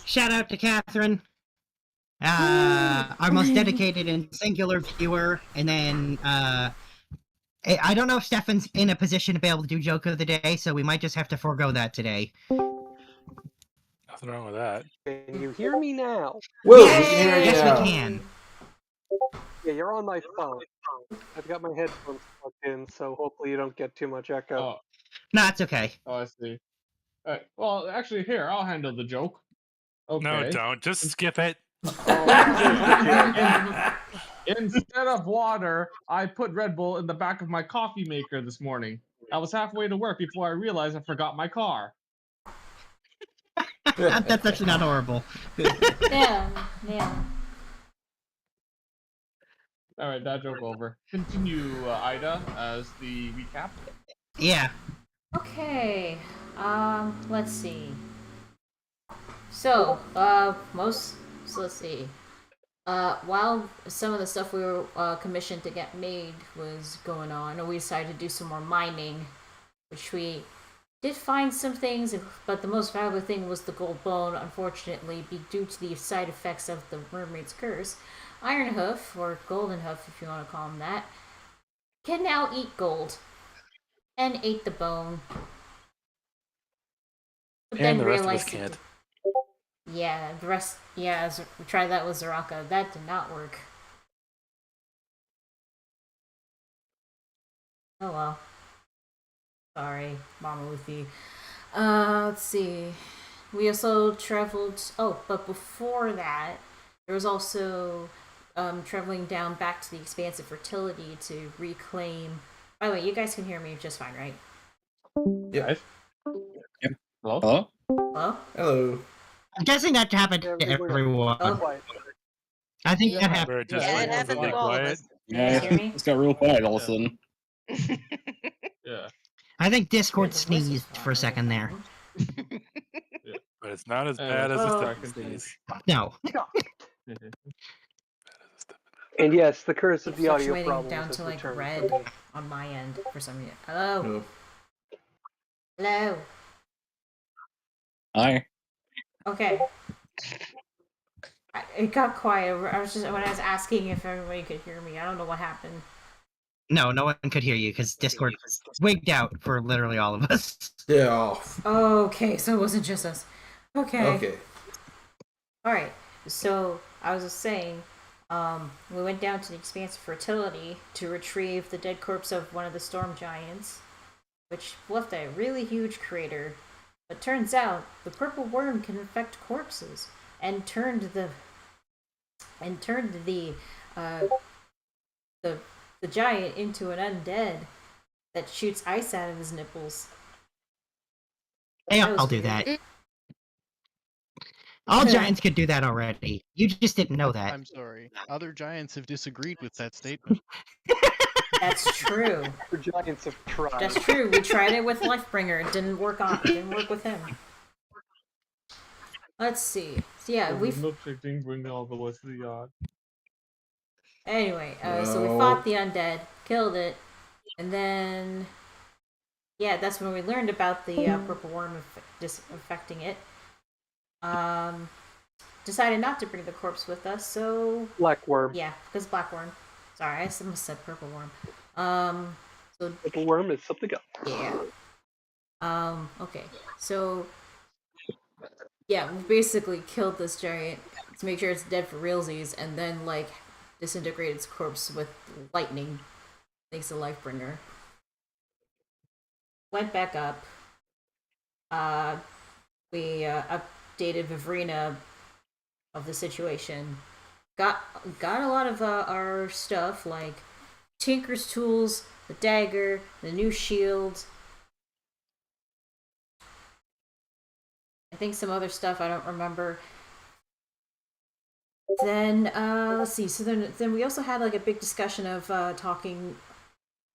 Shout out to Catherine, our most dedicated and singular viewer. And then I don't know if Stefan's in a position to be able to do joke of the day, so we might just have to forego that today. Nothing wrong with that. Can you hear me now? Whoa, Yes, we can hear you yes, now. we can. Yeah, you're on my phone. I've got my headphones plugged in, so hopefully you don't get too much echo. Oh, No, it's okay. oh, I see. All right. Well, actually, here, I'll handle the joke. Okay. No, don't. Just skip it. Instead of water, I put Red Bull in the back of my coffee maker this morning. I was halfway to work before I realized I forgot my car. That's actually not horrible. Yeah. All right, that joke over. Continue, Ida, as the recap. Yeah. Okay. Let's see. So, let's see. While some of the stuff we were commissioned to get made was going on, we decided to do some more mining, which we did find some things, but the most valuable thing was the gold bone. Unfortunately, due to the side effects of the mermaid's curse, Iron Hoof, or Golden Hoof if you want to call him that, can now eat gold. And ate the bone. But And the rest of us can't. Yeah, the rest. Yeah, we tried that with Zaraka. That did not work. Oh well. Sorry, Mama Luffy. Let's see. We also traveled. Oh, but before that, there was also traveling down back to the Expanse of Fertility to reclaim. By the way, you guys can hear me just fine, right? Yeah. Yep. Hello? Hello? Hello? Hello. I'm guessing that happened to everyone. Oh. I think that Yeah. happened. Where it just Yeah, went it happened to really all of quiet. us. Yeah, Can you hear me? it's got real quiet all of a sudden. Yeah. I think Discord Yeah, the voice is sneezed for a second there. But it's not as bad as Oh. the second sneeze. No. And yes, the curse of Keeps the audio fluctuating problems down has to like returned. red on my end for some reason. Hello? Oh. Hello? Hi. Okay. It got quiet. I was just when I was asking if everybody could hear me. I don't know what happened. No, no one could hear you because Discord wigged out for literally all of us. Yeah, off. Okay, so it wasn't just us. Okay. Okay. Alright. So I was just saying, we went down to the Expanse of Fertility to retrieve the dead corpse of one of the storm giants, which left a really huge crater. But turns out the purple worm can infect corpses and turned the giant into an undead that shoots ice out of his nipples. Hey, That was I'll do weird. that. All giants could do that already. You just didn't know that. I'm sorry. Other giants have disagreed with that statement. That's true. The giants have tried. That's true. We tried it with Lifebringer. It didn't work with him. Let's see. So yeah, we milkshake didn't bring all the way to the yard. anyway. So we No. fought the undead, killed it, and then yeah, that's when we learned about the purple worm affecting it. Decided not to bring the corpse with us, so Black worm. yeah, because black worm. Sorry, I almost said purple worm. So Purple worm is something else. yeah. Okay. So yeah, we basically killed this giant to make sure it's dead for realsies, and then like disintegrated its corpse with lightning, thanks to Lifebringer. Went back up. We updated Vivrina of the situation. Got a lot of our stuff, like Tinker's tools, the dagger, the new shield. I think some other stuff I don't remember. Then let's see. So then we also had like a big discussion of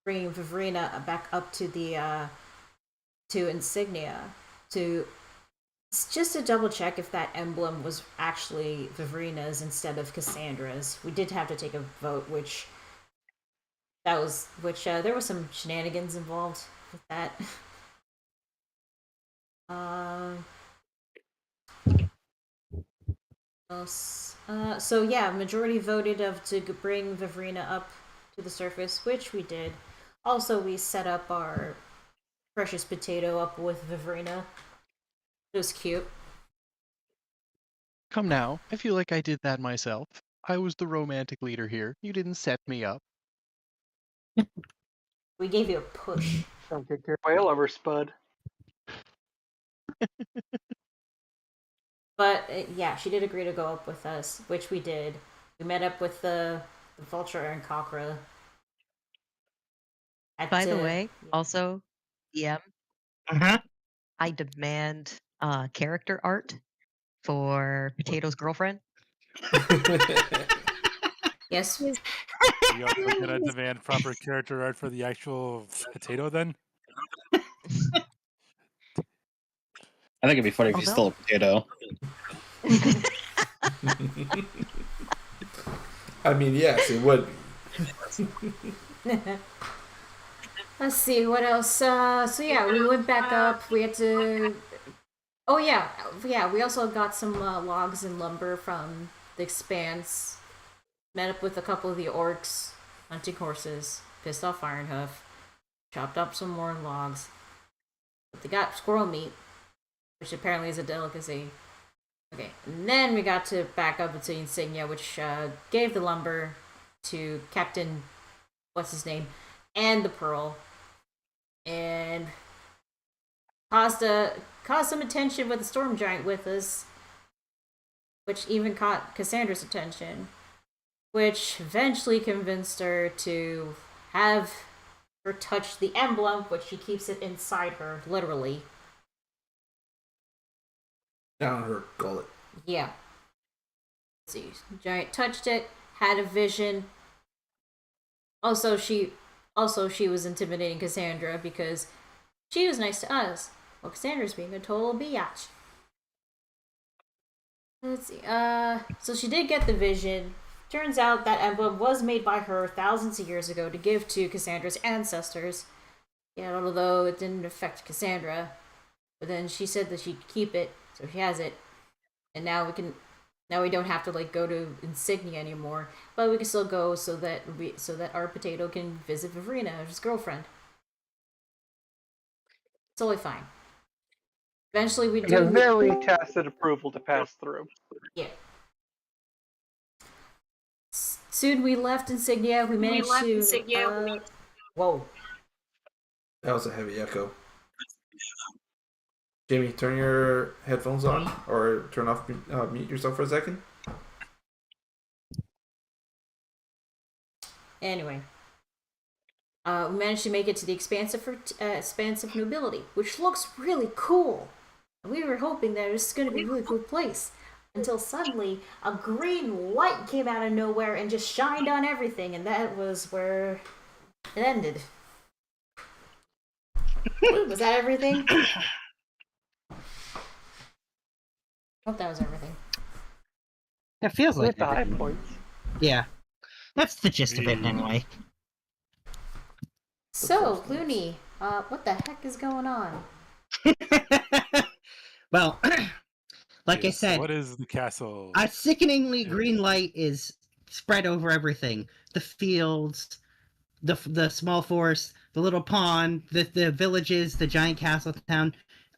bringing Vivrina back up to the to Insignia just to double check if that emblem was actually Vivrina's instead of Cassandra's. We did have to take a vote, there was some shenanigans involved with that. else? So yeah, majority voted to bring Vivrina up to the surface, which we did. Also, we set up our precious potato up with Vivrina. It was cute. Come now, I feel like I did that myself. I was the romantic leader here. You didn't set me up. We gave you a push. Don't get your whale over, Spud. But yeah, she did agree to go up with us, which we did. We met up with the vulture Aaracockra. By the way, also, DM, Uh-huh. I demand character art for Potato's girlfriend. Yes. You also gonna demand proper character art for the actual potato then? I think it'd be funny if he's still a potato. I mean, yes, it would be. Let's see what else. So yeah, we went back up. We had to. Oh yeah. We also got some logs and lumber from the Expanse. Met up with a couple of the orcs, hunting horses. Pissed off Ironhoof. Chopped up some more logs. But they got squirrel meat, which apparently is a delicacy. Okay, and then we got to back up to Insignia, which gave the lumber to Captain, what's his name, and the Pearl, and caused some attention with the Storm Giant with us, which even caught Cassandra's attention, which eventually convinced her to have her touch the emblem, which she keeps it inside her, literally. Down her gullet. Yeah. Let's see. Giant touched it, had a vision. Also, she was intimidating Cassandra because she was nice to us. Well, Cassandra's being a total biatch. Let's see. So she did get the vision. Turns out that emblem was made by her thousands of years ago to give to Cassandra's ancestors. Yeah, although it didn't affect Cassandra. But then she said that she'd keep it, so she has it. And now we don't have to like go to Insignia anymore, but we can still go so that our potato can visit Vivrina, his girlfriend. It's totally fine. Eventually we do. A very tacit approval to pass through. Yeah. Soon we left Insignia. We managed to. Whoa. That was a heavy echo. Jamie, turn your headphones on or turn off, mute yourself for a second. Anyway. We managed to make it to the expansive nobility, which looks really cool. We were hoping that it was going to be a really cool place. Until suddenly, a green light came out of nowhere and just shined on everything, and that was where it ended. Was that everything? Hope that was everything. It feels like With the high everything. points. Yeah. That's the gist of it anyway. So, Looney, what the heck is going on? Well, like I Yes, said, what is the castle? a sickeningly green light is spread over everything. The fields, the small forest, the little pond, the villages, the giant castle town,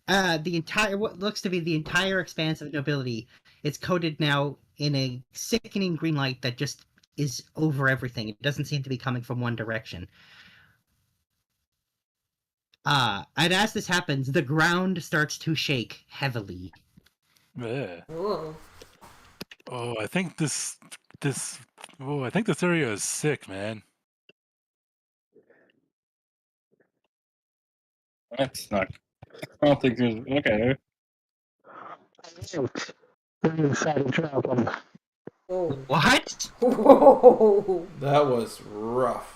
the entire what looks to be the entire expanse of nobility. It's coated now in a sickening green light that just is over everything. It doesn't seem to be coming from one direction. And as this happens, the ground starts to shake heavily. Yeah. Whoa. Oh, I think this area is sick, man. That's not. I don't think there's. Okay. Whoa. What? Whoa. That was rough.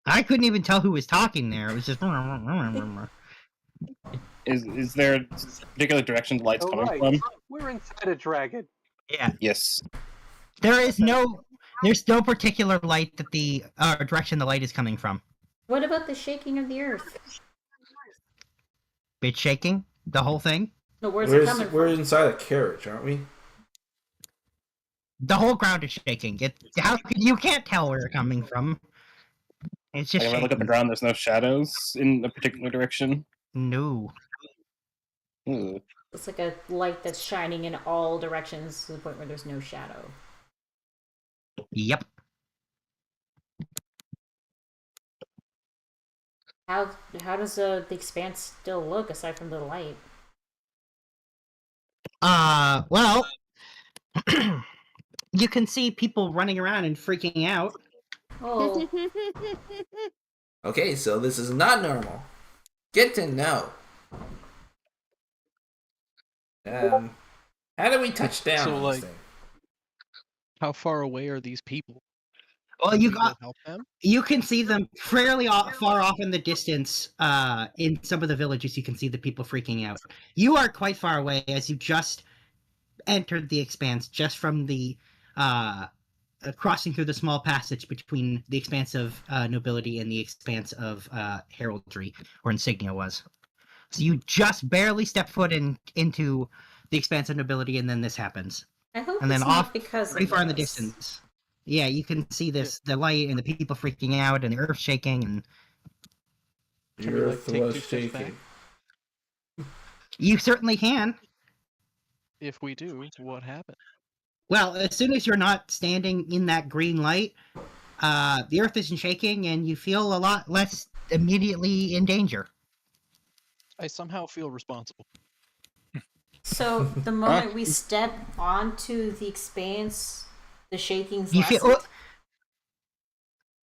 I couldn't even tell who was talking there. It was just. Is there a particular direction the light's Oh, coming right. from? We're inside a dragon. Yeah. Yes. There's no particular light that the direction the light is coming from. What about the shaking of the earth? Bit shaking, the whole thing. No, where's it coming We're from? inside a carriage, aren't we? The whole ground is shaking. You can't tell where it's coming from. It's just Like, if I look at the shaking. ground, there's no shadows in a particular direction. No. Ooh. It's like a light that's shining in all directions to the point where there's no shadow. Yep. How does the expanse still look aside from the light? Well, you can see people running around and freaking out. Oh, Okay, so this is not normal. Get to know. How do we touch down So, on like, this thing? How far away are these people? Well, Can you we got go help them? you can see them fairly far off in the distance. In some of the villages, you can see the people freaking out. You are quite far away as you just entered the expanse, just from the crossing through the small passage between the expanse of nobility and the expanse of heraldry, or insignia was. So you just barely step foot into the expanse of nobility, and then this happens. I hope And it's then not off because pretty of far in the this. distance. Yeah, you can see this, the light and the people freaking out and the earth shaking, and Can we, The like, earth take was 2 steps back? shaking. you certainly can. If we do, what happened? Well, as soon as you're not standing in that green light, the earth isn't shaking and you feel a lot less immediately in danger. I somehow feel responsible. So the moment we step onto the expanse, the shaking's You lessened?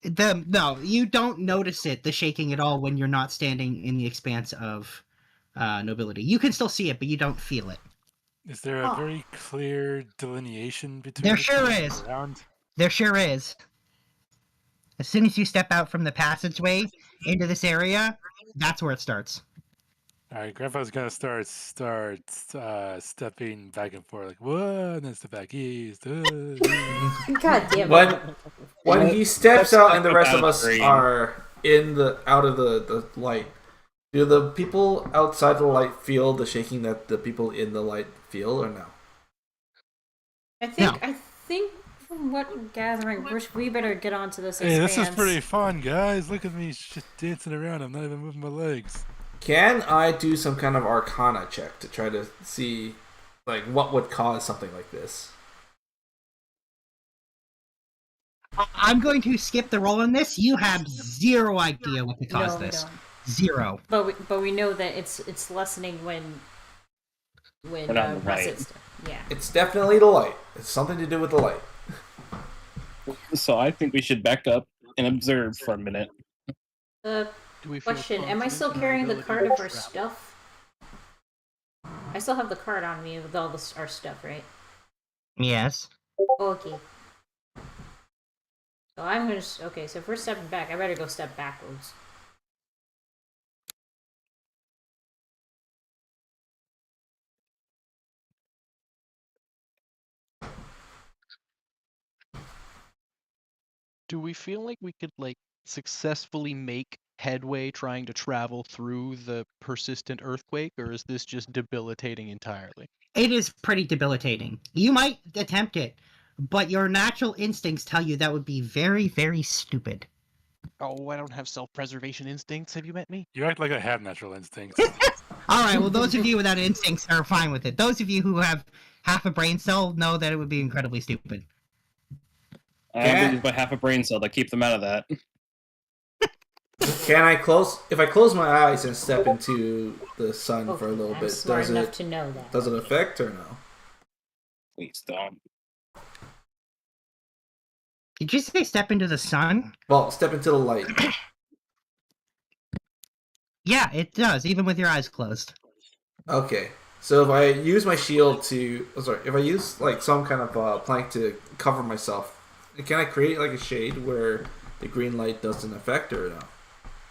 feel no, you don't notice the shaking at all when you're not standing in the expanse of nobility. You can still see it, but you don't feel it. Is there a very clear delineation between There the sure two is. ground? There sure is. As soon as you step out from the passageway into this area, that's where it starts. All right, Grandpa's gonna start stepping back and forth, like whoa, and then step back east. God damn it. When he steps out and the rest of Out of us green. are out of the light, do the people outside the light feel the shaking that the people in the light feel, or no? I think from what we're gathering, we better get onto this Hey, expanse. this is pretty fun, guys. Look at me just dancing around. I'm not even moving my legs. Can I do some kind of Arcana check to try to see, like, what would cause something like this? I'm going to skip the roll on this. You have zero idea what could cause No, we this. don't. Zero. But we know that it's lessening when We're not on the Russ right. is- yeah. It's definitely the light. It's something to do with the light. So I think we should back up and observe for a minute. Do we feel Question: am I confident still in our carrying the ability cart to of our travel? stuff? I still have the cart on me with all our stuff, right? Yes. Okay. So I'm gonna. Okay, so if we're stepping back, I better go step backwards. Do we feel like we could, like, successfully make headway trying to travel through the persistent earthquake, or is this just debilitating entirely? It is pretty debilitating. You might attempt it, but your natural instincts tell you that would be very, very stupid. Oh, I don't have self-preservation instincts. Have you met me? You act like I have natural instincts. All right, well, those of you without instincts are fine with it. Those of you who have half a brain cell know that it would be incredibly stupid. I use my half a brain cell to keep them out of that. Can I close? If I close my eyes and step into the sun for a little I'm bit, smart does enough it to know that. does it affect or no? Please don't. Did you say step into the sun? Well, step into the light. Yeah, it does, even with your eyes closed. Okay. So if I use my shield if I use like some kind of plank to cover myself, can I create like a shade where the green light doesn't affect or no?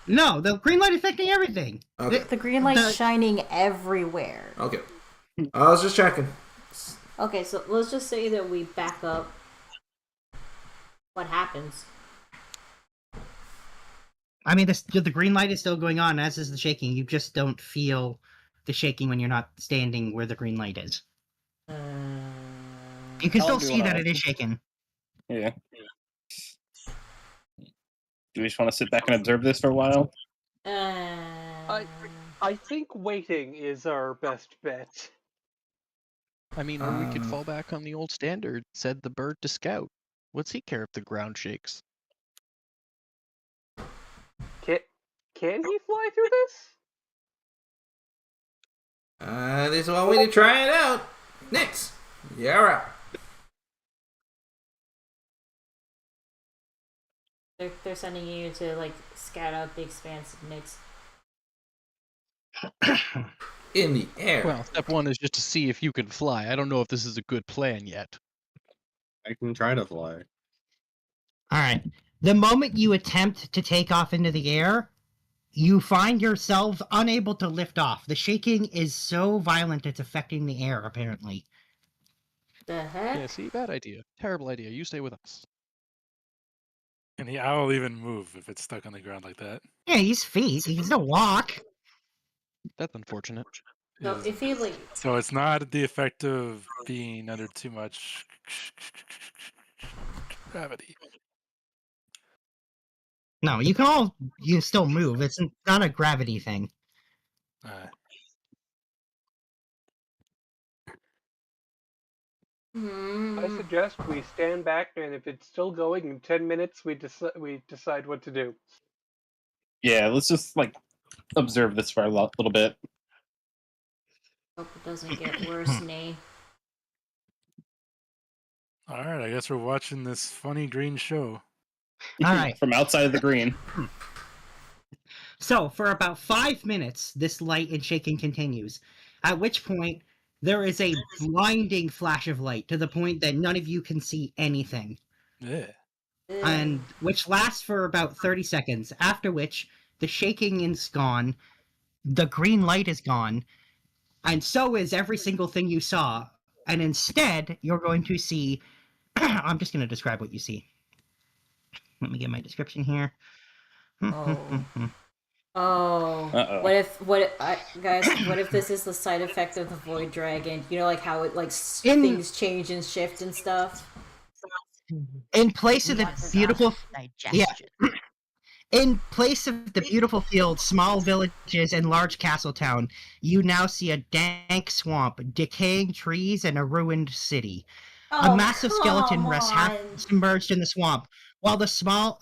No, the green light affecting everything. Okay. The green light's shining everywhere. Okay. I was just checking. Okay, so let's just say that we back up. What happens? I mean, the green light is still going on, as is the shaking. You just don't feel the shaking when you're not standing where the green light is. Uh, You can I'll still do see one that of it is shaking. Yeah. Do we just want to sit back and observe this for a while? I think waiting is our best bet. I mean, or we could Um, fall back on the old standard, said the bird to Scout. What's he care if the ground shakes? Can he fly through this? There's one way to try it out. Nix. Yara. they're sending you to like scout out the expanse of Nyx. In the air. Well, step one is just to see if you can fly. I don't know if this is a good plan yet. I can try to fly. All right. The moment you attempt to take off into the air, you find yourself unable to lift off. The shaking is so violent it's affecting the air, apparently. The heck? Yeah, see, bad idea. Terrible idea. You stay with us. Can the owl even move if it's stuck on the ground like that? Yeah, he's feet. He can still walk. That's unfortunate. So Is- if he like So it's not the effect of being under too much gravity. No, you can still move. It's not a gravity thing. I suggest we stand back, and if it's still going in 10 minutes, we decide what to do. Yeah, let's just like observe this for a little bit. hope it doesn't get worse, nay. All right, I guess we're watching this funny green show. All right. From outside of the green. So, for about 5 minutes, this light and shaking continues, at which point there is a blinding flash of light to the point that none of you can see anything, Yeah. and which lasts for about 30 seconds, after which the shaking is gone, the green light is gone, and so is every single thing you saw, and instead, you're going to see... I'm just going to describe what you see. Let me get my description here. Oh, Uh-oh. guys? What if this is the side effect of the void dragon? You know, like how it like things change and shift and stuff. In place of the beautiful digestion. In place of the beautiful fields, small villages, and large castle town, you now see a dank swamp, decaying trees, and a ruined city. Oh, A massive skeleton come rests half on. submerged in the swamp, while the smell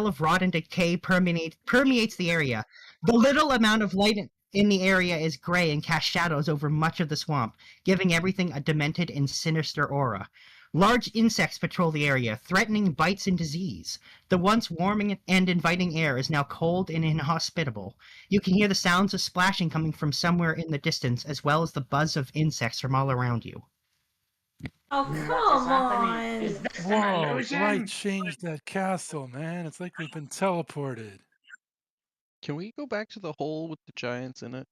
of rot and decay permeates the area. The little amount of light in the area is gray and casts shadows over much of the swamp, giving everything a demented and sinister aura. Large insects patrol the area, threatening bites and disease. The once warming and inviting air is now cold and inhospitable. You can hear the sounds of splashing coming from somewhere in the distance, as well as the buzz of insects from all around you. Oh, come on. Whoa, light changed that castle, man. It's like we've been teleported. Can we go back to the hole with the giants in it?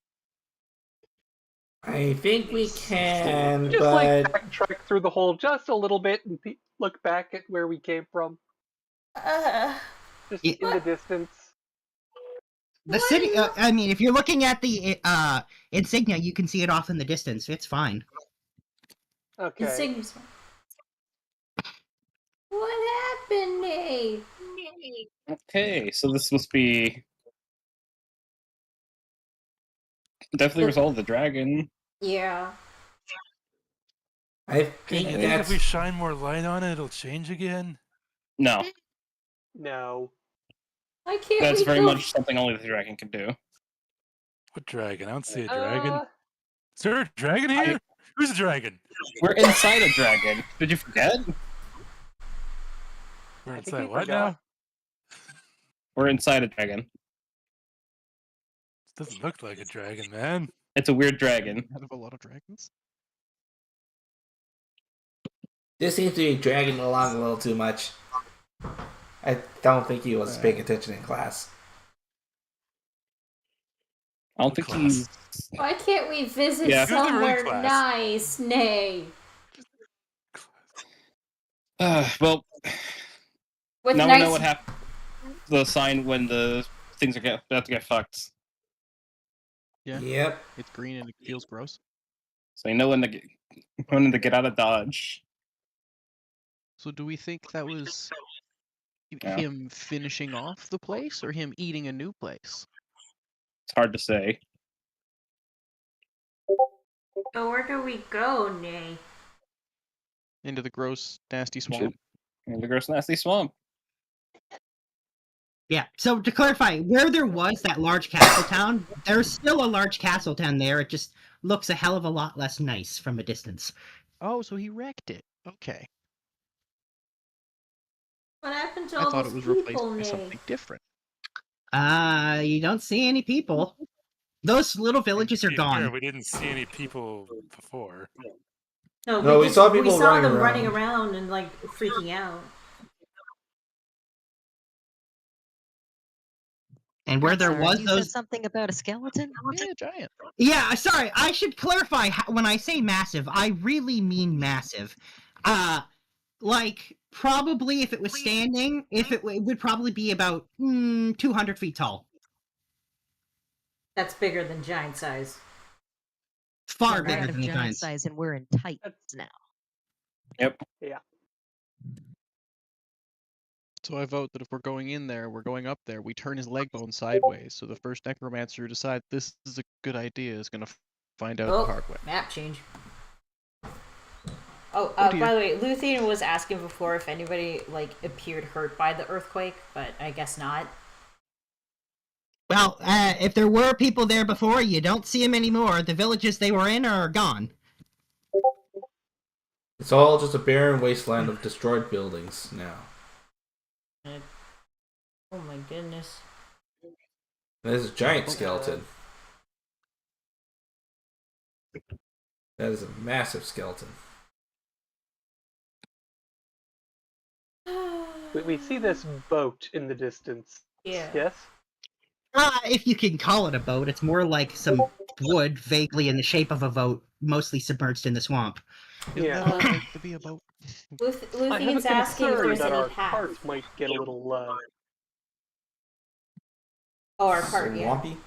I think we can, Just but like backtrack through the hole just a little bit and look back at where we came from. Just in the distance. The city, I mean, if you're looking at the insignia, you can see it off in the distance. It's fine. Okay. Insignia's fine. What happened, Nate? Okay, so this must be definitely resolve the dragon. Yeah. I Do think you think if that's we shine more light on it, it'll change again? No, No. Why can't that's we very go? much something only the dragon can do. What dragon? I don't see a dragon. Uh, Is there a dragon here? Who's a dragon? We're inside a dragon. Did you forget? We're I think inside we what forgot. now? We're inside a dragon. This doesn't look like a dragon, man. It's a weird dragon. Out of a lot of dragons? this seems to be dragging along a little too much. I don't think he was paying attention in class. I don't think he's. Why can't we visit Yeah. Who's the room somewhere class? nice, Nay? Well, With now nice. we know what happened. The sign when the things are about to get fucked. Yeah. Yep. It's green and it feels gross. So you know when to get out of Dodge. So do we think that was Yeah. him finishing off the place or him eating a new place? It's hard to say. So where do we go, Nay? Into the gross, nasty swamp? In the gross, nasty swamp. Yeah, so to clarify, where there was that large castle town, there's still a large castle town there. It just looks a hell of a lot less nice from a distance. Oh, so he wrecked it. Okay. What happened to I all thought those it was replaced people, by Nay? something different. You don't see any people. Those little villages are To be fair, gone. we didn't see any people before. No, we saw people running them around. running around and like freaking out. And where there Sorry, was you those... said something about a skeleton? Yeah, giant. Yeah, sorry, I should clarify, when I say massive, I really mean massive. Like, probably if it was standing, it would probably be about 200 feet tall. That's bigger than giant size. Far We're bigger out of than the giant giants. size and we're in tights now. Yep. Yeah. So I vote that if we're going in there, we're going up there, we turn his leg bone sideways, so the first necromancer who decides this is a good idea is going to find out the hard way. Map change. Oh, dear. by the way, Luthien was asking before if anybody like appeared hurt by the earthquake, but I guess not. Well, if there were people there before, you don't see them anymore. The villages they were in are gone. It's all just a barren wasteland of destroyed buildings now. Oh my goodness. That is a giant skeleton. That is a massive skeleton. We see this boat in the distance. Yeah. Yes? If you can call it a boat, it's more like some wood vaguely in the shape of a boat, mostly submerged in the swamp. Yeah. Isn't that like to be a boat? I have a Luthien's asking if concern there's that any our path. carts might get a little, Oh, our cart, yeah. Swampy?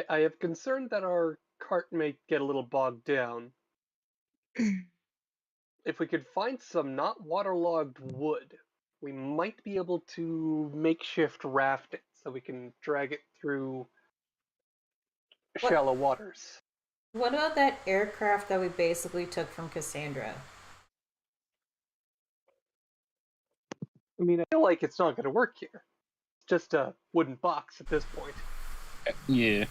I have concern that our cart may get a little bogged down. If we could find some not waterlogged wood, we might be able to makeshift raft it so we can drag it through shallow waters. What about that aircraft that we basically took from Cassandra? I mean, I feel like it's not going to work here. It's just a wooden box at this point. Yeah.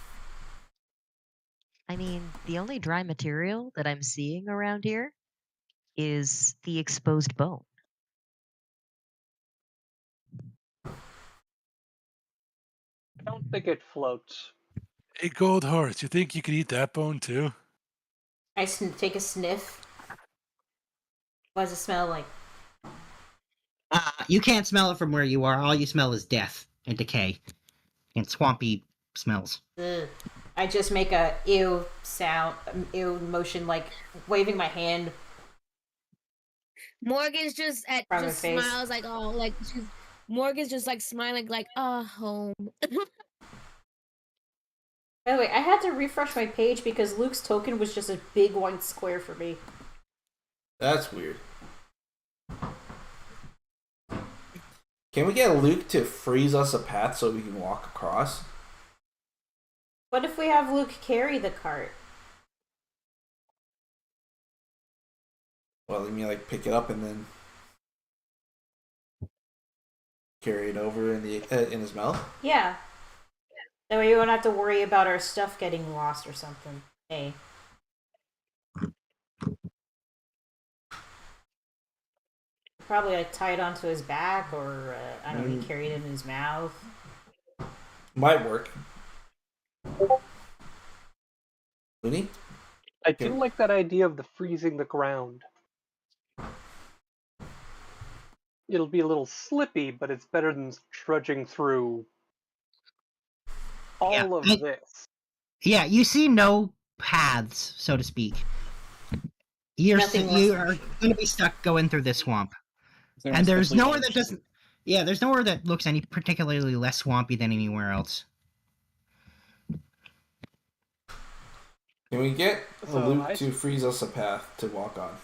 I mean, the only dry material that I'm seeing around here is the exposed bone. I don't think it floats. Hey, Gold Horse, you think you could eat that bone too? I take a sniff. What does it smell like? You can't smell it from where you are. All you smell is death and decay and swampy smells. Ugh. I just make a ew sound, ew motion, like waving my hand. Morgan's just From her face. smiles like, oh, like Morgan's just like smiling like, home. By the way, I had to refresh my page because Luke's token was just a big white square for me. That's weird. Can we get Luke to freeze us a path so we can walk across? What if we have Luke carry the cart? Well, you mean like pick it up and then carry it over in his mouth? Yeah. That way you won't have to worry about our stuff getting lost or something. Hey. Probably like tie it onto his back, or I don't know, he carried it in his mouth. Might work. Looney? I do like that idea of the freezing the ground. It'll be a little slippy, but it's better than trudging through all of this. Yeah, you see no paths, so to speak. You are going to be stuck going through this swamp. And there's nowhere that doesn't. Yeah, there's nowhere that looks any particularly less swampy than anywhere else. Can we get a So loop I- to freeze us a path to walk on?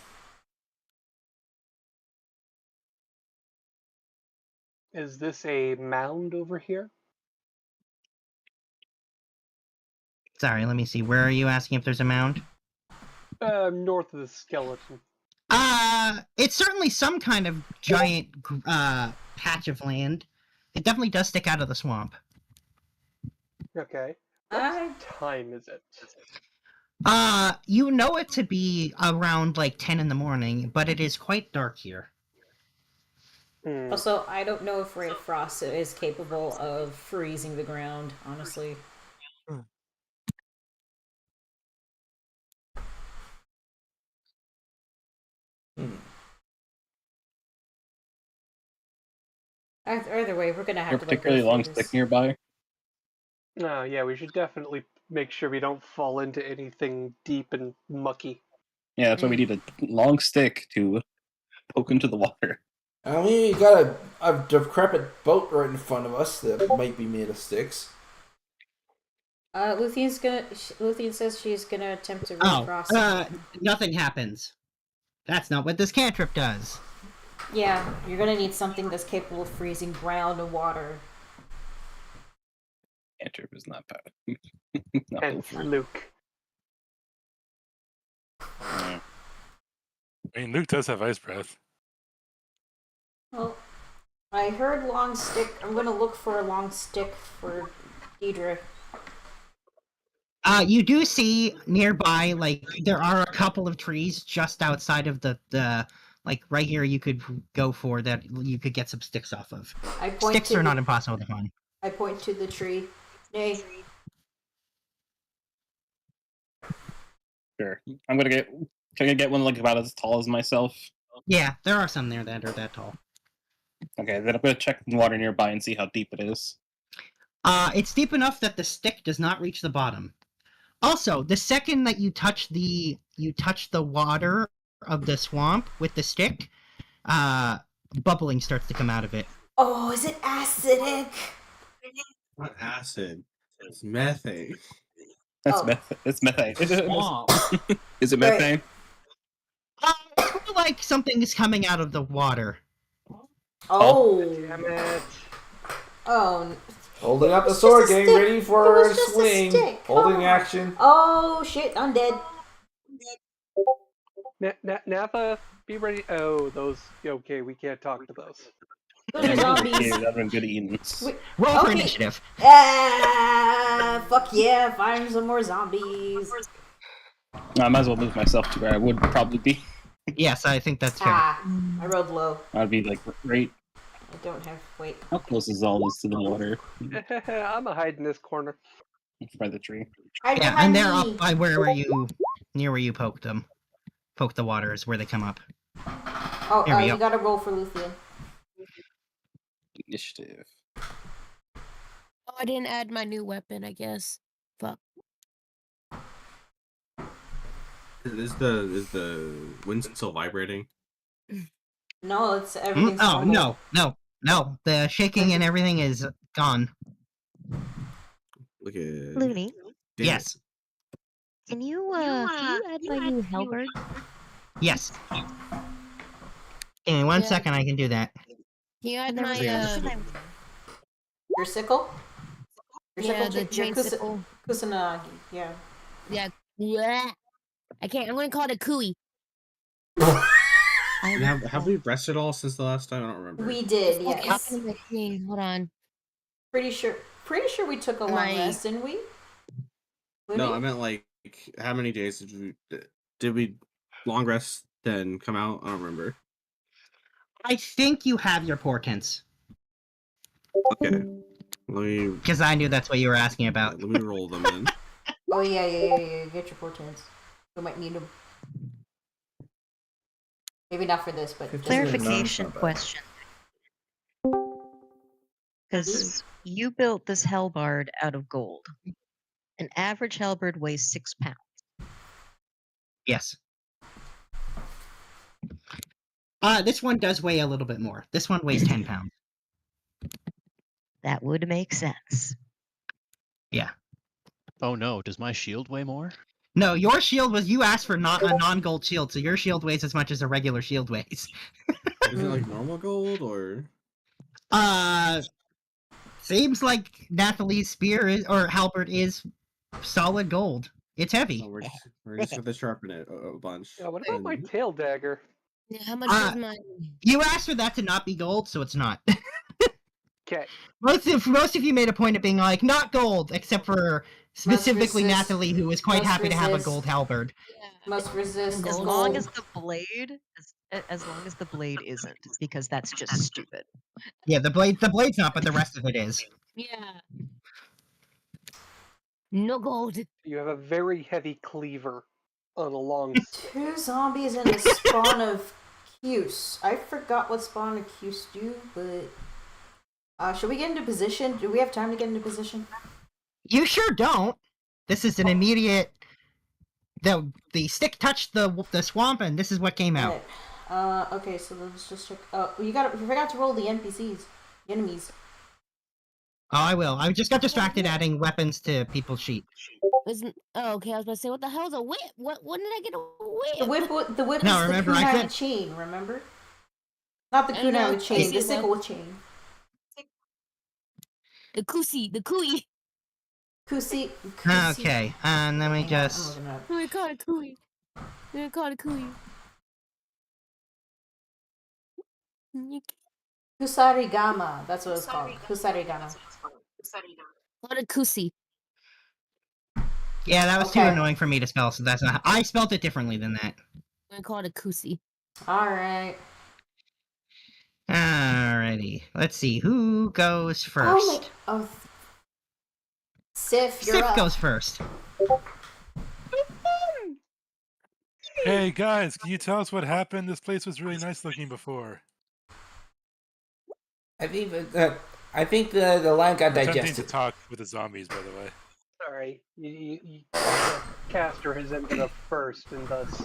Is this a mound over here? Sorry, let me see. Where are you asking if there's a mound? North of the skeleton. It's certainly some kind of giant patch of land. It definitely does stick out of the swamp. Okay. I- What time is it? You know it to be around like 10 in the morning, but it is quite dark here. Hmm. Also, I don't know if Ray of Frost is capable of freezing the ground, honestly. Hmm. Either way, we're gonna Is there have a to like, particularly go long through stick this. nearby? Oh, yeah, we should definitely make sure we don't fall into anything deep and mucky. Yeah, that's why we need a long stick to poke into the water. I mean, we got a decrepit boat right in front of us that might be made of sticks. Luthien says she's gonna attempt to recross. Nothing happens. That's not what this cantrip does. Yeah, you're gonna need something that's capable of freezing ground and water. Cantrip is not bad. Not And built for it. Luke. Mm. I mean, Luke does have ice breath. Well, I heard long stick. I'm gonna look for a long stick for Deidre. You do see nearby, like, there are a couple of trees just outside of the like, right here you could go for that you could get some sticks off of. I point Sticks to are the, not impossible to find. I point to the tree. Nay. Sure. I'm gonna get. Can I get one like about as tall as myself? Yeah, there are some there that are that tall. Okay, then I'm gonna check the water nearby and see how deep it is. It's deep enough that the stick does not reach the bottom. Also, the second that you touch the water of the swamp with the stick, bubbling starts to come out of it. Oh, is it acidic? Not acid. It's methane. That's Oh. It's methane. Swamp. Is it Right. methane? I feel like something is coming out of the water. Oh. Damn it. Oh. Holding up the was sword, just a getting stick. ready It for was a just a swing. stick. Holding Come on. action. Oh shit! I'm dead. Napa, be ready. Oh, those. Okay, we can't talk to those. Those are Yeah, zombies. I've been good eatings. Wait, Roll for okay. initiative. Fuck yeah! Find some more zombies. I might as well move myself to where I would probably be. Yes, I think that's fair. I rolled low. I'd be like right. I don't have. Wait. How close is all this to the water? I'm a hide in this corner. By the tree. Hide Yeah, behind and they're me. up by where you near where you poked them. Poke the water is where they come up. Oh, There we you go. gotta roll for Luthien. Initiative. Oh, I didn't add my new weapon, I guess. Fuck. Is the wind still vibrating? No, it's everything's Oh normal. no! The shaking and everything is gone. Look at Looney, Damn Yes, can you add my new halberd? yes. Give me one Yeah. second, I can do that. Can you add And there my was something Your sickle? Your yeah, sickle? the chain sickle. Kusanagi, yeah. Bleh. I can't. I'm gonna call it a cooey. And have we rested all since the last time? I don't remember. We did, What yes. happened to my thing? Hold on. Pretty sure we took a long Like- rest, didn't we? No, Looney? I meant like how many days did we long rest then come out? I don't remember. I think you have your portents Okay, let me because I knew that's what you were asking about. let me roll them in. Oh yeah. Get your portents. We might need them. Maybe not for this, but just clarification Not bad. question? Because you built this halberd out of gold. An average halberd weighs 6 pounds. Yes. This one does weigh a little bit more. This one weighs 10 pounds. That would make sense. Yeah. Oh no, does my shield weigh more? No, your shield was you asked for not a non-gold shield, so your shield weighs as much as a regular shield weighs. Is it like normal gold or? Seems like Nathalie's spear is, or halberd is solid gold. It's heavy. No, we're just gonna sharpen it a bunch. Yeah, what about my and- tail dagger? Yeah, how much is my? You asked for that to not be gold, so it's not. Okay. most of you made a point of being like not gold, except for specifically resist- Nathalie, who was quite must happy to have a resist. gold halberd. Must resist. As Gold. long gold. as the blade, as long as the blade isn't, because that's just stupid. Yeah, the blade's not, but the rest of it is. Yeah. No gold. You have a very heavy cleaver on a long. 2 zombies and a spawn of Cuse. I forgot what spawn of Cuse do, but should we get into position? Do we have time to get into position? You sure don't. This is an immediate. The stick touched the swamp, and this is what came out. Right. Okay, so let's just check. Oh, you forgot to roll the NPCs, the enemies. Oh, I will. I just got distracted adding weapons to people's sheet. Oh, okay. I was about to say, what the hell is a whip? When did I get a whip? The whip No, is remember, the I kunai said- chain, remember? Not the I don't know, kunai I with chain, see the it though. sickle with chain. The kui. Kusi. Okay, and let me just. I'm looking it up. Oh, I caught a kui. I caught a kui. Kusarigama, that's what it's called. Kusarigama. Caught a kusi. Yeah, that was too Okay. annoying for me to spell, so that's not. I spelled it differently than that. I caught a kusi. Alright. Alrighty. Let's see. Who goes Oh first? my. Oh. Sif, you're Sif up. goes first. Hey guys, can you tell us what happened? This place was really nice looking before. I think the line got Attempting to digested. talk with the zombies, by the way. Sorry, the caster has ended up first, and thus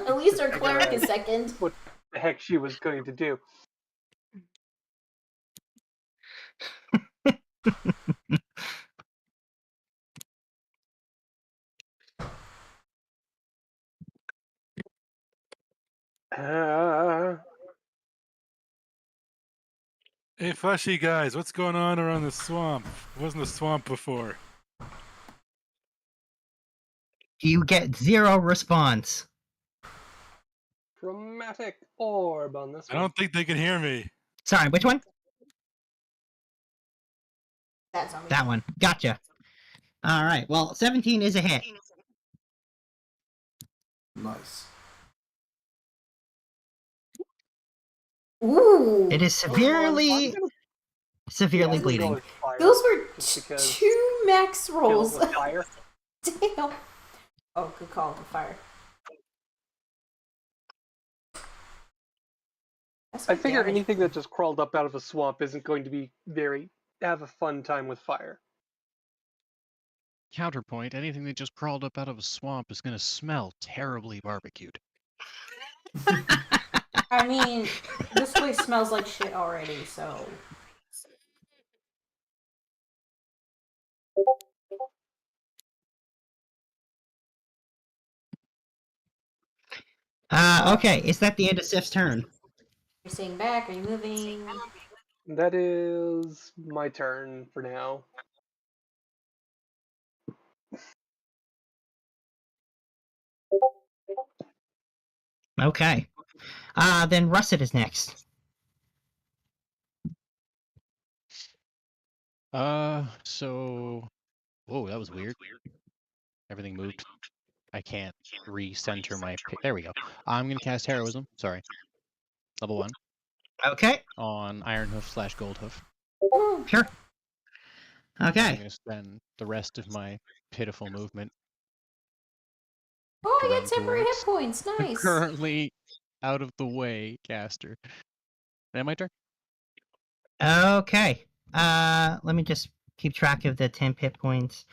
At least our cleric is second. what the heck she was going to do. Hey, fleshy guys, what's going on around the swamp? It wasn't a swamp before. You get 0 response. Dramatic orb on this I one. don't think they can hear me. Sorry, which one? That zombie. That one. Gotcha. Alright, well, 17 is a hit. Nice. Ooh. It is severely Yeah, bleeding. with fire, Those were just because 2 max kill rolls. with fire. Damn. Oh, good call with fire. That's I good figure damage. anything that just crawled up out of a swamp isn't going to be have a fun time with fire. Counterpoint, anything that just crawled up out of a swamp is going to smell terribly barbecued. I mean, this place smells like shit already, so. Okay, is that the end of Sif's turn? You're staying back? Are you moving? That is my turn for now. Okay. Then Russet is next. So... Whoa, that was weird. Everything moved. I can't recenter my... There we go. I'm going to cast Heroism. Sorry. Level 1. Okay, On Ironhoof / Goldhoof. sure. I'm Okay. going to spend the rest of my pitiful movement Oh, I Run get temporary hit towards points. Nice. currently out of the way, caster. And my turn. Okay. Let me just keep track of the 10 hit points.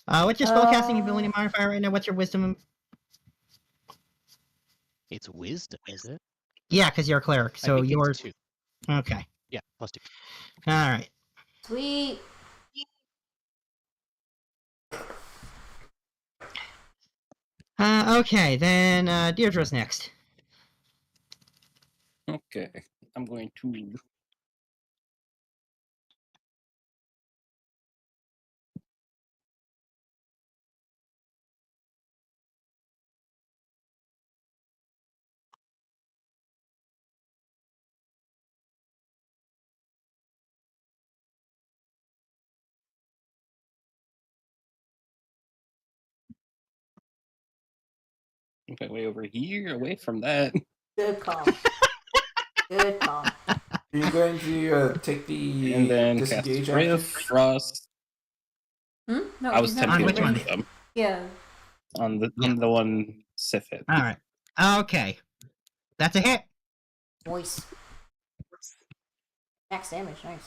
What's your spellcasting ability modifier right now? What's your wisdom? It's wisdom, is it? Yeah, because you're a cleric, I so think yours. it's 2. Okay. Yeah, +2. All right. Sweet. Okay, then Deirdre's next. Okay, I'm going to. Okay, way over here, away from that. Good call. Good call. Are you going to take the And then cast disengage Ray of action? Frost. Hmm? No, I was he's not tempted which to one? use them Yeah. on the one Sif hit. All right. Okay. That's a hit. Voice. Max damage, nice.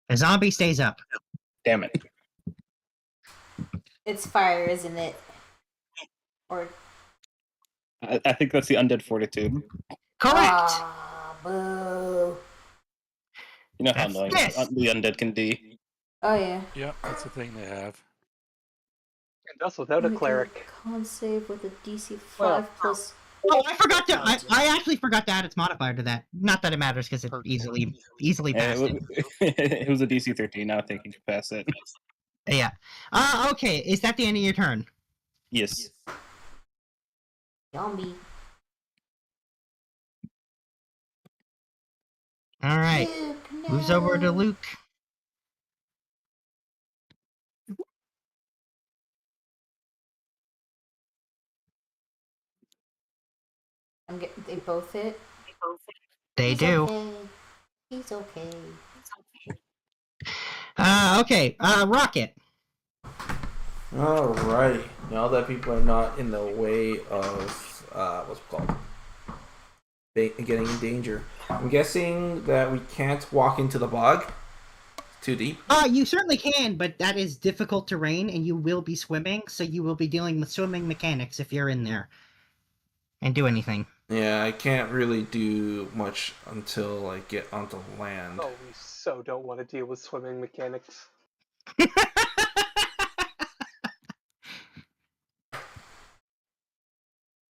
The zombie stays up. Damn it. It's fire, isn't it? Or I think that's the Undead Fortitude. Correct. ah, boo. You know how That's annoying this. the Undead can be. Oh yeah. Yep, that's the thing they have. And that's without a Make cleric. Con save with a DC 5 Well, plus. Oh, I forgot to. I actually forgot to add its modifier to that. Not that it matters because it easily passed it. It was a DC 13. Now I think you can pass it. Yeah. Okay. Is that the end of your turn? Yes. Zombie. All right. Luke, Moves over to no. Luke. They both hit. They He's do. Okay. He's okay. Okay. Rocket. Alright. Now that people are not in the way of what's it called? Getting in danger. I'm guessing that we can't walk into the bog. It's too deep. You certainly can, but that is difficult terrain, and you will be swimming, so you will be dealing with swimming mechanics if you're in there and do anything. Yeah, I can't really do much until I get onto land. Oh, we so don't want to deal with swimming mechanics.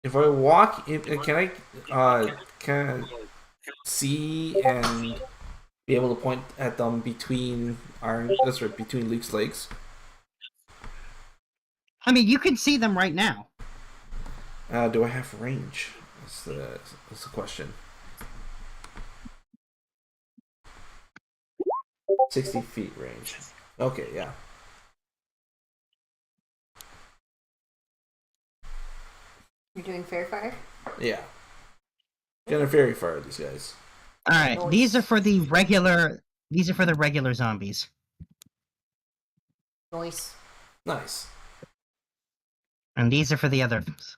If I walk, can I see and be able to point at them between between Luke's legs? I mean, you can see them right now. Do I have range? That's the question. 60 feet range. Okay, yeah. You're doing fair fire? Yeah. Gonna very far, these guys. All right, these are for the regular. These are for the regular zombies. Noise. Nice. And these are for the others.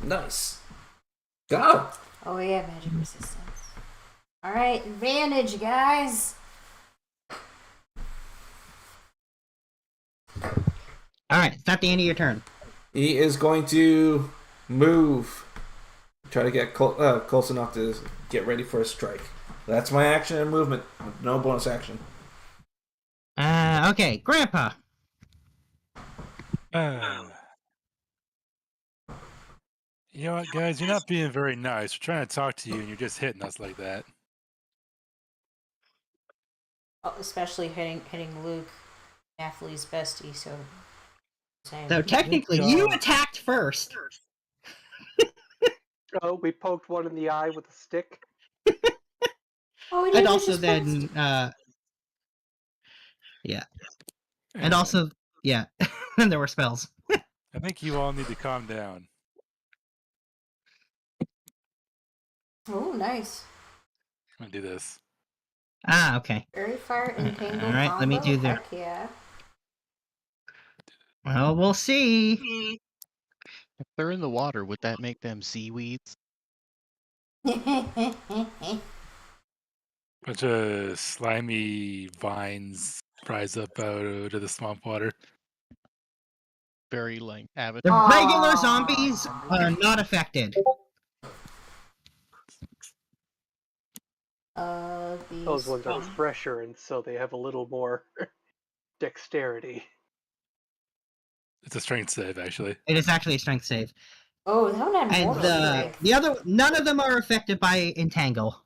Nice. Go. Oh yeah, magic resistance. All right, advantage, guys. All right, it's not the end of your turn. He is going to move. Try to get close enough to get ready for a strike. That's my action and movement. No bonus action. Okay, Grandpa. You know what, guys? You're not being very nice. We're trying to talk to you, and you're just hitting us like that. Oh, especially hitting Luke, Nathalie's bestie. So. So technically, you attacked first. Oh, we poked one in the eye with a stick. Oh, and also then, yeah. And also, yeah. Then there were spells. I think you all need to calm down. Oh, nice. I'm gonna do this. Okay. Very fire entangle. All right, let me do the. Heck yeah. Well, we'll see. If they're in the water, would that make them seaweeds? Bunch of slimy vines rise up out of the swamp water. Very like The Avatar. regular zombies are not affected. Those ones are fresher, and so they have a little more dexterity. It's a strength save, actually. It is actually a strength save. Oh, that one had And more strength. none of them are affected by entangle.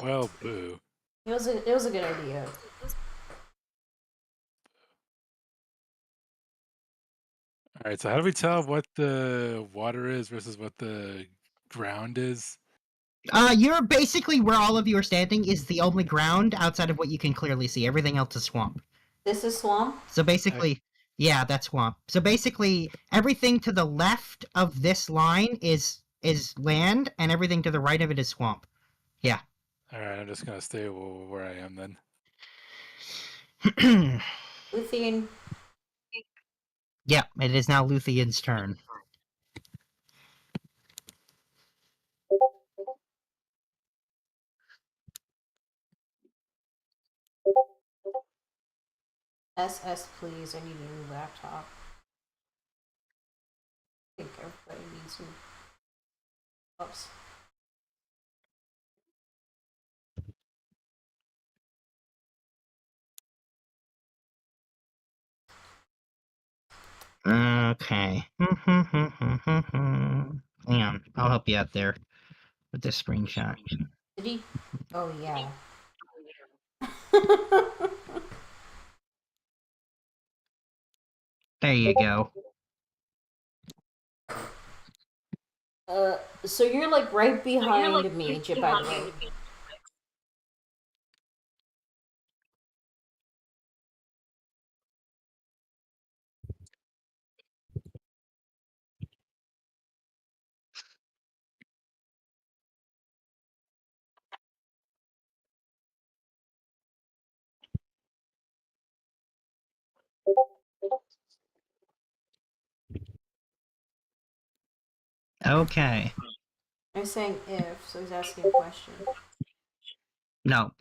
Well, boo. It was a good idea. All right, so how do we tell what the water is versus what the ground is? You're basically where all of you are standing is the only ground outside of what you can clearly see. Everything else is swamp. This is swamp? So basically, yeah, that's swamp. So basically, everything to the left of this line is land, and everything to the right of it is swamp. Yeah. All right, I'm just gonna stay where I am then. Luthien. Yeah, it is now Luthien's turn. SS, please. I need a new laptop. I think everybody needs new. Oops. Okay. Hang on, I'll help you out there with this screenshot. Did he? Oh, yeah. There you go. So you're like right behind me, by the way. Okay. I'm saying if, so he's asking a question. No,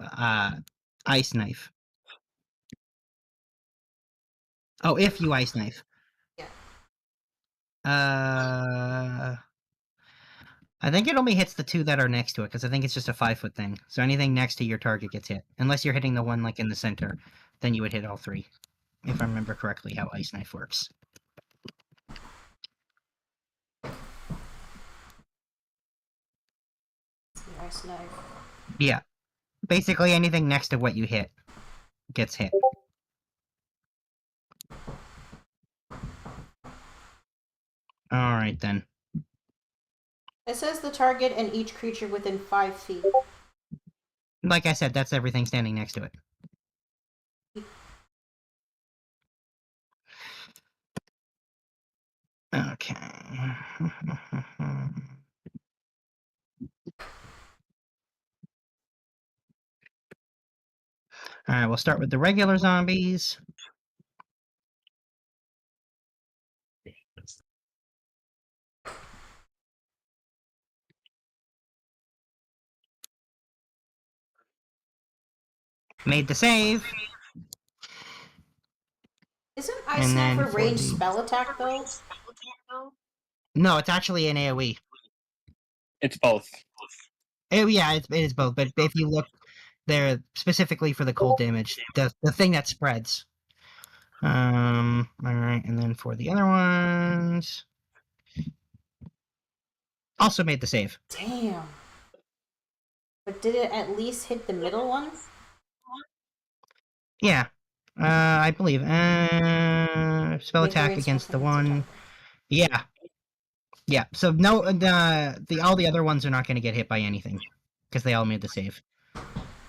ice knife. Oh, if you ice knife. Yeah. I think it only hits the two that are next to it, because I think it's just a 5-foot thing. So anything next to your target gets hit. Unless you're hitting the one, like, in the center. Then you would hit all three. If I remember correctly how ice knife works. Nice knife. Yeah. Basically anything next to what you hit gets hit. Alright then. It says the target and each creature within 5 feet. Like I said, that's everything standing next to it. Okay. Alright, we'll start with the regular zombies. Made the save. Isn't Ice Knife a ranged spell attack though? No, it's actually an AoE. It's both. Oh yeah, it is both. But if you look there specifically for the cold damage, the thing that spreads. All right, and then for the other ones, also made the save. Damn. But did it at least hit the middle one? Yeah, I believe. Spell Make the attack range against the spell one. Yeah, yeah. So no, all the other ones are not going to get hit by anything because they all made the save.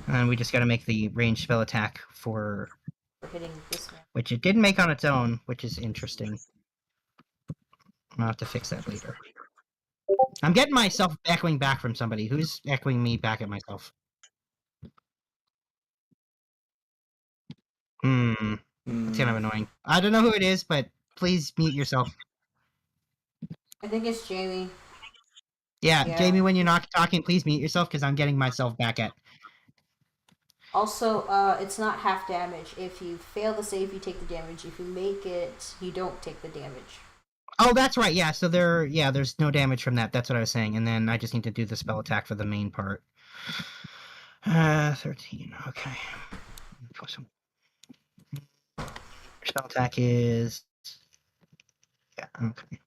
And we just got to make the ranged spell attack for hitting this one. Which it didn't make on its own, which is interesting. I'll have to fix that later. I'm getting myself echoing back from somebody. Who's echoing me back at myself? It's kind of annoying. I don't know who it is, but please mute yourself. I think it's Jamie. Yeah, Yeah. Jamie, when you're not talking, please mute yourself because I'm getting myself back at. Also, it's not half damage. If you fail the save, you take the damage. If you make it, you don't take the damage. Oh, that's right. Yeah, so there's no damage from that. That's what I was saying. And then I just need to do the spell attack for the main part. 13. Okay. Spell attack is yeah. Okay.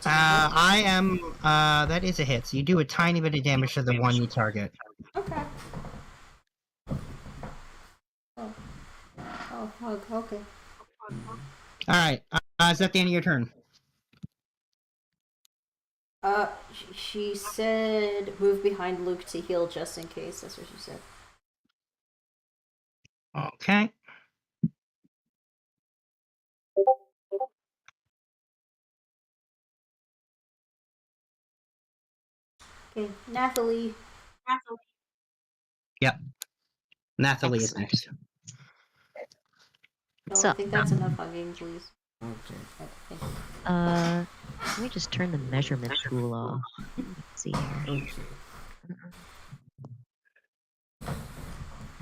I am. That is a hit. So you do a tiny bit of damage to the one you target. Okay. Oh, okay. All right. Is that the end of your turn? She said move behind Luke to heal just in case. That's what she said. Okay. Okay, Nathalie. Yep. Nathalie is Excellent. next. No, So- I think that's enough hugging, please. Okay. Thank you. Let me just turn the measurement tool off. Let's see here.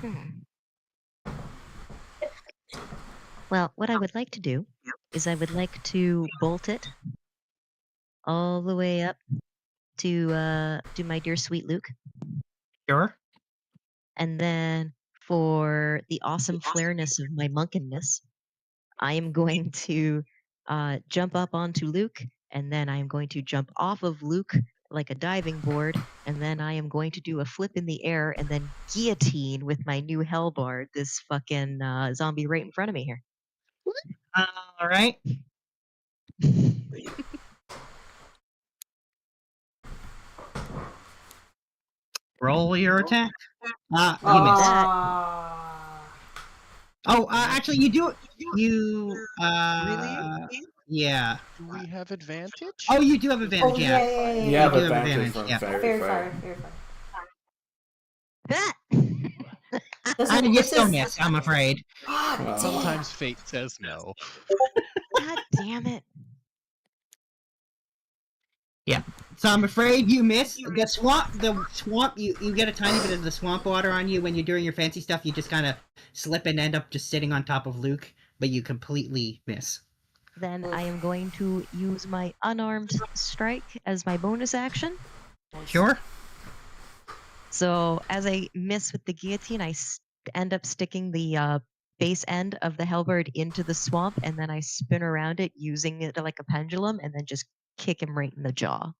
Hmm. Well, what I would like to do is I would like to bolt it all the way up to my dear sweet Luke. Sure. And then for the awesome flareness of my monkenness, I am going to jump up onto Luke, and then I am going to jump off of Luke like a diving board, and then I am going to do a flip in the air and then guillotine with my new hellbard this fucking zombie right in front of me here. All right. Roll your attack. You miss. Oh, actually, you do. You Really? Yeah. Do we have advantage? Oh, you do have advantage. Oh, yeah. yeah. You have do have advantage advantage, from yeah. fairy Fair fire. fire. That. Doesn't You this still is- miss, I'm afraid. God Well, damn. Sometimes fate says no. God damn it. Yeah. So I'm afraid you miss. The swamp, you get a tiny bit of the swamp water on you when you're doing your fancy stuff. You just kind of slip and end up just sitting on top of Luke, but you completely miss. Then I am going to use my unarmed strike as my bonus action. Sure. So as I miss with the guillotine, I end up sticking the base end of the halberd into the swamp, and then I spin around it using it like a pendulum, and then just kick him right in the jaw.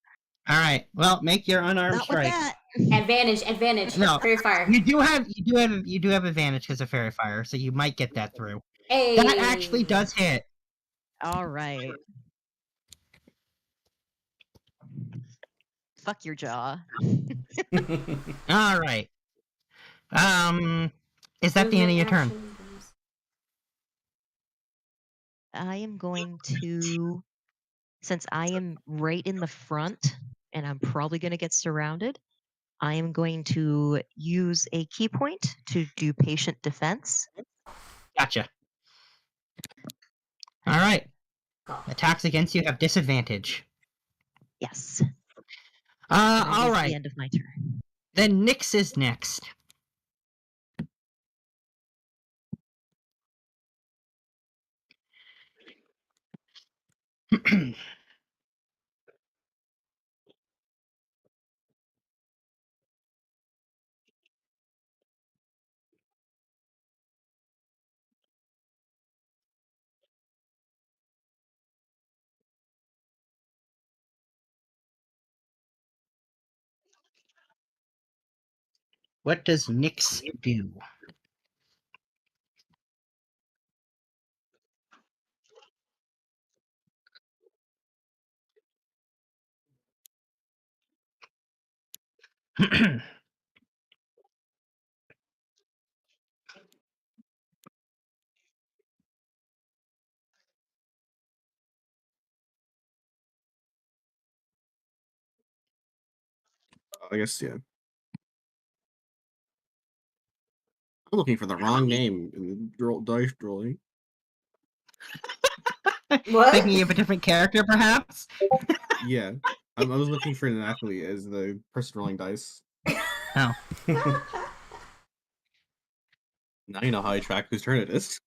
All right. Well, make your unarmed Not strike. with that. Advantage. No. Fair fire. You do have advantage because of fairy fire, so you might get that through. Hey. That actually does hit. All right. Fuck your jaw. All right. Is that the end of your turn? I am going to, since I am right in the front and I'm probably going to get surrounded, I am going to use a key point to do patient defense. Gotcha. All right. Attacks against you have disadvantage. Yes. All right. The end of my turn. Then Nyx is next. What does Nyx do? I guess, yeah. I'm looking for the wrong name in the dice drawing. What? Thinking of a different character, perhaps? Yeah. I was looking for an athlete as the person rolling dice. Oh. Now you know how I track whose turn it is.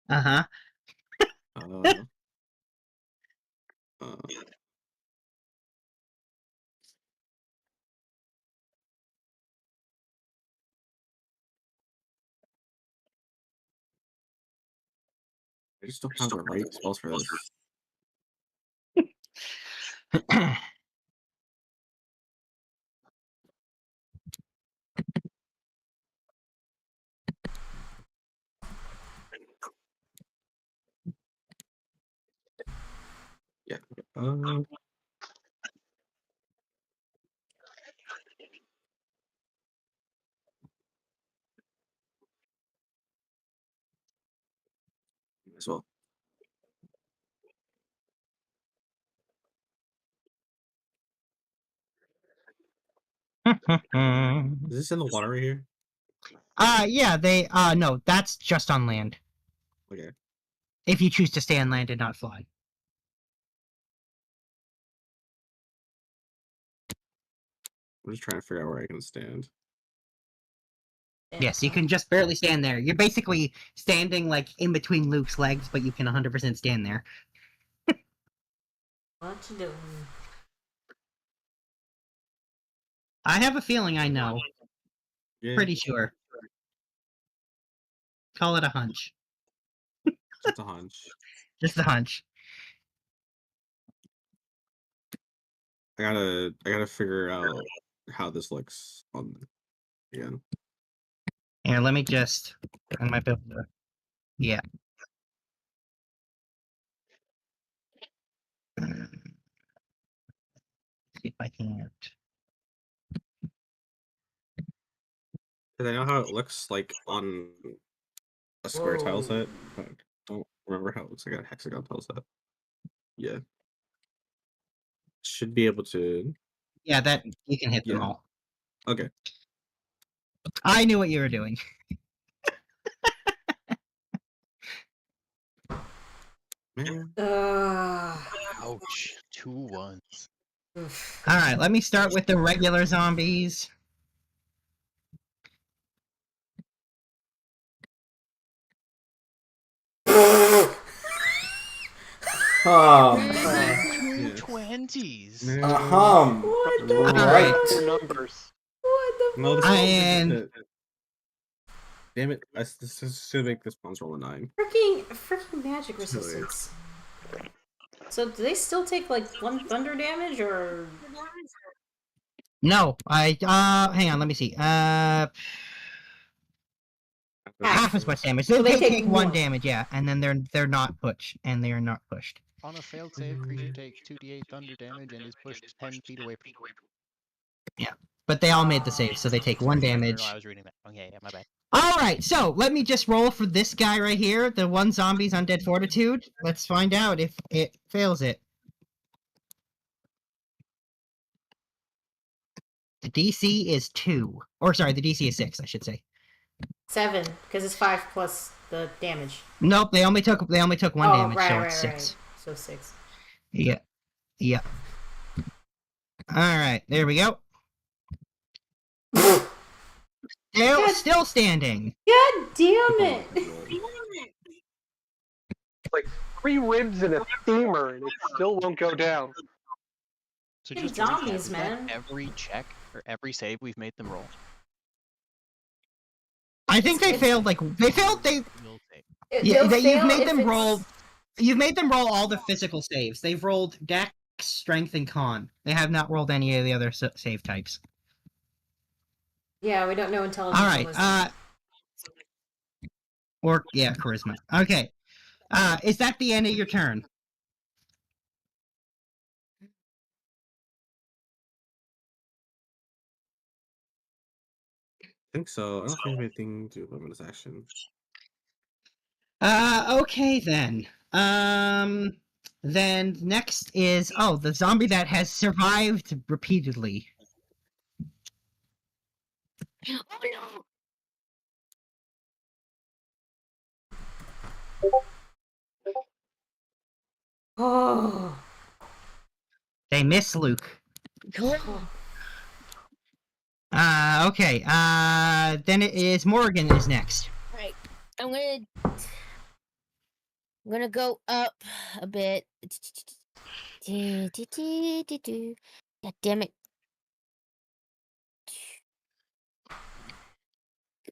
Uh-huh. Uh, I just don't have the right spells for this. Yeah. As well. Is this in the water right here? Yeah, no, that's just on land. Okay. If you choose to stay on land and not fly. I'm just trying to figure out where I can stand. Yes, you can just barely stand there. You're basically standing, like, in between Luke's legs, but you can 100% stand there. What you doing? I have a feeling I know. Yeah. Pretty sure. Call it a hunch. Just a hunch. Just a hunch. I gotta figure out how this looks on again. Here, let me just... I might be able to... Yeah. See if I can't. Because I know how it looks like on a square tile set, but I don't remember how it looks like on a hexagon tile set. Yeah. Should be able to. Yeah, that... You can hit them Yeah. all. Okay. I knew what you were doing. Man. Ouch. 2 ones. Alright, let me start with the regular zombies. Two 20s. What the Alright. Numbers. What the No, this And... Damn it! This should make this bounce roll a 9. freaking magic It's really- resistance. So do they still take like 1 thunder damage or? No, hang on, let me see. Half as much damage. So They they take take 1 one. damage, yeah, and then they're not pushed, and they are not pushed. On a failed save, creature takes 2d8 thunder damage and is pushed 10 feet away from you. Yeah, but they all made the save, so they take 1 damage. No, I was reading that. Okay, yeah, my bad. Alright, so let me just roll for this guy right here, the 1 zombie's undead fortitude. Let's find out if it fails it. The DC is 2. Or sorry, the DC is 6, I should say. 7, because it's 5 plus the damage. Nope, they only took 1 damage, right, so right, it's 6. So 6. Yeah. Yeah. Alright, there we go. Still standing. God damn it! Like 3 ribs and a femur, and it still won't go down. So Fucking just to recap, zombies, is that man. every check or every save we've made them roll? I think they failed, like, Will save. Yeah, They'll you've fail made if them it's- roll. You've made them roll all the physical saves. They've rolled Dex, Strength, and Con. They have not rolled any of the other save types. Yeah, we don't know intelligence. All or right. wisdom. Or yeah, charisma. Okay. Is that the end of your turn? I think so. I don't think I have anything to limit this action. Okay then. Then next is the zombie that has survived repeatedly. Oh no! Oh. They miss Luke. Cool. Okay. Then it is Morgan is next. Right. I'm gonna go up a bit. God damn it. I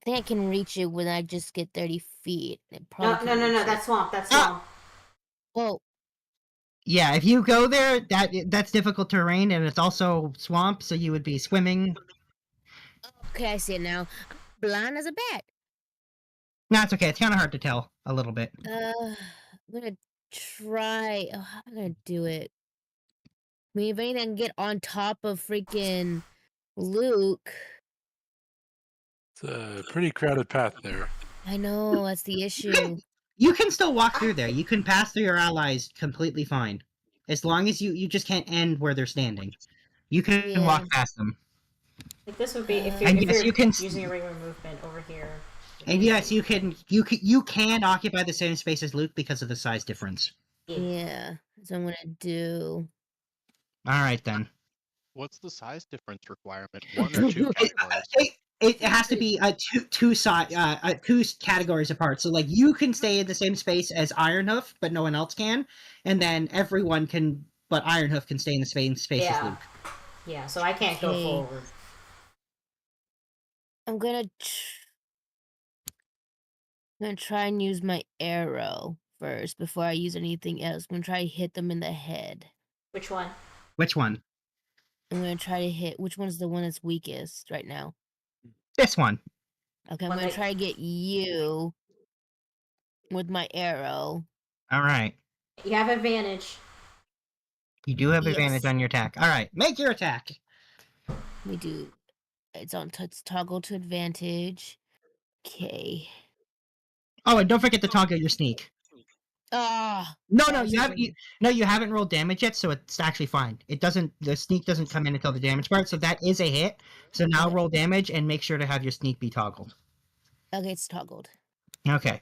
think I can reach it when I just get 30 feet. It No, probably no, can no, reach no. it. That's swamp. That's swamp. Oh, Yeah, if you go there, that's difficult terrain, and it's also swamp, so you would be swimming. okay, I see it now. I'm blind as a bat. No, it's okay. It's kind of hard to tell a little bit. I'm gonna try. Oh, how am I gonna do it? I mean, if anything, I can get on top of freaking Luke. It's a pretty crowded path there. I know, that's the issue. You can still walk through there. You can pass through your allies completely fine, as long as you just can't end where they're standing. You can walk past them. Like this would be if you're, And if yes, you're you can- using a regular movement over here. And yes, you can occupy the same space as Luke because of the size difference. Yeah, that's what I'm gonna do. All right then. What's the size difference requirement? One or two categories? It has to be two categories apart. So like you can stay in the same space as Ironhoof, but no one else can, and then everyone can, but Ironhoof can stay in the same space as Luke. Yeah, so I can't go Okay. forward. I'm gonna try and use my arrow first before I use anything else. I'm gonna try to hit them in the head. Which one? Which one? I'm gonna try to hit. Which one's the one that's weakest right now? This one. Okay, I'm One gonna that- try to get you with my arrow. All right. You have advantage. You do have Yes. advantage on your attack. All right, make your attack. We do. It's on. It's toggle to advantage. Okay. Oh, and don't forget to toggle your sneak. Ah. No, that no, was you just haven't. You haven't rolled damage yet, so it's actually fine. It doesn't. The sneak doesn't come in until the damage part, so that is a hit. So now Okay. roll damage and make sure to have your sneak be toggled. Okay, it's toggled. Okay.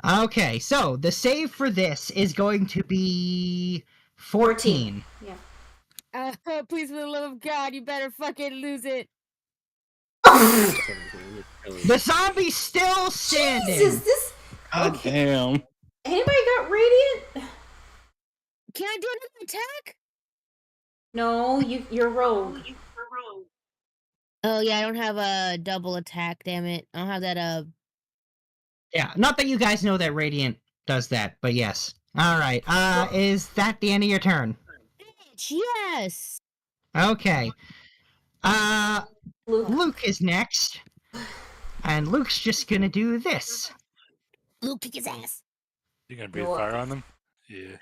Okay, so the save for this is going to be 14. Yeah. Please, for the love of God, you better fucking lose it. The zombie's still standing. Jesus, this. God damn. Anybody got radiant? Can I do another attack? No, you're rogue. Oh yeah, I don't have a double attack. Damn it, I don't have that. Yeah, not that you guys know that Radiant does that, but yes. All right. Is that the end of your turn? Yes. Okay. Luke. Luke is next, and Luke's just gonna do this. Luke, kick his ass. You gonna breathe No. fire on them? Yeah.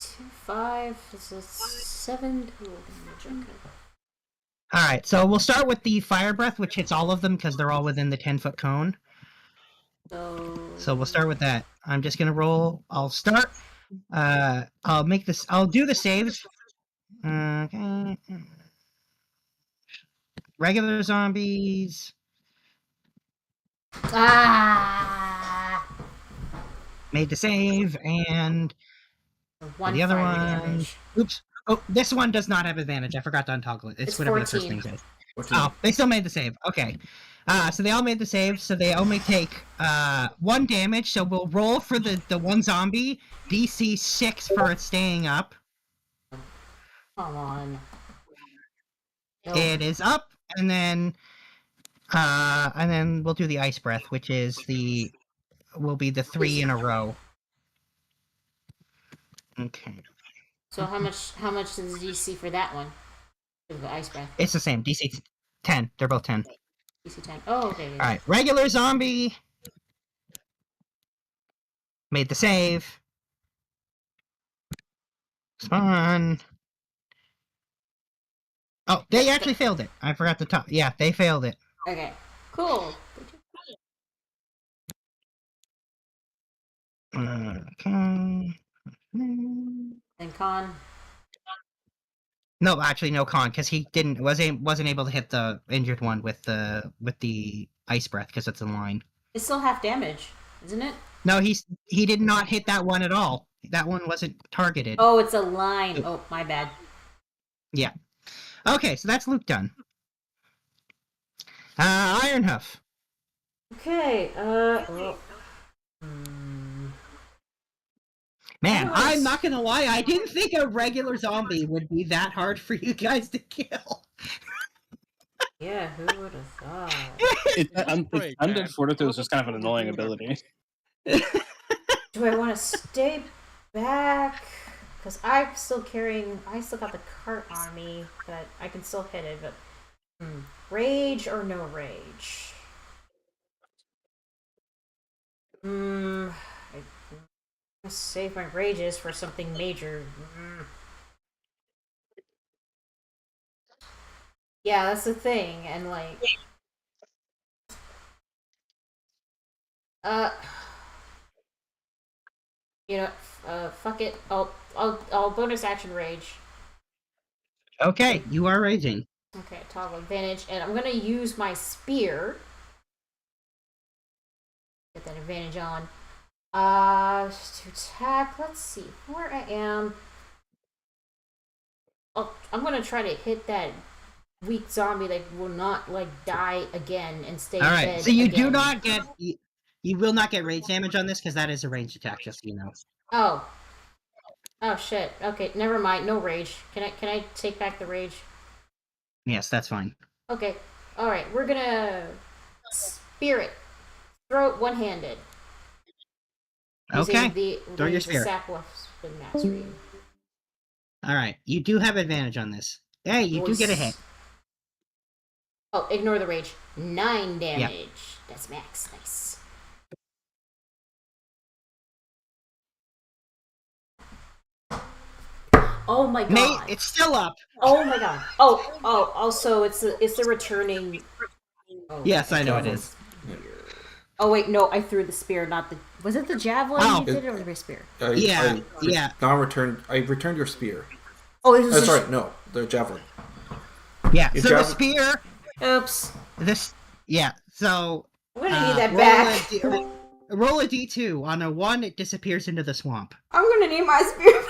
2, 5. This is 7 total damage. Okay. All right, so we'll start with the fire breath, which hits all of them because they're all within the 10-foot cone. So we'll start with that. I'm just gonna roll. I'll start. I'll make this. I'll do the saves. Okay. Regular zombies. Ah. Made the save, and One the other fire one. damage. Oops. Oh, this one does not have advantage. I forgot to untoggle it. It's whatever the first 14. thing says. 14. Oh, they still made the save. Okay. So they all made the save, so they only take 1 damage, so we'll roll for the one zombie, DC 6 for it staying up. Come on. No. It is up, and then we'll do the ice breath, which is will be the 3 in a row. Okay. So how much is the DC for that one? For the ice breath. It's the same. DC 10. They're both 10. DC 10. Oh, okay. Yeah. Alright, regular zombie. Made the save. Spawn. Oh, they actually failed it. I forgot to talk. Yeah, they failed it. Okay. Cool. Okay. And con. No, actually, no con, because he wasn't able to hit the injured one with the ice breath because it's in line. It's still half damage. isn't it? No, he did not hit that one at all. That one wasn't targeted. Oh, it's a line. Oh, my bad. Yeah. Okay, so that's Luke done. Ironhoof. Okay. Man, Nice. I'm not gonna lie. I didn't think a regular zombie would be that hard for you guys to kill. Yeah, who would have thought? Undead Fortitude is just kind of an annoying ability. Do I want to stay back? Because I still got the cart on me, but I can still hit it. But rage or no rage? I save my rages for something major. Yeah, that's the thing, and like, you know, fuck it. I'll bonus action rage. Okay, you are raging. Okay, toggle advantage, and I'm gonna use my spear. Get that advantage on. To attack. Let's see where I am. I'm gonna try to hit that weak zombie that will not like die again and stay All right, dead so you again. do not get. You will not get rage damage on this because that is a ranged attack, just so you know. Oh shit. Okay, never mind. No rage. Can I take back the rage? Yes, that's fine. Okay. All right. We're gonna spirit throw it one-handed. Okay. Throw your spear. spear. With mastery. All right, you do have advantage on this. Hey, you do get a hit. Oh, ignore the rage. 9 damage. Yep. That's max. Nice. Oh my god. Mate, it's still up. Oh my god. Oh, also it's the returning. Oh, yes, I know it is. Oh wait, no, I threw the spear, not the. Was it the javelin you did, or the spear? Yeah. I returned your spear. Oh, it was. Sorry, no, the javelin. Yeah. So the spear. Oops. Yeah. So. I'm gonna need that back. Roll a d2. On a 1, it disappears into the swamp. I'm gonna need my spear back.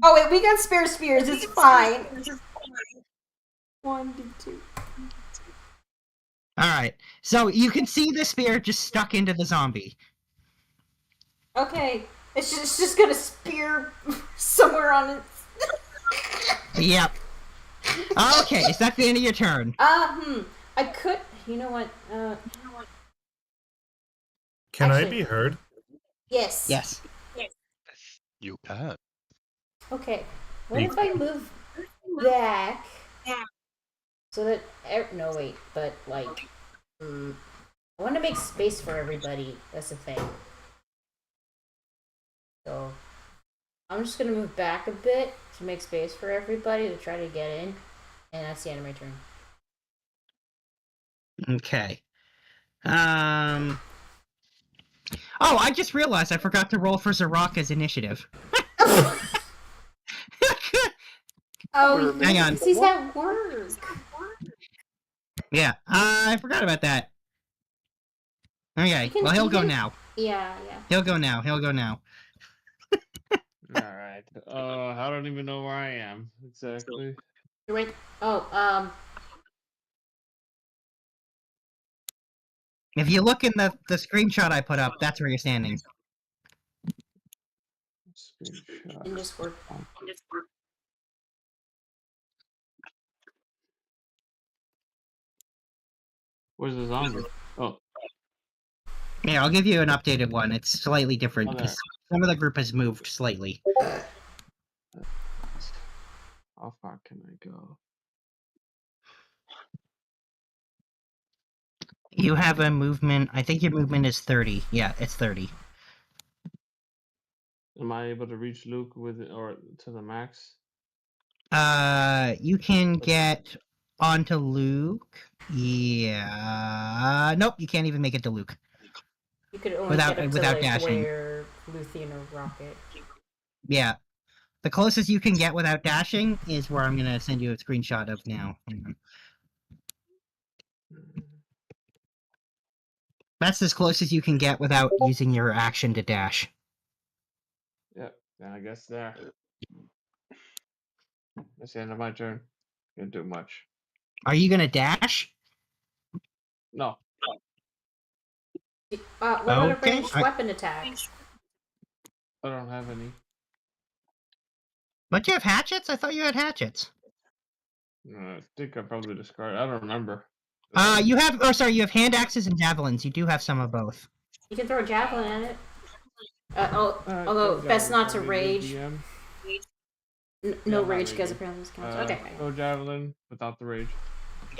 Oh wait, we got spare spears. It's fine. 1 d2. Alright, so you can see the spear just stuck into the zombie. Okay, it's just gonna spear somewhere on it. Yep. Okay, is that the end of your turn? I could. You know what? Can I be heard? Yes. Yes. You can. Okay. What if I move back so that no wait, but like I want to make space for everybody. That's the thing. So I'm just gonna move back a bit to make space for everybody to try to get in, and that's the end of my turn. Okay. Oh, I just realized I forgot to roll for Zaraka's initiative. Oh, hang on. He's at work. Yeah, I forgot about that. Okay, well, he'll go now. Yeah. He'll go now. Alright. I don't even know where I am exactly. You're right. Oh, If you look in the screenshot I put up, that's where you're standing. Screenshot. in Discord. Where's the zombie? Oh. Yeah, I'll give you an updated one. It's slightly different Okay. because some of the group has moved slightly. How far can I go? You have a movement. I think your movement is 30. Yeah, it's 30. Am I able to reach Luke with or to the max? You can get onto Luke. Yeah. Nope, you can't even make it to Luke. You could only Without- get up without to like dashing. where Luthien or Rocket. Yeah. The closest you can get without dashing is where I'm gonna send you a screenshot of now. But That's as close as you can get without using your action to dash. Yep. Then I guess there. That's the end of my turn. Didn't do much. Are you gonna dash? No. What about a Okay, ranged weapon attack? I don't have any. But you have hatchets? I thought you had hatchets. I think I probably discarded. I don't remember. You have, you have hand axes and javelins. You do have some of both. You can throw a javelin at it. Although throw best not to javelin, rage. DM. No Yeah, rage not because raging. apparently this counts. Okay. Throw javelin without the rage.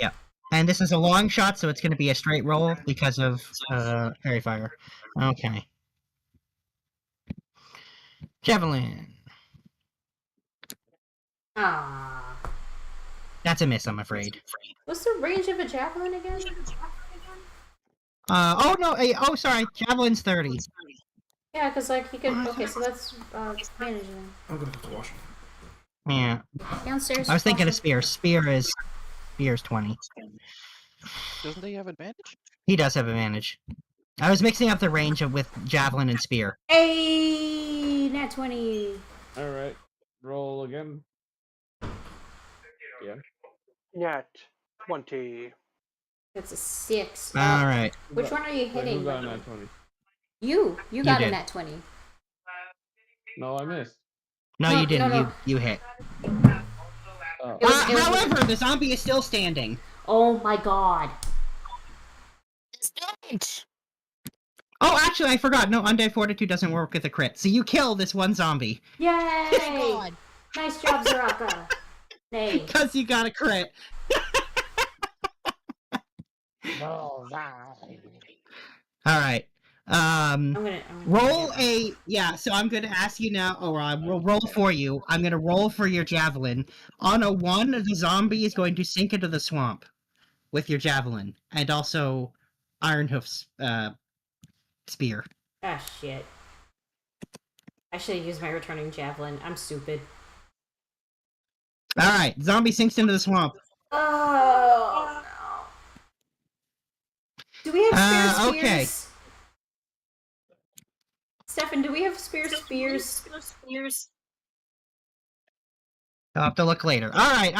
Yeah. And this is a long shot, so it's going to be a straight roll because of fairy fire. Okay. Javelin. Ah. That's a miss, I'm afraid. What's the range of a javelin again? Sorry. Javelin's 30. Yeah, because like he could. Okay, so that's managing. I'm gonna put the wash. Yeah. Downstairs. I was thinking of spear. Spear's 20. Doesn't he have advantage? He does have advantage. I was mixing up the range with javelin and spear. Hey, nat 20. All right. Roll again. Yeah. Nat 20. That's a 6. All right. Which one are you Wait, hitting? who got a nat 20? You got a did. nat 20. No, I missed. No, No, you didn't. no. You hit. Oh. It was- However, the zombie is still standing. Oh my god. Oh, actually, I forgot. No, Undead Fortitude doesn't work with a crit. So you kill this one zombie. Yay! Nice job, Aaracockra. Nay. Because you got a crit. Alright. I'm gonna Roll a... Yeah, so I'm going to ask you now... Or I will roll for you. I'm going to roll for your javelin. On a 1, the zombie is going to sink into the swamp with your javelin. And also Ironhoof's spear. Ah, shit. I should have used my returning javelin. I'm stupid. Alright, zombie sinks into the swamp. Oh, no. Do we have spare spears? Okay. Stefan, do we have spare spears? I'll have to look later. Alright,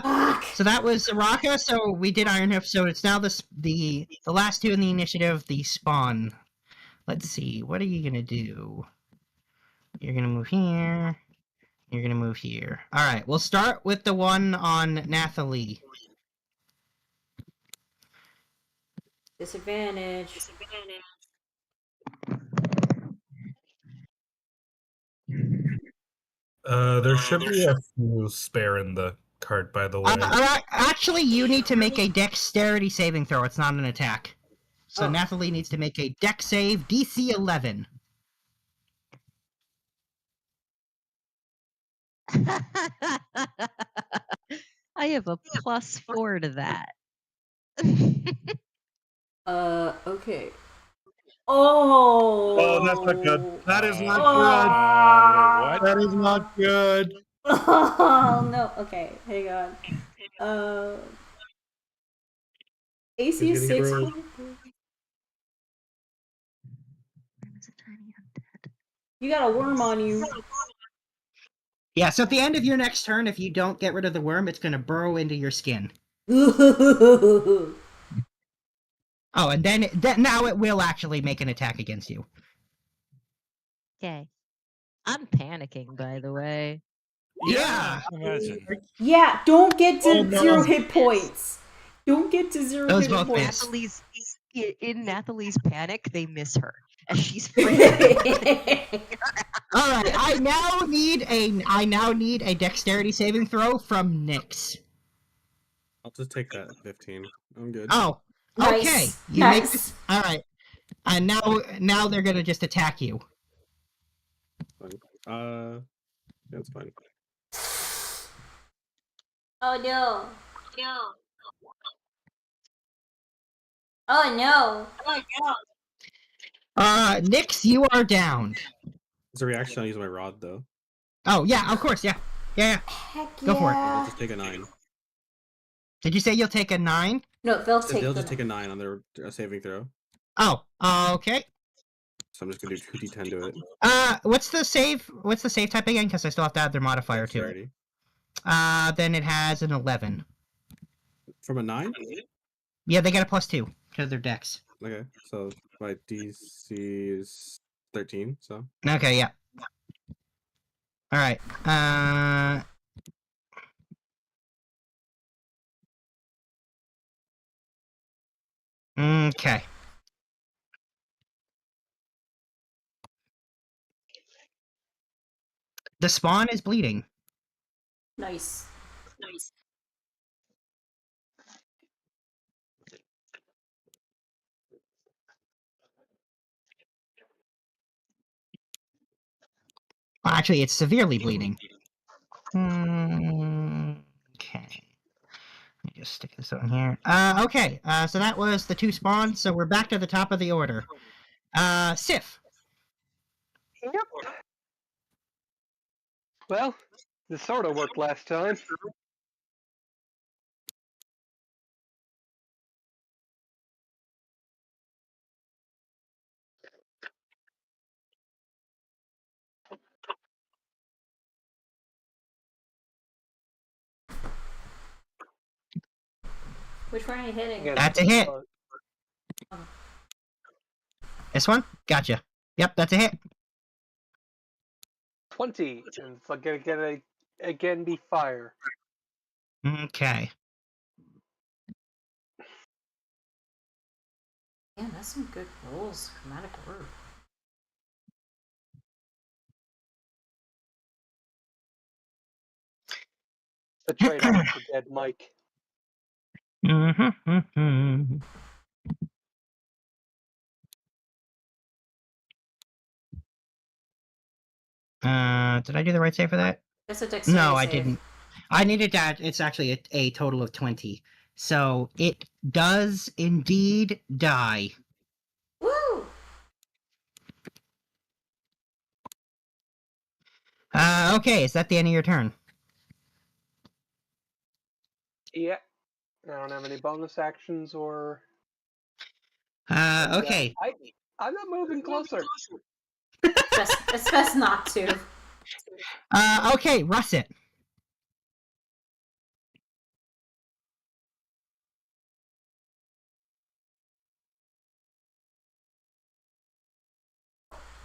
Fuck. so that was Aaracockra, so we did Ironhoof, so it's now the last two in the initiative, the spawn. Let's see, what are you gonna do? You're gonna move here. You're gonna move here. Alright, we'll start with the one on Nathalie. Disadvantage. There should be a few spare in the cart, by the way. Actually, you need to make a dexterity saving throw. It's not an attack. So Oh. Nathalie needs to make a dex save, DC 11. I have a +4 to that. Okay. Oh! Oh, that's not good. That is not Oh. good. That is not good. Oh, no. Okay, hang on. AC He's is getting 6. ruined. You got a worm on you. Yeah, so at the end of your next turn, if you don't get rid of the worm, it's going to burrow into your skin. Oh, and then now it will actually make an attack against you. Okay. I'm panicking, by the way. Yeah. Imagine. Yeah, don't get to Oh, no. 0 hit points. Don't get to 0 Those hit both points. miss. In Nathalie's panic, they miss her as she's freaking. All right, I now need a dexterity saving throw from Nyx. I'll just take that 15. I'm good. Oh, Nice. okay. You Nice. make this. All right, and now they're gonna just attack you. Fine. That's fine. Oh no. Oh no. Nyx, you are downed. It's a reaction. I'll use my rod though. Oh yeah, of course, yeah. Heck Go for it. yeah. I'll just take a 9. Did you say you'll take a 9? No, they'll take They'll the just take a 9 on their saving throw. Oh, okay. So I'm just gonna do 2d10 to it. What's the save? What's the save type again? Because I still have to add their modifier to it. Dexterity. Then it has an 11. From a 9? Yeah, they get a +2 to their dex. Okay, so my DC is 13, so. Okay, yeah. All right. Okay. The spawn is bleeding. Nice. Well, actually, it's severely bleeding. Okay. Let me just stick this on here. Okay. So that was the 2 spawns. So we're back to the top of the order. Sif. Yep. Well, this sort of worked last time. Which one are you hitting? Again, That's a hit. uh, This one? Gotcha. Yep, that's a hit. 20, and it's gonna again be fire. Okay. Yeah, that's some good rolls. Chromatic orb. The trade-off for dead Mike. Mm-hmm. Did I do the right save for that? That's a dexterity No, I save. didn't. I needed that. It's actually a total of 20. So it does indeed die. Woo! Okay, is that the end of your turn? Yeah. I don't have any bonus actions or. And, Okay. I'm not moving closer. It's best not to. Okay, Russet.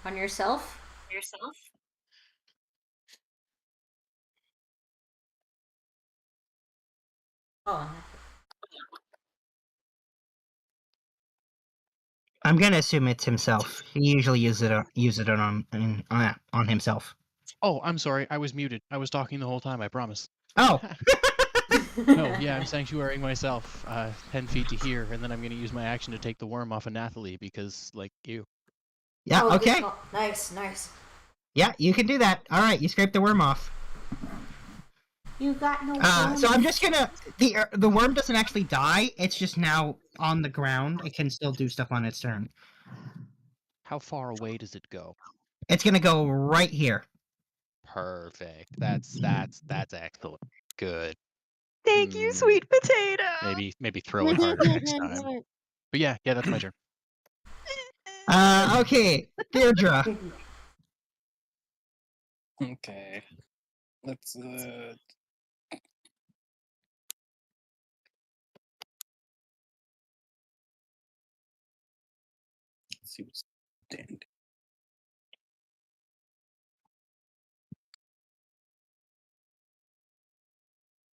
On yourself? Oh. I'm gonna assume it's himself. He usually uses it on himself. Oh, I'm sorry. I was muted. I was talking the whole time. I promise. Oh. No, yeah, I'm sanctuarying myself 10 feet to here, and then I'm going to use my action to take the worm off of Nathalie because, like, you. Yeah. Oh, Okay. Nice, nice. Yeah, you can do that. All right, you scrape the worm off. You got no. So I'm just gonna the worm doesn't actually die. It's just now on the ground. It can still do stuff on its turn. How far away does it go? It's gonna go right here. Perfect. That's excellent. Good. Thank you, sweet potato. Maybe throw it harder next time. But yeah, that's my turn. Okay, Deirdre. Okay. Let's see what's stand.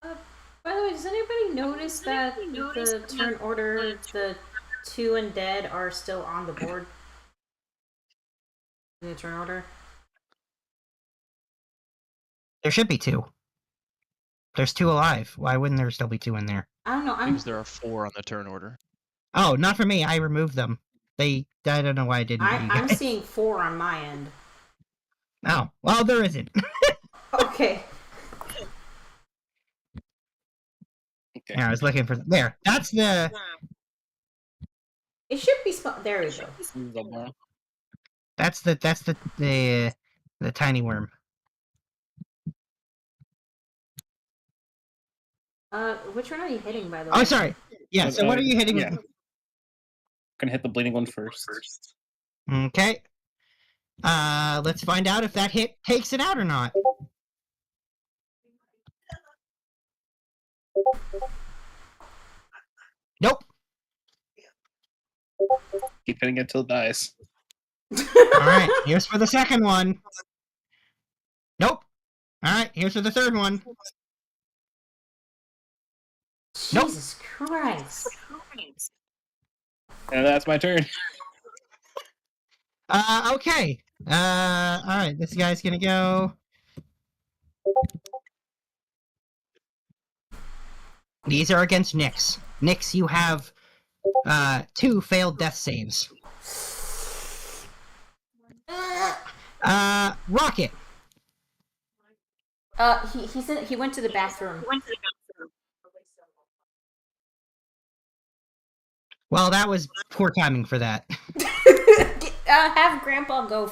By the way, does anybody notice that the turn order, the 2 undead are still on the board? In the turn order? There should be 2. There's 2 alive. Why wouldn't there still be 2 in there? I don't know. Because there are 4 on the turn order. Oh, not for me. I removed them. I don't know why I didn't. I'm seeing 4 on my end. Oh, well, there isn't. Okay. Yeah, I was looking for there. That's the. It should be there we go. That's the tiny worm. Which one are you hitting, by the way? Oh, sorry. Yeah. So what are you hitting? Yeah. Gonna hit the bleeding one first. Okay. Let's find out if that hit takes it out or not. Nope. Keep hitting it till it dies. Alright, here's for the second one. Nope. Alright, here's for the third one. Nope. Jesus Christ. And that's my turn. Okay. Alright, this guy's gonna go. These are against Nyx. Nyx, you have 2 failed death saves. Rocket. He went to the bathroom. Well, that was poor timing for that. Have Grandpa go.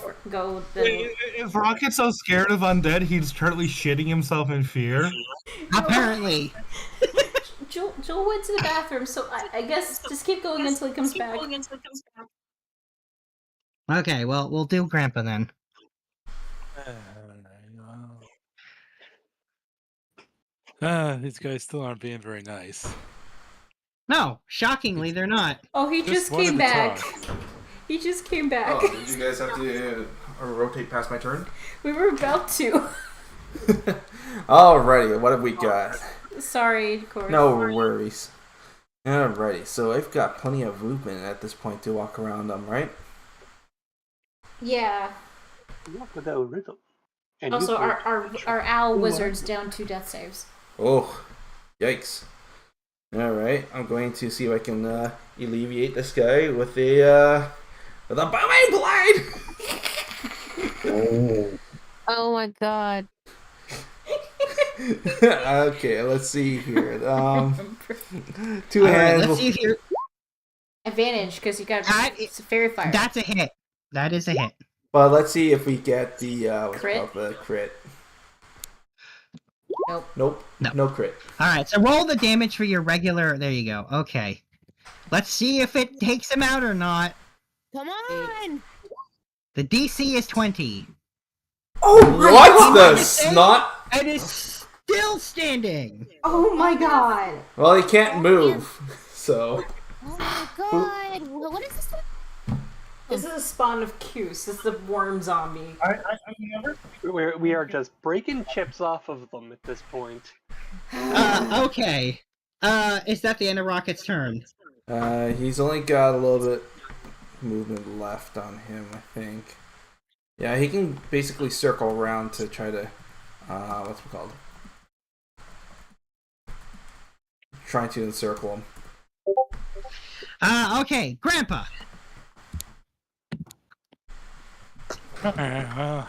Then. If Rocket's so scared of undead, he's currently shitting himself in fear. Apparently. Joel went to the bathroom, so I guess just keep going until he comes back. Okay, well, we'll do Grandpa then. These guys still aren't being very nice. No, shockingly, they're not. Oh, he just came back. He just came back. Oh, did you guys have to rotate past my turn? We were about to. Alrighty, what have we got? Sorry, Corey. No worries. Alrighty, so I've got plenty of movement at this point to walk around them, right? Yeah. Walk without rhythm. And Also, you our owl wizard's down 2 death saves. Oh, yikes. Alright, I'm going to see if I can alleviate this guy with a bombing blade! Oh my god. Okay, let's see here. 2 hands. Let's see here. Advantage, because you got fairy fire. That's a hit. That is a hit. But let's see if we get the Crit? the crit. Nope. No crit. Alright, so roll the damage for your regular. There you go. Okay. Let's see if it takes him out or not. Come on! The DC is 20. Oh, what the snot? It is still standing. Oh my god. Well, he can't move, so. Oh my god! What is this? This is a spawn of Cuse. This is the worm zombie. we are just breaking chips off of them at this point. Okay. Is that the end of Rocket's turn? He's only got a little bit movement left on him, I think. Yeah, he can basically circle around to try to, what's it called? Trying to encircle him. Okay, Grandpa. Well,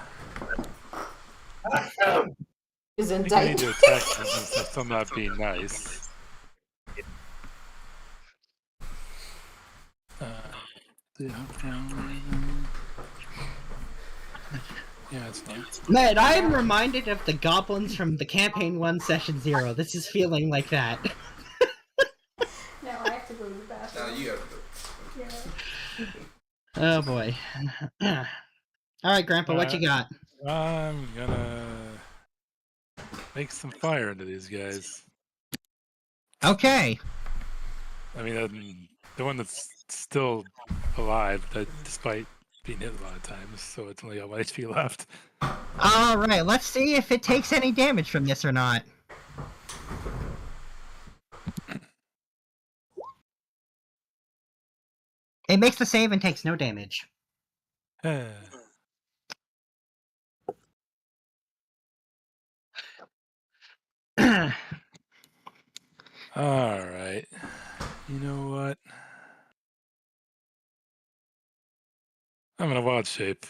Is I in think I need to attack him since I'm still not being nice. Yeah, it's fine. Man, I am reminded of the goblins from the Campaign 1 Session 0. This is feeling like that. Now I have to go to the bathroom. Now you have to. Oh boy. Alright, Grandpa, what you got? I'm gonna make some fire into these guys. Okay. I mean, the one that's still alive, despite being hit a lot of times, so it's only got 1 HP left. Alright, let's see if it takes any damage from this or not. It makes the save and takes no damage. Alright. You know what? I'm gonna wild shape.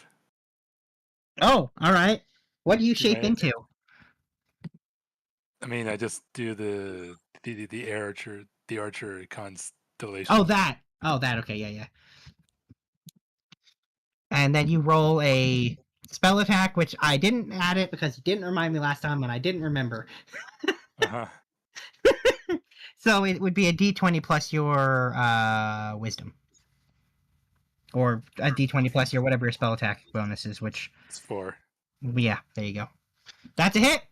Oh, alright. What do you shape Right. into? I mean, I just do the archer constellation. Oh, that. Oh, that. Okay, yeah. And then you roll a spell attack, which I didn't add it because you didn't remind me last time and I didn't remember. Uh-huh. So it would be a d20 plus your wisdom. or a d20 plus your whatever your spell attack bonus is, which It's 4. yeah, there you go. That's a hit.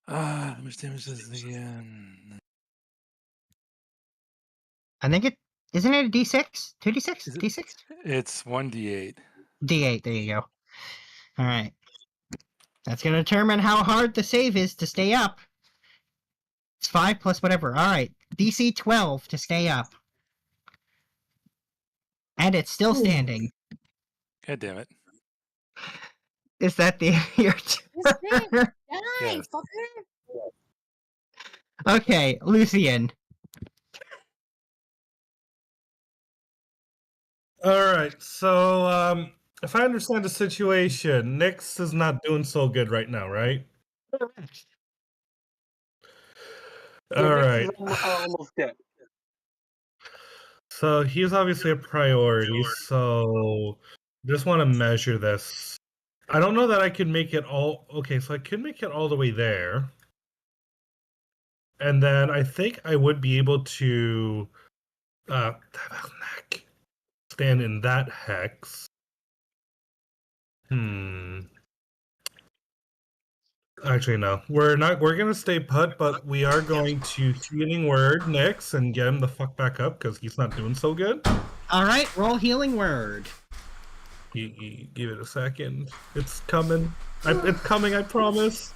How much damage is this again? I think it isn't it a d6, 2d6, Is it- d6, It's 1d8. d8. There you go. All right, that's gonna determine how hard the save is to stay up. It's 5 plus whatever. All right, DC 12 to stay up, and it's still standing. God damn it. Is that the your Die, turn? Yes. fucker. Okay, Lucian. All right. So, if I understand the situation, Nyx is not doing so good right now, right? Yeah, All Nyx right. is almost dead. So he's obviously a priority. So just want to measure this. I don't know that I can make it all. Okay, so I could make it all the way there. And then I think I would be able to stand in that hex. Actually, no. We're not. We're gonna stay put, but we are going to healing word Nyx and get him the fuck back up because he's not doing so good. All right, roll healing word. Give it a second. It's coming. It's coming. I promise.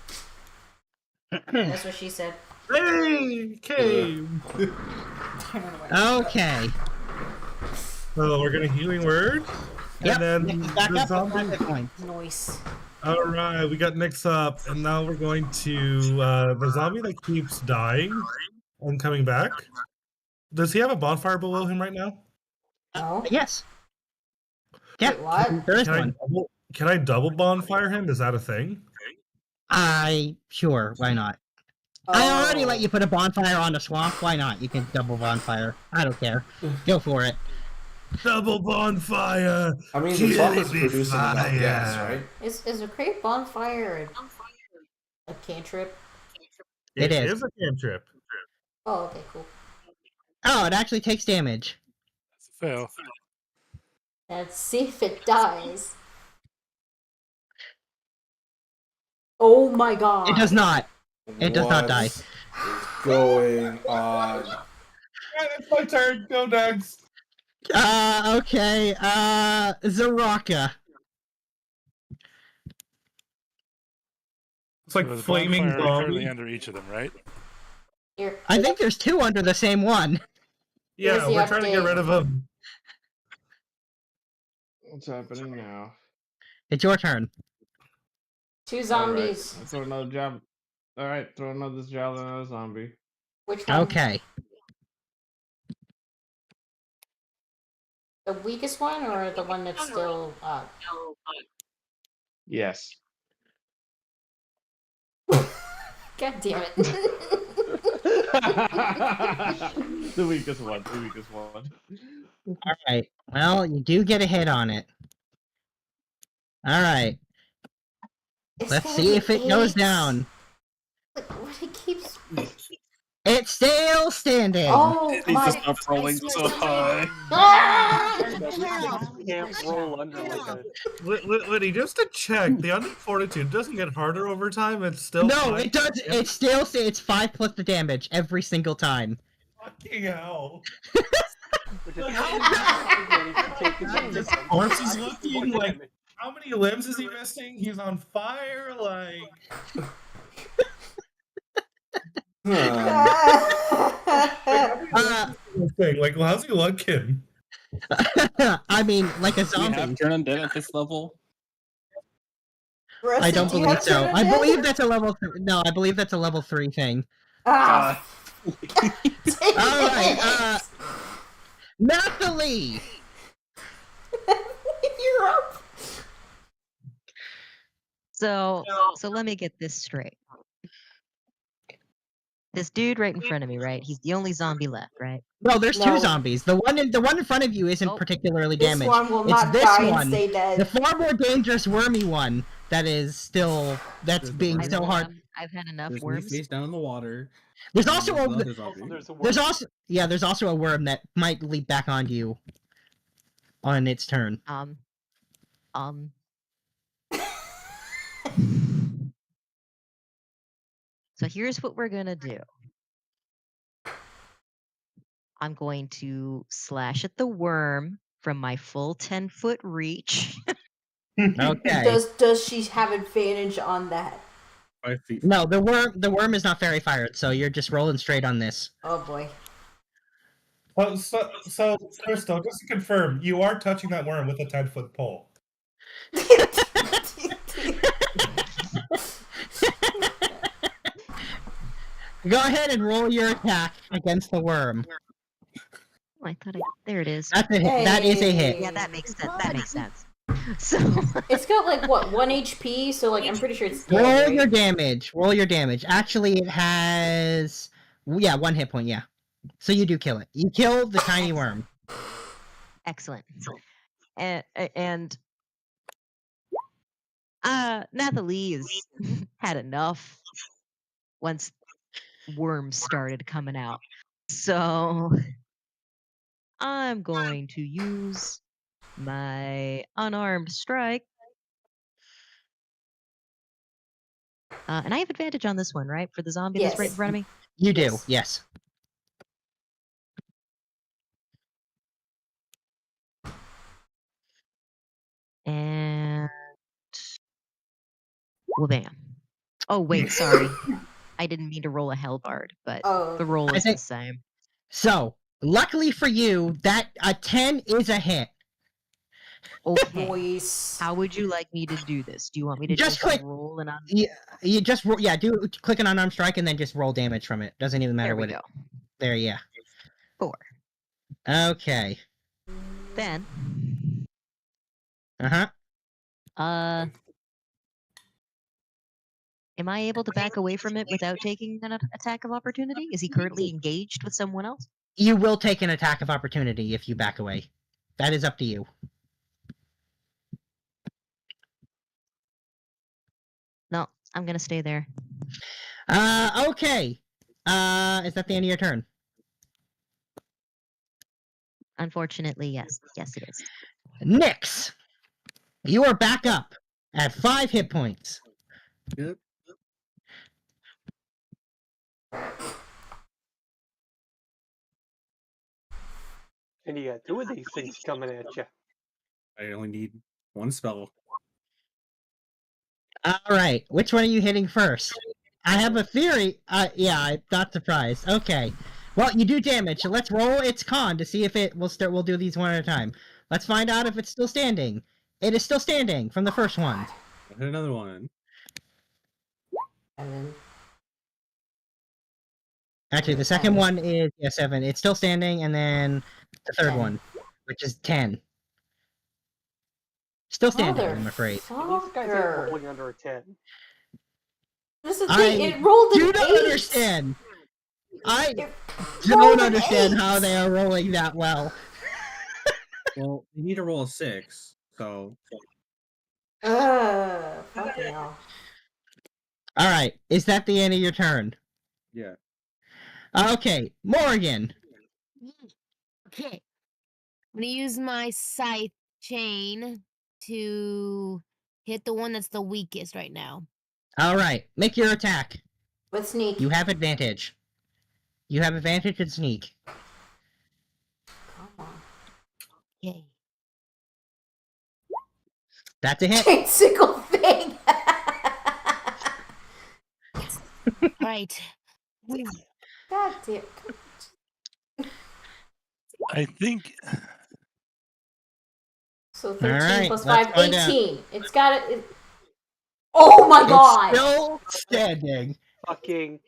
That's what she said. Hey, came. Okay. So we're gonna healing word, Yep. and then Nyx back the up with zombie. 5 hit points. Noise. All right, we got Nyx up, and now we're going to the zombie that keeps dying and coming back. Does he have a bonfire below him right now? No. Yes. Yeah. Wait, what? There is Can one. can I double bonfire him? Is that a thing? Sure. Why not? I already let Oh. you put a bonfire on the swamp. Why not? You can double bonfire. I don't care. Go for it. Double bonfire. I mean, the swamp is Give me producing enough fire. gas, right? Is a crepe bonfire a cantrip? It is. It is a cantrip. Oh, okay, cool. Oh, it actually takes damage. That's a fail. Let's see if it dies. Oh my god. It does not. It does not die. What is going on? It's my turn. Go next. Okay. Zaraka. It's like So there's a flaming bonfire currently zombie. under each of them, right? Here. I think there's 2 under the same one. Yeah, Here's the we're trying to get update. rid of him. What's happening now? It's your turn. 2 zombies. Alright, throw another jab. Alright, throw another javelin at a zombie. Which one? Okay. The weakest one or the one that's still Yes. God damn it. The weakest one. The weakest one. All right. Well, you do get a hit on it. All right. It's Let's gotta see be if it goes 8. down. Like, what it keeps. It's still standing. Oh He's my. just not rolling so high. Ah! You can't roll under like a. Liddy, just to check, the under fortitude doesn't get harder over time. It's still No, fine. it does. It still say it's 5 plus the damage every single time. Fucking hell. Which is how you take This horse is looking like. How many limbs is he missing? He's on fire. Like. Thing. Like, well, how's he looking? I mean, like a Do we have zombie. turn undead at this level? I don't Do you believe have so. turn I undead? believe that's a level. No, I believe that's a level 3 thing. Ah! All right. Nathalie. You're up. So let me get this straight. This dude right in front of me, right? He's the only zombie left, right? No, there's No. 2 zombies. The one in front of you isn't Oh. particularly This damaged. one will It's not this die and one, stay dead. the far more dangerous wormy one, that is still that's There's the being worm. so hard. I've had enough There's me worms. face down in the water. There's and also there's a the other zombie. there's also a worm that might leap back onto you on its turn. So here's what we're gonna do. I'm going to slash at the worm from my full 10-foot reach. Okay. Does she have advantage on that? 5 feet. No, the worm is not fairy fired, so you're just rolling straight on this. Oh boy. So Crystal, just to confirm, you are touching that worm with a 10-foot pole. Go ahead and roll your attack against the worm. Oh, I thought there it is. That's a hit. That is a hit. Yeah, that makes sense. That makes sense. So It's got like what, 1 HP, so like I'm pretty sure it's dead, Roll right? your damage. Roll your damage. Actually, it has 1 hit point. Yeah, so you do kill it. You kill the tiny worm. excellent. And Nathalie has had enough once worms started coming out. So I'm going to use my unarmed strike. And I have advantage on this one, right? For the zombie that's right in front of me? You do, yes. And well, bam. Oh wait, sorry. I didn't mean to roll a hellbard, but the roll is the same. So, luckily for you, that a 10 is a hit. Okay. How would you like me to do this? Do you want me to just click. roll and You just click an unarmed strike and then just roll damage from it. Doesn't even matter There we what go. There, yeah. 4. Okay. Then. Am I able to back away from it without taking an attack of opportunity? Is he currently engaged with someone else? You will take an attack of opportunity if you back away. That is up to you. No, I'm gonna stay there. Okay. Is that the end of your turn? Unfortunately, yes. Yes, it is. Nyx! You are back up at 5 hit points. Yep. And you got 2 of these things coming at you. I only need 1 spell. Alright, which one are you hitting first? I have a theory. Yeah, I'm not surprised. Okay. Well, you do damage, so let's roll its con to see if it will start. We'll do these one at a time. Let's find out if it's still standing. It is still standing from the first one. I'll hit another one. Actually, the second one is 7. It's still standing, and then the third one, which is 10. Still standing, I'm afraid. These guys are rolling under a 10. This is the thing, it rolled an 8! You don't understand! I don't understand how they are rolling that well. Well, you need to roll a 6, so... Fucking hell. Alright, is that the end of your turn? Yeah. Okay, Morgan. Okay. I'm gonna use my scythe chain to hit the one that's the weakest right now. Alright, make your attack. With sneak. You have advantage. You have advantage in sneak. Yay. That's a hit. Chain sickle thing! Right. God damn. I think. So 13 Alright, plus let's 5, find out. 18. It's got it. Oh my god! It's still standing. Fucking.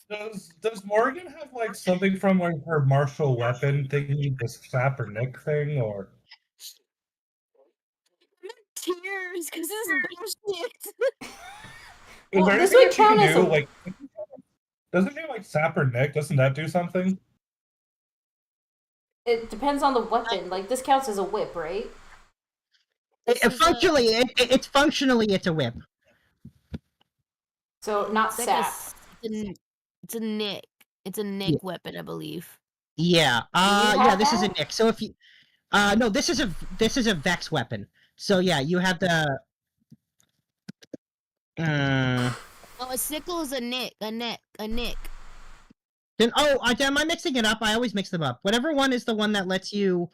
Does Morgan have like something from like her martial weapon thingy, this flap or nick thing, or? Tears, because this is bullshit. Is Well, there this anything would that she can count as do? a- Like, doesn't it like sap or nick? Doesn't that do something? It depends on the weapon. Like, this counts as a whip, right? It's functionally it's a whip. So not It's like sap. it's a nick. It's a nick weapon, I believe. Yeah. have Yeah. This is a that? nick. So if you, no, this is a vex weapon. So yeah, you have the. Oh, a sickle is a nick. A nick. Then am I mixing it up? I always mix them up. Whatever one is the one that lets you,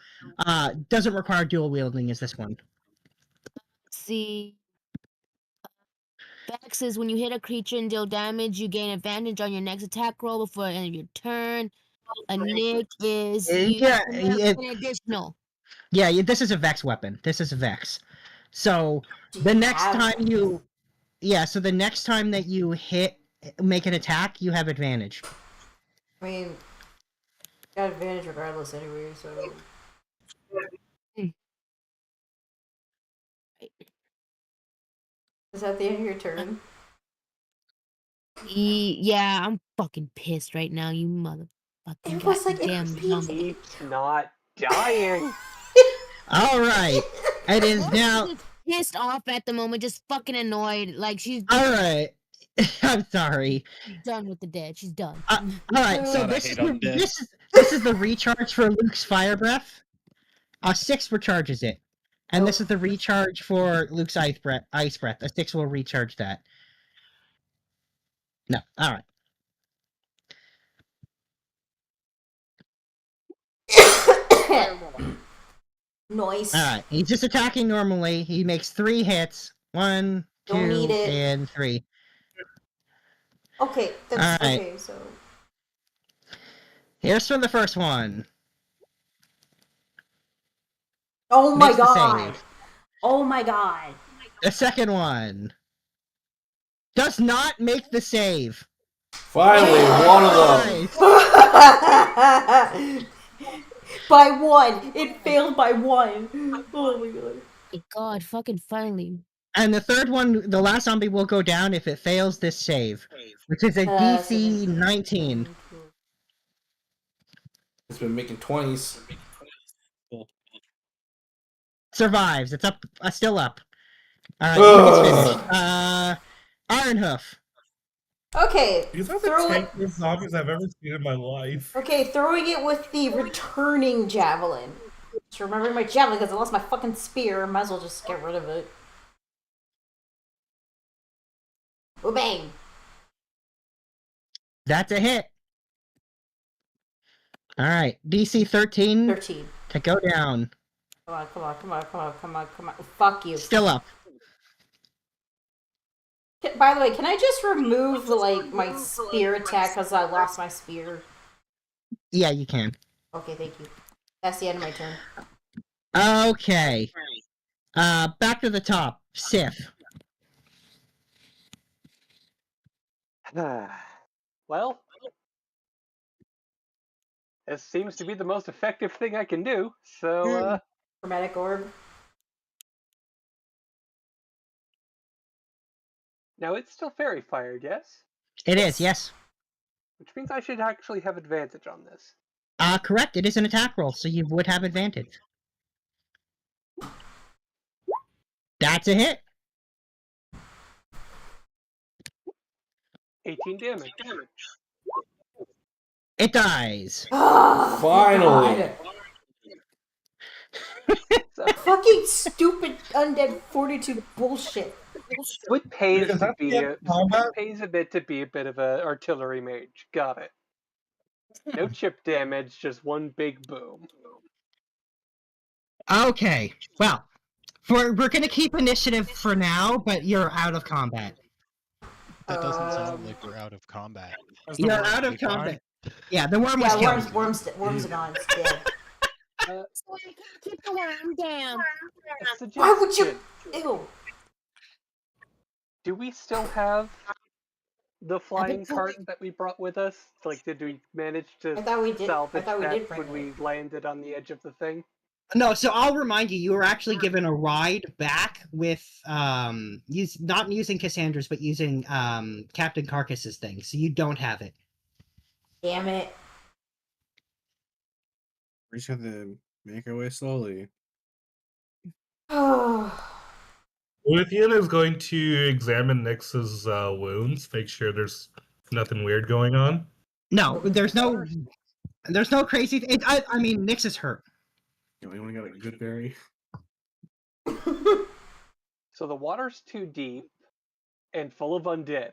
doesn't require dual wielding is this one. See, Vex is when you hit a creature and deal damage, you gain advantage on your next attack roll before the end of your turn. A nick is an additional. Yeah, this is a vex weapon. This is a vex. So the next time you, so the next time that you make an attack, you have advantage. I mean, got advantage regardless anyway, so. Is that the end of your turn? Yeah, I'm fucking pissed right now, you motherfucking It was like damn zombie. Keeps not dying. All right, it is now. She's pissed off at the moment, just fucking annoyed. Like she's. All right, I'm sorry. She's done with the dead. She's done. All right, so God, I this hate is undead. this is the recharge for Luke's fire breath. 6 recharges it, and this is the recharge for Luke's ice breath. A 6 will recharge that. No, all right. Nice. All right, he's just attacking normally. He makes 3 hits. 1, 2, Don't need it. and 3. Okay, that's All right. okay. So Here's from the first one. Oh my Makes the god! save. Oh my god! The second one does not make the save. Finally, one of them. By 1! It failed by 1! Oh my god. God, fucking finally. And the third one, the last zombie will go down if it fails this save, which is a DC 19. It's been making 20s. Survives. It's up. Still up. It's finished. Iron Hoof. Okay, These are the throw it. tankiest zombies I've ever seen in my life. Okay, throwing it with the returning javelin. Just remembering my javelin because I lost my fucking spear. Might as well just get rid of it. Oh, bang! That's a hit. All right, DC 13. 13. To go down. Come on, come on, come on, come on, come on, come on. Fuck you. Still up. By the way, can I just remove like my spear attack because I lost my spear? Yeah, you can. Okay, thank you. That's the end of my turn. Okay. Back to the top. Sif. Well, this seems to be the most effective thing I can do, so, Chromatic orb. Now it's still fairy fired, yes? It is, yes. Which means I should actually have advantage on this. Correct. It is an attack roll, so you would have advantage. That's a hit. 18 damage. It dies. Oh, Finally. So, fucking stupid undead fortitude bullshit. so it pays Is to that be the a, end of combat? it pays a bit to be a bit of an artillery mage. Got it. No chip damage, just one big boom. Okay. Well, we're gonna keep initiative for now, but you're out of combat. That doesn't sound like we're out of combat. You're out of combat. Yeah, the worm was Yeah, killed. worms are gone. It's dead. Keep the worm down. Why would you? Ew. Do we still have the flying cart that we brought with us? Like, did we manage to I thought we did. salvage I thought we that did bring when we it. landed on the edge of the thing? No, so I'll remind you, you were actually given a ride back with not using Cassandra's, but using Captain Carcass's thing. So you don't have it. Damn it. We just have to make our way slowly. Luthien is going to examine Nyx's wounds, make sure there's nothing weird going on. No, there's no crazy. I mean, Nyx is hurt. You only got a good berry. So the water's too deep and full of undead.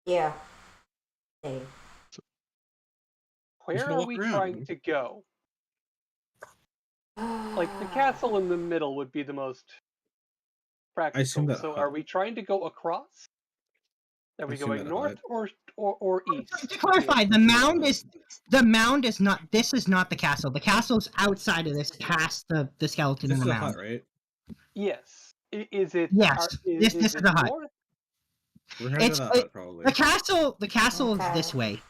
Yeah. Hey. Where are we trying to go? Like, the castle in the middle would be the most practical. that So hut- are we trying to go across? Are we assume going that north or east? To clarify, the mound is not. This is not the castle. The castle's outside of this, past the skeleton This in is the a mound. hut, right? Yes. Is it? Yes. This is it the hut. north? We're headed to the hut, probably. The castle is Okay. this way.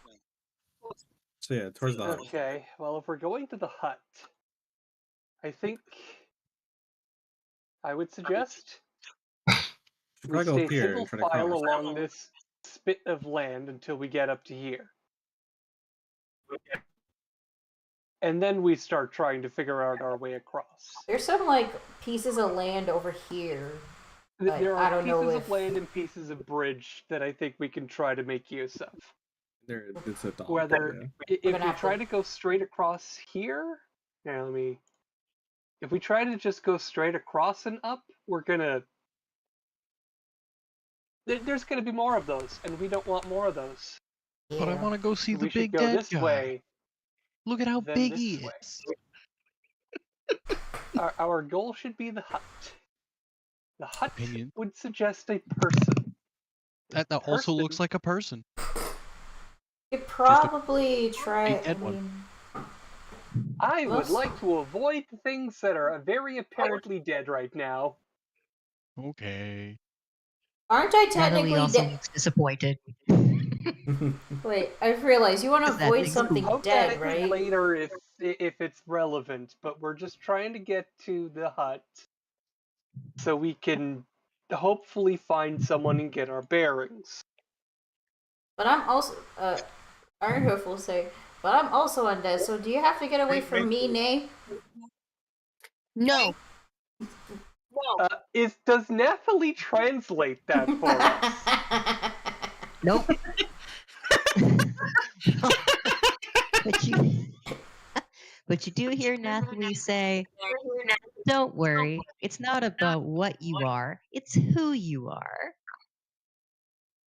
So yeah, towards the hut. Okay. Well, if we're going to the hut, I think I would suggest Should we probably go stay up here single and try to file cross. along this spit of land until we get up to here. And then we start trying to figure out our way across. There's some like pieces of land over here. But There I are don't know pieces if of land and pieces of bridge that I think we can try to make use of. There, it's a dog. Whether yeah. if gonna we have try to- to go straight across here, now let me. If we try to just go straight across and up, we're gonna. There's gonna be more of those, and we don't want more of those. But I Yeah. want to go see So the we should big go dead this guy. way. Look at how then big this he way. is. Our goal should be the hut. The hut Opinion. would suggest a person. That also looks person- like a person. You could probably try. big dead one. I would Most- like to avoid the things that are very apparently dead right now. Okay. Aren't I Natalie technically also dead? looks disappointed. Wait, I've realized you want to Is that avoid big? something Poke at dead, it right? later if it's relevant, but we're just trying to get to the hut so we can hopefully find someone and get our bearings. But I'm also Ironhoof will say, but I'm also undead. So do you have to get away from me, Nay? No. Does Nathalie translate that for us? Nope. but you do hear Nathalie say, "Don't worry, it's not about what you are; it's who you are."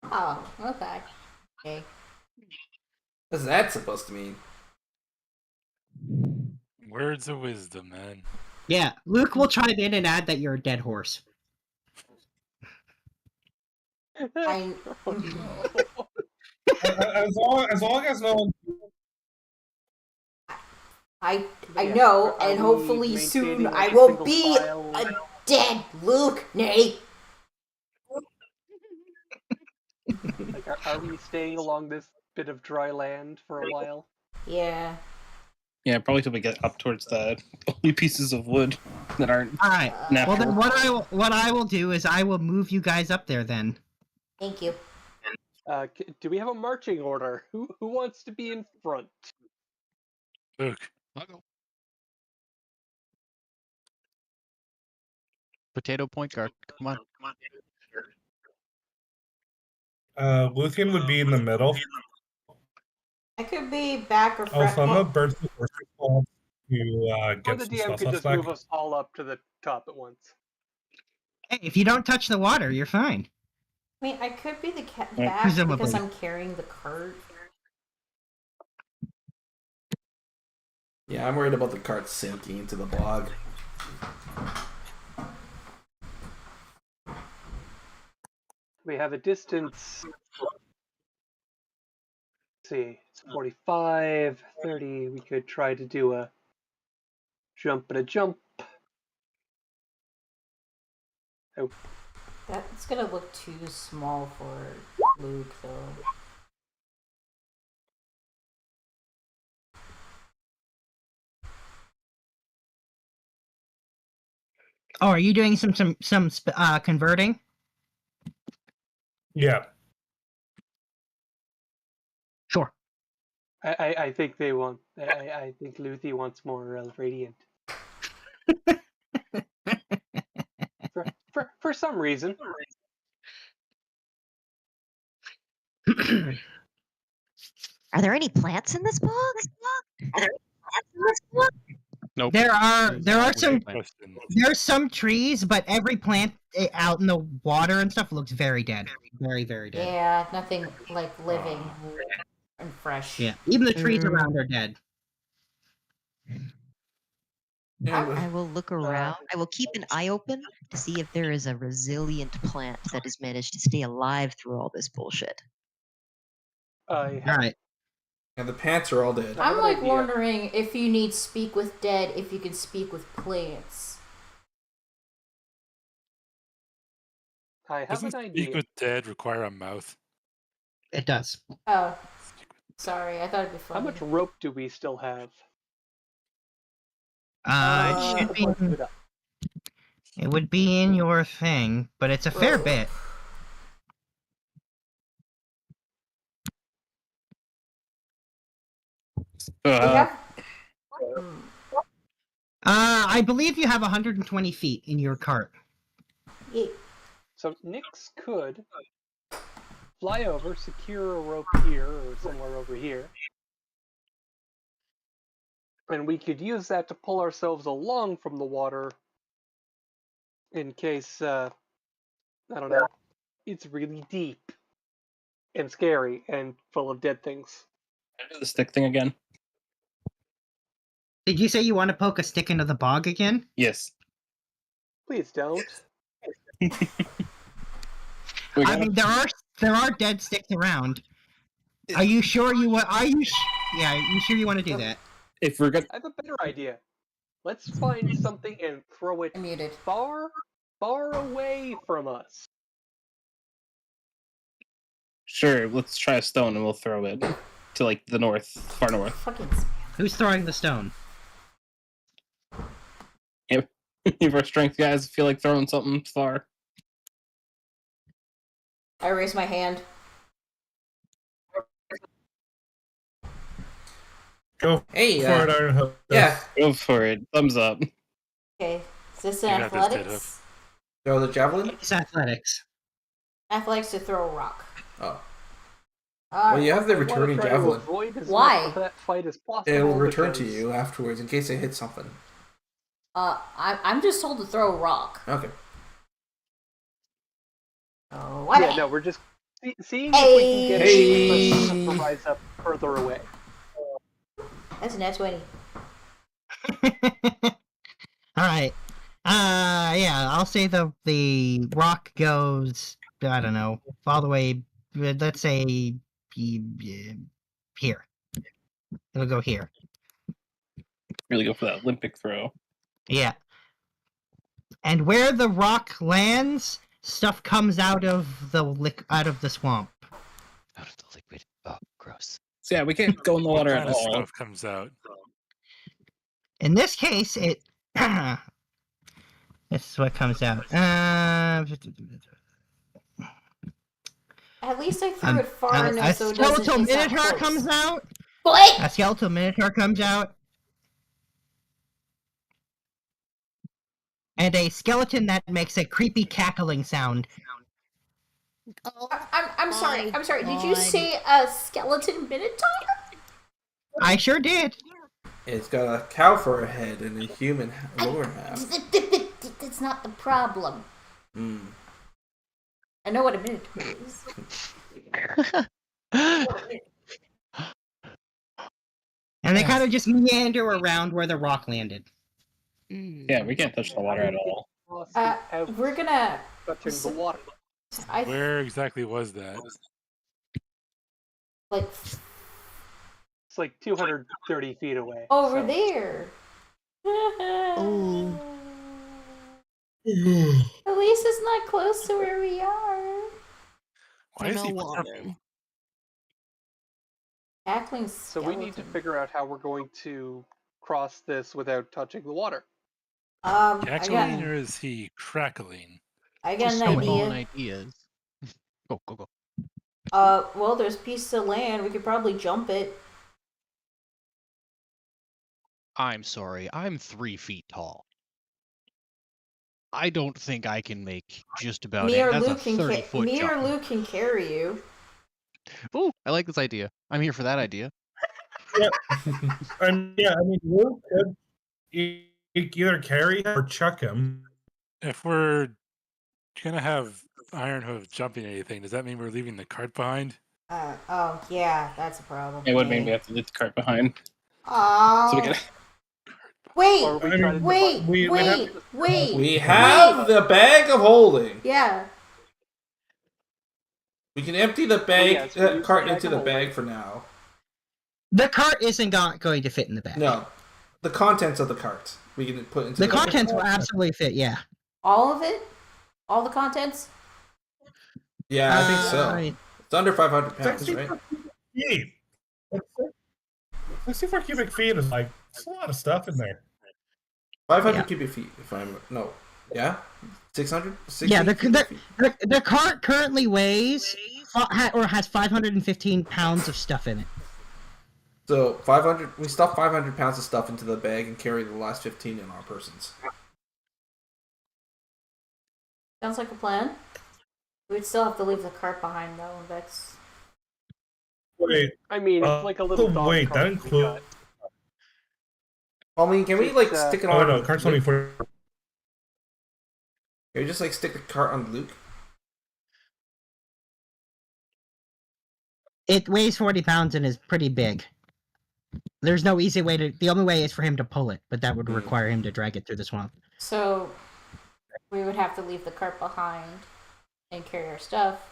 Oh, okay. Okay. What's that supposed to mean? Words of wisdom, man. Yeah, Luke will chime in and add that you're a dead horse. I Oh, no. As long as no one. I Yeah, know, are and we hopefully soon maintaining, I like, won't single be file? a dead Luke, Nay. Like, are we staying along this bit of dry land for a while? Yeah. Yeah, probably till we get up towards the only pieces of wood that aren't All right. natural. Well, then what I will do is I will move you guys up there then. Thank you. Do we have a marching order? Who wants to be in front? Luke. I'll go. Potato point guard. Come on. Luthien would be in the middle. I could be back or Oh, front. so I'm gonna burn some horses to Or get the some DM spell could slots just back. move us all up to the top at once. Hey, if you don't touch the water, you're fine. I mean, I could be the back Presumably. because I'm carrying the cart. Yeah, I'm worried about the cart sinking into the bog. We have a distance. Let's see, it's 45, 30. We could try to do a jump and a jump. Oh, That's gonna look too small for Luke, though. Oh, are you doing some converting? Yeah. Sure. I think they want. I think Luthi wants more radiant. For some reason. Are there any plants in this bog? Are there any plants in this bog? Nope. There are Would some be plant. there's some trees, but every plant out in the water and stuff looks very dead, very dead. Yeah, nothing like living and fresh. Yeah, even the trees around are dead. I will look around. I will keep an eye open to see if there is a resilient plant that has managed to stay alive through all this bullshit. All right. And the pants are all dead. I'm like wondering if you need speak with dead, if you can speak with plants. I have Doesn't an speak idea. with dead require a mouth? It does. Oh, sorry. I thought it'd be funny. How much rope do we still have? It should be. It would be in your thing, but it's a fair bit. I believe you have 120 feet in your cart. So Nyx could fly over, secure a rope here or somewhere over here, and we could use that to pull ourselves along from the water in case, I don't know, it's really deep and scary and full of dead things. Can I do the stick thing again? Did you say you want to poke a stick into the bog again? Yes. Please don't. I mean, there are dead sticks around. Are you sure you want? Yeah, are you sure you want to do that? If we're good, I have a better idea. Let's find something and throw it far away from us. sure, let's try a stone and we'll throw it to like the north, far north. Who's throwing the stone? If our strength guys feel like throwing something far. I raise my hand. Go for it, Ironhook. Yeah. Go for it. Thumbs up. Okay, is this You got this, athletics? Throw the javelin? It's athletics. Athletics to throw a rock. Oh. Alright. Well, you have the I wanna returning try to javelin. avoid as Why? much of that fight as possible. It will return to because- you afterwards in case it hits something. I'm just told to throw a rock. Okay. Oh, Yeah, no, we're just seeing if we can get Hey. the rise up further away. That's a nat 20. All right. Yeah, I'll say the rock goes. I don't know, all the way. Let's say here. It'll go here. Really go for that Olympic throw. Yeah. And where the rock lands, stuff comes out of the swamp. Out of the liquid. Oh, gross. So yeah, we can't go in the water What at kind of all. stuff comes out? In this case, it. This is what comes out. At least I threw it far a enough so it skeletal doesn't. It's not minotaur close. comes out. What? A skeletal minotaur comes out. And a skeleton that makes a creepy cackling sound. Oh, I'm sorry. I'm sorry. Did you God. say a skeleton minotaur? I sure did. It's got a cow for a head and a human lower half. That's not the problem. Mm. I know what a minotaur is. And they kind of just meander around where the rock landed. Yeah, we can't touch the water at all. We're gonna. Touching the water. Where exactly was that? Like It's like 230 feet away. over so- there. Oh. At least it's not close to where we are. Why is No he water. purple? Cackling So skeleton. we need to figure out how we're going to cross this without touching the water. Cackling or is he crackling? I got an Snowballing idea. ideas. Go. Well, there's pieces of land. We could probably jump it. I'm sorry. I'm 3 feet tall. I don't think I can make just about Me it. or That's a Luke can 30-foot me or jump. Luke can carry you. Oh, I like this idea. I'm here for that idea. Yeah, I mean, Luke could either carry him or chuck him. If we're gonna have Ironhoof jumping anything, does that mean we're leaving the cart behind? Oh yeah, that's a problem. It would mean we have to leave the cart behind. Oh. So we gotta. Wait, Or we I try mean, to wait, divide- we wait, have- wait. We have the bag of holding. Yeah. We can empty the bag yes, we use cart the bag into of the holding. bag for now. The cart isn't going to fit in the bag. No, the contents of the cart we can put into The the bag. contents will absolutely fit. Yeah. All of it? All the contents? Yeah, I think so. Right. It's under 500 pounds, 64 right? feet. 64 cubic feet is like, that's a lot of stuff in there. 500 Yeah. cubic feet, if I'm no, yeah, 600. Yeah, the cart currently weighs or has 515 pounds of stuff in it. So 500. We stuff 500 pounds of stuff into the bag and carry the last 15 in our persons. Sounds like a plan. We'd still have to leave the cart behind though. That's Wait, I mean, it's like a little dog wait, cart that we includes. got. I mean, can we like stick it Oh on? no, cart's only for. Can we just like stick the cart on Luke? It weighs 40 pounds and is pretty big. There's no easy way to. The only way is for him to pull it, but that would require him to drag it through the swamp. so we would have to leave the cart behind and carry our stuff,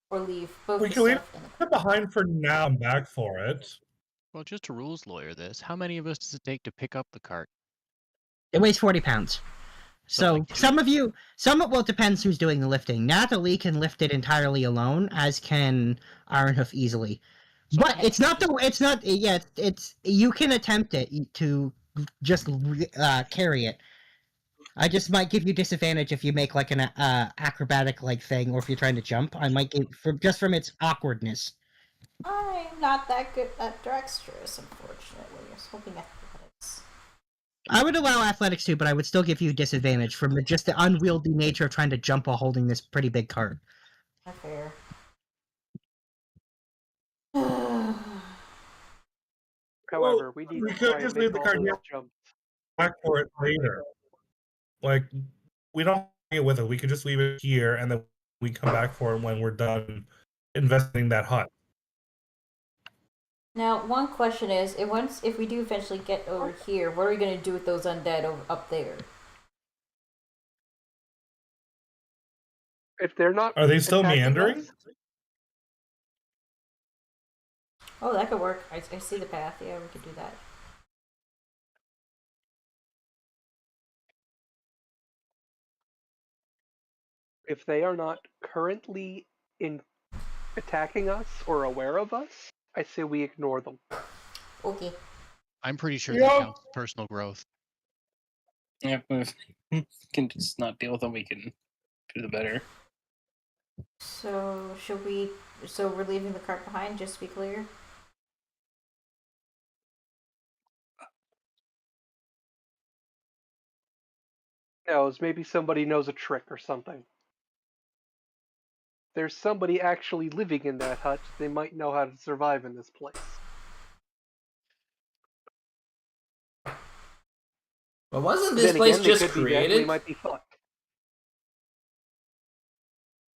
or leave both We the can leave stuff in the it behind for now and back for it. Well, just to rules lawyer this, how many of us does it take to pick up the cart? It weighs 40 pounds. So some of you, well, it depends who's doing the lifting. Natalie can lift it entirely alone, as can Ironhoof easily. But it's not it's you can attempt it to just carry it. I just might give you disadvantage if you make like an acrobatic like thing, or if you're trying to jump. I might give from its awkwardness. I'm not that good at dexterous, unfortunately. I was hoping athletics. I would allow athletics too, but I would still give you disadvantage from just the unwieldy nature of trying to jump while holding this pretty big cart. Not fair. However, we need we to could try just and leave make the all cart those here. jumps. Back for it later. Like, we don't take it with it. We could just leave it here, and then we come back for it when we're done investing that hut. Now, one question is, if we do eventually get over here, what are we going to do with those undead up there? If they're not, Are they still attacking meandering? us, Oh, that could work. I see the path. Yeah, we could do that. if they are not currently attacking us or aware of us, I say we ignore them. Okay. I'm pretty sure Yeah. that counts as personal growth. Yeah, if we can just not deal with them, we can do the better. So, should we... So, we're leaving the cart behind, just to be clear? Knows, maybe somebody knows a trick or something. There's somebody actually living in that hut, they might know how to survive in this place. But wasn't this Then place again, they just could be dead, we created? might be fucked.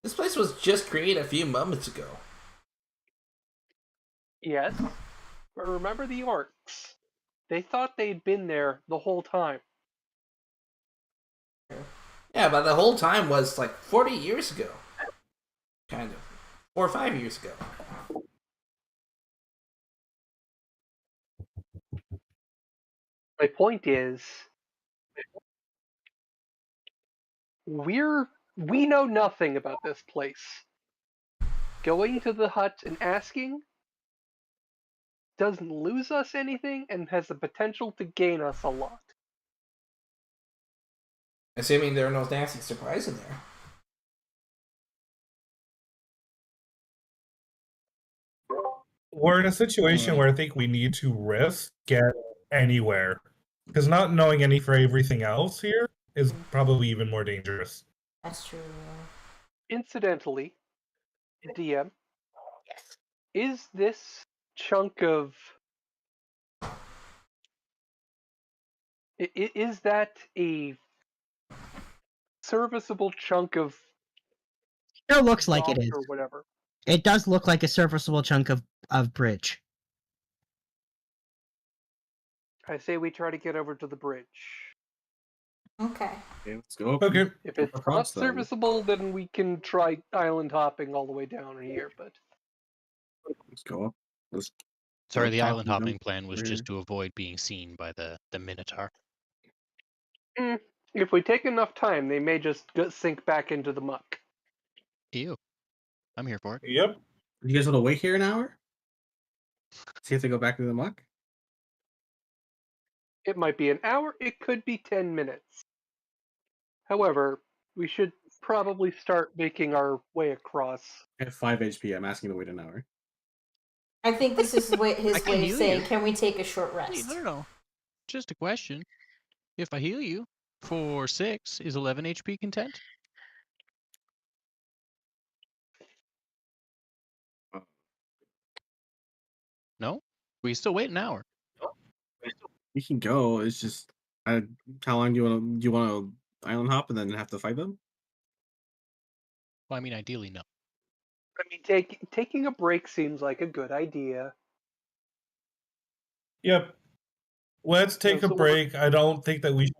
This place was just created a few moments ago. Yes, but remember the orcs. They thought they'd been there the whole time. Yeah, but the whole time was like 40 years ago. Kind of. 4 or 5 years ago. My point is, we know nothing about this place. Going to the hut and asking doesn't lose us anything and has the potential to gain us a lot. Assuming there are no nasty surprises in there. We're in a situation where I think we need to risk get anywhere. Because not knowing any for everything else here is probably even more dangerous. That's true. Incidentally, DM, Yes. is this chunk of is that a serviceable chunk of It looks like it dock is. or whatever? It does look like a serviceable chunk of bridge. I say we try to get over to the bridge. Okay. Okay, let's go. Okay. If it's not across then. serviceable, then we can try island hopping all the way down here. But Let's go up. Let's Sorry, up the top island and jump hopping plan was over just here. to avoid being seen by the Minotaur. if we take enough time, they may just sink back into the muck. Ew. I'm here for it. Yep. You guys want to wait here an hour? See if they go back to the muck? It might be an hour, it could be 10 minutes. However, we should probably start making our way across. I have 5 HP. I'm asking to wait an hour. I think this is his I way can of heal saying, you. can we take a short Hey, rest? no. Just a question. If I heal you for 6, is 11 HP content? No? We still wait an hour. You can go. It's just, how long do you want to island hop and then have to fight them? Well, I mean, ideally, no. I mean, taking a break seems like a good idea. Yep. Let's take a so break. I don't think that we should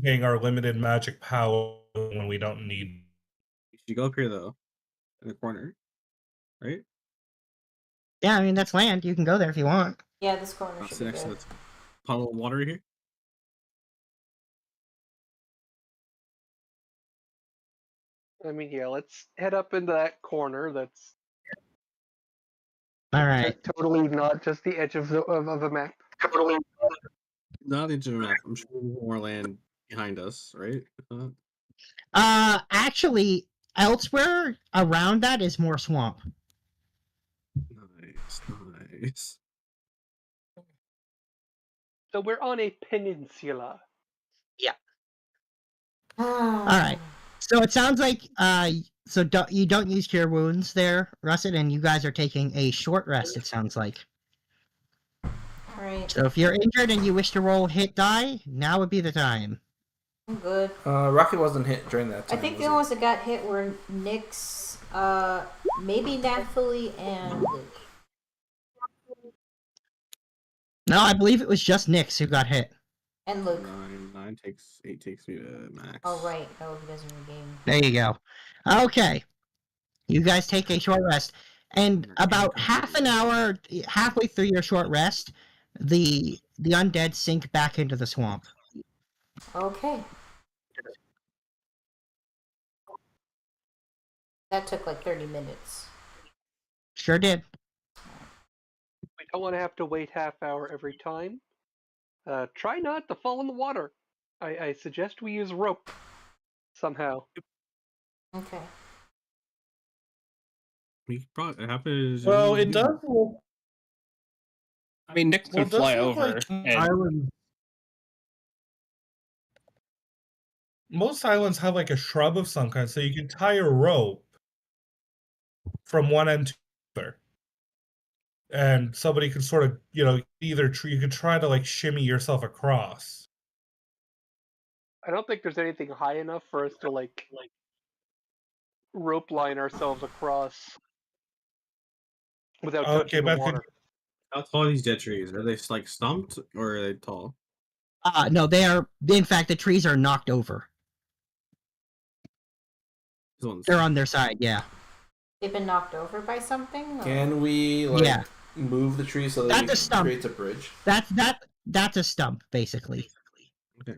be using our limited magic power when we don't need. You go up here though, in the corner, right? Yeah, I mean that's land. You can go there if you want. Yeah, this corner I'll should sit be next to good. the puddle of water here. I mean, yeah, let's head up into that corner. That's All right. totally not just the edge of a map. Totally. Not into the map. I'm sure there's more land behind us, right? Actually, elsewhere around that is more swamp. Nice. So we're on a peninsula. All right. So it sounds like you don't use cure wounds there, Russet, and you guys are taking a short rest. It sounds like. Alright, So if you're injured and you wish to roll hit die, now would be the time. I'm good. Rocky wasn't hit during that I time. think the was only ones that got hit were Nyx, maybe Nathalie, and Luke. No, I believe it was just Nyx who got hit. And Luke. 8 takes me to max. Oh, right. Oh, he doesn't regain. There you go. Okay. You guys take a short rest. And about half an hour, halfway through your short rest, the undead sink back into the swamp. Okay. That took like 30 minutes. Sure did. We don't want to have to wait half hour every time. Try not to fall in the water. I suggest we use rope somehow. Okay. We probably happens. Well, it does. I mean, Nick Well, could it does fly look over. like and islands. Most islands have like a shrub of some kind, so you can tie a rope from one end to the other, and somebody can sort of, either you could try to like shimmy yourself across. I don't think there's anything high enough for us to like rope line ourselves across without touching the Beth, water. How tall are these dead trees? Are they like stumped or are they tall? No, they are. In fact, the trees are knocked over. They're on their side. Yeah. They've been knocked over by something? Or? Can we move the tree so that That's a stump. creates a bridge? That's a stump, basically. Okay.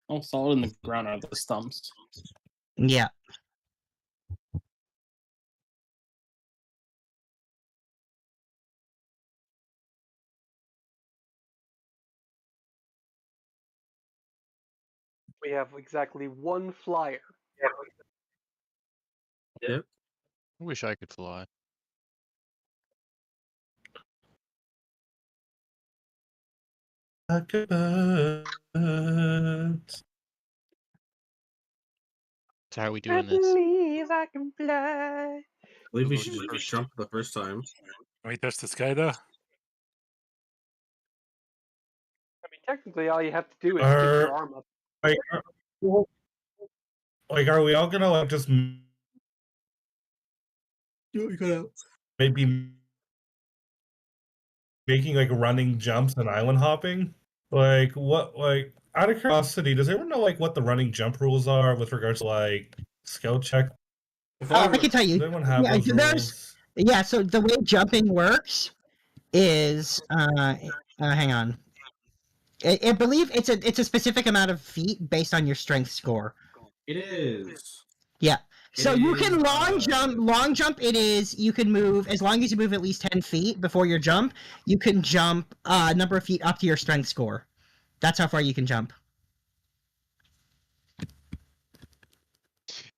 all solid in the ground are the stumps. Yeah. We have exactly one flyer. Yep. I wish I could fly. like a bird. So how are we I doing this? believe I can fly. I believe we We'll should go just first. jump the first time. Can we touch the sky though? I mean, technically, all you have to do is stick your arm up. Like, are we all gonna like just maybe making like running jumps and island hopping? Like what? Like out of curiosity, does anyone know like what the running jump rules are with regards to like skill check? I can tell you. Does anyone have those rules? Yeah, so the way jumping works is hang on. I believe it's a specific amount of feet based on your strength score. It is. Yeah. So It you is, can long jump. Long jump. It is. You can move as long as you move at least 10 feet before your jump. You can jump a number of feet up to your strength score. That's how far you can jump.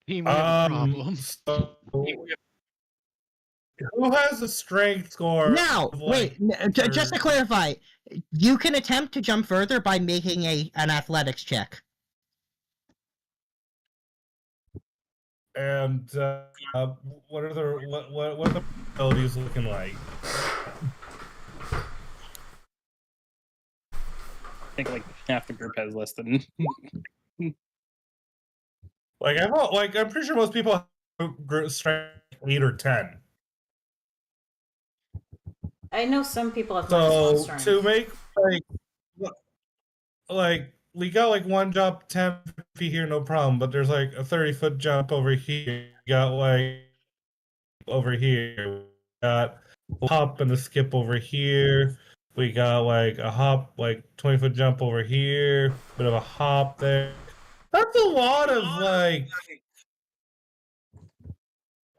Team, we have a problem. So, who has a strength score? Now, of, wait. Just to clarify, you can attempt to jump further by making an athletics check. And what are the what are the abilities looking like? I think like half the group has less than. I'm pretty sure most people have strength 8 or 10. I know some people have minus one So strength. to make like we got like one jump 10 feet here, no problem. But there's like a 30-foot jump over here. You got like over here. We got a hop and a skip over here. We got like a hop, like 20-foot jump over here. Bit of a hop there. That's a lot of like.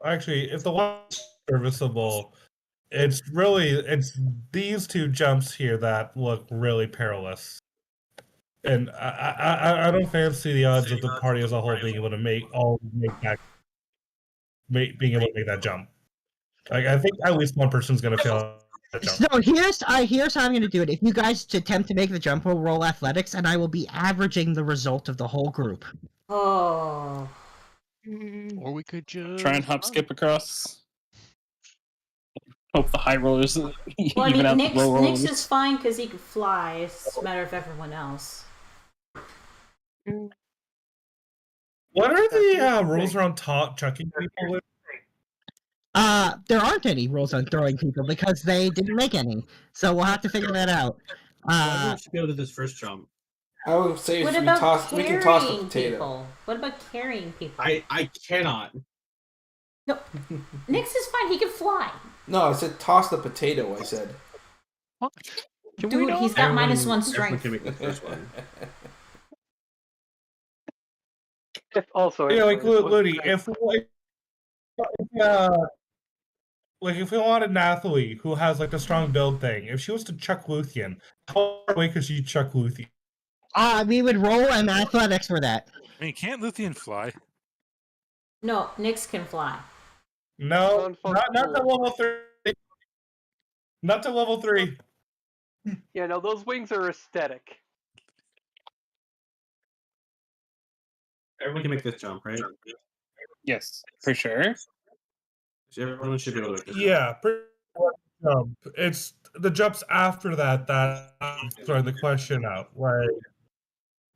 Actually, if the water's serviceable, it's these two jumps here that look really perilous. And I don't fancy the odds of the party as a whole being able to being able to make that jump. Like I think at least one person's gonna fail that jump. So here's how I'm going to do it. If you guys attempt to make the jump, we'll roll athletics, and I will be averaging the result of the whole group. Oh. Or we could just Try and hop skip across. Hope the high rollers Well, I even mean, out Nyx, the low Nyx rollers. is fine because he can fly. It's a matter of everyone else. What are the rules around chucking people? There aren't any rules on throwing people because they didn't make any. So we'll have to figure that out. Everyone should be able to do this first jump. I would say What we about we can toss the carrying potato. people? What about carrying people? I cannot. No, Nyx is fine. He can fly. No, I said toss the potato. I said. Dude, he's got minus one strength. Everyone can make the first one. If also, Yeah, like everyone has Looney, one if we wanted an athlete who has like the strong build thing, if she was to chuck Luthien, how far away could she chuck Luthien? We would roll an athletics for that. I mean, can't Luthien fly? No, Nyx can fly. No, not to level 3. Not to level 3. Yeah, no, those wings are aesthetic. Everyone can make this jump, right? Yes, for sure. Everyone should be able to make this jump. Yeah, pretty much jump. It's the jumps after that I'm throwing the question out. Like,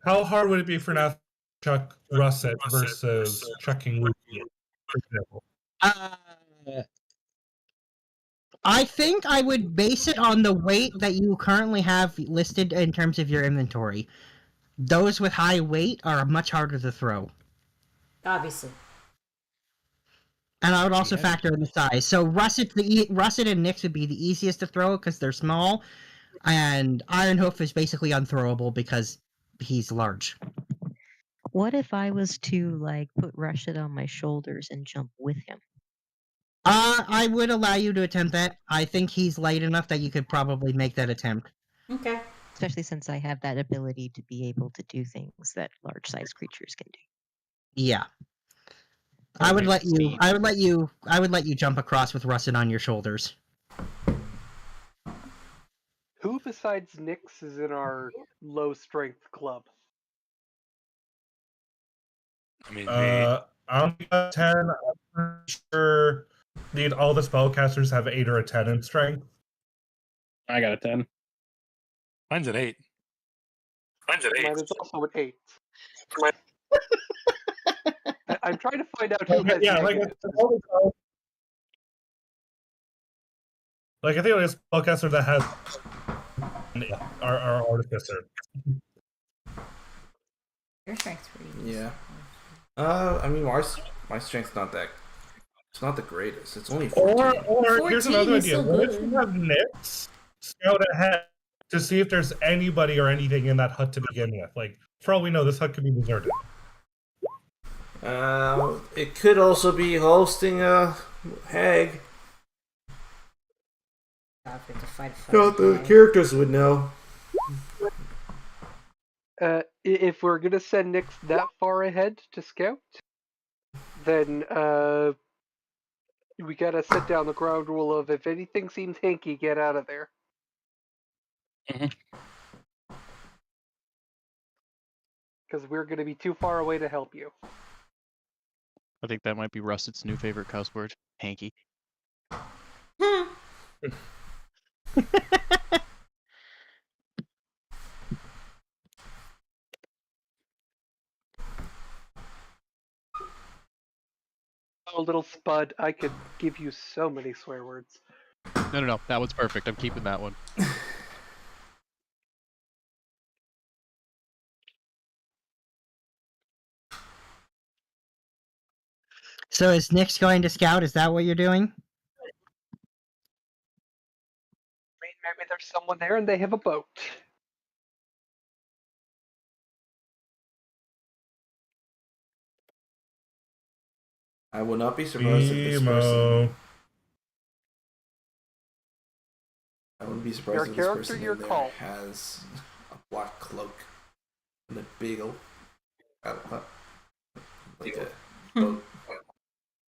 how hard would it be for an athlete to chuck Russet versus chucking Luthien, for example? I think I would base it on the weight that you currently have listed in terms of your inventory. Those with high weight are much harder to throw. Obviously. And I would also factor in the size. So Russet and Nyx would be the easiest to throw because they're small, and Iron Hoof is basically unthrowable because he's large. What if I was to like put Russet on my shoulders and jump with him? I would allow you to attempt that. I think he's light enough that you could probably make that attempt. Okay. Especially since I have that ability to be able to do things that large-sized creatures can do. Yeah. I would let you jump across with Russet on your shoulders. Who besides Nyx is in our low strength club? I mean, me. I'm at 10. I'm pretty sure all the spellcasters have 8 or a 10 in strength. I got a 10. Mine's an 8. Mine is also an 8. I'm trying to find out who has negatives. I think only a spellcaster that has our artificer. Your strength's pretty good. Yeah. I mean, my strength's not that. It's not the greatest. It's only 14. Or here's another 14 is idea. so What if good. you have Nyx scout ahead to see if there's anybody or anything in that hut to begin with? Like, for all we know, this hut could be deserted. It could also be hosting a hag. God, we have to fight a Not the characters would know. If we're gonna send Nyx that far ahead to scout, then we gotta set down the ground rule of if anything seems hanky, get out of there. Because we're gonna be too far away to help you. I think that might be Russet's new favorite cuss word, hanky. Oh, little Spud, I could give you so many swear words. No. That one's perfect. I'm keeping that one. So is Nyx going to scout? Is that what you're doing? Maybe there's someone there and they have a boat. I would not be surprised if this person. I wouldn't be surprised if this person in there has a black cloak and a big old like a boat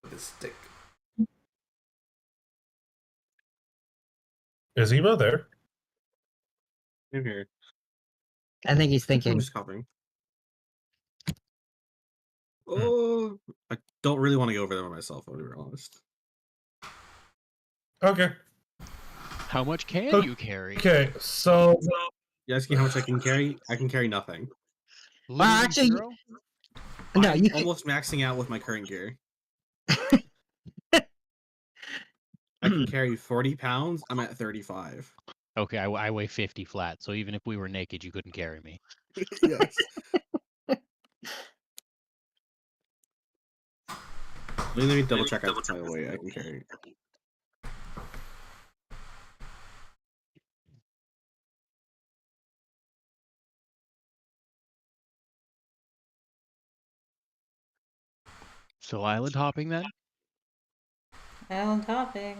with a stick. Is Emo there? I'm here. I think he's I'm thinking. just covering. Oh, I don't really want to go over there by myself, I'll be honest. Okay. How much can you carry? Okay, so You asking how much I can carry? I can carry nothing. Actually, zero? no, I'm you can. almost maxing out with my current gear. I can carry 40 pounds. I'm at 35. Okay, I weigh 50 flat, so even if we were naked, you couldn't carry me. Yes. Let me double check out the way I can carry. So island hopping then? Island hopping.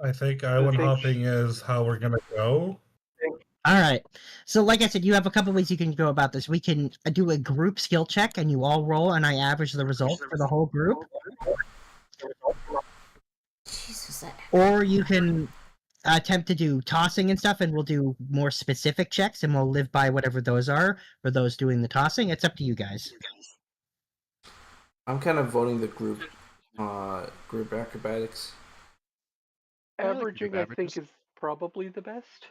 I think island hopping is how we're gonna go. All right. So, like I said, you have a couple ways you can go about this. We can do a group skill check, and you all roll, and I average the results for the whole group. Jesus, Or you can attempt to do tossing and stuff, and we'll do more specific checks, and we'll live by whatever those are for those doing the tossing. It's up to you guys. I'm kind of voting the group acrobatics. Averaging, I think, is probably the best.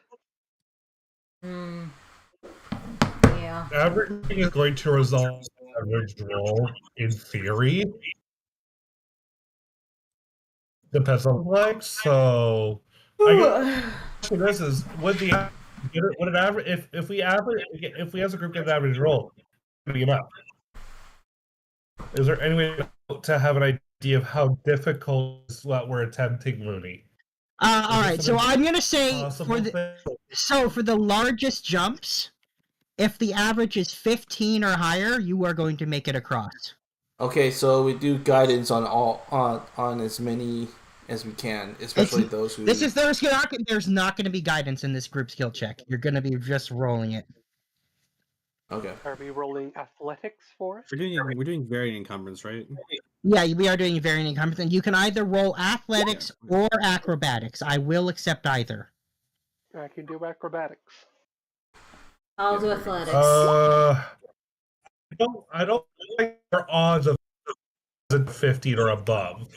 Yeah. Averaging is going to result in average roll in theory. Depends on like so. I guess this is would an average if we as a group get an average roll, be enough. Is there any way to have an idea of how difficult is what we're attempting, Looney? All right, so I'm gonna say for the largest jumps, if the average is 15 or higher, you are going to make it across. Okay, so we do guidance on on as many as we can, especially those who. There's not going to be guidance in this group skill check. You're going to be just rolling it. Okay. Are we rolling athletics for it? We're doing varied encumbrance, right? Yeah, we are doing varying incompetence. And you can either roll athletics or acrobatics. I will accept either. I can do acrobatics. I'll do athletics. I don't think their odds of 50 or above.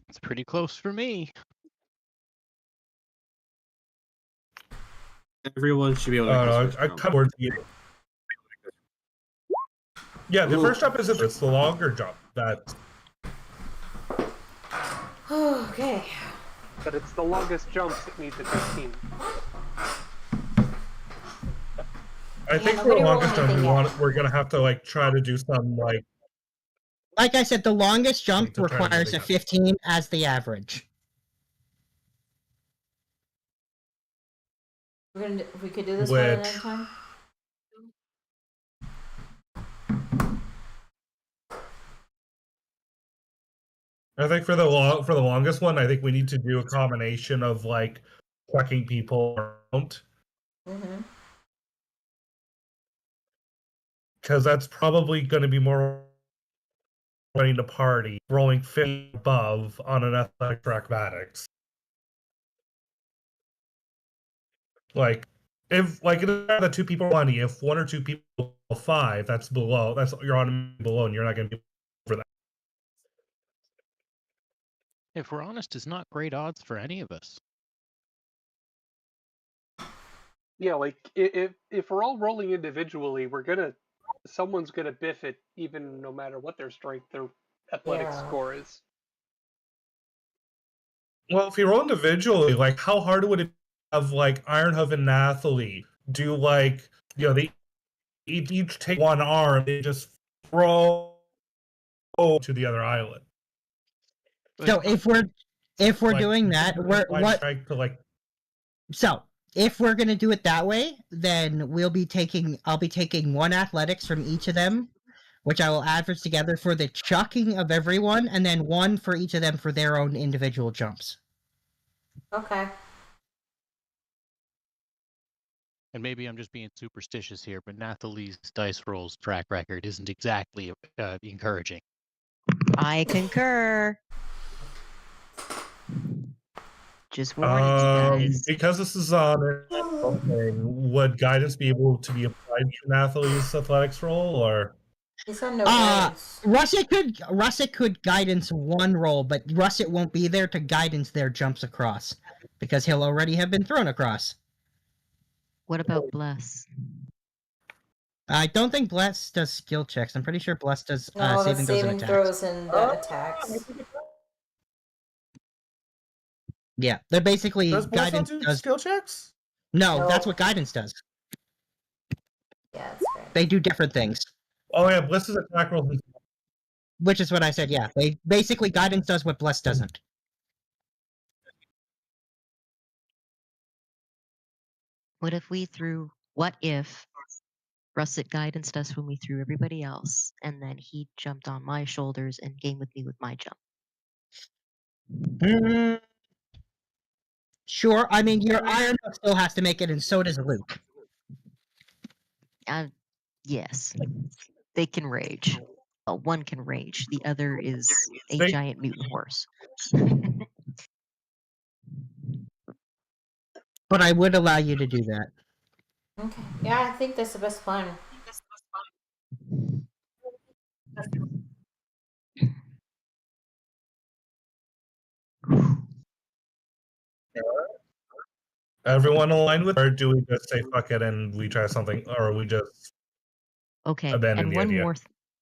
It's pretty close for me. Everyone should be able to make this first I jump. cut towards you. Yeah, the first jump isn't. It's the longer jump. That's Okay. But it's the longest jumps that need the 15. I think for the nobody roll longest jump, anything yet. we're gonna have to like try to do some like. Like I said, the longest jump To try to requires a make it. 15 as the average. We could do this one at Which- a time. I think for the longest one, I think we need to do a combination of like plucking people around, Mm-hmm. because that's probably going to be more running to party, rolling 50 above on an athletic or acrobatics. Like if the two people 20, if one or two people 5, that's below. That's you're on below, and you're not going to be over that. If we're honest, it's not great odds for any of us. Yeah, like if we're all rolling individually, someone's gonna biff it, even no matter what their strength, their athletic Yeah. score is. Well, if you roll individually, like how hard would it have like Ironhoof and Nathalie do like they each take one arm, they just throw to the other island. So if we're Like, doing that, we're line what? strike to like So if we're gonna do it that way, then I'll be taking one athletics from each of them, which I will average together for the chucking of everyone, and then one for each of them for their own individual jumps. Okay. And maybe I'm just being superstitious here, but Nathalie's dice rolls track record isn't exactly encouraging. I concur. Just warning you guys. because this is on something, would guidance be able to be applied to Nathalie's athletics roll, or He said no guidance. Russet could guidance one roll, but Russet won't be there to guidance their jumps across because he'll already have been thrown across. What about Bless? I don't think Bless does skill checks. I'm pretty sure Bless does No, that's saving throws and saving attacks. throws and attacks. Yeah, they're basically does Bless not guidance do does. skill checks? No, that's what guidance does. Yeah, that's right. They do different things, Oh yeah, Bliss's attack rolls. which is what I said. Yeah, they basically guidance does what Bless doesn't. What if Russet guidanced us when we threw everybody else, and then he jumped on my shoulders and game with me with my jump? Sure. I mean, your Iron still has to make it, and so does Luke. Yes. They can rage. Well, one can rage. The other is a They- giant mutant horse. But I would allow you to do that. Okay. Yeah, I think that's the best plan. Everyone aligned with, or do we just say fuck it and we try something, or we just Okay, abandon and the idea?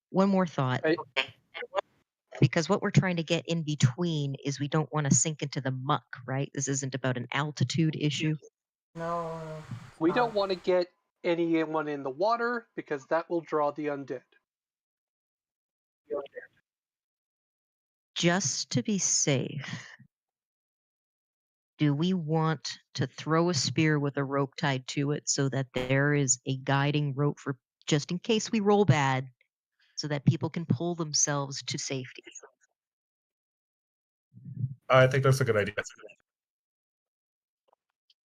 one more thought. Because what we're trying to get in between is we don't want to sink into the muck, right? This isn't about an altitude issue. No. We don't want to get anyone in the water because that will draw the undead. Just to be safe, do we want to throw a spear with a rope tied to it so that there is a guiding rope for just in case we roll bad, so that people can pull themselves to safety? I think that's a good idea.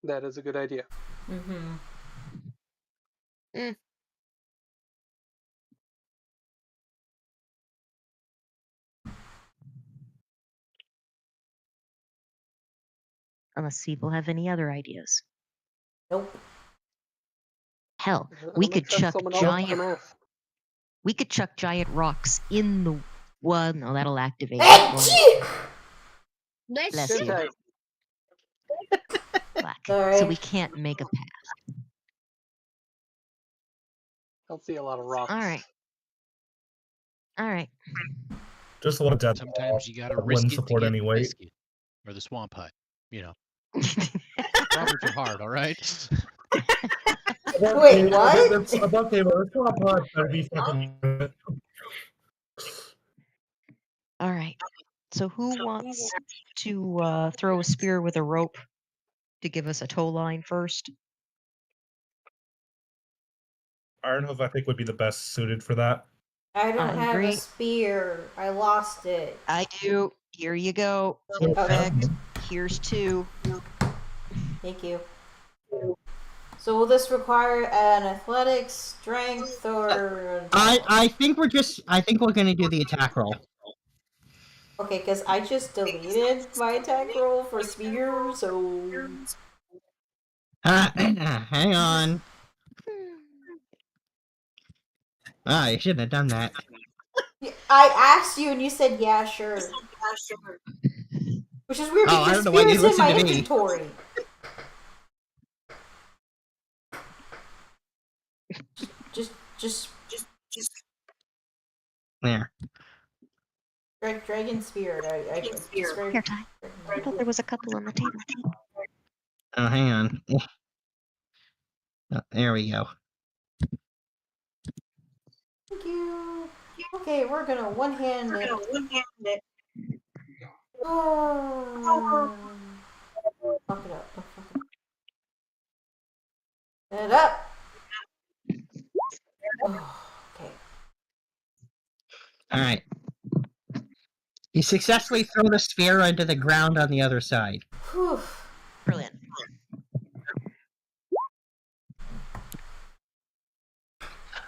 That is a good idea. Mm-hmm. Unless people have any other ideas. Nope. Hell, I'll we make could sure chuck someone else can giant. ask. We could chuck giant rocks in the. Well, no, that'll activate. Achoo! Bless you. Syntax. Black. Sorry. So we can't make a path. Don't see a lot of rocks. All right. All right. Just a lot of death. Sometimes you gotta That risk wouldn't it to support get any the weight. biscuit or the swamp hut. You know, Roberts are hard. All right. Wait, what? Above table. Let's go apart. That'd be fucking. All right. So who wants to throw a spear with a rope to give us a tow line first? Ironhoof, I think, would be the best suited for that. I don't I have agree. a spear. I lost it. I do. Here you go. In Okay. fact, here's 2. Thank you. So will this require an athletics, strength, or? I think we're gonna do the attack roll. Okay, because I just deleted my attack roll for spear, so. Hang on. You shouldn't have done that. I asked you and you said yeah, sure. Which is weird Oh, I because don't know why spear you is in listened my to me. inventory. Just There. dragon spirit. I Here, Ty. I thought there was a couple on the table. Oh, hang on. Oh, there we go. Thank you. Okay, we're gonna one-hand it. Oh. Fuck it up. Don't fuck it up. Oh, okay. All right. You successfully throw the sphere into the ground on the other side. Whew. Brilliant.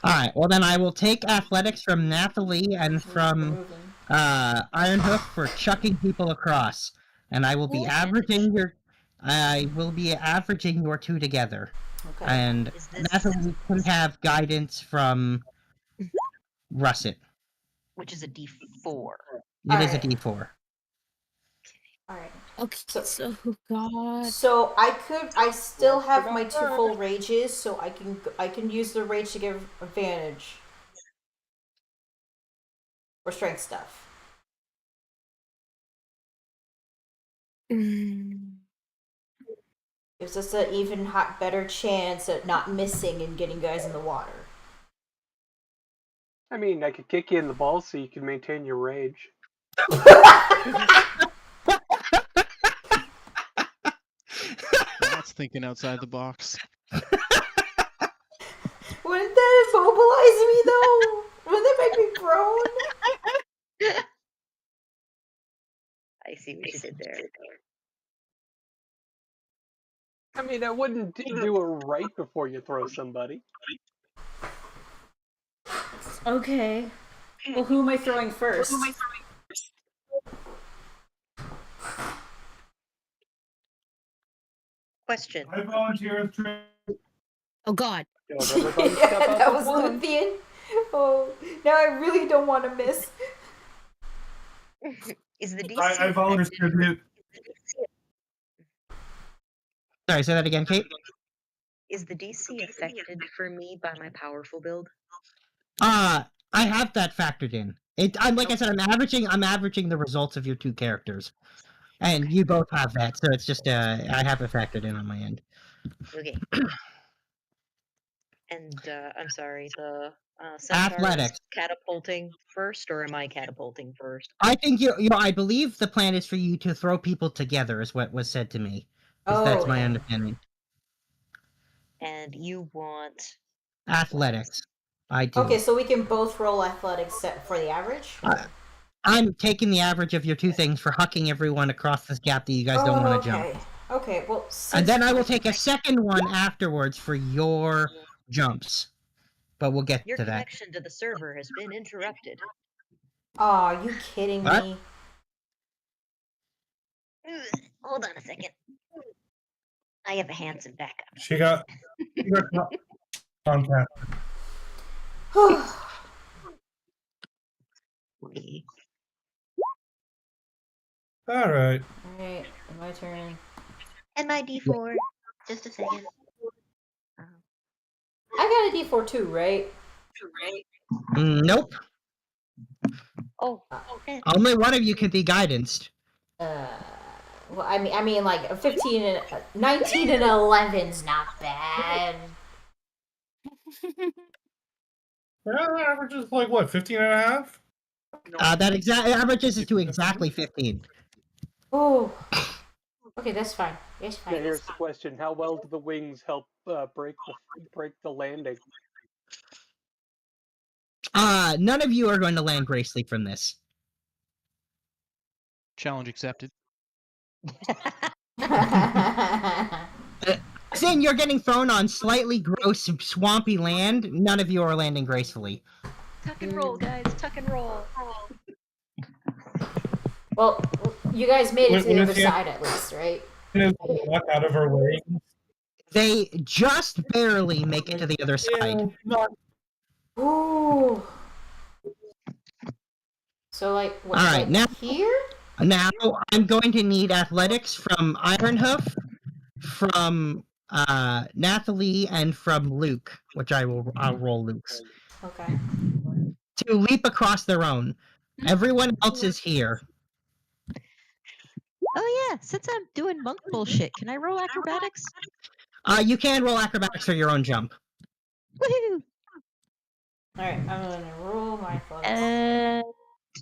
All right. Well, then I will take athletics from Nathalie and from Ironhoof for chucking people across, and I will be averaging your. I will be averaging your 2 together, Okay. and Nathalie can have guidance from Russet. Which is a D4. It is a D4. Alright. Okay, so God. So I still have my 2 full rages, so I can use the rage to give advantage. Or strength stuff. Gives us an even better chance at not missing and getting guys in the water. I mean, I could kick you in the balls so you can maintain your rage. That's thinking outside the box. Wouldn't that immobilize me though? Wouldn't that make me prone? I see what you did there. I mean, I wouldn't do it right before you throw somebody. Okay. Well, who am I throwing first? Question. I volunteer. Oh God. Yo, everybody step up That with was one. Luthien. Oh, now I really don't want to miss. Is the DC I volunteer. Sorry, say that again, Kate. Is the DC affected for me by my powerful build? I have that factored in. I'm like I said, I'm averaging the results of your 2 characters, and you both have that, so it's just I have it factored in on my end. Okay. And I'm sorry, the centaur is Athletics. catapulting first, or am I catapulting first? I think I believe the plan is for you to throw people together, is what was said to me. That's my understanding. And you want Athletics. I do. Okay, so we can both roll athletics set for the average? I'm taking the average of your 2 things for hucking everyone across this gap that you guys don't want to jump. Okay, well, And then I will take a second one afterwards for your jumps. But we'll get your to that. connection to the server has been interrupted. Aw, are you kidding What? me? Ugh, hold on a second. I have a handsome backup. She got Comcast. All right. Alright, my turn. And my D4. Just a second. I got a D4 too, right? Nope. Oh. Only one of you can be guidanced. Well, I mean, like a 15 and 19 and 11's not bad. Well, average is like what, 15 and a half? That exact averages to exactly 15. Oh. Okay, that's fine. That's fine. Now here's the question: how well do the wings help break the landing? None of you are going to land gracefully from this. Challenge accepted. Saying you're getting thrown on slightly gross, swampy land, none of you are landing gracefully. Tuck and roll, guys. Tuck and roll. Well, you guys made it to the other side at least, right? Walk out of her way. They just barely make it to the other side. Ooh. So, like, what, All right, like now here? Now I'm going to need athletics from Ironhoof, from Nathalie, and from Luke, which I'll roll Luke's. Okay. To leap across their own. Everyone else is here. Oh yeah, since I'm doing monk bullshit, can I roll acrobatics? You can roll acrobatics for your own jump. Woohoo! Alright, I'm gonna roll my athletics.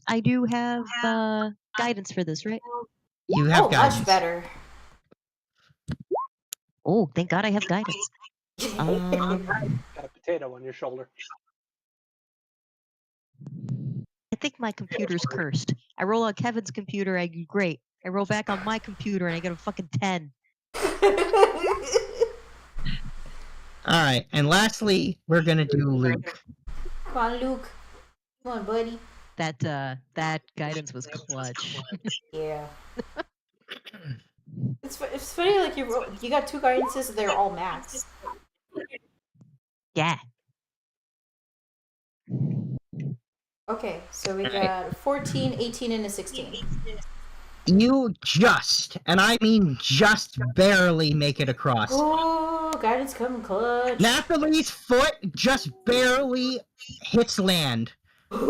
I do have guidance for this, right? You have guidance. Much better. Oh, thank God I have guidance. Got a potato on your shoulder. I think my computer's cursed. I roll on Kevin's computer, I do great. I roll back on my computer and I get a fucking 10. Alright, and lastly, we're gonna do Luke. Come on, Luke. Come on, buddy. That guidance was clutch. Yeah. It's funny, like you got 2 guidances, they're all max. Yeah. Okay, so we got a 14, 18, and a 16. You just, and I mean just barely make it across. Oh, guidance coming clutch. Nathalie's foot just barely hits land. Is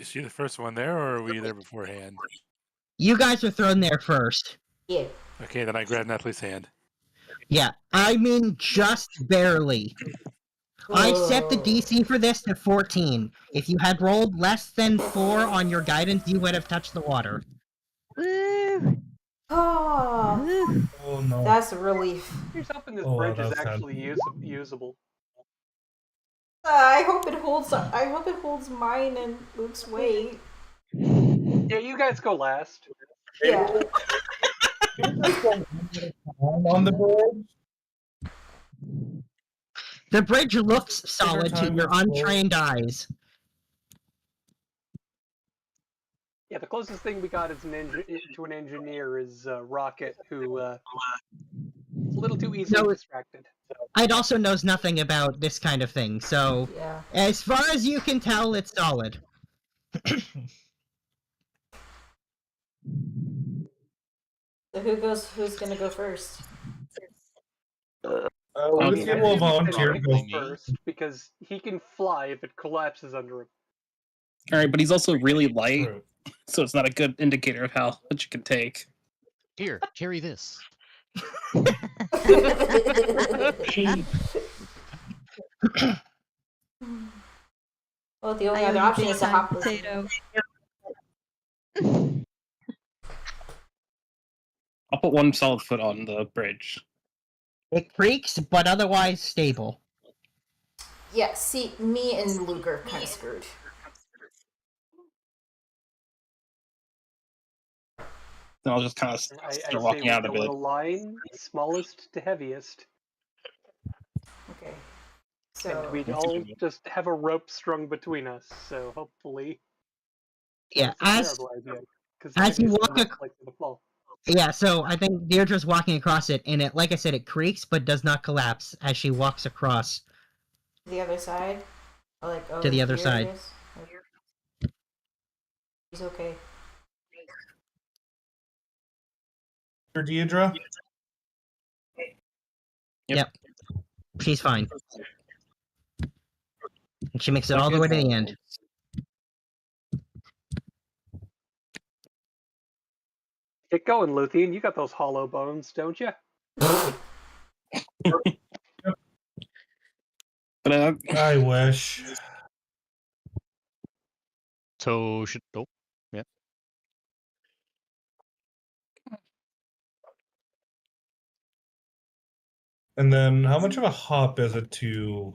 she the first one there, or are we there beforehand? You guys are thrown there first. Yeah. Okay, then I grab Natalie's hand. Yeah, I mean just barely. I set the DC for this to 14. If you had rolled less than 4 on your guidance, you would have touched the water. Woo! Oh, Oh no. that's a relief. Here's hoping this Oh, wow, bridge is that's sad. actually usable. I hope it holds. I hope it holds mine and Luke's weight. Yeah, you guys go last. Yeah. On the board. The bridge looks solid to your untrained eyes. Yeah, the closest thing we got is to an engineer is Rocket, who is a little too easily distracted. It also knows nothing about this kind of thing, so Yeah. as far as you can tell, it's solid. So who's gonna go first? Lucian will volunteer to go first because he can fly if it collapses under him. All right, but he's also really light, True. so it's not a good indicator of how much you can take. Here, carry this. Well, the only I other owe you option big is to time hop. potato. I'll put one solid foot on the bridge. It creaks, but otherwise stable. Yeah, see, me and Luke are kind of screwed. Then I'll just kind of I start walking say out we a go bit. in a line, smallest to heaviest, Okay. and So we'd all just have a rope strung between us. So hopefully, Yeah, that's a as terrible idea, 'cause as the you enemy's walk most likely to fall. Yeah, so I think Deirdre's walking across it, and like I said, it creaks but does not collapse as she walks across The other side? Or like to the other here side. it is? He's okay. For Deidre? Yep. She's fine. And she makes it Like all the way to the it's- end. Get going, Luthien. You got those hollow bones, don't you? But I wish. So should yeah. And then how much of a hop is it to...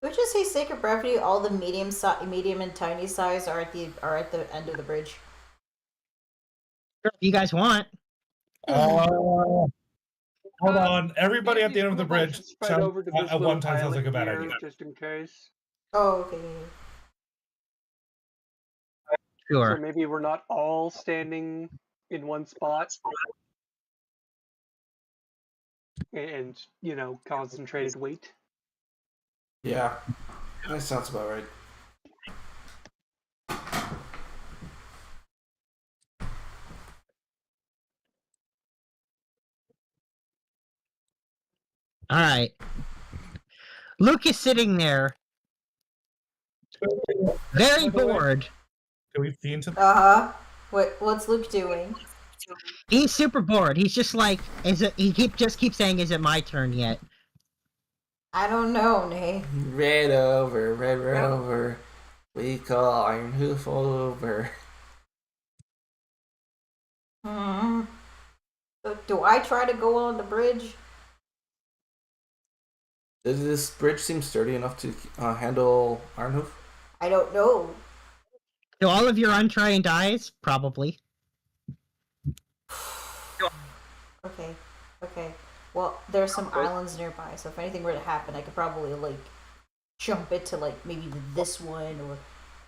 Would you say sacred brevity? All the medium and tiny size are at the end of the bridge. If you guys want. Hold on. Everybody at the end of the bridge Spread over to this at little one time sounds like a bad island idea. here, just in case. Oh, okay. Sure. So maybe we're not all standing in one spot. And, concentrated weight. Yeah, that sounds about right. Alright. Luke is sitting there, very bored. Can we feed him? Uh-huh. What's Luke doing? He's super bored. He's just like, he keeps saying, "Is it my turn yet?" I don't know, Nay. Red over. We call Iron Hoof all over. Do I try to go on the bridge? Does this bridge seem sturdy enough to handle Iron Hoof? I don't know. Do all of your untrained eyes? Probably. Okay. Well, there are some islands nearby, so if anything were to happen, I could probably, jump it to, maybe this one or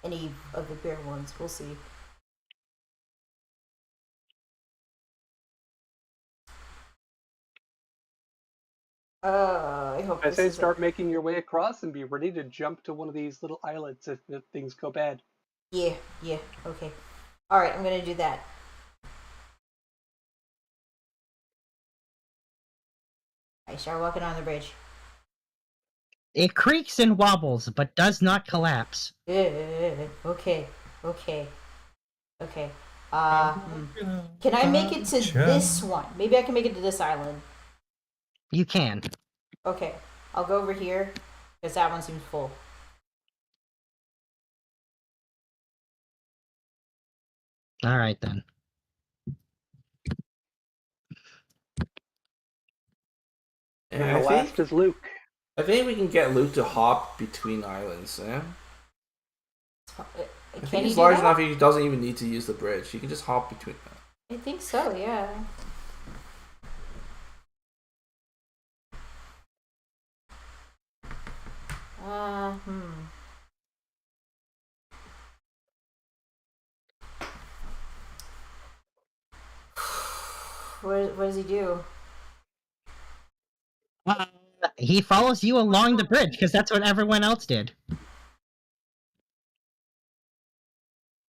any of the bigger ones. We'll see. I hope I this say is start making your way across and be ready to jump to one of these little islets if things go bad. Yeah, okay. Alright, I'm gonna do that. I start walking on the bridge. It creaks and wobbles, but does not collapse. Okay. Can I make it to this one? Maybe I can make it to this island. You can. Okay, I'll go over here, because that one seems full. Alright then. And the last is Luke. I think we can get Luke to hop between islands, yeah? I think he's large enough he doesn't even need to use the bridge. He can just hop between them. I think so, yeah. What does he do? He follows you along the bridge, because that's what everyone else did.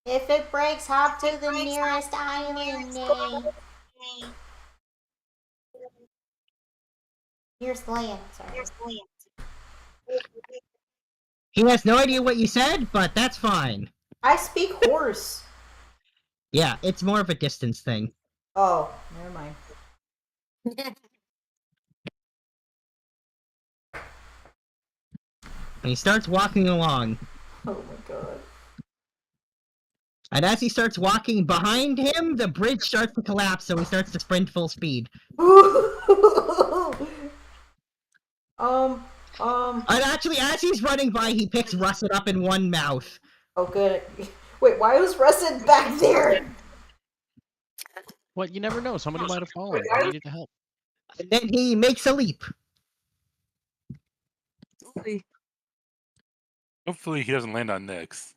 If it breaks, hop to the nearest island, Nay. Nearest land, sorry. He has no idea what you said, but that's fine. I speak horse. Yeah, it's more of a distance thing. Oh, never mind. And he starts walking along. Oh my god. And as he starts walking behind him, the bridge starts to collapse, so he starts to sprint full speed. And actually, as he's running by, he picks Russet up in one mouth. Oh, good. Wait, why was Russet back there? What? You never know. Somebody might have fallen. I needed to help. And then he makes a leap. Hopefully he doesn't land on Nyx.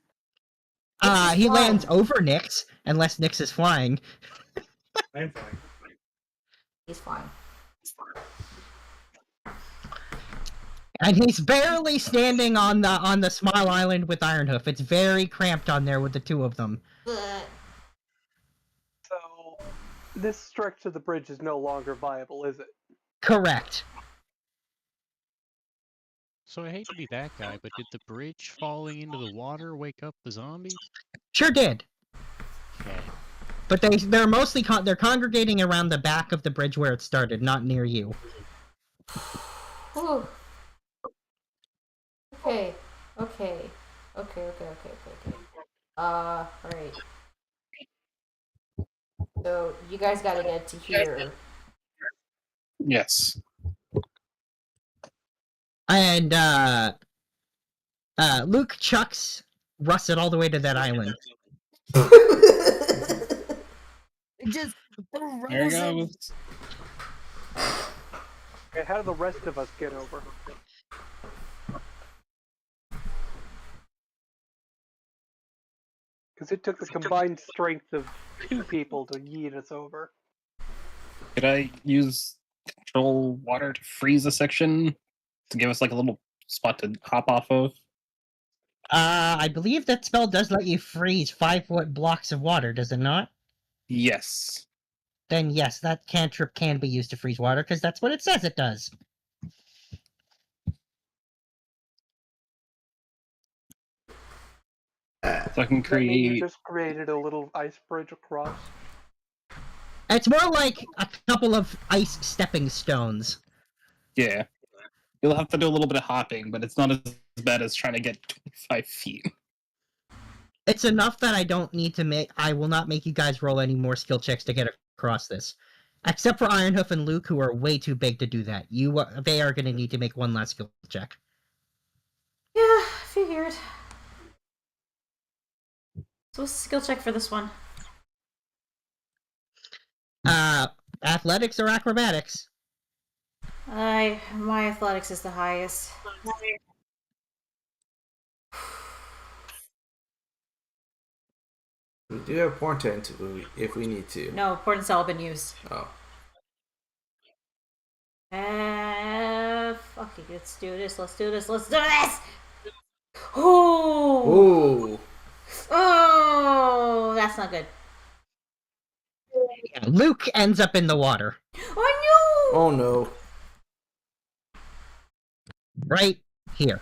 He lands over Nyx, unless Nyx is flying. I'm fine. He's fine. And he's barely standing on the small island with Ironhoof. It's very cramped on there with the two of them. Bleh. So, this stretch of the bridge is no longer viable, is it? Correct. So I hate to be that guy, but did the bridge falling into the water wake up the zombies? Sure did. Okay. But they're mostly they're congregating around the back of the bridge where it started, not near you. Whew. Okay. Alright. So, you guys gotta get to here. Yes. And, Luke chucks Russet all the way to that island. Just There he goes. Okay, how do the rest of us get over? Because it took the combined strength of 2 people to yeet us over. Could I use control water to freeze a section to give us like a little spot to hop off of? I believe that spell does let you freeze 5-foot blocks of water, does it not? Yes. Then yes, that cantrip can be used to freeze water, because that's what it says it does. So I can Does that mean you create. just created a little ice bridge across? It's more like a couple of ice stepping stones. Yeah. You'll have to do a little bit of hopping, but it's not as bad as trying to get 25 feet. It's enough that I will not make you guys roll any more skill checks to get across this. Except for Ironhoof and Luke, who are way too big to do that. They are going to need to make one last skill check. Yeah, figured. So what's the skill check for this one? Athletics or acrobatics? My athletics is the highest. We do have portent if we need to. No, portent's all been used. Oh. Fuck it, let's do this. Oh! Ooh. Oh, that's not good. Yeah, Luke ends up in the water. Oh no! Oh no. Right here.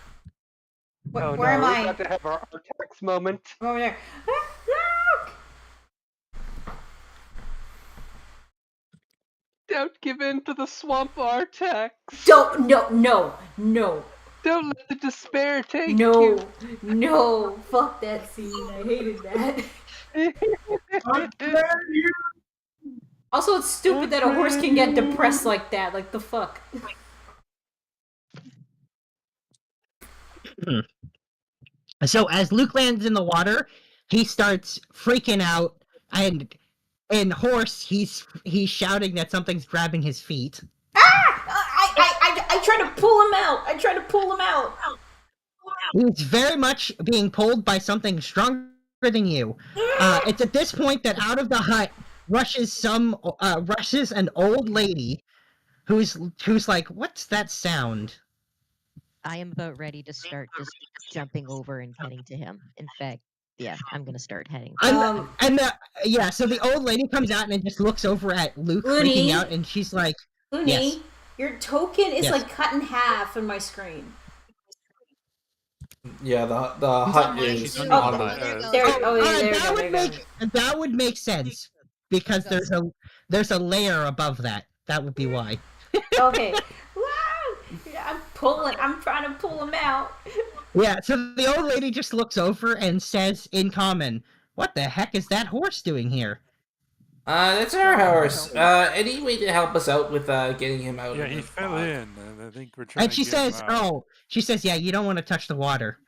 Oh Where am no, I? we're about to have our tax moment. I'm over there. Look! Don't give in to the swamp Artax. No. Don't let the despair take No, you. no, fuck that scene. I hated that. Also, it's stupid that a horse can get depressed like that. Like, the fuck? So as Luke lands in the water, he starts freaking out, and in horse, he's shouting that something's grabbing his feet. I try to pull him out. He's very much being pulled by something stronger than you. It's at this point that out of the hut rushes an old lady who's like, "What's that sound?" I am about ready to start just jumping over and heading to him. In fact, yeah, I'm gonna start heading. So the old lady comes out and just looks over at Luke, Looney? freaking out, and she's like, Looney, Yes. your token is Yes. like cut in half on my screen. Yeah, the hut is under on the the hut. There you go. There, oh, yeah, there that you would go. that would make sense because there's a layer above that. That would be why. Okay. Woo! I'm trying to pull him out. Yeah, so the old lady just looks over and says in common, "What the heck is that horse doing here?" That's our horse. Any way to help us out with getting him out? Yeah, of he the fell pond? in, and I think we're trying And to she get him says, out. "Yeah, you don't want to touch the water."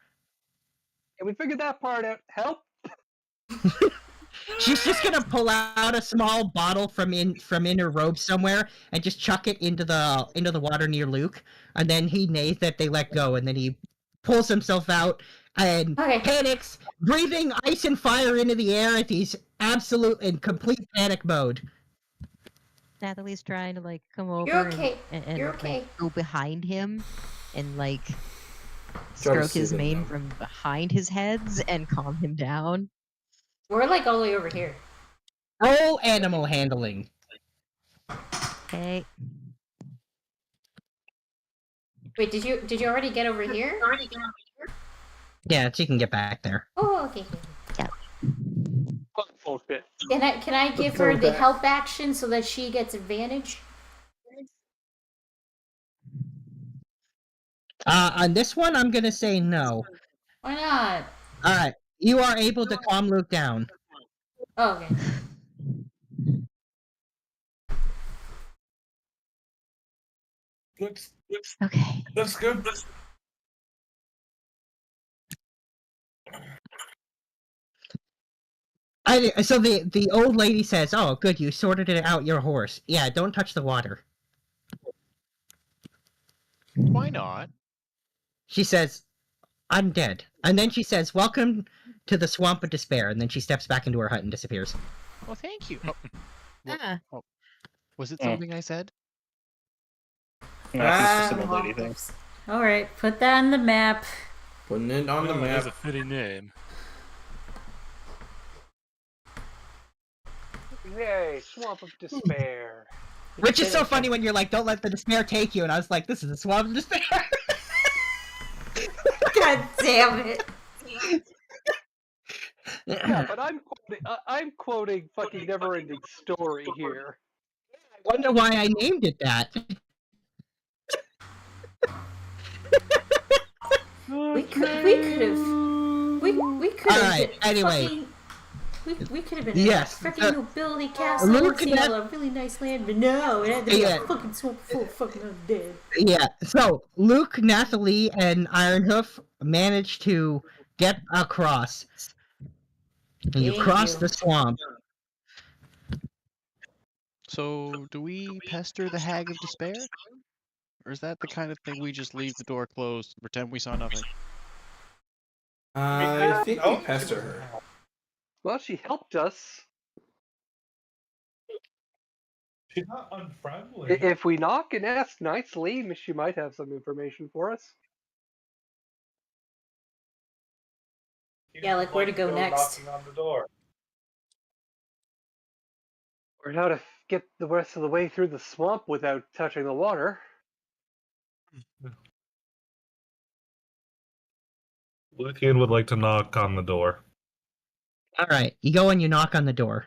Can we figure that part out? Help? She's just gonna pull out a small bottle from in her robe somewhere and just chuck it into the water near Luke, and then he neighs that they let go, and then he pulls himself out and Okay. panics, breathing ice and fire into the air at these absolute and complete panic mode. Nathalie's trying to like come over You're okay. and You're like, okay. go behind him and like Try to stroke his soothe him mane down. from behind his heads and calm him down. We're like all the way over here. Roll animal handling. Okay. Wait, did you already get over here? Yeah, she can get back there. Oh, okay. Bullshit. Can I give her the help action so that she gets advantage? On this one, I'm gonna say no. Why not? Alright, you are able to calm Luke down. Oh, okay. Okay. That's good. So the old lady says, "Oh, good, you sorted it out your horse. Yeah, don't touch the water." Why not? She says, "I'm dead." And then she says, "Welcome to the swamp of despair." And then she steps back into her hut and disappears. Oh, thank you. Oh, Ah. oh. Was it something I said? No, I think it's just an old lady thing. All right, put that on the map. Putting it on the Well, it is a map. fitting name. Yay, Swamp of Despair. Which is so funny when you're like, "Don't let the despair take you," and I was like, "This is a swamp of despair." God damn it! Yeah, but I'm quoting fucking Neverending Story here. I wonder why I named it that. We could have. We could have. Alright, anyway. We could have been Yes, in a freaking nobility castle Luke and and seen all a really nice land, but no, it had to be Yeah. a fucking swamp full of fucking undead. Yeah, so Luke, Nathalie, and Ironhoof managed to get across. And you Thank cross you. the swamp. So, do we pester the Hag of Despair? Or is that the kind of thing we just leave the door closed and pretend we saw nothing? I think we pester her. Well, she helped us. She's not unfriendly. If we knock and ask nicely, she might have some information for us. Yeah, like where to go next. Knocking on the door. Or how to get the rest of the way through the swamp without touching the water. Lucian would like to knock on the door. Alright, you go and you knock on the door.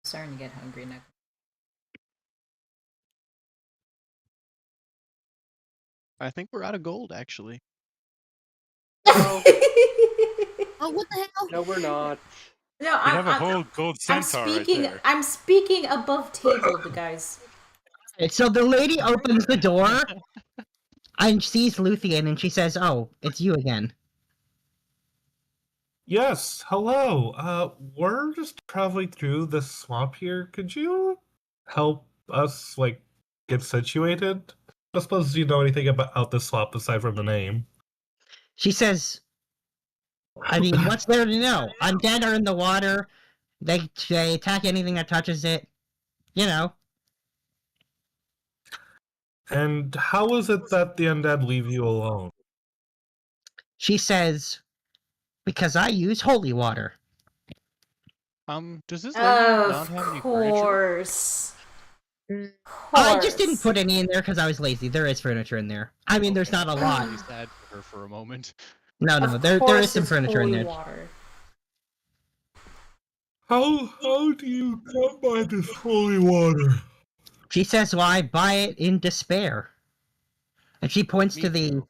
Starting to get hungry now. I think we're out of gold, actually. No, Oh, what the hell? no, we're not. No, You have a whole gold I'm centaur speaking. right there. I'm speaking above table, the guys. So the lady opens the door and sees Luthien and she says, "Oh, it's you again." Yes, hello. We're just traveling through the swamp here. Could you help us, like, get situated? I suppose you know anything about this swamp aside from the name. She says, "I mean, what's there to know? Undead are in the water. They attack anything that touches it. You know." And how is it that the undead leave you alone? She says, "Because I use holy water." Does this lady not Of have any furniture? course. I just didn't put any in there because I was lazy. There is furniture in there. I mean, there's not a lot. Really sad for her for a moment. No, Of there course is some it's furniture in holy there. water. How do you come by this holy water? She says, "Well, I buy it in despair." And she points Me to the too.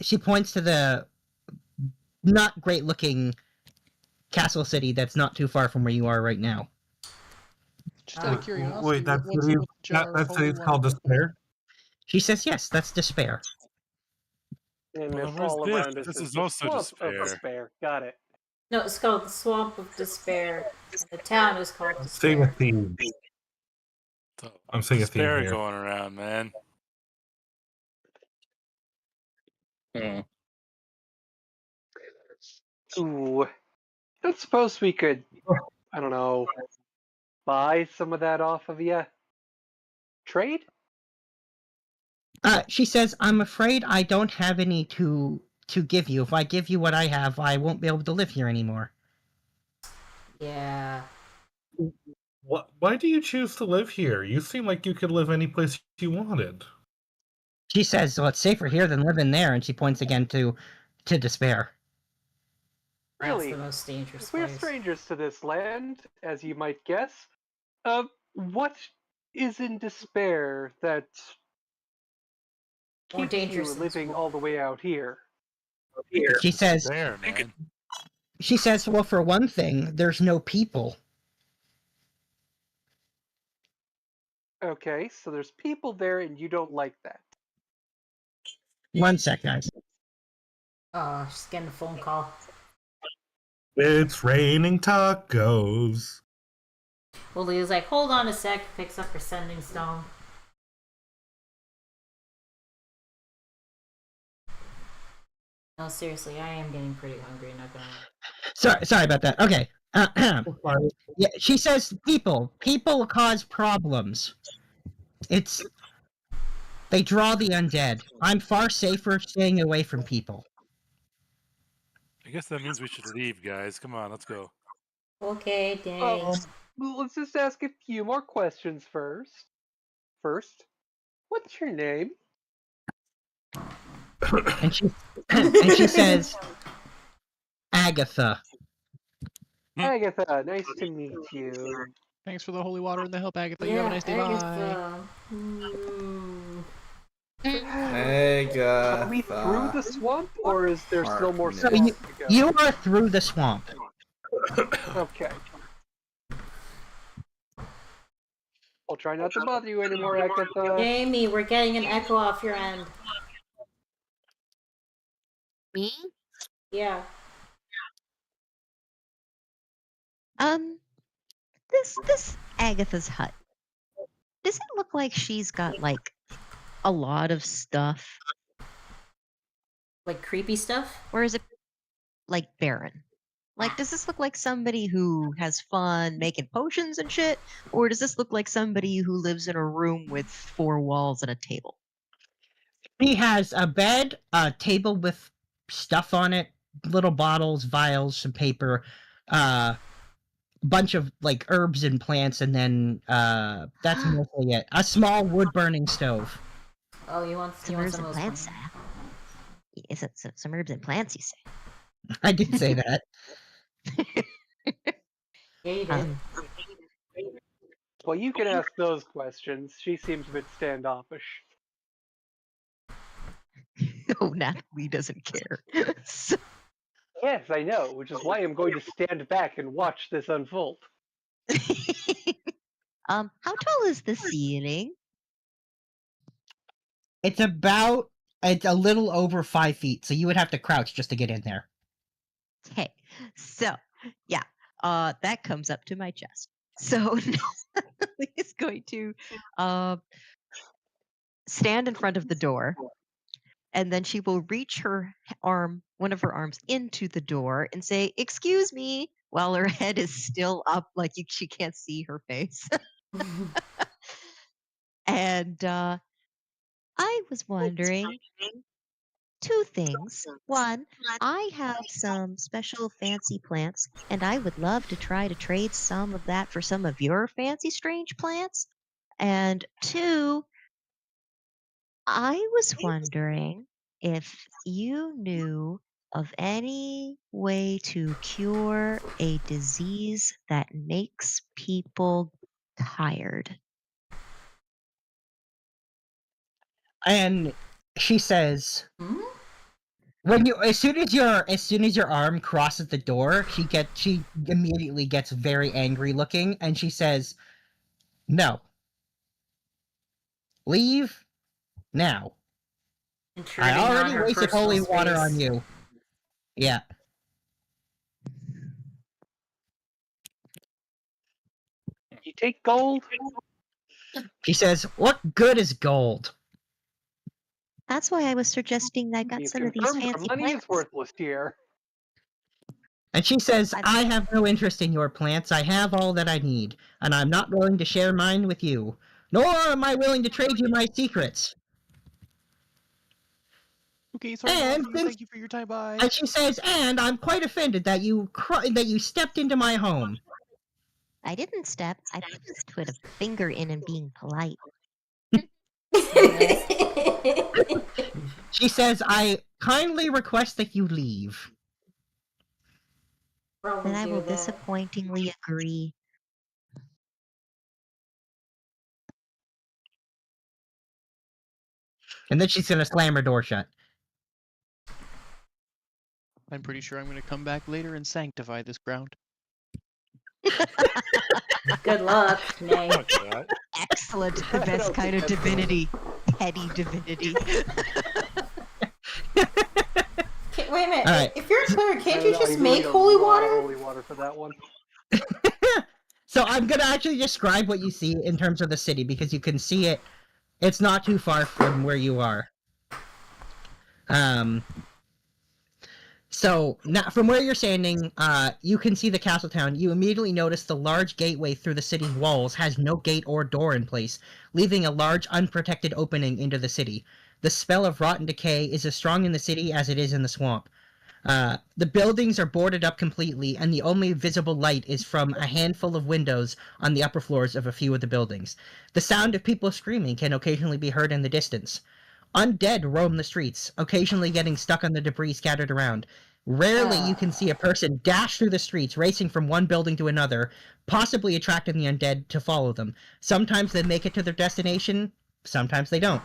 she points to the not great looking castle city that's not too far from where you are right now. Just out of curiosity, Wait, that's what's in the that, jar of that's holy it's called water? despair. She says, "Yes, that's despair." And Well, it's where's all this? around us. This is is the also Swamp despair. of Despair. Got it. No, it's called the Swamp of Despair. And the town is called Seeing a Despair. theme. So, I'm seeing a theme despair here. going around, man. Hmm. Ooh, I don't suppose we could, I don't know, buy some of that off of you? Trade? She says, "I'm afraid I don't have any to give you. If I give you what I have, I won't be able to live here anymore." Yeah. Why do you choose to live here? You seem like you could live any place you wanted. She says, "Well, it's safer here than living there," and she points again to Despair. That's Really? the most dangerous We're place. strangers to this land, as you might guess. What is in Despair that More keeps you dangerous than living Swamp. all the way out here? She says, There, man. "Well, for one thing, there's no people." Okay, so there's people there and you don't like that. One sec, guys. Oh, she's getting a phone call. It's raining tacos. Well, Leah's like, hold on a sec, picks up her sending stone. No, seriously, I am getting pretty hungry, not gonna lie. Sorry about that. Okay. Yeah, she says, people cause problems. They draw the undead. I'm far safer staying away from people. I guess that means we should leave, guys. Come on, let's go. Okay, thanks. Let's just ask a few more questions first. First, what's your name? And she says, Agatha. Agatha, nice to meet you. Thanks for the holy water and the help, Agatha. You Yeah, have a nice day. Bye. Agatha. Hmm. Are we through the swamp, or is there still more So swamp to go? you are through the swamp. Okay. I'll try not to bother you anymore, Agatha. Jamie, we're getting an echo off your end. Me? Yeah. This Agatha's hut. Does it look like she's got like a lot of stuff, Like creepy stuff? or is it like barren? Like, does this look like somebody who has fun making potions and shit, or does this look like somebody who lives in a room with 4 walls and a table? She has a bed, a table with stuff on it, little bottles, vials, some paper, bunch of like herbs and plants, and then that's mostly it. A small wood burning stove. Oh, you want Some some herbs of and those plants. plants? Is it some herbs and plants? You say? I did say that. Yeah, you did. Well, you can ask those questions. She seems a bit standoffish. No, Natalie doesn't care. So, Yes, I know, which is why I'm going to stand back and watch this unfold. how tall is the ceiling? It's a little over 5 feet, so you would have to crouch just to get in there. Okay, so yeah, that comes up to my chest. So Natalie is going to stand in front of the door, and then she will reach her arm, one of her arms, into the door and say, "Excuse me," while her head is still up, like she can't see her face. And I was wondering 2 things. One, I have some special fancy plants, and I would love to try to trade some of that for some of your fancy strange plants. And 2, I was wondering if you knew of any way to cure a disease that makes people tired. And she says, Hmm? as soon as your arm crosses the door, she immediately gets very angry looking, and she says, "No. Leave now. I Intruding on already her wasted personal holy water on space. you." Yeah. You take gold? She says, "What good is gold?" That's why I was suggesting I got You've some of these confirmed our fancy money plants. is worthless here. And she says, I- I have no interest in your plants. I have all that I need, and I'm not willing to share mine with you. Nor am I willing to trade you my secrets. Okay, sorry, And Mommy. since- Thank you for your time. Bye. And she says, and I'm quite offended that you stepped into my home. I didn't step. I just put a finger in and being polite. She says, I kindly request that you leave. Then I will disappointingly agree. And then she's gonna slam her door shut. I'm pretty sure I'm going to come back later and sanctify this ground. Good luck, Nay. Fuck that. Excellent. The I best don't kind of think that's divinity. Petty divinity. Wait a minute. All right. If you're a cleric, can't I you don't know, just you really make need a holy lot of water? Holy water for that one. So I'm gonna actually describe what you see in terms of the city because you can see it. It's not too far from where you are. So now from where you're standing, you can see the castle town. You immediately notice the large gateway through the city's walls has no gate or door in place, leaving a large unprotected opening into the city. The spell of rot and decay is as strong in the city as it is in the swamp. The buildings are boarded up completely, and the only visible light is from a handful of windows on the upper floors of a few of the buildings. The sound of people screaming can occasionally be heard in the distance. Undead roam the streets, occasionally getting stuck on the debris scattered around. Rarely you can see a person dash through the streets, racing from one building to another, possibly attracting the undead to follow them. Sometimes they make it to their destination, sometimes they don't.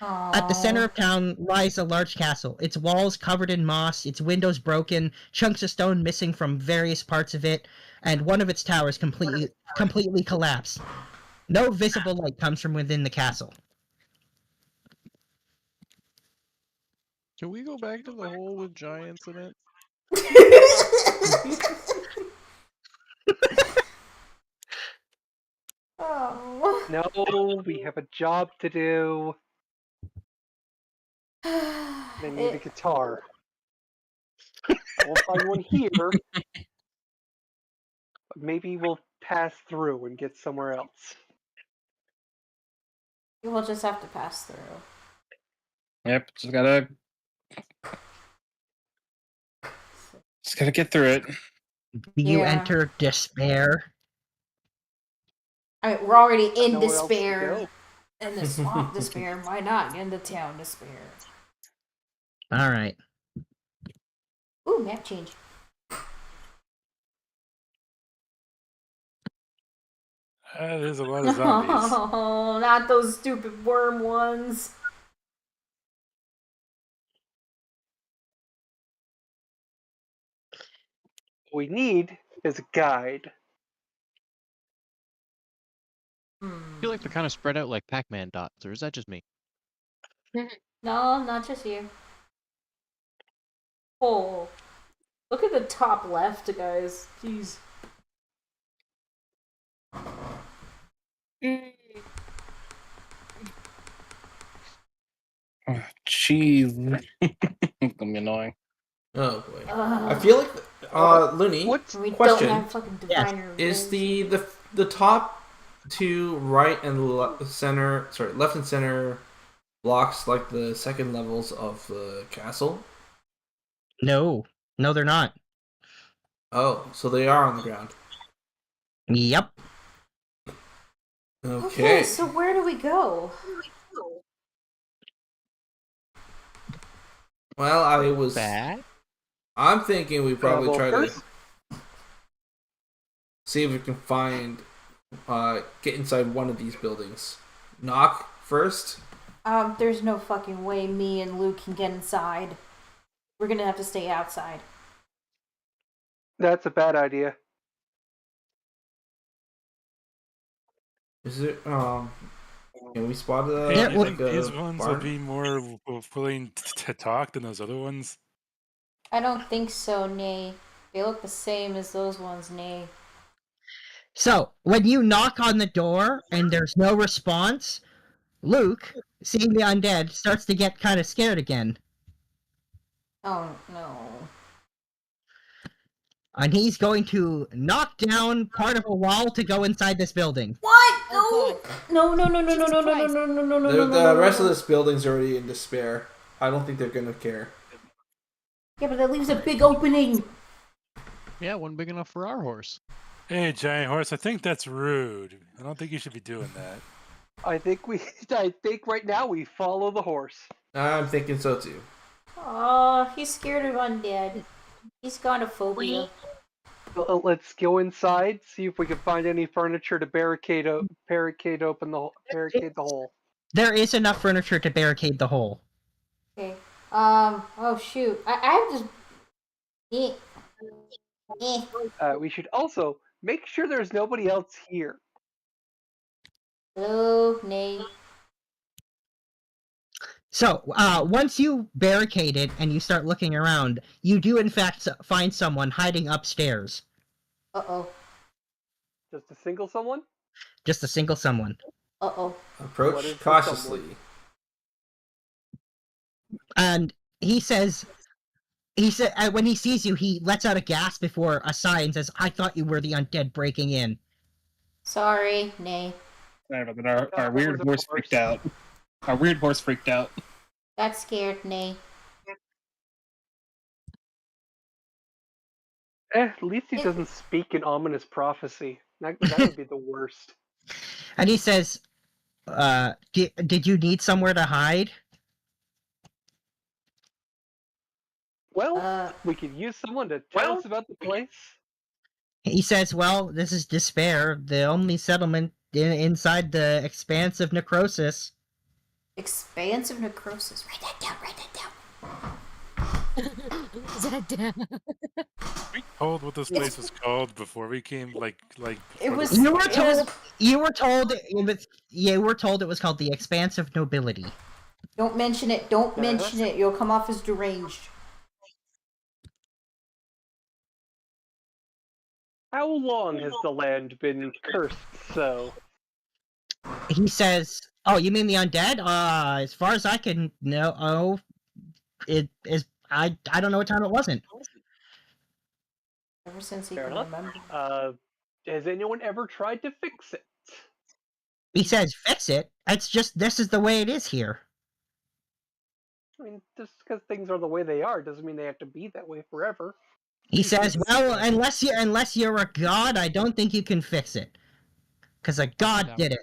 At the center of town lies a large castle, its walls covered in moss, its windows broken, chunks of stone missing from various parts of it, and one of its towers completely collapsed. No visible light comes from within the castle. Can we go back to the hole with giants in it? Oh. No, we have a job to do. I need a guitar. I won't find one here. But maybe we'll pass through and get somewhere else. We'll just have to pass through. Yep, just gotta get through it. You Yeah. enter despair. I mean, we're already in Nowhere else to despair. go. In the swamp despair. Why not in the town despair? Alright. Ooh, map change. There's a lot of zombies. Oh, not those stupid worm ones. What we need is a guide. I feel like they're kind of spread out like Pac-Man dots, or is that just me? No, not just you. Oh. Look at the top left, guys. Jeez. Oh, jeez. It's gonna be annoying. Oh boy. I feel like Looney. We question don't have fucking diviner. is the top two right and center, sorry, left and center blocks like the second levels of the castle? No, they're not. Oh, so they are on the ground. Yep. Okay. So where do we go? Well, I'm thinking we probably well, try first- to see if we can find get inside one of these buildings. Knock first. There's no fucking way me and Luke can get inside. We're gonna have to stay outside. That's a bad idea. Is it can we spot a Hey, do you like think a these ones will barn? be more willing to talk than those other ones? I don't think so, Nay. They look the same as those ones, Nay. So, when you knock on the door and there's no response, Luke, seeing the undead, starts to get kind of scared again. Oh no. And he's going to knock down part of a wall to go inside this building. What? Oh, No! No! No! No! No! Jesus No! No! No! Christ. No! No! No! No! The, No! the rest of this building's already in despair. I don't think they're gonna care. Yeah, but that leaves a big opening. Yeah, one big enough for our horse. Hey, giant horse, I think that's rude. I don't think you should be doing that. I think right now we follow the horse. I'm thinking so too. Oh, he's scared of undead. He's got a phobia. Let's go inside, see if we can find any furniture to barricade the hole. There is enough furniture to barricade the hole. Okay. Oh shoot. I have to. We should also make sure there's nobody else here. Hello, Nate. So, once you barricade it and you start looking around, you do in fact find someone hiding upstairs. Uh-oh. Just a single someone? Just a single someone. Uh-oh. What Approach is the cautiously. And he said, when he sees you, he lets out a gasp before a sigh and says, "I thought you were the undead breaking in." Sorry, Nay. Sorry about that. Our that weird was a horse horse. freaked out. Our weird horse freaked out. Got scared, Nay. At least he doesn't speak in ominous prophecy. That would be the worst. And he says, did you need somewhere to hide? Well, we could use someone to tell us about the place. He says, well, this is despair, the only settlement inside the expanse of necrosis. Expansive necrosis. Write that down, write that down. Is that down? We told what this place was called before we came, like. It was. You were told it was called the Expanse of Nobility. Don't mention it. Don't mention it. You'll come off as deranged. How long has the land been cursed so? He says, "Oh, you mean the undead? As far as I can know, it is. I don't know what time it wasn't." Ever since he Fair can enough. remember. Has anyone ever tried to fix it? He says, "Fix it. It's just this is the way it is here." I mean, just because things are the way they are doesn't mean they have to be that way forever. He says, "Well, unless you're a god, I don't think you can fix it, because a god did it."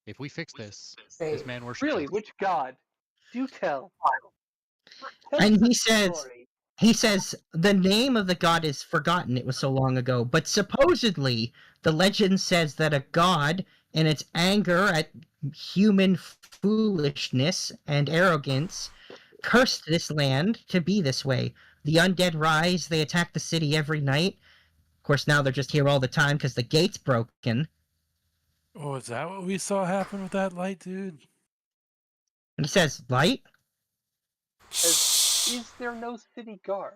If we fix this, this man worships Really, us. which god? Do tell. And us he the says, story. the name of the god is forgotten. It was so long ago, but supposedly the legend says that a god, in its anger at human foolishness and arrogance, cursed this land to be this way. The undead rise, they attack the city every night. Of course, now they're just here all the time because the gate's broken. Oh, is that what we saw happen with that light, dude? And he says, "Light?" Is there no city guard?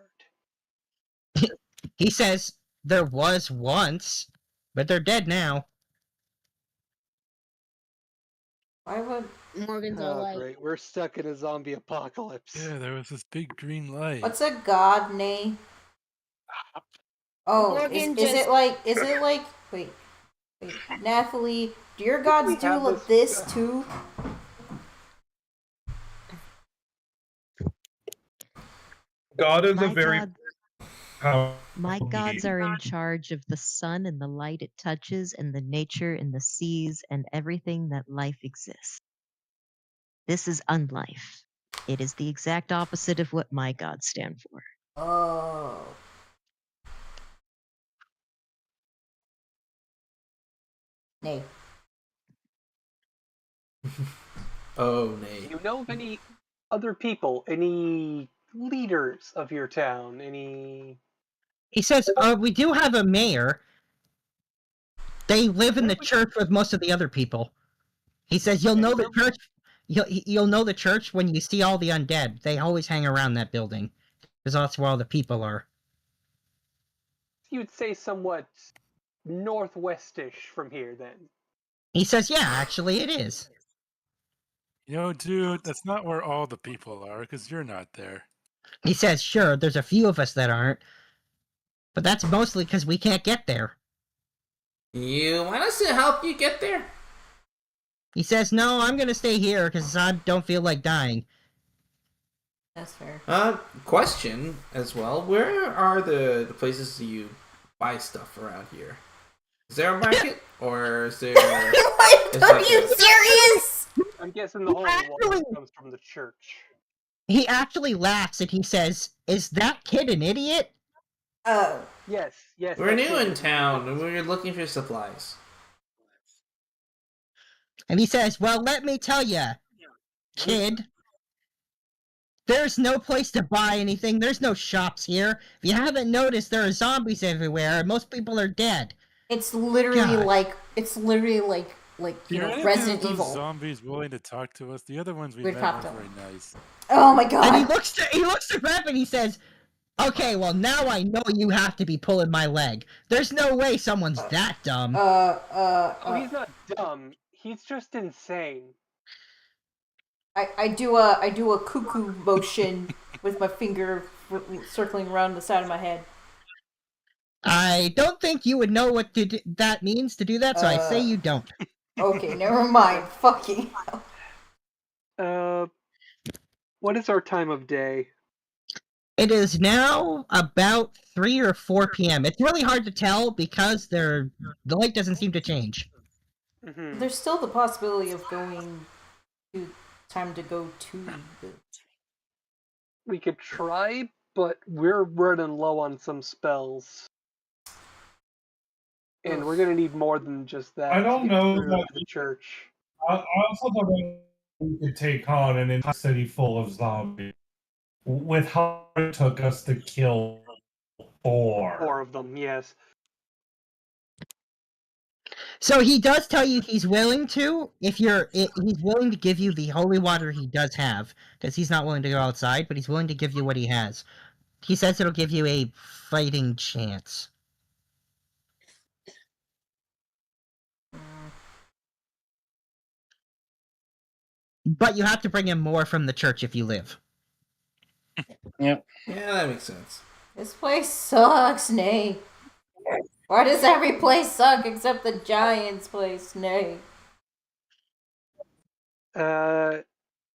He says, "There was once, but they're dead now." Why would Morgan's all Oh, like, great. We're stuck in a zombie apocalypse. Yeah, there was this big green light. What's a god, Nay? Oh, Morgan is it like wait, Nathalie, do your gods we do have like this- this too? God is My a very God- powerful My gods being. are in charge of the sun and the light it touches, and the nature and the seas and everything that life exists. This is unlife. It is the exact opposite of what my gods stand for. Oh. Nay. Oh, Do nay. you know of any other people, any leaders of your town, any... He says, "We do have a mayor. They live in the church with most of the other people." He says, "You'll know the church. You'll know the church when you see all the undead. They always hang around that building, because that's where all the people are." You would say somewhat northwestish from here, then. He says, "Yeah, actually, it is." You know, dude, that's not where all the people are, because you're not there. He says, sure, there's a few of us that aren't, but that's mostly because we can't get there. You want us to help you get there? He says, no, I'm going to stay here because I don't feel like dying. That's fair. Question as well. Where are the places you buy stuff around here? Is there a market? Or is there... Are you serious? I'm guessing the whole water comes from the church. He actually laughs and he says, is that kid an idiot? Yes. We're new in town and we're looking for supplies. And he says, well, let me tell you, kid. There's no place to buy anything. There's no shops here. If you haven't noticed, there are zombies everywhere, and most people are dead. It's literally God. like you know, Resident those Evil. zombies willing to talk to us. The other ones we We'd met pop were them. very nice. Oh my god. And he looks to Rep and he says, okay, well, now I know you have to be pulling my leg. There's no way someone's that dumb. Oh, he's not dumb. He's just insane. I do a cuckoo motion with my finger circling around the side of my head. I don't think you would know what that means to do that, so I say you don't. Okay, never mind. Fucking hell. What is our time of day? It is now about 3 or 4 p.m. It's really hard to tell because the light doesn't seem to change. Mm-hmm. There's still the possibility of going to time to go to the... We could try, but we're running low on some spells. And we're gonna need more than just that. I don't know through that the church. I also don't know we could take on an entire city full of zombies with how it took us to kill 4. 4 of them, yes. So he does tell you he's willing to, he's willing to give you the holy water he does have, because he's not willing to go outside, but he's willing to give you what he has. He says it'll give you a fighting chance. But you have to bring him more from the church if you live. Yep. Yeah, that makes sense. This place sucks, Nay. Why does every place suck except the Giants place, Nay?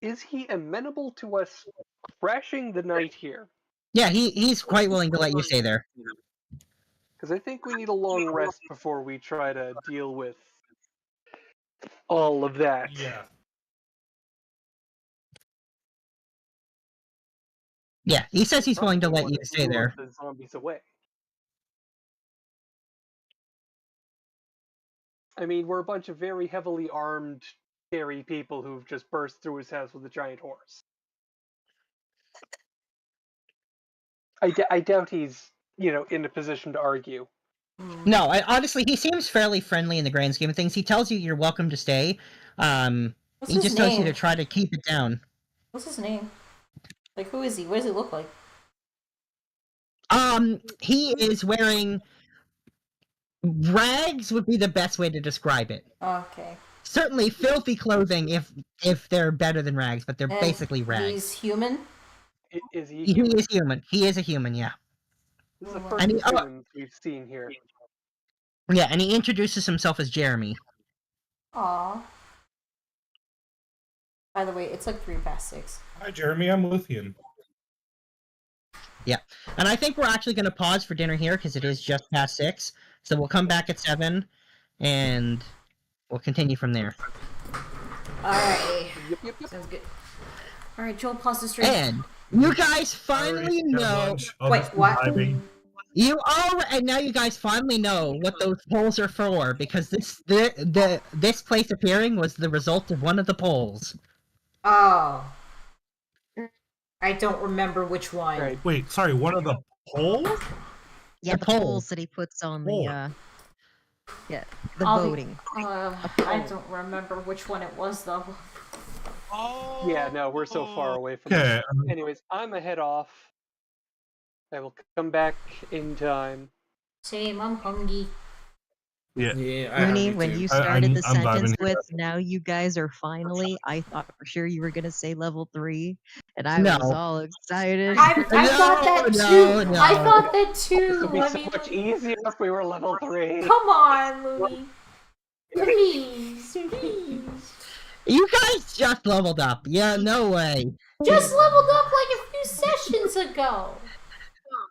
Is he amenable to us crashing the night here? Yeah, he's quite willing to let you stay there. Because I think we need a long rest before we try to deal with all of that. Yeah. Yeah, he says he's willing to let you stay there. The zombies away. I mean, we're a bunch of very heavily armed, scary people who've just burst through his house with a giant horse. I doubt he's, in a position to argue. No, honestly, he seems fairly friendly in the grand scheme of things. He tells you you're welcome to stay. What's He his just tells you name? to try to keep it down. What's his name? Like, who is he? What does he look like? He is wearing rags would be the best way to describe it. Okay. Certainly filthy clothing if they're better than rags, but they're And basically rags. He's human? Is he He human? is human. He is a human, yeah. This is the And first he- human we've seen here. Yeah, and he introduces himself as Jeremy. Aw. By the way, it's like 6:03. Hi, Jeremy. I'm Luthien. Yeah, and I think we're actually going to pause for dinner here because it is just past 6. So we'll come back at 7, and we'll continue from there. Alright. Yep. Sounds good. Alright, Joel, pause the stream. And you guys finally know. Wait, what? And now you guys finally know what those polls are for because this place appearing was the result of one of the polls. Oh. I don't remember which one. Right. Wait, sorry, one of the polls? Yeah, The the poll. polls that he puts on Poll. the the I'll be- voting. I don't remember which one it was, though. Yeah, no, we're so far away from Okay. it. Anyways, I'm a head off. I will come back in time. Same, I'm hungry. Yeah. Yeah, I Looney, have when too. you started the I'm sentence vibing. with "Now you guys are finally," I thought for sure you were gonna say level 3, and I No. was all excited. I thought that No, too. no, I no. thought that This too. would be I so mean, much like, easier if we were level 3. come on, Looney. Please, please. You guys just leveled up. Yeah, no way. Just leveled up like a few sessions ago.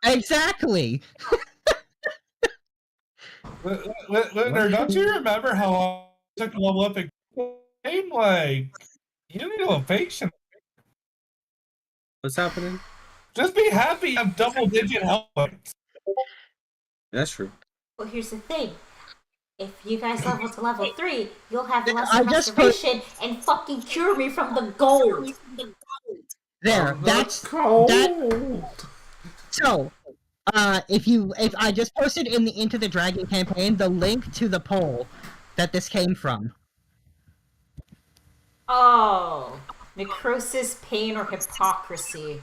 Exactly. Lunar, don't you remember how long it took to level up a game? Like, you need to be patient. What's happening? Just be happy you have double-digit health points. That's true. Well, here's the thing. If you guys level to level 3, you'll have less I just put- restoration and fucking cure me from the gold. There. That's that. So, if I just posted in the Into the Dragon campaign the link to the poll that this came from. Oh. Necrosis, pain, or hypocrisy.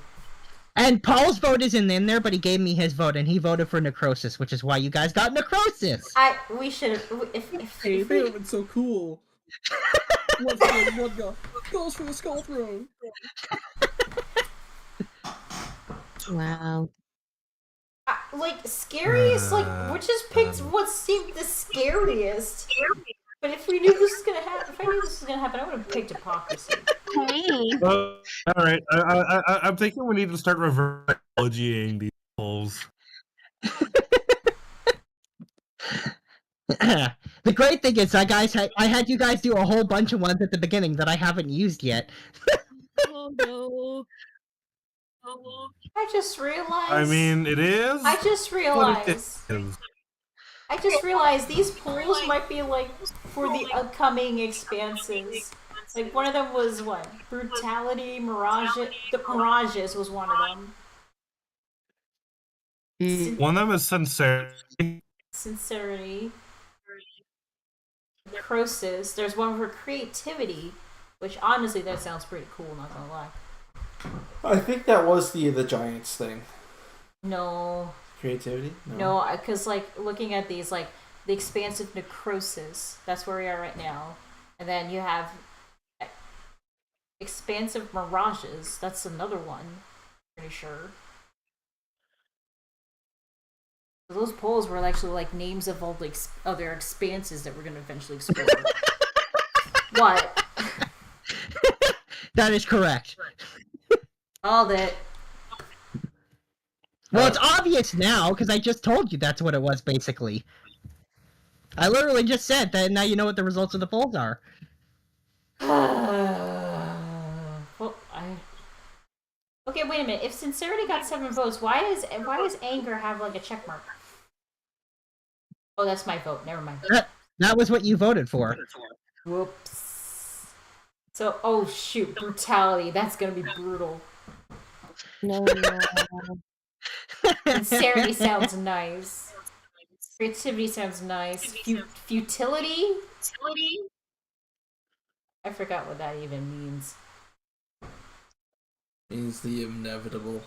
And Paul's vote isn't in there, but he gave me his vote, and he voted for necrosis, which is why you guys got necrosis. We should have. Hey, they would have been so cool. One for one guy. Goes for the skull throne. Wow. Like, scariest, like, we just picked what seemed the scariest. But if we knew this was gonna happen, if I knew this was gonna happen, I would have picked hypocrisy. All right, I'm thinking we need to start reversing these polls. The great thing is, I had you guys do a whole bunch of ones at the beginning that I haven't used yet. Oh no. I just realized. I mean, it is. I just what it realized. is. I just realized these polls might be like for the upcoming expanses. Like one of them was what? Brutality, Mirages was one of them. One of them is sincerity. Sincerity. Necrosis. There's one for creativity, which honestly that sounds pretty cool, not gonna lie. I think that was the Giants thing. No. Creativity? No, because like looking at these, like the expansive necrosis, that's where we are right now, and then you have expansive mirages. That's another one, pretty sure. So those polls were actually like names of all the other expanses that we're gonna eventually explore. What? That is correct. All that. Well, it's obvious now, because I just told you that's what it was, basically. I literally just said that, and now you know what the results of the polls are. Well, okay, wait a minute. If sincerity got 7 votes, why does anger have like a check mark? Oh, that's my vote. Never mind. That was what you voted for. Whoops. So, oh shoot, brutality. That's gonna be brutal. No. Sincerity sounds nice. Creativity sounds nice. Futility? I forgot what that even means. Means the inevitable.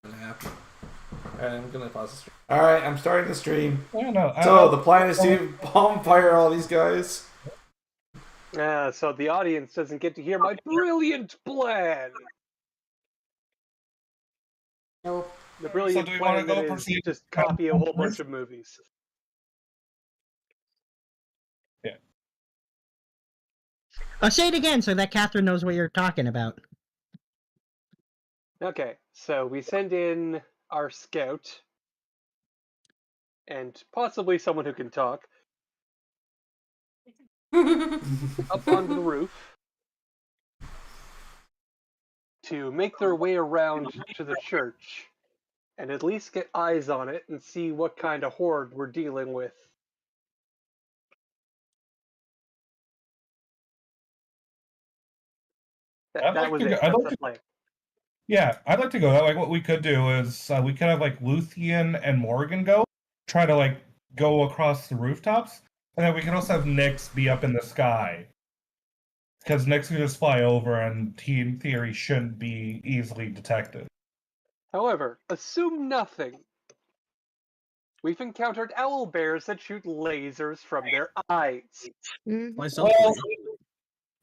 Gonna happen. Alright, I'm gonna pause the stream. Alright, I'm starting the stream. So the plan is to bomb fire all these guys. So the audience doesn't get to hear my brilliant plan. Nope. The brilliant So do we wanna plan go that is proceed just copy a whole bunch of movies. Yeah. I'll say it again so that Catherine knows what you're talking about. Okay, so we send in our scout and possibly someone who can talk up onto the roof to make their way around to the church and at least get eyes on it and see what kind of horde we're dealing with. That was it. That's the plan. Yeah, I'd like to go. Like, what we could do is we could have like Luthien and Morgan go, try to like go across the rooftops, and then we can also have Nyx be up in the sky, because Nyx can just fly over, and he, in theory, shouldn't be easily detected. However, assume nothing. We've encountered owl bears that shoot lasers from their eyes. Myself. Well,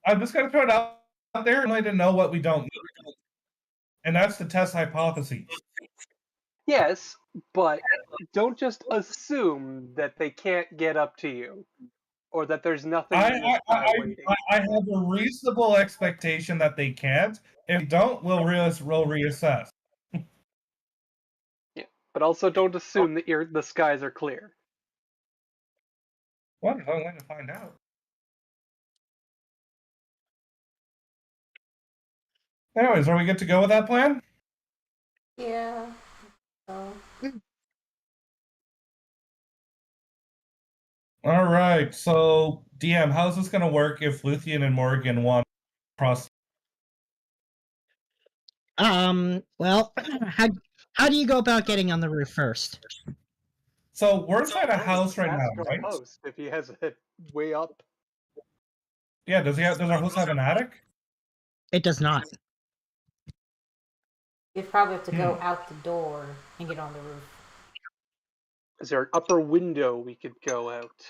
I'm just going to throw it out there and to know what we don't know. And that's to test hypotheses. Yes, but don't just assume that they can't get up to you, or that there's nothing in the sky waiting. I have a reasonable expectation that they can't. If they don't, we'll reassess. Yeah, but also don't assume that the skies are clear. Well, there's only way to find out. Anyways, are we good to go with that plan? Yeah. All right. So, DM, how's this going to work if Luthien and Morgan want cross? Well, how do you go about getting on the roof first? So we're inside a house right now, Ask our right? host if he has it way up. Yeah. Does our host have an attic? It does not. You'd probably have to go out the door and get on the roof. Is there an upper window we could go out?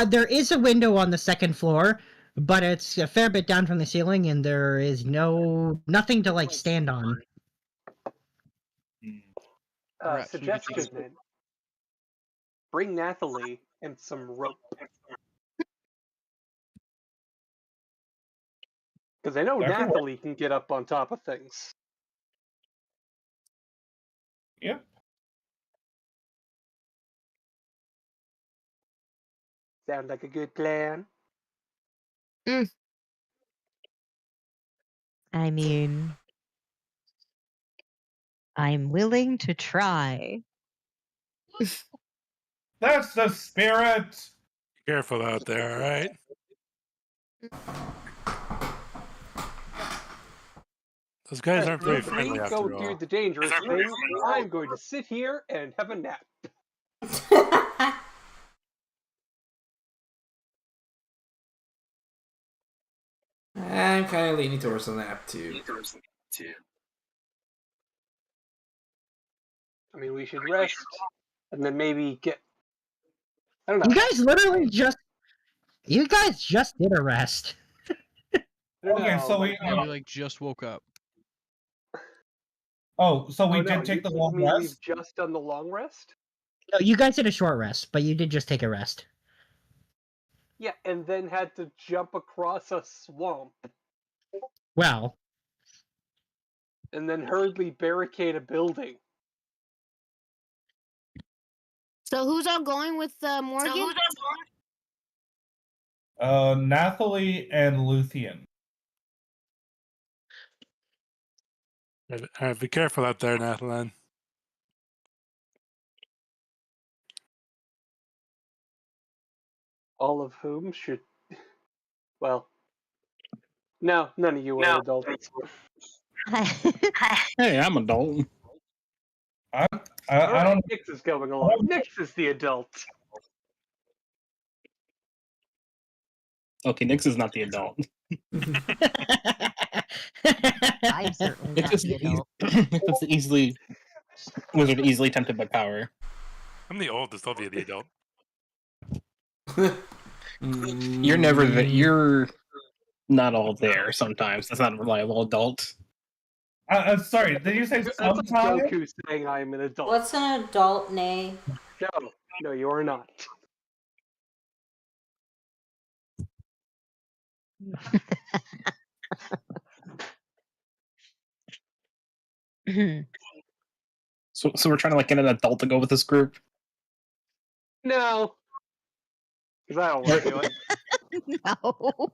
There is a window on the second floor, but it's a fair bit down from the ceiling, and there is nothing to like stand on. Suggestion then. Bring Nathalie and some rope. Because I know Nathalie can get up on top of things. Yep. Sound like a good plan? I mean, I'm willing to try. That's the spirit. Careful out there, all right? Those guys aren't very friendly after go all. do the dangerous thing. I'm going to sit here and have a nap. I'm kind of leaning towards the nap too. I mean, we should rest, and then maybe get. I don't know. You guys just did a rest. Okay, so we just woke up. Oh, so we no, did take the long mean rest? We've just done the long rest? No, you guys did a short rest, but you did just take a rest. Yeah, and then had to jump across a swamp. Well. And then hurriedly barricade a building. So who's all going with Morgan? Nathalie and Luthien. Be careful out there, Nathalie. All of whom should. Well. No, none of you are adults. Hey, I'm adult. I don't. Nix is going along. Nix is the adult. Okay, Nix is not the adult. I'm certainly not the adult. It's easily wizard easily tempted by power. I'm the oldest. I'll be the adult. You're never you're not all there. Sometimes that's not a reliable adult. Sorry, did you say That's sometime? like Goku saying I'm an adult. What's an adult name? No, you are not. So we're trying to like get an adult to go with this group. No. Because I don't want to do it. No.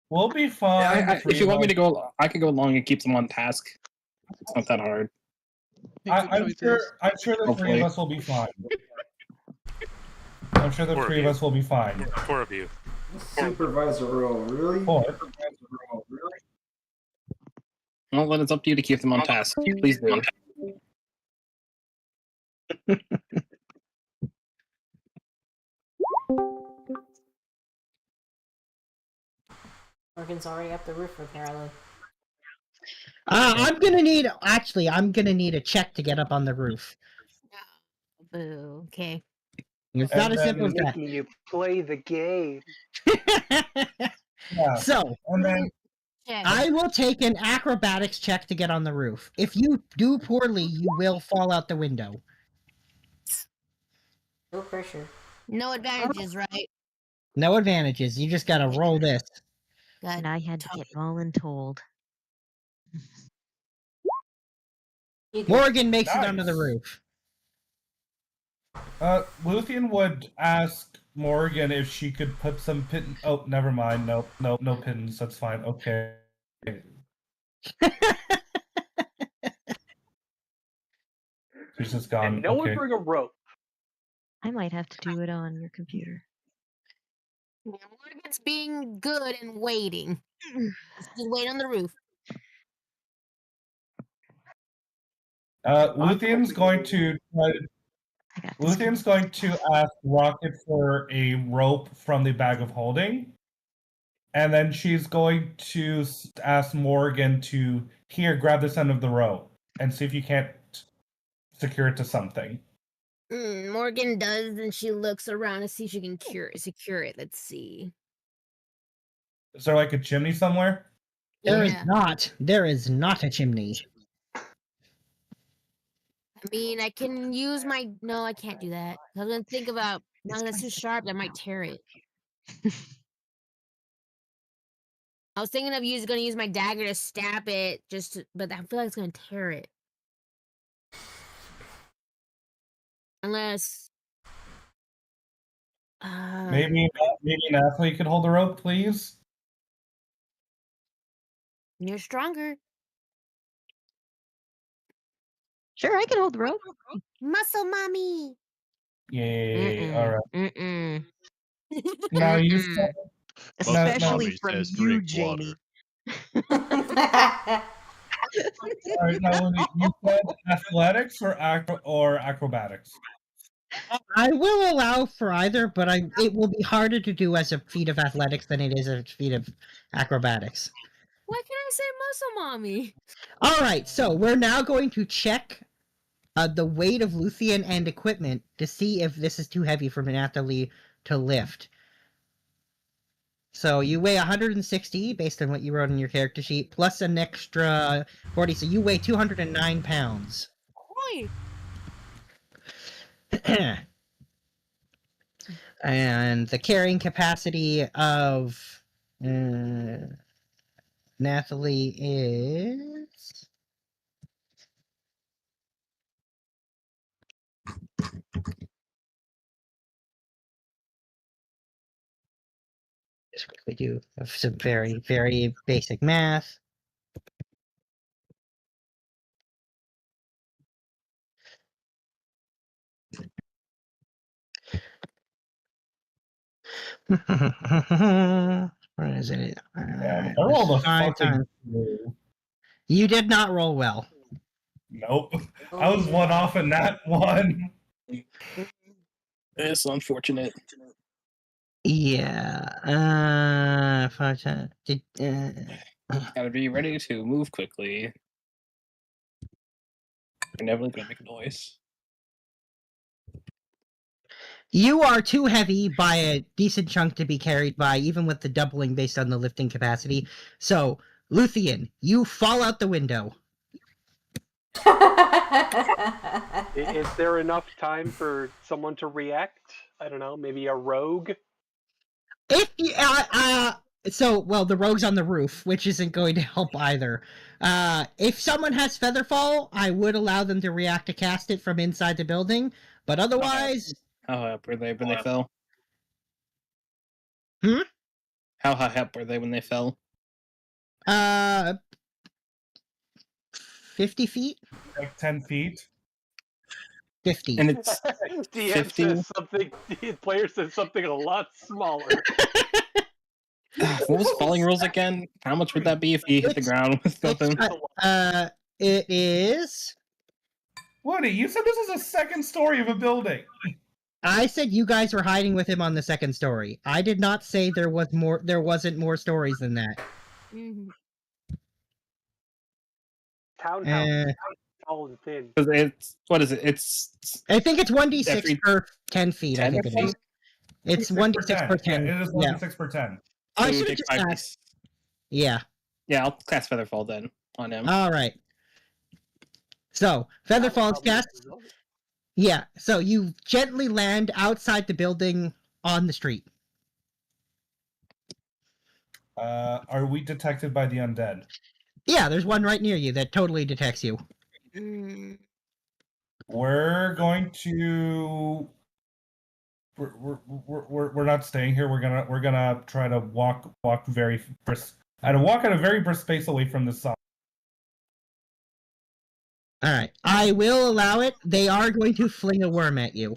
We'll be fine. If you want me to go, I can go along and keep them on task. It's not that hard. I'm sure the three of us will be fine. I'm sure the three of us will be fine. 4 of you. Supervisor role, really? 4. Well, then it's up to you to keep them on task. Please do. Morgan's already up the roof, apparently. I'm gonna need a check to get up on the roof. Boo. Okay. It's And not as then simple as that. Making you play the game. Yeah. So And then Check. I will take an acrobatics check to get on the roof. If you do poorly, you will fall out the window. No pressure. No advantages, right? No advantages. You just gotta roll this. Got And I had to get voluntold. You good. Morgan makes it onto the Nice. roof. Luthien would ask Morgan if she could put some pin. Oh, never mind. No pins. That's fine. Okay. She's just gone. And no one Okay. bring a rope. I might have to do it on your computer. Morgan's being good and waiting. Just wait on the roof. Luthien's going to I got this. Luthien's going to ask Rocket for a rope from the bag of holding, and then she's going to ask Morgan to grab this end of the rope and see if you can't secure it to something. Morgan does, and she looks around to see if she can secure it. Let's see. Is there like a chimney somewhere? There is Yeah. not. There is not a chimney. I mean, I can use my. No, I can't do that. I was gonna think about. No, It's that's fine. too sharp. That might tear it. I was thinking of gonna use my dagger to stab it, but I feel like it's gonna tear it. Unless. Maybe an athlete could hold the rope, please. You're stronger. Sure, I can hold the rope. Muscle mommy. Yay! All right. Mm-mm. Now you Mm-mm. said, Especially Mommy from says you, drink Jamie. all right. Now Looney, you said athletics or acrobatics. I will allow for either, but it will be harder to do as a feat of athletics than it is a feat of acrobatics. Why can't I say muscle mommy? All right, so we're now going to check the weight of Luthien and equipment to see if this is too heavy for an athlete to lift. So you weigh 160 based on what you wrote in your character sheet, plus an extra 40, so you weigh 209 pounds. Oi. And the carrying capacity of Nathalie is... Just quickly do some very, very basic math. What is it? I rolled a Five fucking times. 2. You did not roll well. Nope. I was one off in that one. It's unfortunate. Yeah. 5 times. Gotta be ready to move quickly. You're never gonna make a noise. You are too heavy by a decent chunk to be carried by, even with the doubling based on the lifting capacity. So, Luthien, you fall out the window. Is there enough time for someone to react? I don't know, maybe a rogue? If you, the rogue's on the roof, which isn't going to help either. If someone has Featherfall, I would allow them to react to cast it from inside the building, but otherwise... How high up were they when they fell? Hmm? How high up were they when they fell? 50 feet? Like 10 feet. 50. And it's DM 50? says something, the player says something a lot smaller. What was falling rules again? How much would that be if you hit the ground with nothing? It is... Woody, you said this was a second story of a building. I said you guys were hiding with him on the second story. I did not say there wasn't more stories than that. Mhm. Townhouse Uh, is tall and thin. Because it's what is it? It's I think it's 1d6 Every per 10 feet. I 10 think it feet? is. It's 6 1d6 per 10. Yeah, it is Yeah. 1d6 per 10. I so should have take just 5d6. asked. Yeah. Yeah, I'll cast Featherfall then on him. All right. So Featherfall's Probably cast. the zombie. Yeah. So you gently land outside the building on the street. Are we detected by the undead? Yeah, there's one right near you that totally detects you. We're going to. We're not staying here. We're gonna try to walk very brisk. Walk at a very brisk pace away from the sun. All right. I will allow it. They are going to fling a worm at you.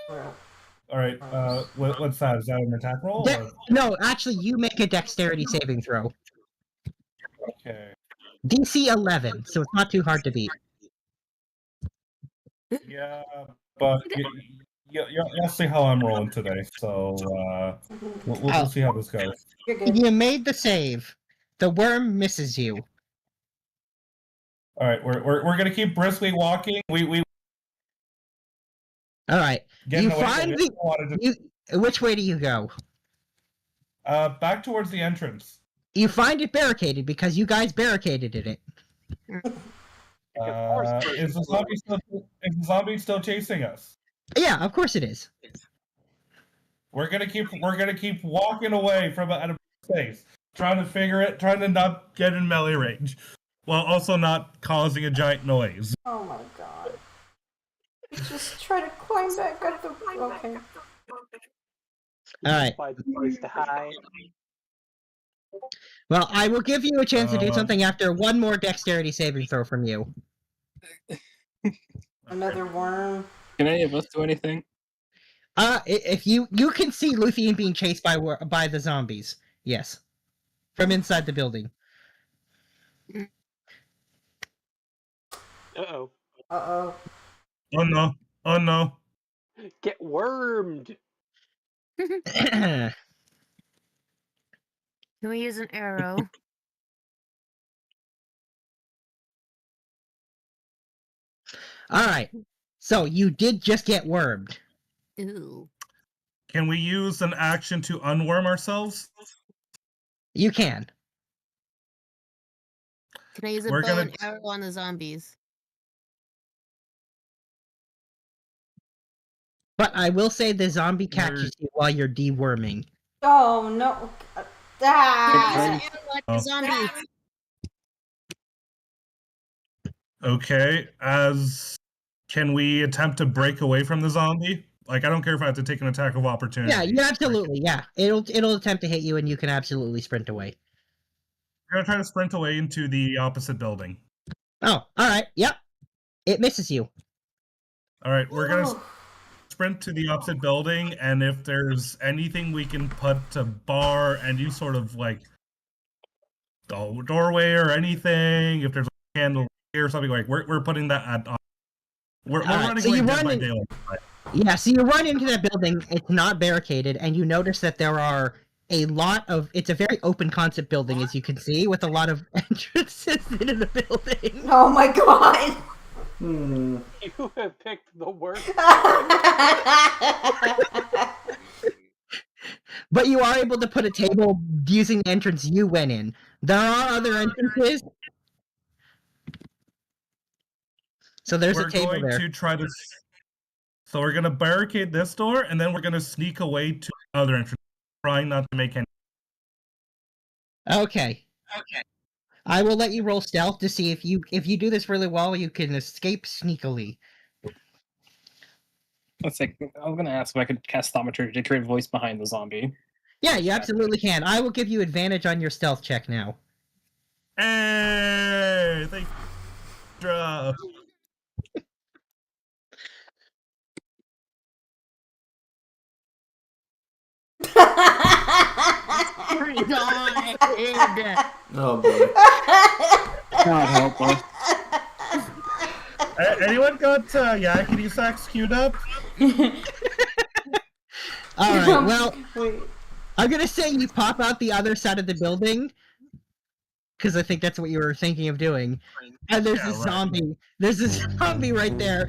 All right. What's that? Is that an attack roll? De- Or? no, actually, you make a dexterity saving throw. Okay. DC 11, so it's not too hard to beat. Yeah, but you'll see how I'm rolling today. So we'll see how this goes. You're good. You made the save. The worm misses you. All right, we're gonna keep briskly walking. We All right. getting You away from find it. the. I wanted to- Which way do you go? back towards the entrance. You find it barricaded because you guys barricaded it. Is the zombie still chasing us? Yeah, of course it is. We're gonna keep walking away from out of space, trying to not get in melee range, while also not causing a giant noise. Oh my god. Just try to climb back up the. Okay. All right. Find a place to hide. Well, I will give you a chance to do something after one more dexterity saving throw from you. Another worm. Can any of us do anything? If you can see Luthien being chased by the zombies. Yes, from inside the building. Uh-oh. Uh-oh. Oh no! Oh no! Get wormed! Can we use an arrow? All right. So you did just get wormed. Ooh. Can we use an action to unworm ourselves? You can. Can I use a We're bow gonna- and arrow on the zombies? But I will say the zombie catches you while you're deworming. Oh no. Ah! Use an arrow at the zombies. Okay. Can we attempt to break away from the zombie? Like, I don't care if I have to take an attack of opportunity. Yeah, you absolutely. Yeah, it'll attempt to hit you, and you can absolutely sprint away. We're gonna try to sprint away into the opposite building. Oh, all right. Yep. It misses you. All right, we're gonna sprint to the opposite building, and if there's anything we can put to bar any sort of like doorway or anything, if there's a candle or something, like we're putting that at. We're All right, running so away you dead run by in- daylight. Yeah, so you run into that building. It's not barricaded, and you notice that there are a lot of. It's a very open concept building, as you can see, with a lot of entrances into the building. Oh my god. You have picked the worst. But you are able to put a table using the entrance you went in. There are other entrances. So there's We're a table going there. to try to. So we're gonna barricade this door, and then we're gonna sneak away to the other entrance, trying not to make any. Okay. I will let you roll stealth to see if you do this really well, you can escape sneakily. Let's see. I was gonna ask if I could cast Thaumaturgy to create a voice behind the zombie. Yeah, you absolutely can. I will give you advantage on your stealth check now. Hey, thank you. God. Oh boy. God help us. Anyone got yakety sax queued up? Alright, well, Wait. I'm gonna say you pop out the other side of the building, because I think that's what you were thinking of doing. And there's Yeah, this right. zombie. There's this zombie right there.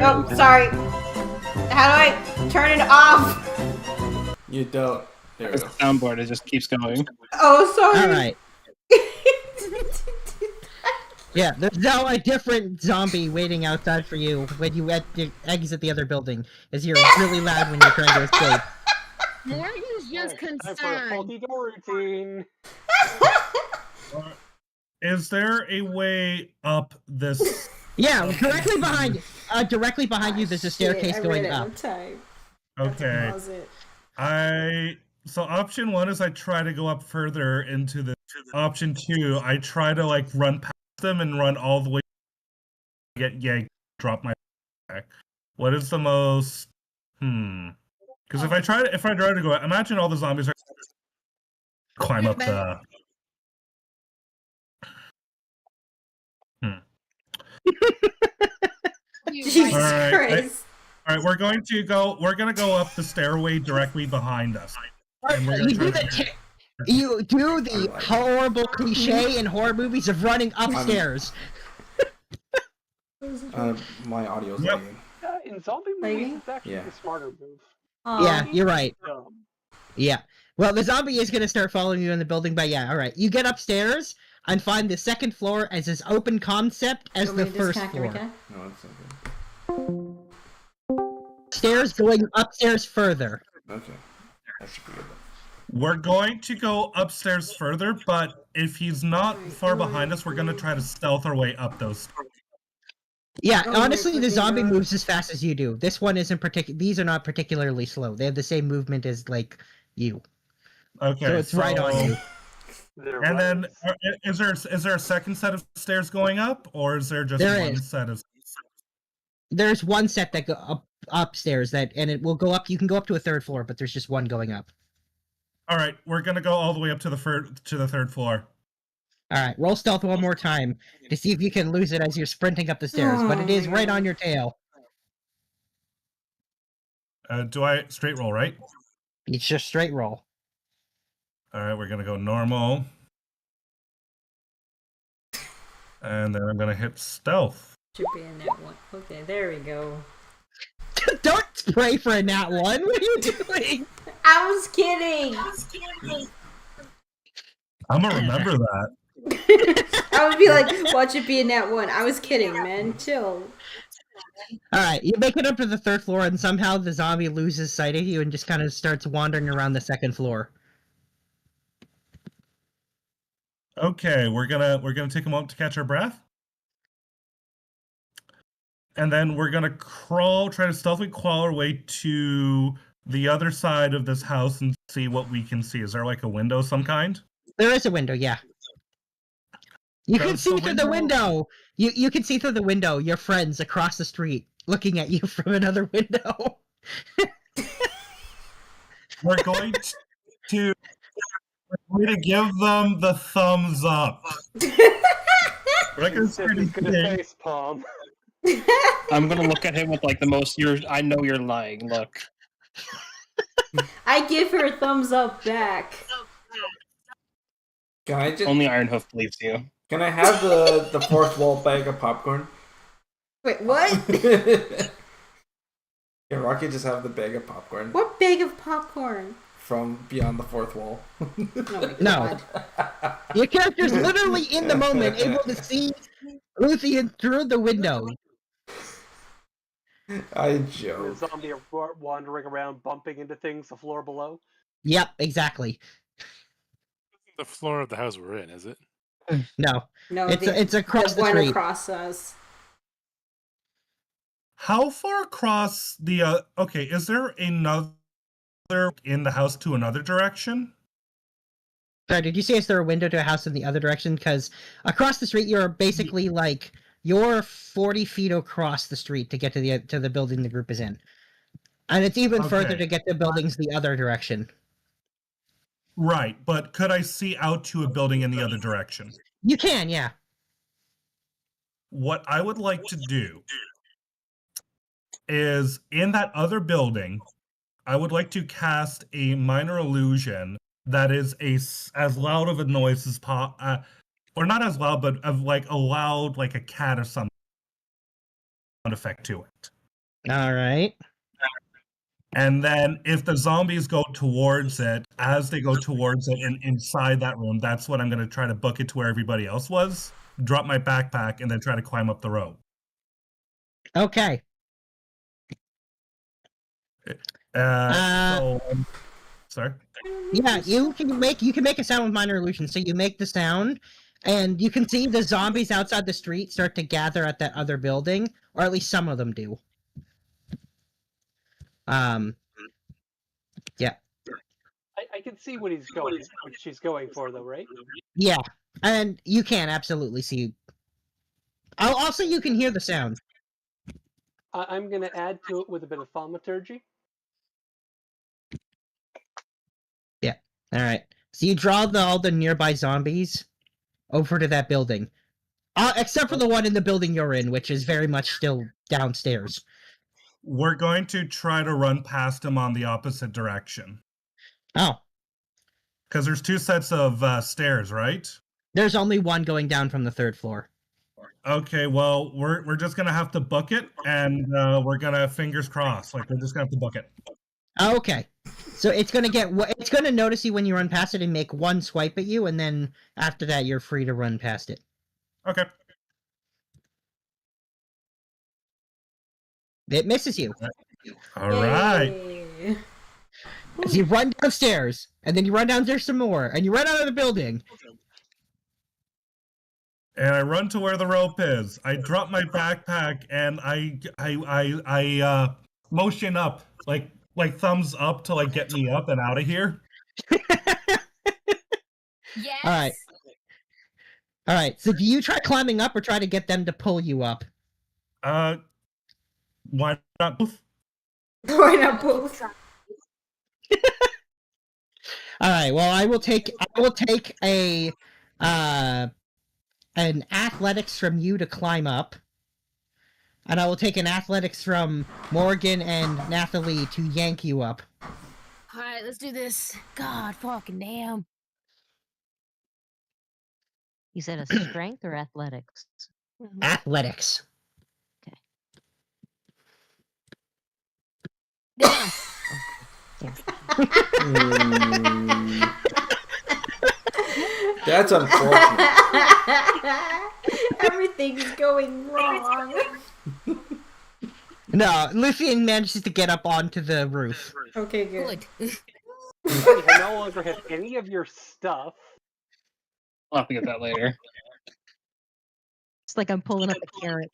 Oh, sorry. How do I turn it off? You don't. There we It's go. the soundboard. It just keeps going. Oh, sorry. All right. Yeah, there's now a different zombie waiting outside for you when you exit the other building, as you're really loud when you're trying to escape. Morgan's just Time for a concerned. faulty door routine. Is there a way up this? Yeah, directly behind you. There's a staircase going up. Okay. So option 1 is I try to go up further into the. Option 2, I try to like run past them and run all the way. Get yanked, drop my back. What is the most? Because if I try to go, imagine all the zombies are climb up the. Jesus Alright, Christ. All right, we're gonna go up the stairway directly behind us. And we're You gonna do you do the horrible cliche in horror movies of running upstairs. My audio's Yep. lagging. In zombie movies, it's actually Yeah. the smarter move. Yeah, you're right. Dumb. Yeah. Well, the zombie is gonna start following you in the building, but yeah, all right. You get upstairs and find the second floor as as open concept as the first floor. No, it's okay. Stairs going upstairs further. Okay. That should be good. We're going to go upstairs further, but if he's not far behind us, we're gonna try to stealth our way up those. Yeah, Oh my honestly, the freaking zombie God. moves as fast as you do. This one isn't particular. These are not particularly slow. They have the same movement as like you. Okay, So it's right on you. They're And then, runners. is there a second set of stairs going up, or is there just There one is. set of? There's one set that go upstairs and it will go up. You can go up to a third floor, but there's just one going up. All right, we're gonna go all the way up to the third floor. All right, roll stealth one more time to see if you can lose it as you're sprinting up the stairs. But it is right on your tail. Do I straight roll, right? It's just straight roll. All right, we're gonna go normal, and then I'm gonna hit stealth. Should be in that one. Okay, there we go. Don't spray for a nat one. What are you doing? I was kidding. I'm gonna remember that. I would be like, watch it be in that one. I was kidding, man. Chill. All right, you make it up to the third floor, and somehow the zombie loses sight of you and just kind of starts wandering around the second floor. Okay, we're gonna take a moment to catch our breath, and then we're gonna try to stealthily crawl our way to the other side of this house and see what we can see. Is there like a window of some kind? There is a window, yeah. You can Does see the through the window. You can see through the window your friends across the street looking at you from another window. We're going to give them the thumbs up. We're not gonna say He's gonna anything. face palm. I'm gonna look at him with like the most I know you're lying look. I give her a thumbs up back. Can I just? Only Ironhoof believes you. Can I have the fourth wall bag of popcorn? Wait, what? Can Rocky just have the bag of popcorn What bag of popcorn? from beyond the fourth wall? Oh my No. God. Your character's literally in the moment, able to see Luthien through the window. I The joke. zombie wandering around, bumping into things the floor below. Yep, exactly. The floor of the house we're in, is it? No, No, it's across the one street. across us. How far across the? Okay, is there another in the house to another direction? Sorry, did you say is there a window to a house in the other direction? Because across the street, you're basically like you're 40 feet across the street to get to the building the group is in, and it's even further Okay. to get to buildings the other direction. Right, but could I see out to a building in the other direction? You can, yeah. What I would like to do is in that other building, I would like to cast a minor illusion that is as loud of a noise as or not as loud, but of like a loud, like a cat or some sound effect to it. All right. And then if the zombies go towards it, as they go towards it and inside that room, that's what I'm going to try to book it to where everybody else was, drop my backpack, and then try to climb up the rope. Okay. Sorry. Yeah, you can make a sound with minor illusion. So you make the sound, and you can see the zombies outside the street start to gather at that other building, or at least some of them do. Yeah. I can see what she's going for, though, right? Yeah, and you can absolutely see. Also, you can hear the sound. I'm going to add to it with a bit of thaumaturgy. Yeah. All right. So you draw all the nearby zombies over to that building, except for the one in the building you're in, which is very much still downstairs. We're going to try to run past him on the opposite direction. Oh. Because there's 2 sets of stairs, right? There's only one going down from the 3rd floor. Okay, well, we're just gonna have to book it, and we're gonna fingers crossed. Like, we're just gonna have to book it. Okay. So it's gonna notice you when you run past it and make one swipe at you, and then after that you're free to run past it. Okay. It misses you. All right. So you run downstairs, and then you run downstairs some more, and you run out of the building. And I run to where the rope is. I drop my backpack, and I motion up, like thumbs up to like get me up and out of here. Yes. All right. So do you try climbing up or try to get them to pull you up? Why not both? Why not both? All right. Well, I will take an athletics from you to climb up, and I will take an athletics from Morgan and Nathalie to yank you up. All right, let's do this. God fucking damn. You said a strength or athletics? Athletics. Damn. That's unfortunate. Everything's going wrong. No, Lucian manages to get up onto the roof. Okay, good. I no longer have any of your stuff. I'll have to get that later. It's like I'm pulling up a carrot.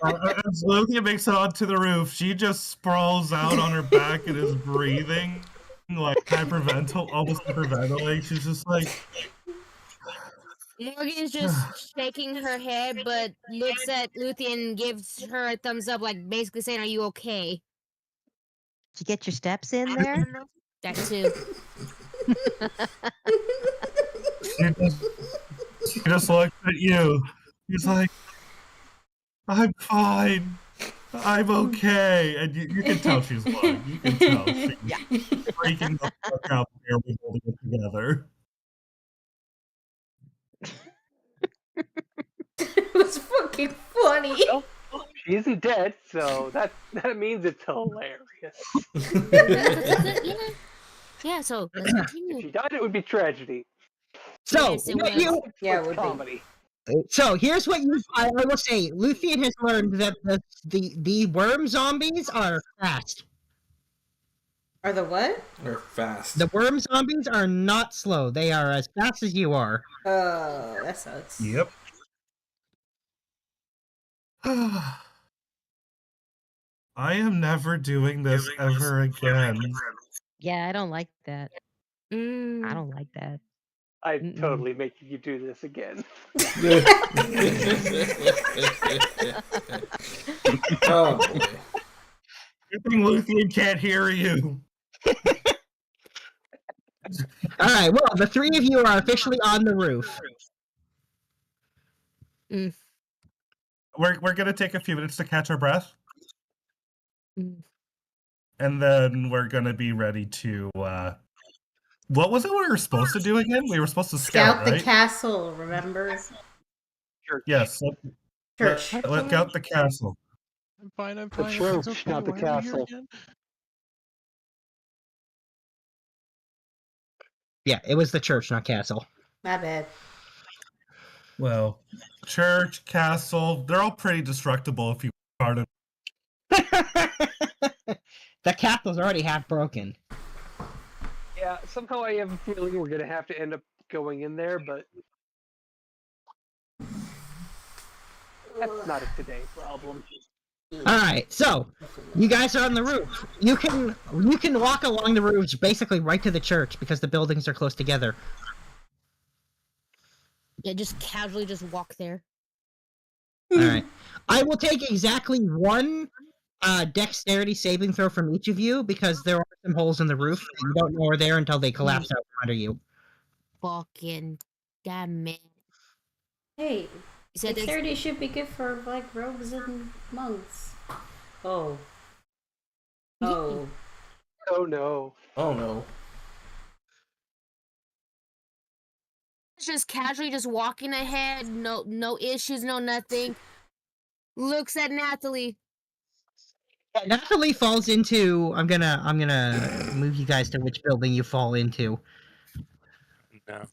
As Luthia makes it onto the roof, she just sprawls out on her back and is breathing like almost hyperventilating. She's just like. Morgan's just shaking her head, but looks at Luthien and gives her a thumbs up, like basically saying, "Are you okay?" Did you get your steps in there? That too. She just looks at you. He's like, I'm fine. I'm okay. And you can tell she's lying. You can tell she's freaking the fuck out there with holding it together. It was fucking funny. Well, she isn't dead, so that means it's hilarious. Yeah, so let's continue. If she died, it would be tragedy. So, Yes, it what was. you, Yeah, it would be. Comedy. so here's what I will say. Luthien has learned that the worm zombies are fast. Are the what? They're fast. The worm zombies are not slow. They are as fast as you are. Oh, that sucks. Yep. I am never doing this ever again. Yeah, I don't like that. I Mm. don't like that. I'm totally making you do this again. Oh boy. Good thing Luthien can't hear you. All right. Well, the three of you are officially on the roof. We're gonna take a few minutes to catch our breath. Mm. and then we're gonna be ready to. What was it we were supposed to do again? We were supposed to scout, Scout the right? castle, remember? Church. Yes. Church. Let's scout the castle. I'm fine. I'm The fine. church, Everything's okay. not the Why are we here castle. again? Yeah, it was the church, not castle. My bad. Well, church, castle, they're all pretty destructible if you guard it. The castle's already half broken. Yeah, somehow I have a feeling we're gonna have to end up going in there, but that's not a today problem. Alright, so you guys are on the roof. You can walk along the roofs basically right to the church because the buildings are close together. Yeah, just casually just walk there. Alright. I will take exactly one dexterity saving throw from each of you because there are some holes in the roof that you don't know are there until they collapse out from under you. Fucking damn it. Hey, You said this? dexterity should be good for like rogues and monks. Oh. Oh. Oh no. Oh no. Just casually just walking ahead, no issues, no nothing. Looks at Natalie. Natalie falls into. I'm gonna move you guys to which building you fall into. No.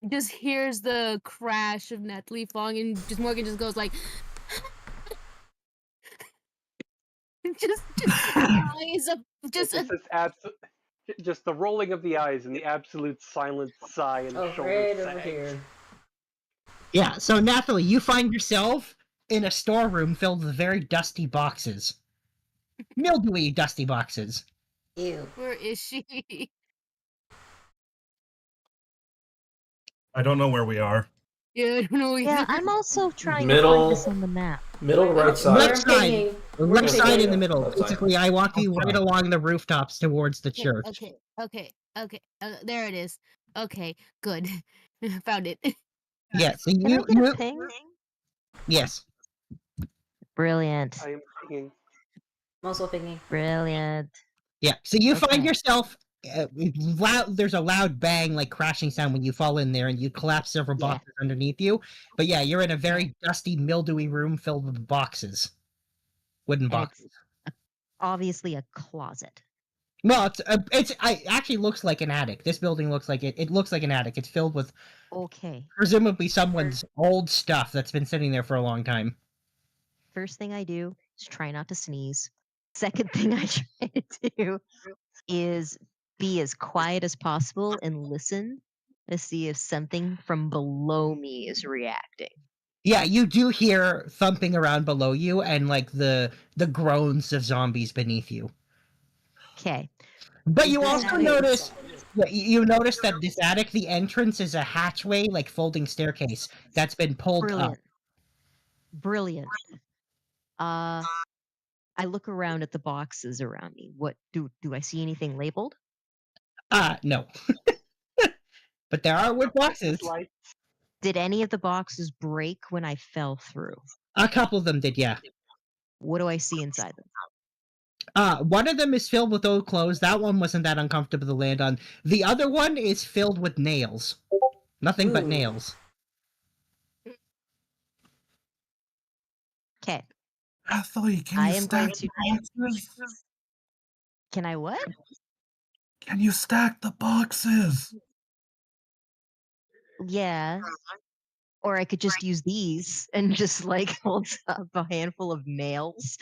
Just hears the crash of Natalie falling, and just Morgan just goes like, just eyes up, just It's just the rolling of the eyes and the absolute silent sigh and Oh, shoulder right over sag. here. Yeah. So Natalie, you find yourself in a storeroom filled with very dusty boxes, mildewy, dusty boxes. Ew. where is she? I don't know where we are. Yeah, I don't know. Yeah, I'm also trying to Middle. find this on the map. Middle right side. Left side. pinging. Left We're side pinging. in the middle. Left side. Basically, I walk you right Okay. along the rooftops towards the church. Okay. There it is. Okay, good. Found it. Yeah. So Can I you. get a ping? Yes. Brilliant. I am thinking. I'm also pinging. Brilliant. Yeah. So you find Okay. yourself. Loud. There's a loud bang, like crashing sound when you fall in there, and you collapse several Yeah. boxes underneath you. But yeah, you're in a very dusty, mildewy room filled with boxes, wooden And it's boxes. obviously a closet. Well, it actually looks like an attic. This building looks like it. It looks like an attic. It's filled with Okay. presumably someone's old stuff that's been sitting there for a long time. First thing I do is try not to sneeze. Second thing I try to do is be as quiet as possible and listen to see if something from below me is reacting. Yeah, you do hear thumping around below you and like the groans of zombies beneath you. Okay. But you Is this also attic- notice you notice that this attic, the entrance is a hatchway, like folding staircase that's been pulled Brilliant. up. Brilliant. I look around at the boxes around me. What do I see anything labeled? No. But there are wood boxes. Like, Did any of the boxes break when I fell through? A couple of them did, yeah. What do I see inside them? One of them is filled with old clothes. That one wasn't that uncomfortable to land on. The other one is filled with nails. Nothing but Ooh. nails. Okay. Natalie, can I you am stack going to. the boxes? Can I what? Can you stack the boxes? Yeah. Or I could just use these and just like hold up a handful of nails.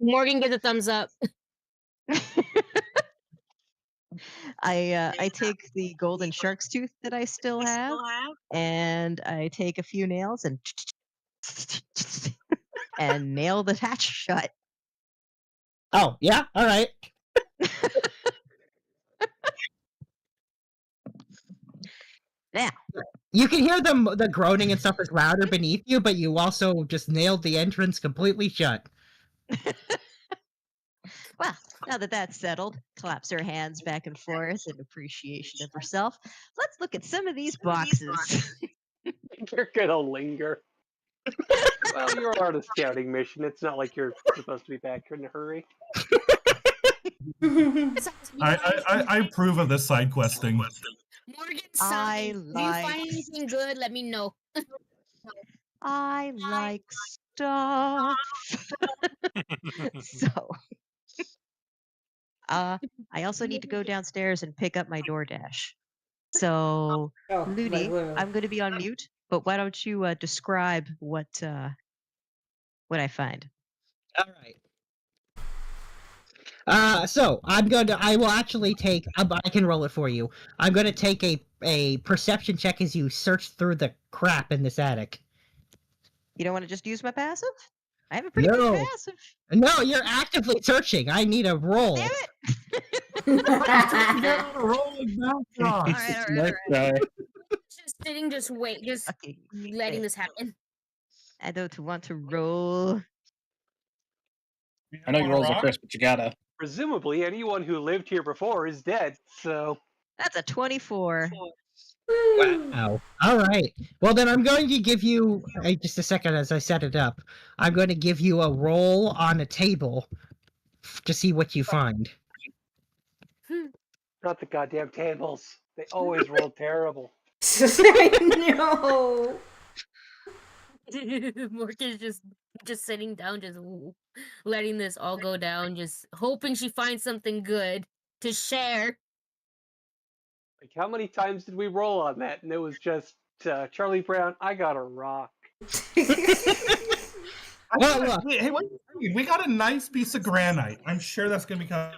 Morgan gives a thumbs up. I take the golden shark's tooth that I still have, and I take a few nails and and nail the hatch shut. Oh, yeah? All right. Now, You can hear the groaning and stuff is louder beneath you, but you also just nailed the entrance completely shut. Well, now that that's settled, claps her hands back and forth in appreciation of herself. Let's look at some of these boxes. You're gonna linger. Well, you're on a scouting mission. It's not like you're supposed to be back in a hurry. I approve of this side questing. Morgan, I sign. If you like- find anything good, let me know. I like stuff. So, I also need to go downstairs and pick up my DoorDash. So, Oh, Looney, like literally. I'm going to be on mute, but why don't you describe what I find? All right. So I will actually take. I can roll it for you. I'm going to take a perception check as you search through the crap in this attic. You don't want to just use my passive? I have a pretty good No. passive. No, you're actively searching. I need a roll. Damn it! All right. Guy. Just sitting, just wait, just Okay. letting this happen. I don't want to roll. I know you rolled a Chris, but you gotta. Presumably, anyone who lived here before is dead, so. That's a 24. Wow. All right. Well, then I'm going to give you just a second as I set it up. I'm going to give you a roll on a table to see what you find. Not the goddamn tables. They always roll terrible. I know. Morgan's just sitting down, just letting this all go down, just hoping she finds something good to share. Like, how many times did we roll on that? And it was just Charlie Brown, I got a rock. Well, look. Hey, what are you saying? We got a nice piece of granite. I'm sure that's going to become.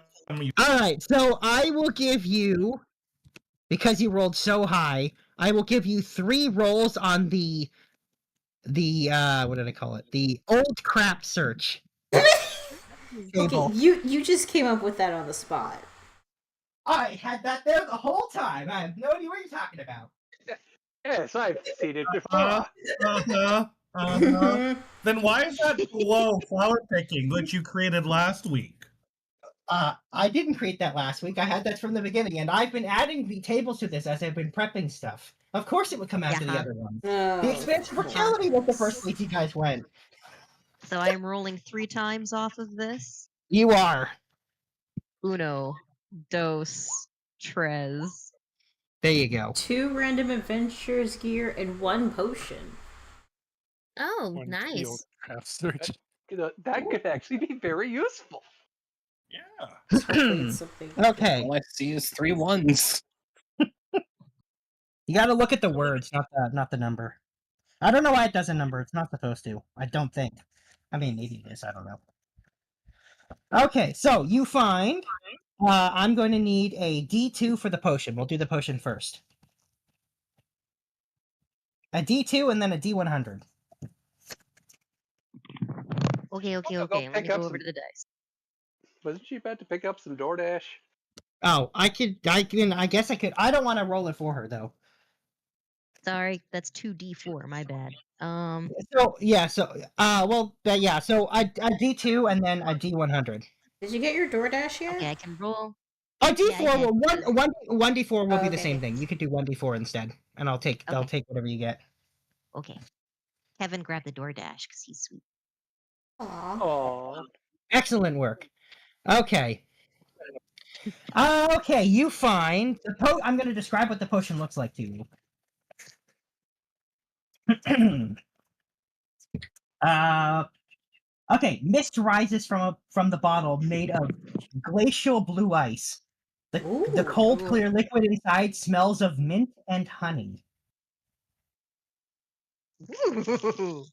All right. So I will give you, because you rolled so high, I will give you 3 rolls on the what did I call it? The old crap search. Table. Okay, you just came up with that on the spot. I had that there the whole time. I have no idea what you're talking about. Yes, I've seen it before. Then why is that low flower picking that you created last week? I didn't create that last week. I had that from the beginning, and I've been adding the tables to this as I've been prepping stuff. Of course, it would come after the other one. Oh, The expansion fertility was the first place you guys went. So I am rolling 3 times off of this. You are. Uno, dos, tres. There you go. 2 random adventures gear and 1 potion. Oh, One nice. field craft search. That could actually be very useful. Yeah. Hopefully it's something. Okay. All I see is 3 ones. You got to look at the words, not the number. I don't know why it does a number. It's not supposed to. I don't think. I mean, maybe it is. I don't know. Okay, so you find. I'm going to need a D2 for the potion. We'll do the potion first. A D2 and then a D100. Okay. Go Let me pick go up over some- to the dice. Wasn't she about to pick up some DoorDash? Oh, I guess I could. I don't want to roll it for her though. Sorry, that's 2d4. My bad. So yeah, so so a D2 and then a D100. Did you get your DoorDash yet? Okay, I can roll. A Yeah, D4 I will did. one D4 will be the Okay. same thing. You could do 1D4 instead, and I'll take Okay. whatever you get. Okay. Kevin grabbed the DoorDash because he's sweet. Aw. Aww. Excellent work. Okay. Okay, you find the I'm going to describe what the potion looks like to you. Okay, mist rises from the bottle made of glacial blue ice. The cold, clear liquid inside smells of mint and honey. Ooh.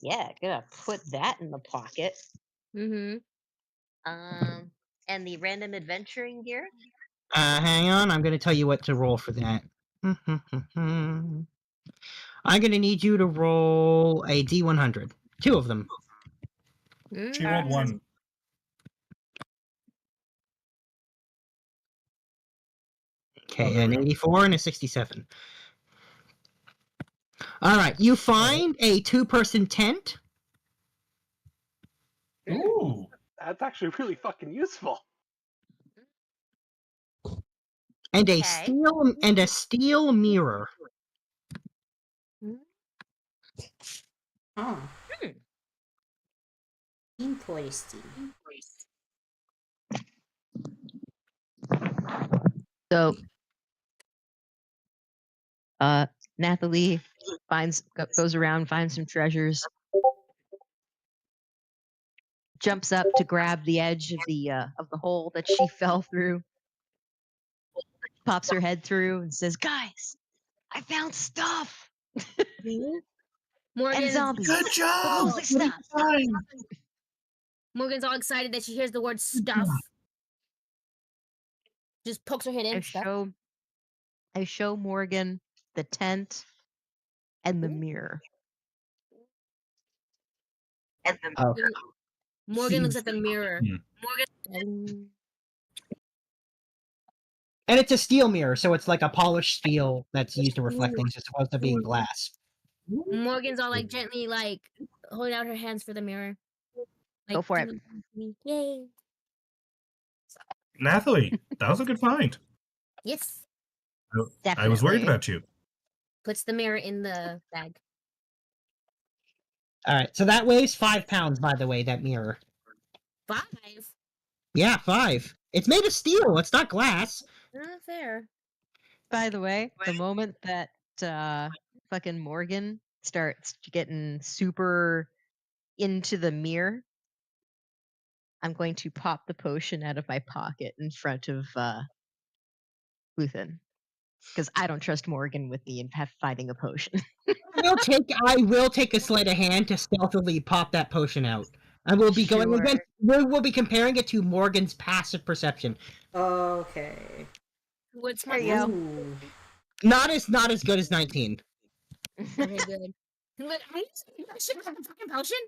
Yeah, gonna put that in the pocket. Mm-hmm. And the random adventuring gear. Hang on, I'm going to tell you what to roll for that. I'm going to need you to roll a D100. 2 of them. She rolled 1. Okay, an 84 and a 67. All right, you find a 2-person tent. Ooh. That's actually really fucking useful. And a Okay. steel mirror. Oh, Hmm. interesting. So, Nathalie goes around, finds some treasures, jumps up to grab the edge of the hole that she fell through, pops her head through, and says, "Guys, I found stuff and Morgan's zombies. Good job. Holy stuff!" Morgan's all excited that she hears the word stuff. Just pokes her head in. Stuff. I show Morgan the tent and the Ooh. mirror. Okay. Morgan looks at the mirror. Hmm. Morgan. And it's a steel mirror, so it's like a polished steel that's used to reflect things. It's supposed to be glass. Morgan's all like gently like holding out her hands for the mirror. Like, Go for it. Yay. Nathalie, that was a good find. Yes. I was worried Definitely. about you. Puts the mirror in the bag. All right, so that weighs 5 pounds, by the way, that mirror. 5? Yeah, 5. It's made of steel. It's not glass. Fair. By the way, the moment that fucking Morgan starts getting super into the mirror, I'm going to pop the potion out of my pocket in front of Luthen. Because I don't trust Morgan with me and finding a potion. I will take a sleight of hand to stealthily pop that potion out. I will be going Sure. against. We'll be comparing it to Morgan's passive perception. Okay. What's There my you go. Ooh. Not as good as 19. Okay, good. But I shouldn't have the fucking potion.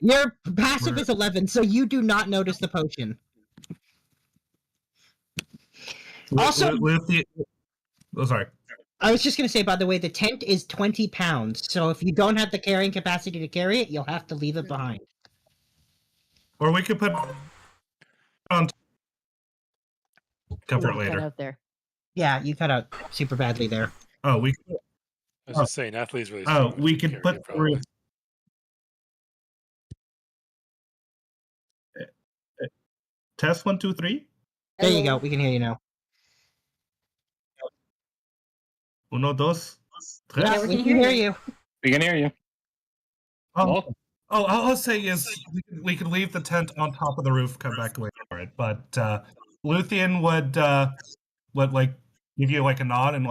Your passive is 11, so you do not notice the potion. Also, sorry. I was just going to say, by the way, the tent is 20 pounds, so if you don't have the carrying capacity to carry it, you'll have to leave it behind. Or we could put on cover it Cut later. out there. Yeah, you cut out super badly there. Oh, we. I was just saying, Natalie's really Oh, strong. we She can could carry put it, probably. Test 1, 2, 3. There you go. We can hear you now. Uno, dos, tres. Yeah, we can hear you. We can hear you. Oh, all I'll say is we could leave the tent on top of the roof, come back later for it. But Luthien would like give you like a nod and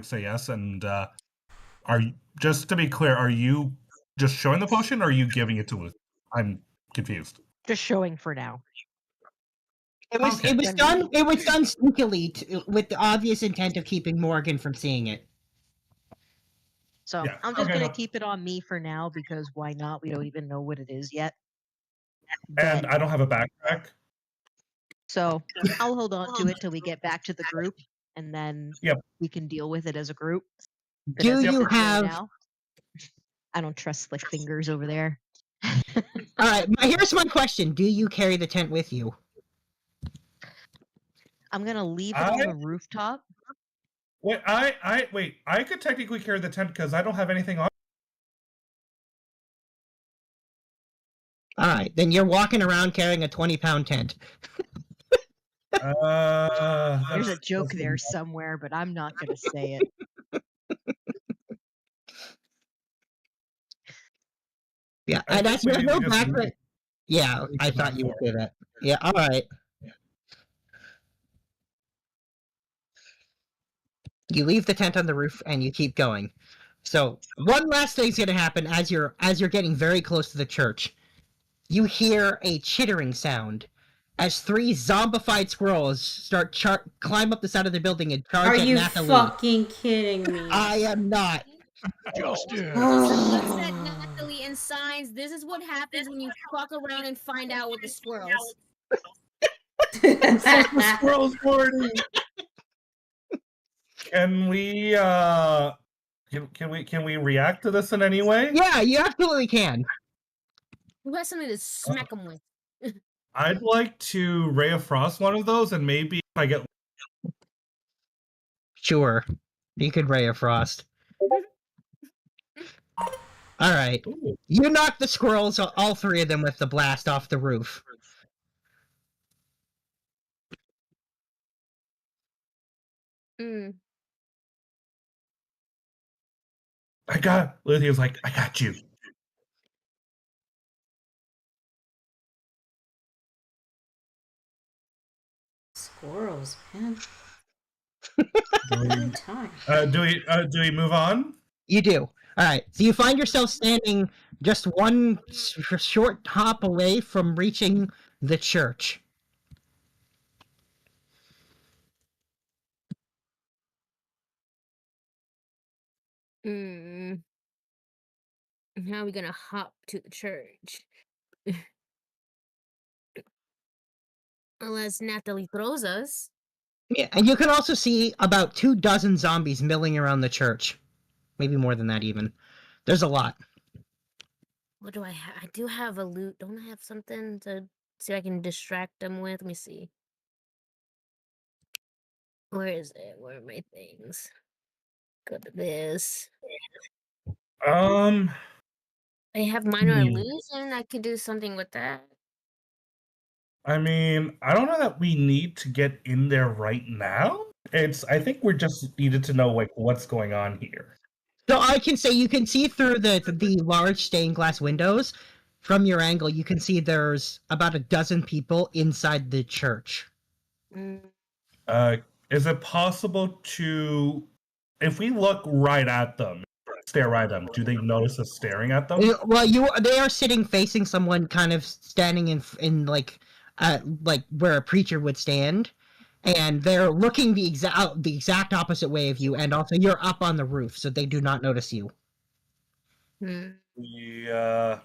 say yes. And are you, just to be clear, are you just showing the potion, or are you giving it to Luthien? I'm confused. Just showing for now. It was done sneakily with the obvious intent of keeping Morgan from seeing it. So Yeah, I'm just okay, gonna no. keep it on me for now because why not? We don't even know what it is yet. And But- I don't have a backpack. So I'll hold on to it till we get back to the group, and then we can deal with it as a group. But Do as it you sits right have? now, I don't trust slick fingers over there. All right, here's my question: do you carry the tent with you? I'm gonna leave it on the rooftop. Wait, I could technically carry the tent because I don't have anything on. All right, then you're walking around carrying a 20-pound tent. There's a joke there somewhere, but I'm not gonna say it. Yeah, and that's no background. Yeah, leave I it thought back you would for say that. Yeah, all right. You leave the tent on the roof and you keep going. So one last thing's gonna happen as you're getting very close to the church. You hear a chittering sound as 3 zombified squirrels start climb up the side of the building and charge Are at you Nathalie. fucking kidding me? I am not. Justice. Looks at Nathalie and signs. This is what happens when you fuck around and find out with the squirrels. The squirrels party. Can we can we react to this in any way? Yeah, you absolutely can. Who has something to smack them with? I'd like to Ray of Frost one of those, and maybe if I get Sure. You could Ray of Frost. Alright. You knock the squirrels, all three of them, with the blast off the roof. Lithia's like, I got you. Squirrels, man. Do Time. we move on? You do. Alright, so you find yourself standing just one short hop away from reaching the church. How are we gonna hop to the church? Unless Natalie throws us. Yeah, and you can also see about 24 zombies milling around the church. Maybe more than that, even. There's a lot. What do I have? I do have a loot. Don't I have something to see if I can distract them with? Let me see. Where is it? Where are my things? Go to this. Um, I have minor Hmm. illusion. I could do something with that. I mean, I don't know that we need to get in there right now. I think we're just needed to know like what's going on here. So I can say you can see through the large stained glass windows. From your angle, you can see there's about 12 people inside the church. Is it possible to, if we look right at them, stare right at them, do they notice us staring at them? Well, they are sitting facing someone, kind of standing in like where a preacher would stand, and they're looking the exact opposite way of you, and also you're up on the roof, so they do not notice you. Yeah.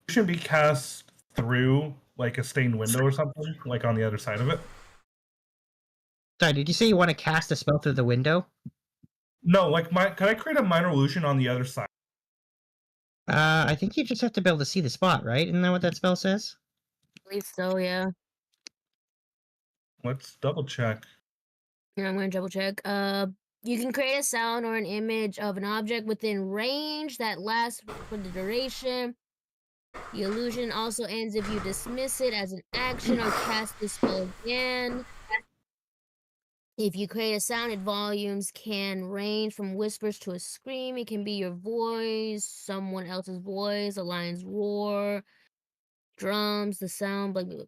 Should be cast through like a stained window or something, like on the other side of it. Sorry, did you say you want to cast a spell through the window? No, like can I create a minor illusion on the other side? I think you just have to be able to see the spot, right? Isn't that what that spell says? I believe so, yeah. Let's double check. Yeah, I'm gonna double check. You can create a sound or an image of an object within range that lasts for the duration. The illusion also ends if you dismiss it as an action or cast the spell again. If you create a sound, its volumes can range from whispers to a scream. It can be your voice, someone else's voice, a lion's roar, drums, the sound, blah, blah, blah.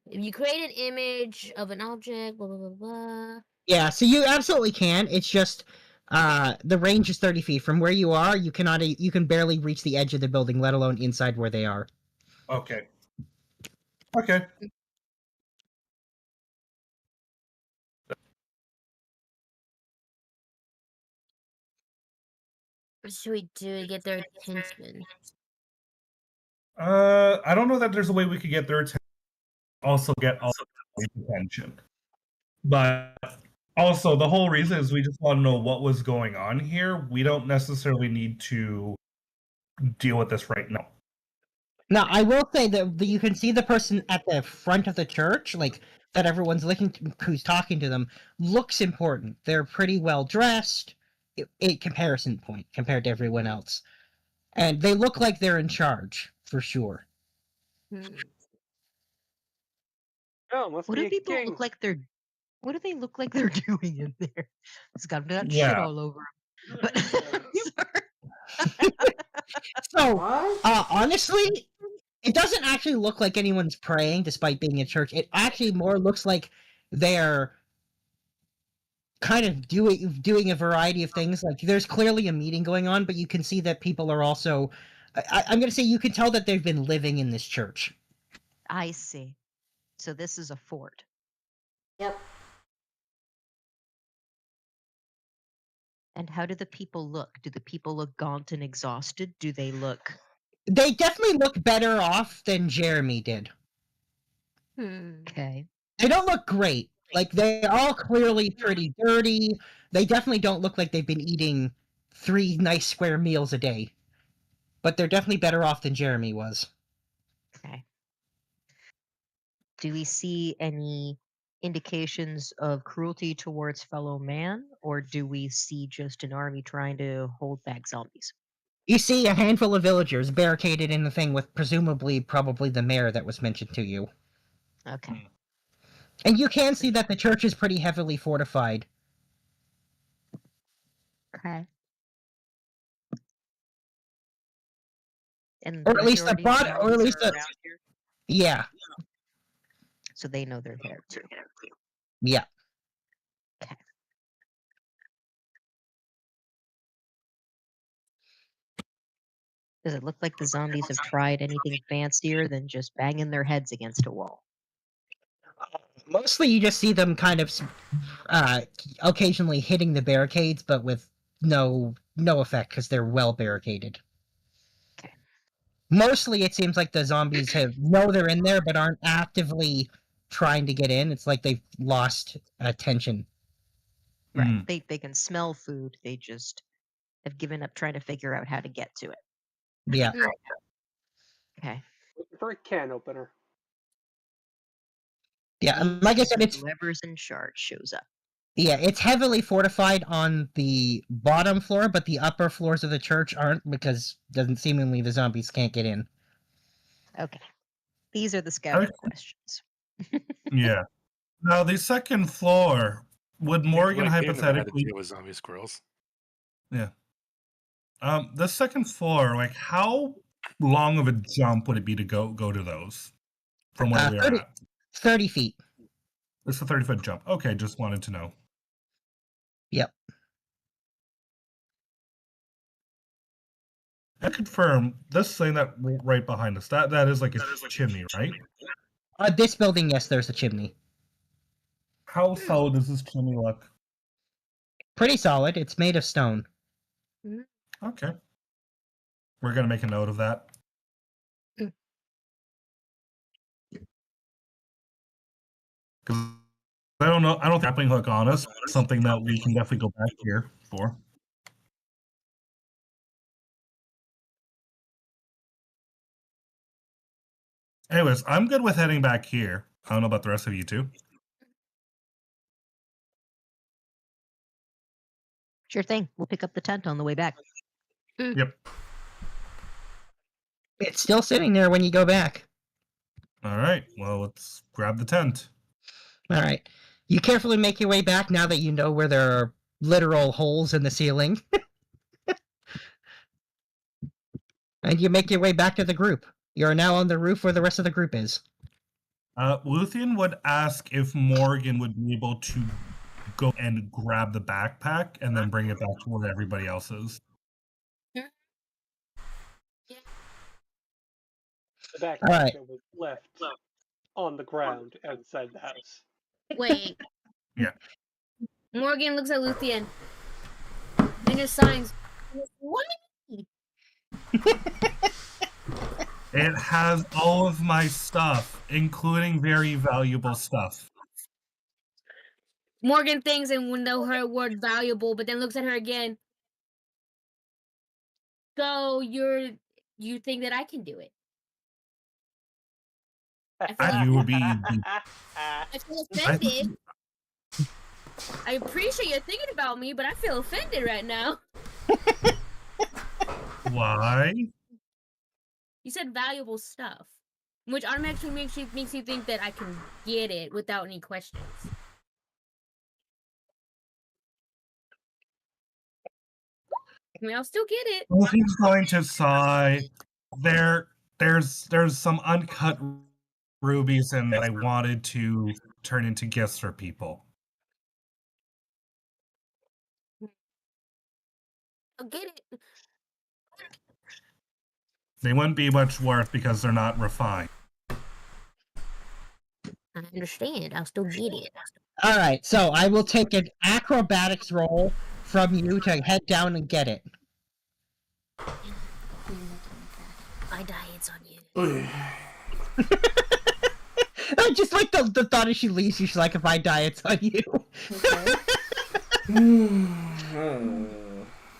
If you create an image of an object, blah, blah, blah, blah. Yeah, so you absolutely can. It's just the range is 30 feet. From where you are, you can barely reach the edge of the building, let alone inside where they are. Okay. Okay. What should we do to get their attention? I don't know that there's a way we could get their attention. Also get all the attention. But also, the whole reason is we just want to know what was going on here. We don't necessarily need to deal with this right now. Now, I will say that you can see the person at the front of the church, like that everyone's looking to, who's talking to them, looks important. They're pretty well dressed, a comparison point compared to everyone else, and they look like they're in charge for sure. Oh, must What be do a people king. look like they're? What do they look like they're doing in there? It's got that shit Yeah. all over 'em. But So, honestly, it doesn't actually look like anyone's praying, despite being in church. It actually more looks like they're kind of doing a variety of things. Like there's clearly a meeting going on, but you can see that people are also. I'm going to say you can tell that they've been living in this church. I see. So this is a fort. Yep. And how do the people look? Do the people look gaunt and exhausted? Do they look? They definitely look better off than Jeremy did. Okay. They don't look great. Like they're all clearly pretty dirty. They definitely don't look like they've been eating 3 nice square meals a day. but they're definitely better off than Jeremy was. Okay. Do we see any indications of cruelty towards fellow man, or do we see just an army trying to hold back zombies? You see a handful of villagers barricaded in the thing with probably the mayor that was mentioned to you. Okay. And you can see that the church is pretty heavily fortified. Okay. And Or at least the majority of bot, or at zombies least are the... around here, Yeah, so they know they're there too. yeah. Okay. Does it look like the zombies have tried anything fancier than just banging their heads against a wall? Mostly you just see them kind of occasionally hitting the barricades, but with no effect because they're well barricaded. Okay. Mostly it seems like the zombies know they're in there but aren't actively trying to get in. It's like they've lost attention. Right. They can smell food. They just have given up trying to figure out how to get to it. Yeah. Okay. Looking for a can opener. Yeah, and like I said, it's whoever's in charge shows up. Yeah, it's heavily fortified on the bottom floor, but the upper floors of the church aren't because seemingly the zombies can't get in. Okay. These are the scouting questions. Yeah. Now the second floor, would Morgan hypothetically deal with zombie squirrels? Yeah. The second floor, like how long of a jump would it be to go to those from where we are 30, at? 30 feet. It's a 30-foot jump. Okay, just wanted to know. Yep. And confirm this thing that right behind us, that is like a chimney, right? This building, yes, there's a chimney. How solid does this chimney look? Pretty solid. It's made of stone. Okay. We're gonna make a note of that. I don't know. I don't think grappling hook on us. Something that we can definitely go back here for. Anyways, I'm good with heading back here. I don't know about the rest of you two. Sure thing. We'll pick up the tent on the way back. Yep. It's still sitting there when you go back. All right. Well, let's grab the tent. All right. You carefully make your way back now that you know where there are literal holes in the ceiling. And you make your way back to the group. You're now on the roof where the rest of the group is. Luthien would ask if Morgan would be able to go and grab the backpack and then bring it back to where everybody else is. The backpack Alright. that was left on the ground outside the house. Wait. Yeah. Morgan looks at Luthien and just signs. What? It has all of my stuff, including very valuable stuff. Morgan thinks and when her word valuable, but then looks at her again. So you think that I can do it? You would be. I feel offended. I appreciate you thinking about me, but I feel offended right now. Why? You said valuable stuff, which automatically makes you think that I can get it without any questions. I mean, I'll still get it. Well, he's going to sigh. There's some uncut rubies in that I wanted to turn into gifts for people. I'll get it. They wouldn't be much worth because they're not refined. I understand. I'll still get it. All right, so I will take an acrobatics roll from you to head down and get it. My diet's on you. I just like the thought as she leaves, she's like, if I die, it's on you.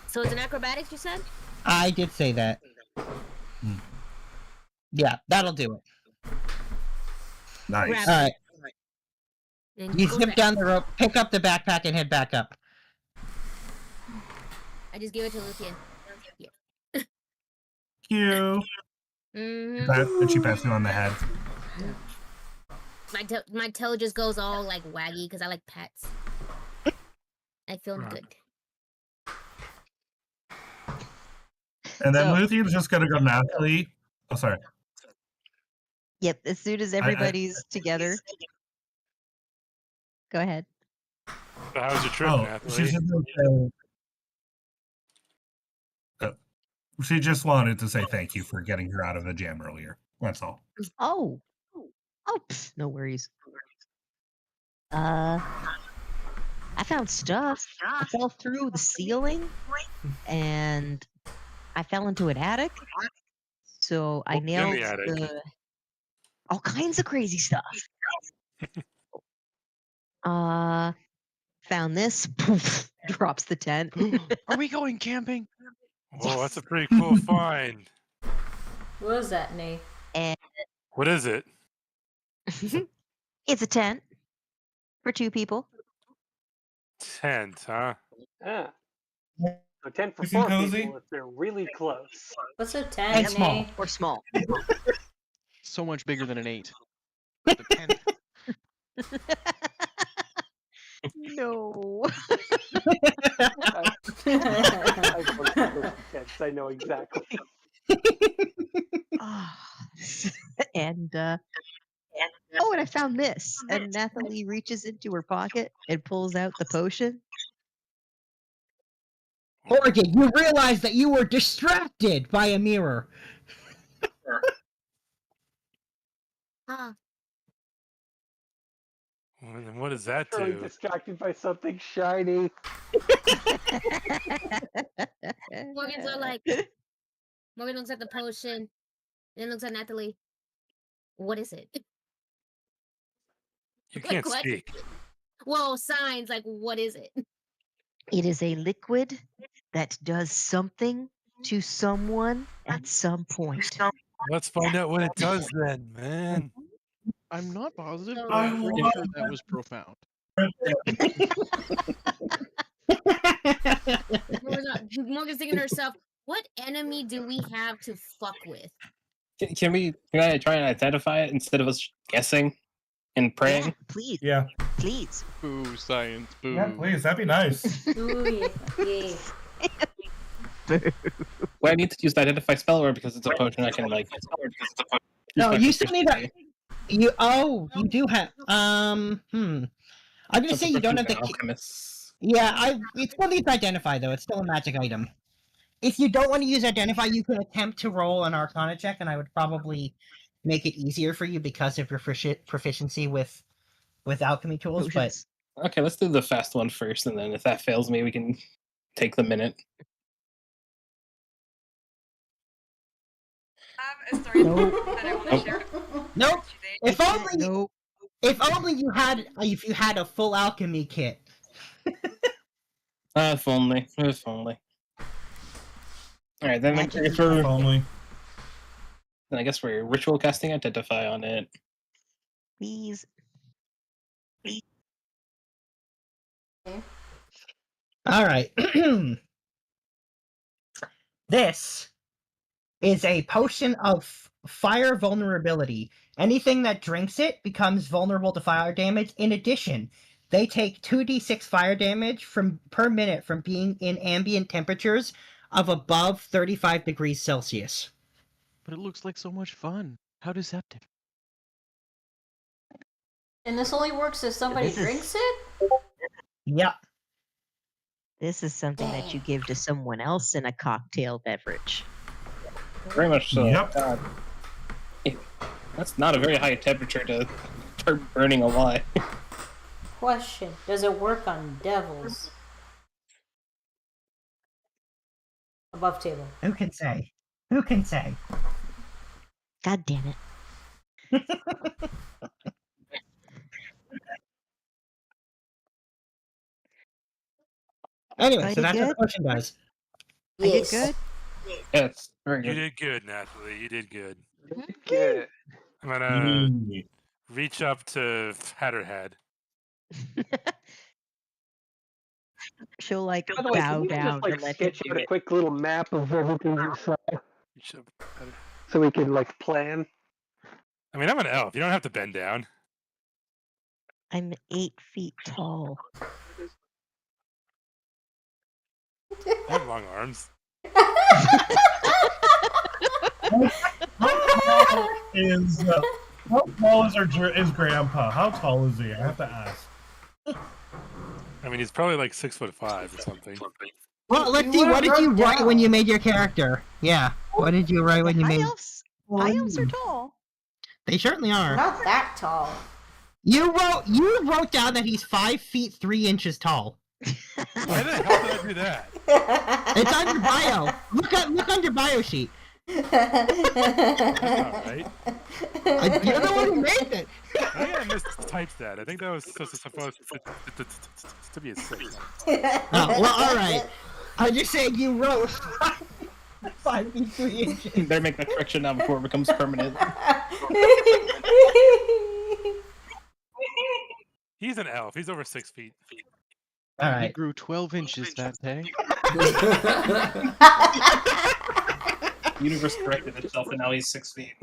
So it's an acrobatics, you said? I did say that. Yeah, that'll do it. Nice. Grab All it. right. And You go zip back. down the rope, pick up the backpack, and head back up. I just give it to Lucian. You. Mm-hmm. And she pats you on the head. My tail just goes all like waggy because I like pets. I feel good. And then So- Luthier's just gonna go naturally. Oh, sorry. Yep. As soon as everybody's together. Go ahead. So how was your trip, Oh, Nathalie? she's just gonna say, she just wanted to say thank you for getting her out of the jam earlier. That's all. Oh. No worries. I found stuff. I fell through the ceiling, and I fell into an attic. So I What was in nailed the attic? all kinds of crazy stuff. Found this. Poof, drops the tent. Are we going camping? Oh, that's a pretty cool find. What is that, Nate? And What is it? it's a tent for 2 people. Tent, huh? Ah. So 10 for Nice and 4 cozy. people if they're really close. What's a And 10, small. Nate? Or small. So much bigger than an 8. The 10. No. I've worked with those tents. I know exactly. and and I found this. And Nathalie reaches into her pocket and pulls out the potion. Morgan, you realize that you were distracted by a mirror. Ah, And what does that Really do? distracted by something shiny. Morgan's all like, Morgan looks at the potion, then looks at Natalie. What is it? You Like, can't what? speak. Well, signs like, what is it? It is a liquid that does something to someone at some point. Let's find out what it does then, man. I'm not positive, So- but I'm pretty sure that was profound. Morgan's thinking to herself, what enemy do we have to fuck with? Can I try and identify it instead of us guessing and praying? Yeah, please. Yeah. Please. Boo, science, boo. Yeah, please. That'd be nice. Ooh, yeah. Well, I need to use the identify spell, or because it's a potion, I can like. No, use my you still need proficiency. you do have I'm gonna That's say a you don't proficient have the alchemist. Yeah, it still needs identify though. It's still a magic item. If you don't want to use identify, you can attempt to roll an Arcana check, and I would probably make it easier for you because of your proficiency with alchemy tools. Potions. Okay, let's do the fast one first, and then if that fails me, we can take the minute. Have a story Nope. that I want to Nope. share. Nope. Today. If only you had a full alchemy kit. If only. If only. All right, then Magic if we're, If only. then I guess we're ritual casting identify on it. Please. All right. This is a potion of fire vulnerability. Anything that drinks it becomes vulnerable to fire damage. In addition, they take 2d6 fire damage per minute from being in ambient temperatures of above 35 degrees Celsius. But it looks like so much fun. How deceptive. And this only works if somebody This is- drinks it? Yep. This is something that you give to someone else in a cocktail beverage. Very much so. Yep. That's not a very high temperature to start burning alive. Question. Does it work on devils? Above table. Who can say? Who can say? God damn it. Anyway, I so did that's what good? the potion does. I did good? Yes, very You good. did good, Natalie. You did good. Good. I'm gonna Yay. reach up to Hatterhead. She'll like By the way, bow can you down just like and let him sketch do out a it. quick little map of everything you saw Reach up Hatter- so we can like plan? I mean, I'm an elf. You don't have to bend down. I'm 8 feet tall. I have long arms. How tall is Grandpa? How tall is he? I have to ask. I mean, he's probably like 6'5" or something. Well, let's You see. What would've did you wrote write when you down. made your character? Yeah. What did you write when you High made? elves are tall. They certainly are. Not that tall. You wrote down that he's 5 feet 3 inches tall. Why the hell did I do that? It's on your bio. Look on your bio sheet. That's not right. You're the one who made it. I think I mistyped that. I think that was supposed to be a 6. Oh, well, all right. I'm just saying you wrote 5 feet 3 inches. Better make that correction now before it becomes permanent. He's an elf. He's over 6 feet. All He right. grew 12 inches that day. Universe corrected itself, and now he's 6 feet.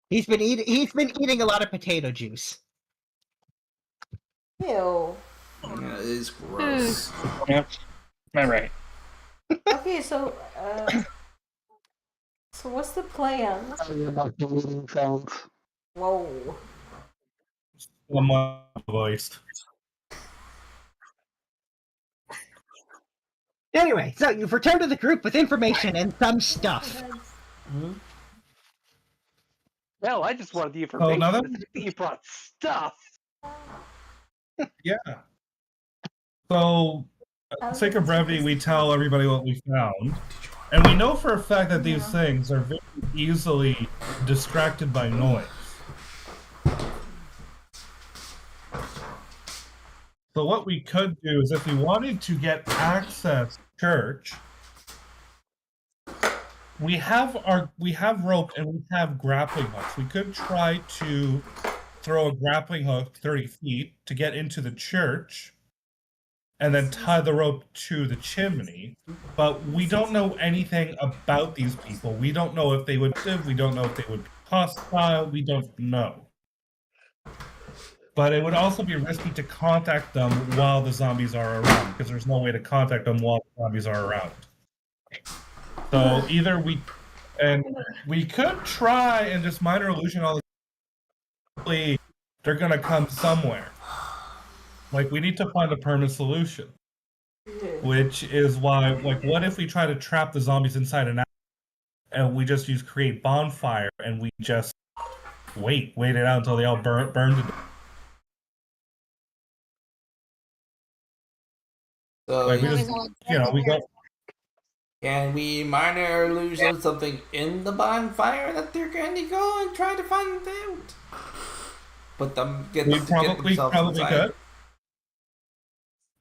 He's been eating a lot of potato juice. Ew. Yeah, it is gross. Yep. All right. Okay, so what's the plan? Whoa. Somewhat voiced. Anyway, so you've returned to the group with information and some stuff. Well, I just wanted the information. now that- The fact that you brought stuff. Yeah. So, for the sake of brevity, we tell everybody what we found. And we know for a fact that these things are very easily distracted by noise. So what we could do is if we wanted to get access to church, we have rope and we have grappling hooks. We could try to throw a grappling hook 30 feet to get into the church and then tie the rope to the chimney. But we don't know anything about these people. We don't know if they would live. We don't know if they would be hostile. We don't know. But it would also be risky to contact them while the zombies are around, because there's no way to contact them while the zombies are around. So either we could try and just minor illusion all the they're gonna come somewhere. Like, we need to find a permanent solution. Which is why, like, what if we try to trap the zombies inside an hour and we just use create bonfire and we just wait it out until they all burn to death. So, Like, we just, we go. can we minor illusion something in the bonfire that they're going to go and try to find out? Get them We themselves probably inside. could.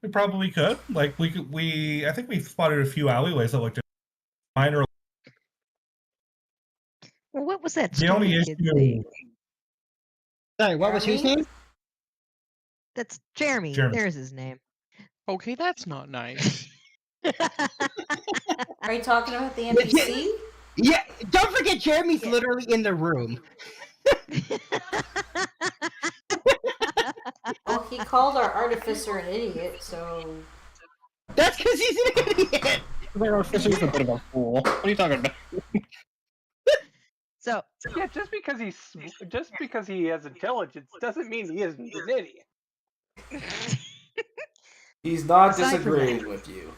We probably could. Like, I think we spotted a few alleyways that looked minor. Well, what was that The only stupid kid issue. saying? Sorry, what was whose name? That's Jeremy. Jeremy. There's his name. Okay, that's not nice. Are you talking about the NPC? Yeah, don't forget Jeremy's literally in the room. Well, he called our artificer an idiot, so. That's because he's an idiot. Their artificer's a bit of a fool. What are you talking about? So Yeah, just because he has intelligence doesn't mean he isn't an idiot. He's not Aside from disagreeing with you.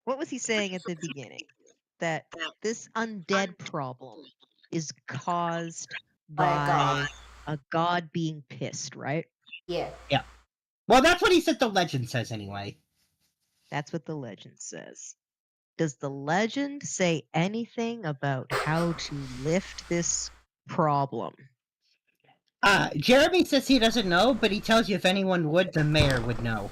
what was he saying at the beginning? That this undead problem is caused by a god being pissed, right? Yeah. Well, that's what he said the legend says anyway. That's what the legend says. Does the legend say anything about how to lift this problem? Jeremy says he doesn't know, but he tells you if anyone would, the mayor would know.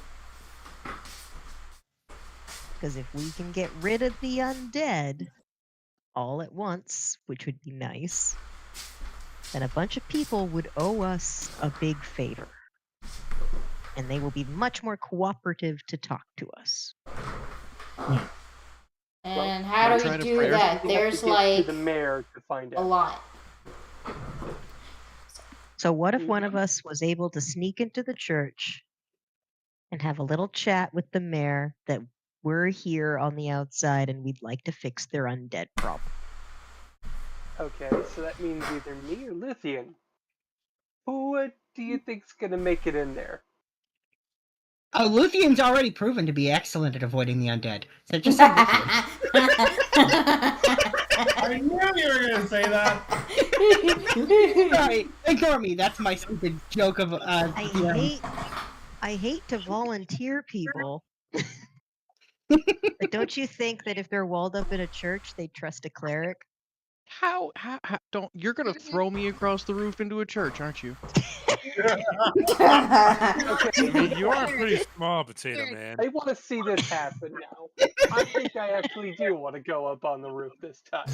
Because if we can get rid of the undead all at once, which would be nice, then a bunch of people would owe us a big favor. And they will be much more cooperative to talk to us. And how do we do that? There's like the mayor to find out. a lot. So what if one of us was able to sneak into the church and have a little chat with the mayor that we're here on the outside and we'd like to fix their undead problem? Okay, so that means either me or Lithian. Who do you think's gonna make it in there? Oh, Luthian's already proven to be excellent at avoiding the undead. So just say Luthian. I knew you were going to say that. Sorry, ignore me. That's my stupid joke of. I hate to volunteer people. But don't you think that if they're walled up in a church, they'd trust a cleric? How don't you're gonna throw me across the roof into a church, aren't you? I mean, you are pretty small, Potato Man. I want to see this happen now. I think I actually do want to go up on the roof this time.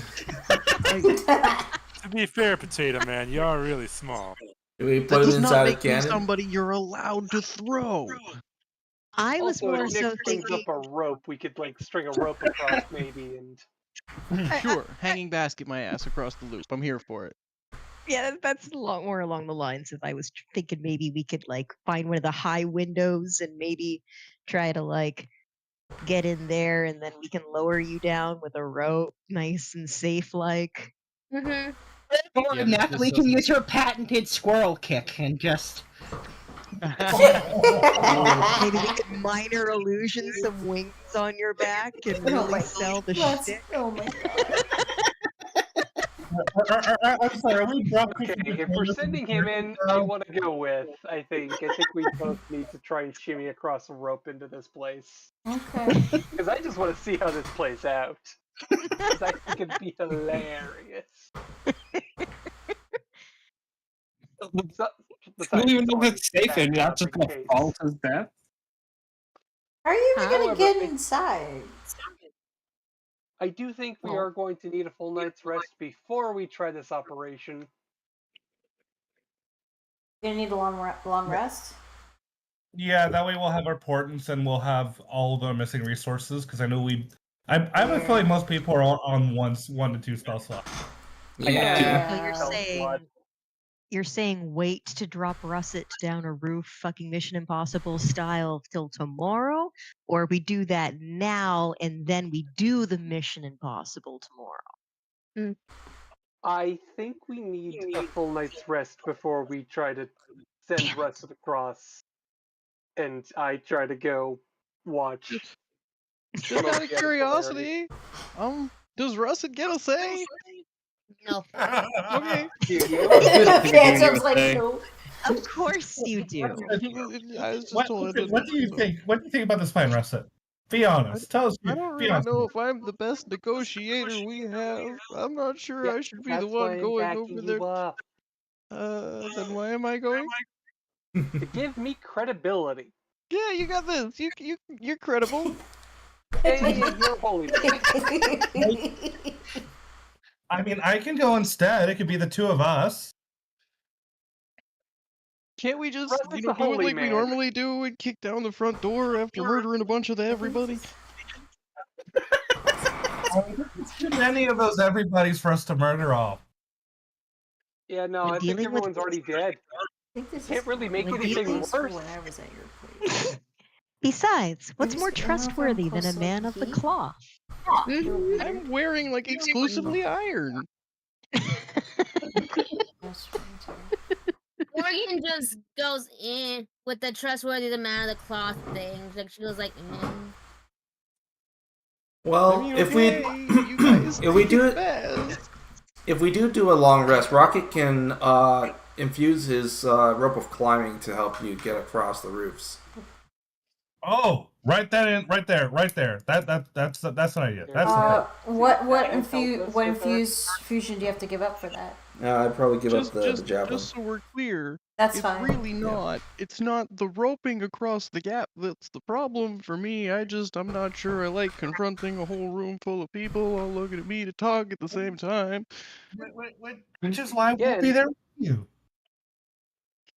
To be fair, Potato Man, you are really small. Do we That put it does not inside a make me cannon? somebody you're allowed to throw. I was Also, more if Nick so brings thinking. up a rope, we could like string a rope across maybe, and Sure, hanging basket my ass across the loop. I'm here for it. Yeah, that's a lot more along the lines of I was thinking maybe we could like find one of the high windows and maybe try to like get in there and then we can lower you down with a rope, nice and safe like. Mm-hmm. Or Yeah, Natalie this can doesn't- use her patented squirrel kick and just. Maybe we could minor illusion some wings on your back and Oh really my sell the Let's- shtick. Oh my god. I'm sorry, are we drunk? okay, if we're sending him in, I want to go with. I think we both need to try and shimmy across a rope into this place Okay. because I just want to see how this plays out. Because I think it'd be hilarious. So, I don't even know if it's safe and that's not just the gonna case. fall to his death. How are you even However, gonna get inside? I do think we are going to need a full night's rest before we try this operation. You're gonna need a long rest? Yeah, that way we'll have our portents and we'll have all the missing resources because I know I have a feeling most people are on 1 to 2 spell slots. Yeah. So you're saying wait to drop Russet down a roof, fucking Mission Impossible style till tomorrow, or we do that now and then we do the Mission Impossible tomorrow? I think we need a full night's rest before we try to send Russet across, and I try to go watch. Just out of curiosity, does Russet get a say? No. Okay. Phantom's like, no. Of course you do. I was just What told do you think? What do you think about this plan, Russet? Be honest. Tell us. I don't Be really honest. know if I'm the best negotiator we have. I'm not sure I should be the That's why one I'm going backing over you there. up. Then why am I going? To give me credibility. Yeah, you got this. You're credible. Hey, you're holy. I mean, I can go instead. It could be the two of us. Can't we just, Russet's do a it holy like we man. normally do and kick down the front door after murdering a bunch of everybody? It's too many of those everybody's for us to murder all. Yeah, no, We're I think dealing with everyone's already dead. Can't really make we're anything dealing- worse. When I was at your place. Besides, what's just- more I don't know if I'm trustworthy than a close to man of the heat. cloth? I'm wearing like exclusively iron. Morgan just goes in with the trustworthy the man of the cloth thing. Like she was like, Well, I mean, if okay, you guys if we think do it's it, best. if we do a long rest, Rocket can infuse his rope of climbing to help you get across the roofs. Oh, right there. That's an idea. That's the What fusion do you have to give up for that? I'd probably give up the javelin. Just so we're clear, That's it's fine. really not. It's not the roping across the gap that's the problem for me. I'm not sure I like confronting a whole room full of people all looking at me to talk at the same time. Which is why I won't be Again, there with you.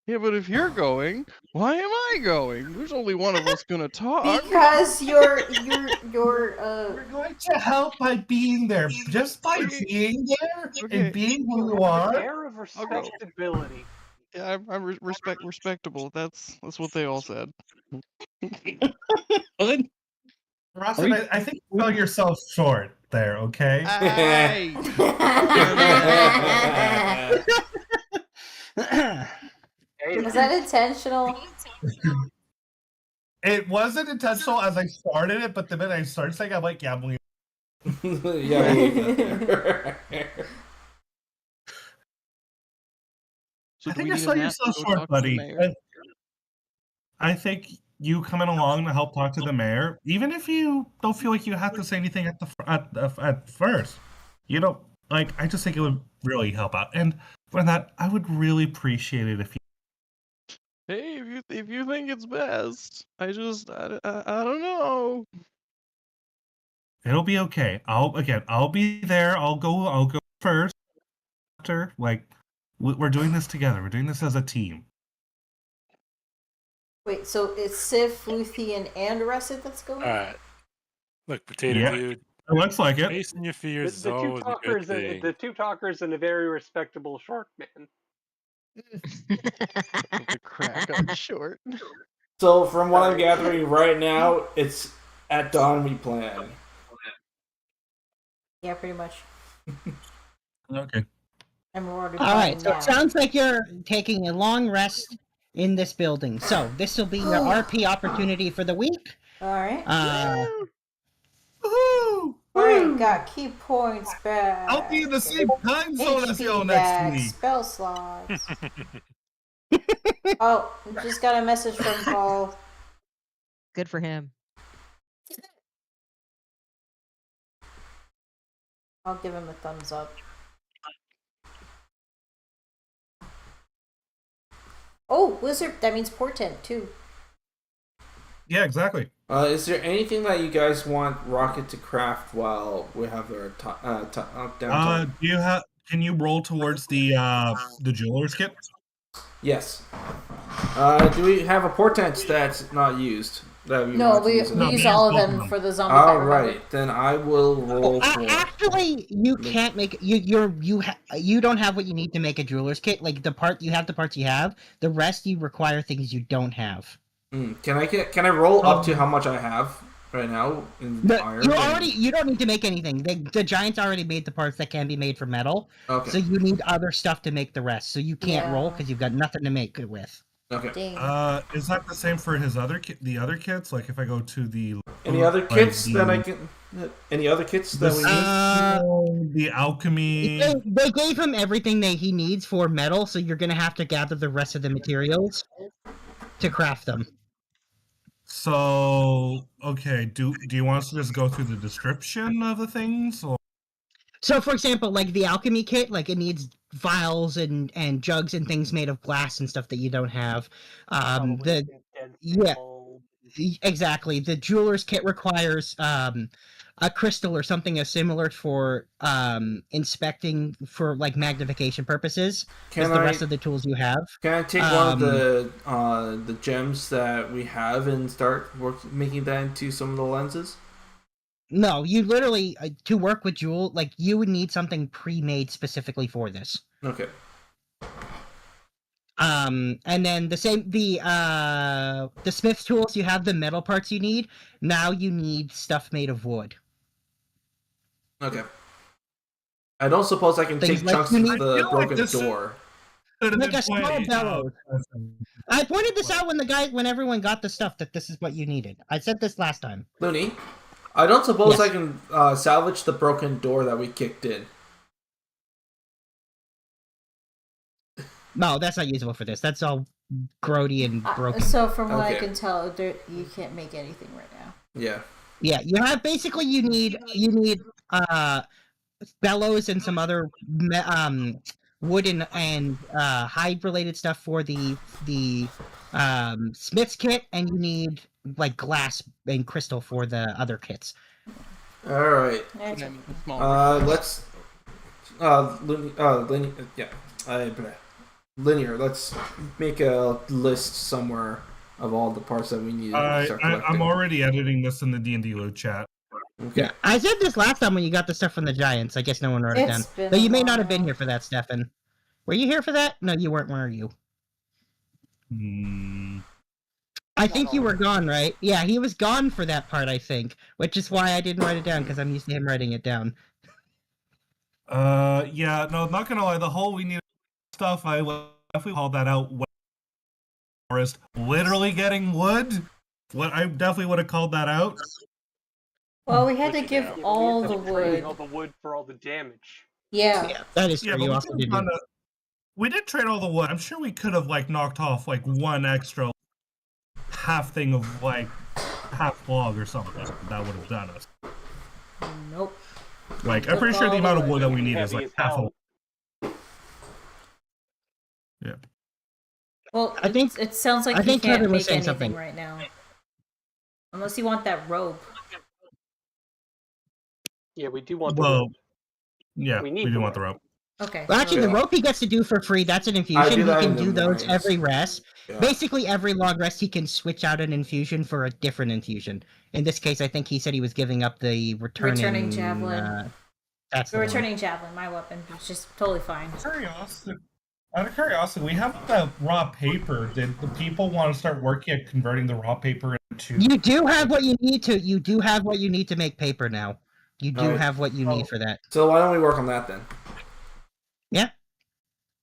Yeah, but if you're going, why am I going? There's only one of us gonna talk. Because you're We're going to help by being there. Just by being there and being who you an are. air of respectability. Yeah, I'm respectable. That's what they all said. What? Rossin, I think you fell yourself short there, okay? Hey! Was that intentional? It wasn't intentional as I started it, but the minute I started saying, I'm like, yeah, I'm leaving. Yeah, So I do think we you need a sell map yourself to go short, talk to the buddy. mayor? I think you coming along to help talk to the mayor, even if you don't feel like you have to say anything at first, you know, like I just think it would really help out. And for that, I would really appreciate it if you. Hey, if you think it's best, I don't know. It'll be okay. I'll be there. I'll go first. After, like, we're doing this together. We're doing this as a team. Wait, so it's Sif, Luthien, and Russet that's going? Alright. Look, Potato Yeah, Dude. it looks like it. Facing your fears is The two always a good talkers, thing. the two talkers, and a very respectable shark man. The crack on short. So from what I'm gathering right now, it's at dawn we plan. Yeah, pretty much. Okay. And we're already All right, so now. it sounds like you're taking a long rest in this building. So this will be your RP opportunity for the week. All right. Woo! Got key points back. I'll be in the same time zone as you HP next back, week. spell slots. Oh, just got a message from Paul. Good for him. I'll give him a thumbs up. Oh, wizard. That means portent too. Yeah, exactly. Is there anything that you guys want Rocket to craft while we have our downtime? Do you have? Can you roll towards the jeweler's kit? Yes. Do we have a portent that's not used? That we No, want to we use all of them for the zombie fight. All remember? right, then I will roll for. Actually, you can't make you don't have what you need to make a jeweler's kit. Like the parts you have. The rest you require things you don't have. Can I roll up to how much I have right now in iron? You don't need to make anything. The Giants already made the parts that can be made from metal. Okay. So you need other stuff to make the rest. So you can't Yeah. roll because you've got nothing to make it with. Okay. Dang. Is that the same for his the other kits? Like if I go to the Any other kits that I can? Any other kits that we need? The alchemy. They gave him everything that he needs for metal, so you're gonna have to gather the rest of the materials to craft them. So okay, do you want us to just go through the description of the things? Or? So, for example, like the alchemy kit, like it needs vials and jugs and things made of glass and stuff that you don't have. Exactly. The jeweler's kit requires a crystal or something as similar for inspecting for like magnification purposes. As the rest of the tools you have. Can I take one of the gems that we have and start making that into some of the lenses? No, you literally to work with jewel, like you would need something pre-made specifically for this. Okay. And then the smith's tools, you have the metal parts you need. Now you need stuff made of wood. Okay. I don't suppose I can take chunks of the broken door. Like a small bellows. I pointed this out when everyone got the stuff that this is what you needed. I said this last time. Looney, I don't suppose I can salvage the broken door that we kicked in. No, that's not usable for this. That's all grody and broken. So from what I can tell, you can't make anything right now. Yeah. Yeah, you have basically you need bellows and some other wood and hide related stuff for the smith's kit, and you need like glass and crystal for the other kits. All right. Let's linear. Let's make a list somewhere of all the parts that we need to start collecting. I'm already editing this in the D&D loot chat. Okay. Yeah, I said this last time when you got the stuff from the Giants. I guess no one wrote it down. Though you may not have been here for that, Stefan. Were you here for that? No, you weren't. Where are you? I think you were gone, right? Yeah, he was gone for that part, I think. Which is why I didn't write it down, because I'm used to him writing it down. Yeah, no, not gonna lie. The whole we need stuff, I definitely call that out. Forest, literally getting wood. What I definitely would have called that out. Well, we had to give all the wood. All the wood for all the damage. Yeah. That is true. but You we also could've did. done we did trade all the wood. I'm sure we could have knocked off one extra half thing of half log or something. That would have done us. Nope. I'm pretty sure the amount of wood that we need is half a. Yeah. Well, it sounds like you can't make anything right now. Unless you want that rope. Yeah, we do want the rope. Yeah, we do want the rope. Okay. Well, actually, the rope he gets to do for free, that's an infusion. He can do those every rest. Yeah. Basically, every long rest, he can switch out an infusion for a different infusion. In this case, I think he said he was giving up the returning javelin. That's the returning javelin, my weapon, which is totally fine. Out of curiosity, we have the raw paper. Did the people want to start working at converting the raw paper into? You do have what you need to. You do have what you need to make paper now. You do have what you need for that. So why don't we work on that then? Yeah.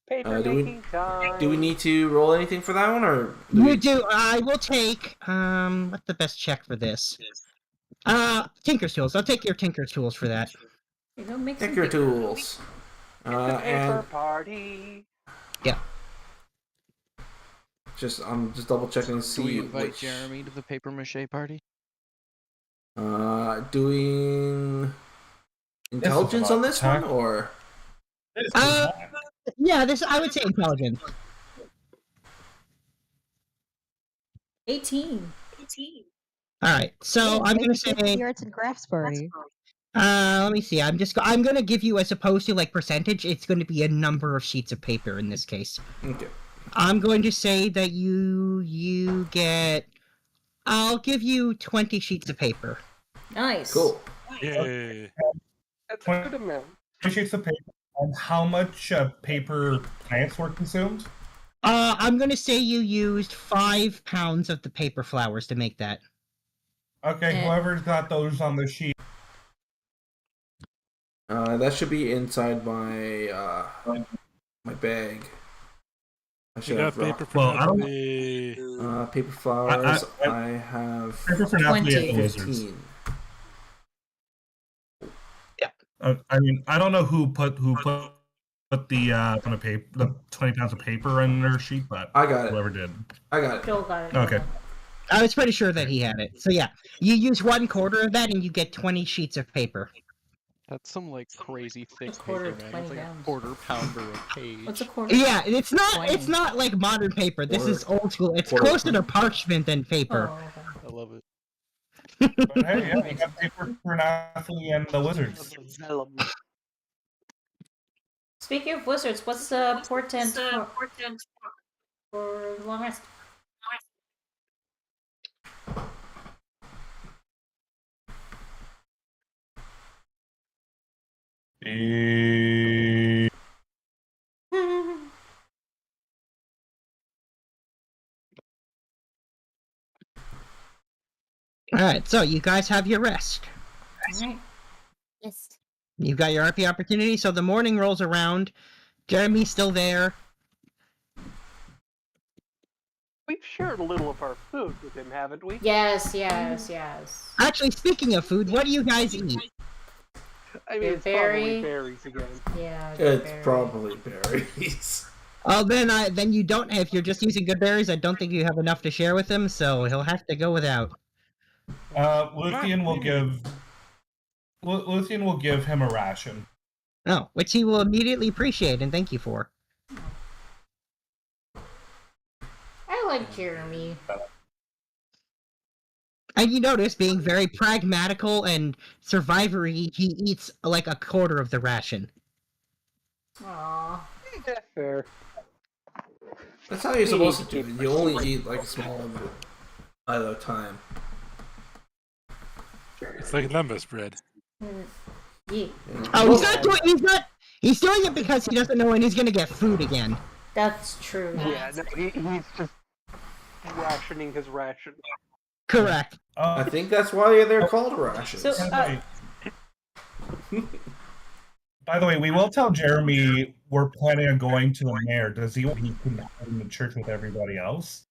Paper making time. Do we need to roll anything for that one, or You do. I will take. What's the best check for this? Tinker's tools. I'll take your Tinker's tools for that. Tinker tools? Paper party. Yeah. I'm just double checking to see. Do we invite Jeremy to the paper mache party? Doing intelligence on this one, or? Yeah, this I would say intelligence. 18. All right, so I'm gonna say the arts and crafts party. Let me see. I'm gonna give you, as opposed to percentage, it's going to be a number of sheets of paper in this case. Okay. I'm going to say that you get. I'll give you 20 sheets of paper. Nice. Cool. Yay. That's a good amount. 20 sheets of paper. And how much paper plants were consumed? I'm gonna say you used 5 pounds of the paper flowers to make that. Okay, whoever's got those on the sheet. That should be inside my my bag. I should have paper for paper flowers. I have paper for 15. I mean, I don't know who put the the 20 pounds of paper in their sheet, but I got it. Whoever did, I got it. Joel got it. Okay. I was pretty sure that he had it. So yeah, you use 1/4 of that, and you get 20 sheets of paper. That's some crazy thick quarter paper, of man. It's 20 like pounds. a quarter pounder a page. What's a quarter? Yeah, it's not. 20. It's not like modern paper. This is old school. It's Quarter. closer to parchment than paper. Oh, okay. I love it. But hey, yeah, we got paper for Nathalie and the wizards. Speaking of wizards, what's the portent for long rest? All right, so you guys have your rest. Alright. Yes. You've got your RP opportunity. So the morning rolls around. Jeremy's still there. We've shared a little of our food with him, haven't we? Yes. Actually, speaking of food, what do you guys eat? I mean, it's probably berries again. Yeah. It's probably berries. Oh, then you don't. If you're just using good berries, I don't think you have enough to share with him, so he'll have to go without. Luthien will give him a ration. Oh, which he will immediately appreciate and thank you for. I like Jeremy. And you notice, being very pragmatical and survivory, he eats like a quarter of the ration. Aww. Yeah, fair. That's how you're supposed to do it. You only eat like a small amount at a time. It's like lembas bread. Yeah. Oh, he's doing it because he doesn't know when he's gonna get food again. That's true. Yeah, no, he's just rationing his ration. Correct. I think that's why they're called rations. So, By the way, we will tell Jeremy we're planning on going to the mayor. Does he can go in the church with everybody else?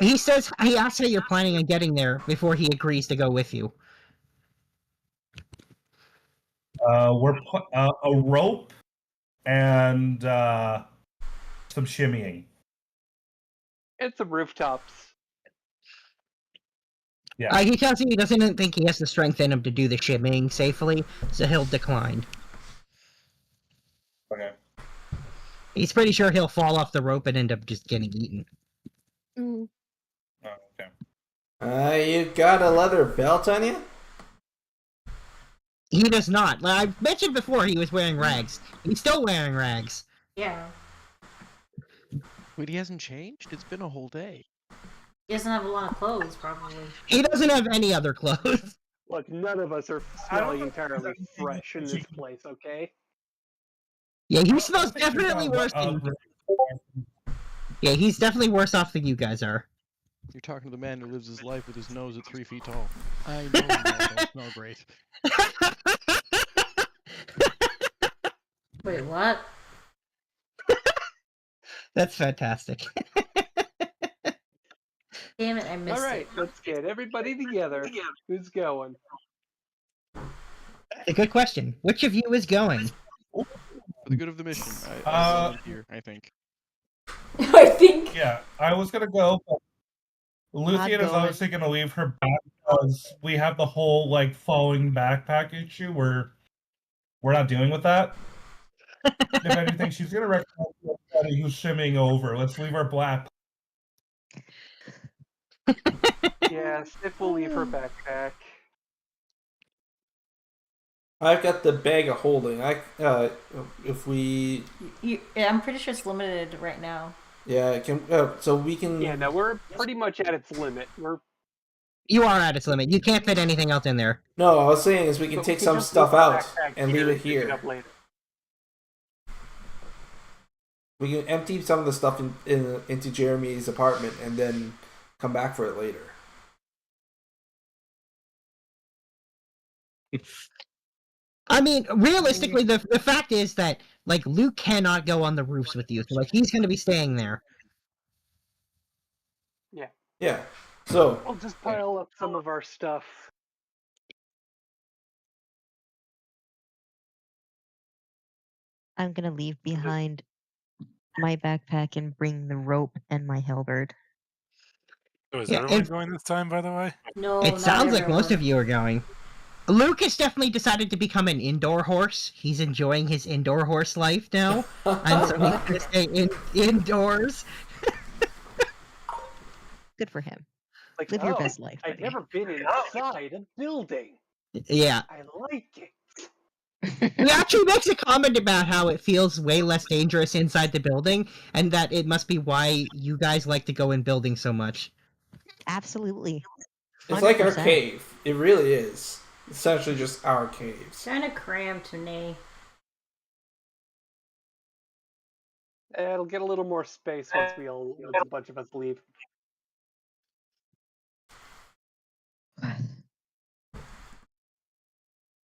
He asks how you're planning on getting there before he agrees to go with you. We're a rope and some shimmying. And some rooftops. Yeah. He tells you he doesn't think he has the strength in him to do the shimmying safely, so he'll decline. Okay. He's pretty sure he'll fall off the rope and end up just getting eaten. Mm. Oh, okay. You got a leather belt on you? He does not. Like I mentioned before, he was wearing rags. He's still wearing rags. Yeah. Wait, he hasn't changed? It's been a whole day. He doesn't have a lot of clothes, probably. He doesn't have any other clothes. Look, none of us are smelling entirely fresh in this place, okay? Yeah, he smells definitely worse than... Yeah, he's definitely worse off than you guys are. You're talking to the man who lives his life with his nose at 3 feet tall. I know you don't smell great. Wait, what? That's fantastic. Damn it, I missed Alright, it. let's get everybody together. Who's going? A good question. Which of you is going? For the good of the mission, I volunteer, I think. I think. Yeah, I was gonna go, but Luthien is obviously gonna leave her back because we have the whole like falling backpack issue. We're not dealing with that. If anything, she's gonna recommend somebody who's shimming over. Let's leave our black. Yeah, Sif will leave her backpack. I've got the bag of holding. If we, I'm pretty sure it's limited right now. yeah, so we can. Yeah, no, we're pretty much at its limit. You are at its limit. You can't fit anything else in there. No, I was saying is we can take some stuff out and leave it Pick it here. up later. We can empty some of the stuff into Jeremy's apartment and then come back for it later. I mean, realistically, the fact is that, like, Luke cannot go on the roofs with you. So, like, he's going to be staying there. Yeah. Yeah. So We'll just pile up some of our stuff. I'm gonna leave behind my backpack and bring the rope and my halberd. So is Yeah, everyone if- going this time, by the way? No, It not sounds like most everyone. of you are going. Luke has definitely decided to become an indoor horse. He's enjoying his indoor horse life now. And so he's going to stay indoors. Good for him. Like, Live your oh, best life, I've buddy. never been inside a building. Yeah. I like it. He actually makes a comment about how it feels way less dangerous inside the building, and that it must be why you guys like to go in buildings so much. Absolutely. it's like our 100%. cave. It really is. Essentially just our caves. Kind of cramped, Nay. It'll get a little more space once a bunch of us leave.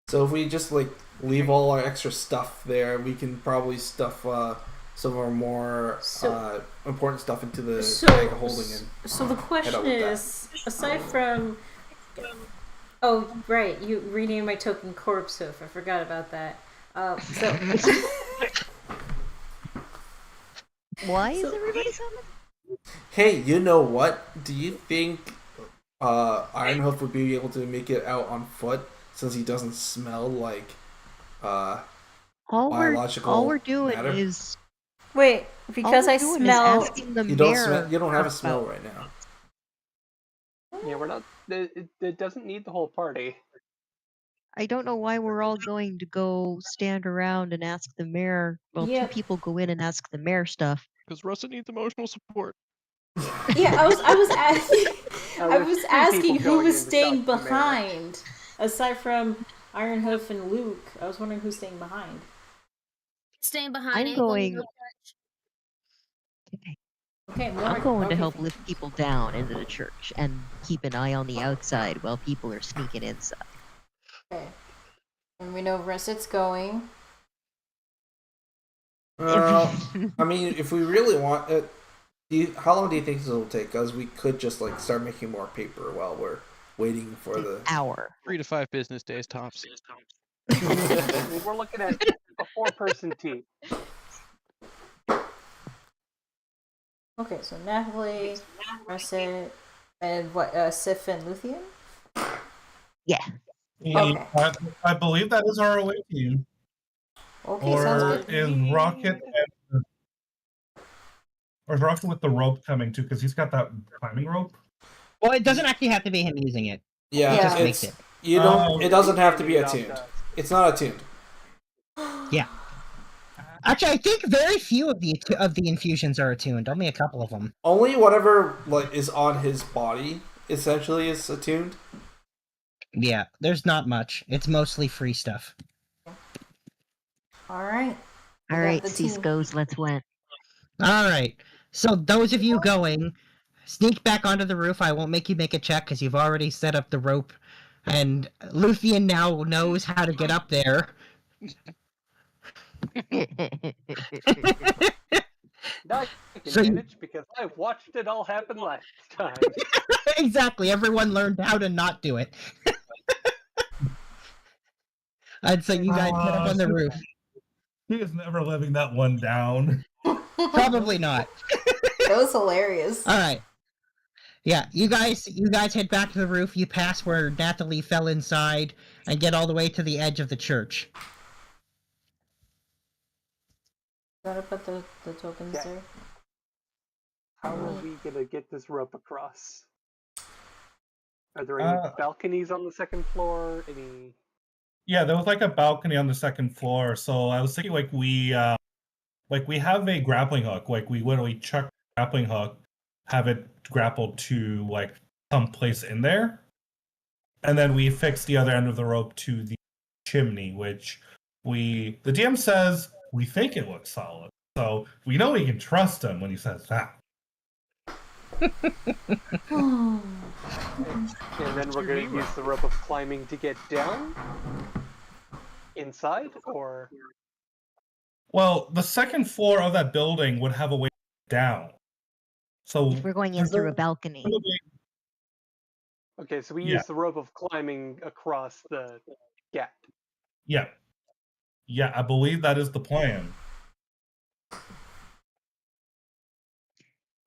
So if we just like leave all our extra stuff there, we can probably stuff some of our more important stuff into the bag of holding. So the head out question with that. is, aside from... Oh, right, you renamed my token Corpse Hoof. I forgot about that. Why is everybody coming? Hey, you know what? Do you think Ironhoof would be able to make it out on foot since he doesn't smell like All biological we're doing matter. is Wait, all because we're I doing is smell. asking the You don't mirror. smell. You don't have a smell about- right now. Yeah, we're not. It doesn't need the whole party. I don't know why we're all going to go stand around and ask the mayor. Well, two Yep. people go in and ask the mayor stuff. Because Russet needs emotional support. Yeah, I was asking. I there's was 3 asking people who going was in to staying talk to the mayor. behind, aside from Ironhoof and Luke. I was wondering who's staying behind. Staying behind. I'm ain't going. no touch. Okay, more. I'm going to okay, help lift people down into the church and keep an eye on the outside while people are sneaking inside. Okay. And we know Russet's going. I mean, if we really want it, how long do you think this will take? Because we could just like start making more paper while we're waiting for the hour. 3 to 5 business days tops. I mean, we're looking at a 4-person team. Okay, so Nathalie, Russet, and what? Sif and Luthien. Yeah. Okay. I believe that is our away team. Okay, sounds Or good. is Rocket or is Rocket with the rope coming too? Because he's got that climbing rope. Well, it doesn't actually have to be him using it. Yeah, It just it's makes it. you don't. Oh. It doesn't have to be Handing it attuned. off It's not attuned. Yeah. Actually, I think very few of the infusions are attuned. Only a couple of them. Only whatever like is on his body essentially is attuned. Yeah, there's not much. It's mostly free stuff. All right. We All got right, the team. Cisco's, let's win. All right. So those of you going, sneak back onto the roof. I won't make you make a check because you've already set up the rope, and Luthien now knows how to get up there. I can So you- manage because I watched it all happen last time. Exactly. Everyone learned how to not do it. And so you guys get up on the roof. He is never living that one down. Probably not. That was hilarious. All right. Yeah, you guys head back to the roof. You pass where Nathalie fell inside and get all the way to the edge of the church. Gotta put the tokens Okay. there. How are we gonna get this rope across? Are there any balconies on the second floor? Any? Yeah, there was like a balcony on the second floor. So I was thinking like we have a grappling hook. Like we literally chuck the grappling hook, have it grappled to like some place in there, and then we fix the other end of the rope to the chimney, which the DM says we think it looks solid. So we know we can trust him when he says that. And then we're gonna use the rope of climbing to get down inside, or Well, the second floor of that building would have a way down. So If we're going in through a balcony. okay, so we Yeah. use the rope of climbing across the gap. Yeah. Yeah, I believe that is the plan.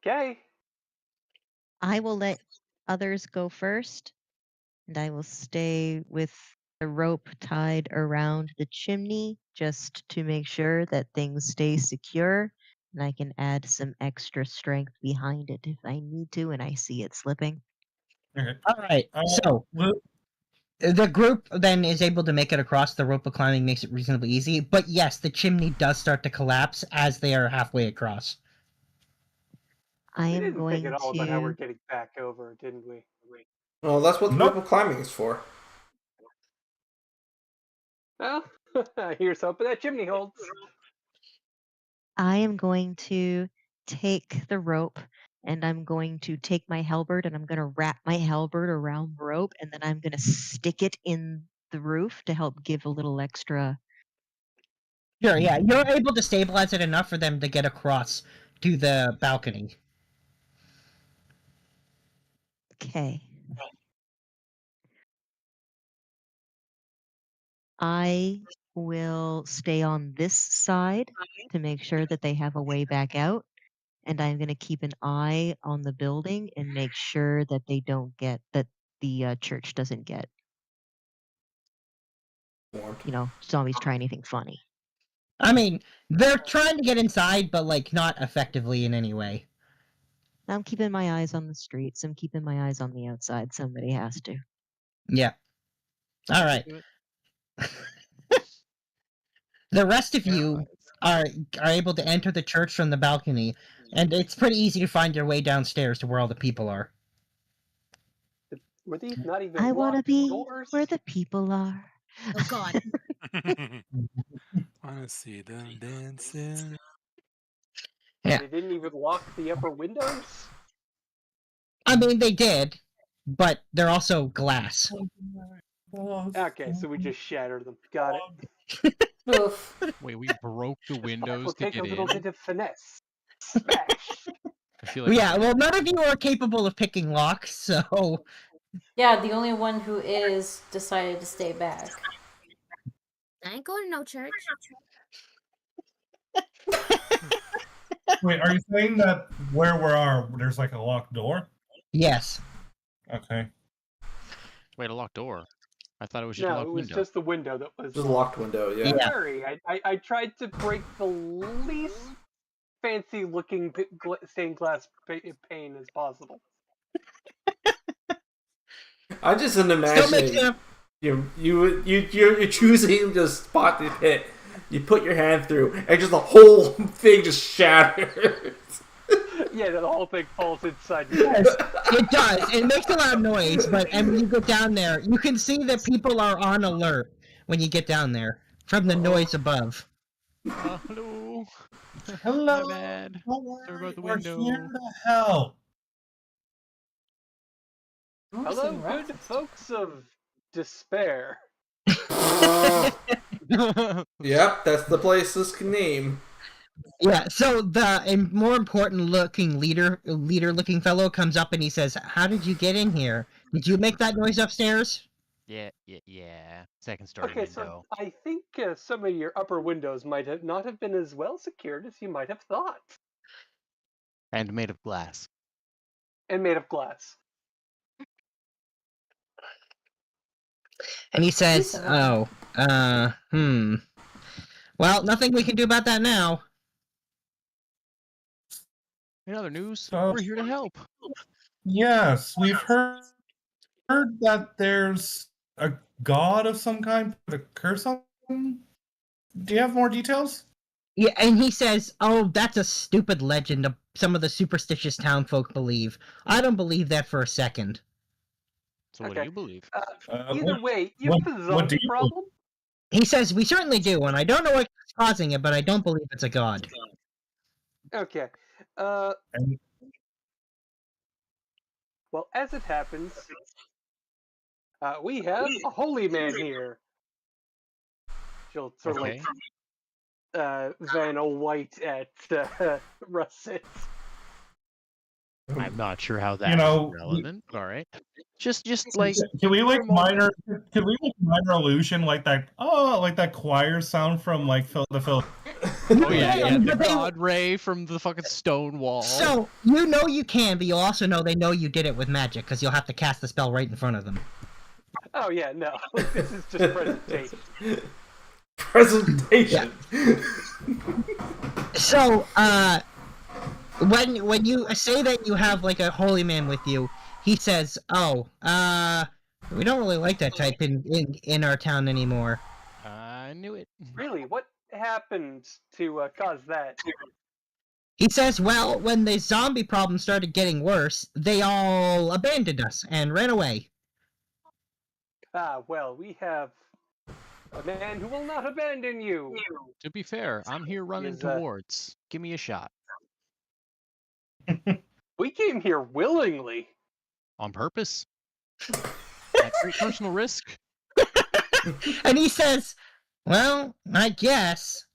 Okay. I will let others go first, and I will stay with the rope tied around the chimney just to make sure that things stay secure, and I can add some extra strength behind it if I need to and I see it slipping. Okay. All right. So the group then is able to make it across. The rope of climbing makes it reasonably easy. But yes, the chimney does start to collapse as they are halfway across. I We am didn't going think at all about how we're to. getting back over, didn't we? Well, that's what the rope of climbing is for. Well, here's hoping that chimney holds. I am going to take the rope and I'm going to take my halberd and I'm going to wrap my halberd around the rope and then I'm going to stick it in the roof to help give a little extra. Sure, yeah. You're able to stabilize it enough for them to get across to the balcony. Okay. I will stay on this side to make sure that they have a way back out. And I'm going to keep an eye on the building and make sure that they don't get, that the church doesn't get, zombies try anything funny. I mean, they're trying to get inside, but like not effectively in any way. I'm keeping my eyes on the streets. I'm keeping my eyes on the outside. Somebody has to. Yeah. All right. Do it. The rest of you are able to enter the church from the balcony, and it's pretty easy to find your way downstairs to where all the people are. Were these not even I want to locked be doors? where the people are. Oh God. Wanna see them dancing? Yeah. They didn't even lock the upper windows? I mean, they did, but they're also glass. Okay, so we just shattered them. Got it. Oof. Wait, we broke the windows Will to take a get little in. bit of finesse. Smash! I feel like Yeah, well, none of you are capable of picking locks, so Yeah, the only one who is decided to stay back. I ain't going to no church. Wait, are you saying that where we are, there's like a locked door? yes. Okay. wait, a locked door. I thought it was just a No, locked it was window. just the window that was Just a locked window, yeah. Yeah. Sorry, I tried to break the least fancy looking stained glass pane as possible. I just Still makes imagine you're choosing to spot the pit. You put your hand through, and just the whole thing just shatters. Yeah, the whole thing falls inside you. Yes, it does. It makes a loud noise, and when you get down there, you can see that people are on alert when you get down there from the noise above. Hello. Hello. My bad. Don't worry, Sorry about the we're window. here to help. Hello, good folks of despair. Yep, that's the place this can name. Yeah, so the more important looking leader looking fellow comes up and he says, "How did you get in here? Did you make that noise upstairs?" Yeah. Second story Okay, so window. I think some of your upper windows might have not have been as well secured as you might have thought. And made of glass. And made of glass. And he says, "Oh, well, nothing we can do about that now." In other news, So- we're here to help. Yes, we've heard that there's a god of some kind, a curse on him. Do you have more details? Yeah, and he says, "Oh, that's a stupid legend some of the superstitious town folk believe. I don't believe that for a second." So what do you believe? Either way, you what- have a what do zombie you problem? He says, "We certainly do, and I don't know what's causing it, but I don't believe it's a god." Okay. And Well, as it happens, we have a holy man here. She'll sort of Okay. like Vanna White at Russet. I'm not sure how that's relevant. But all right. Just like can we like for a moment- minor illusion like that? Oh, like that choir sound from like the film. Oh yeah, the But they- God Ray from the fucking stone wall. So, you know you can, but you also know they know you did it with magic, because you'll have to cast the spell right in front of them. Oh yeah, no, this is just presentation. Presentation. So, when you say that you have like a holy man with you, he says, "Oh, we don't really like that type in our town anymore." I knew it. Really, what happened to cause that? He says, "Well, when the zombie problem started getting worse, they all abandoned us and ran away." Well, we have a man who will not abandon you. To be fair, I'm here running Is, towards. Give me a shot. We came here willingly. On purpose. At great personal risk. And he says, "Well, I guess."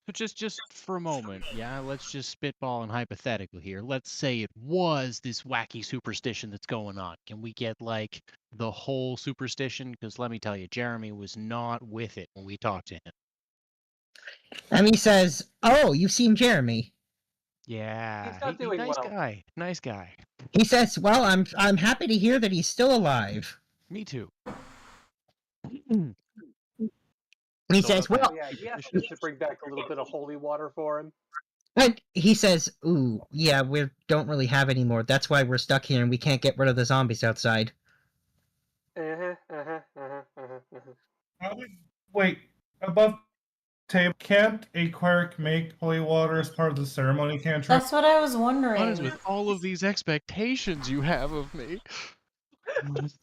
But just for a moment, yeah, let's just spitball and hypothetical here. Let's say it was this wacky superstition that's going on. Can we get like the whole superstition? Because let me tell you, Jeremy was not with it when we talked to him. And he says, "Oh, you've seen Jeremy." Yeah, He's not doing nice well. guy, nice guy. He says, "Well, I'm happy to hear that he's still alive." Me too. he So says, about that well, Yeah, he asked us to bring back a little bit of holy water for him. and he says, ooh, yeah, we don't really have any more. That's why we're stuck here and we can't get rid of the zombies outside. Wait, above table, can't a cleric make holy water as part of the ceremony cantrip? That's what I was What is wondering. with all of these expectations you have of me?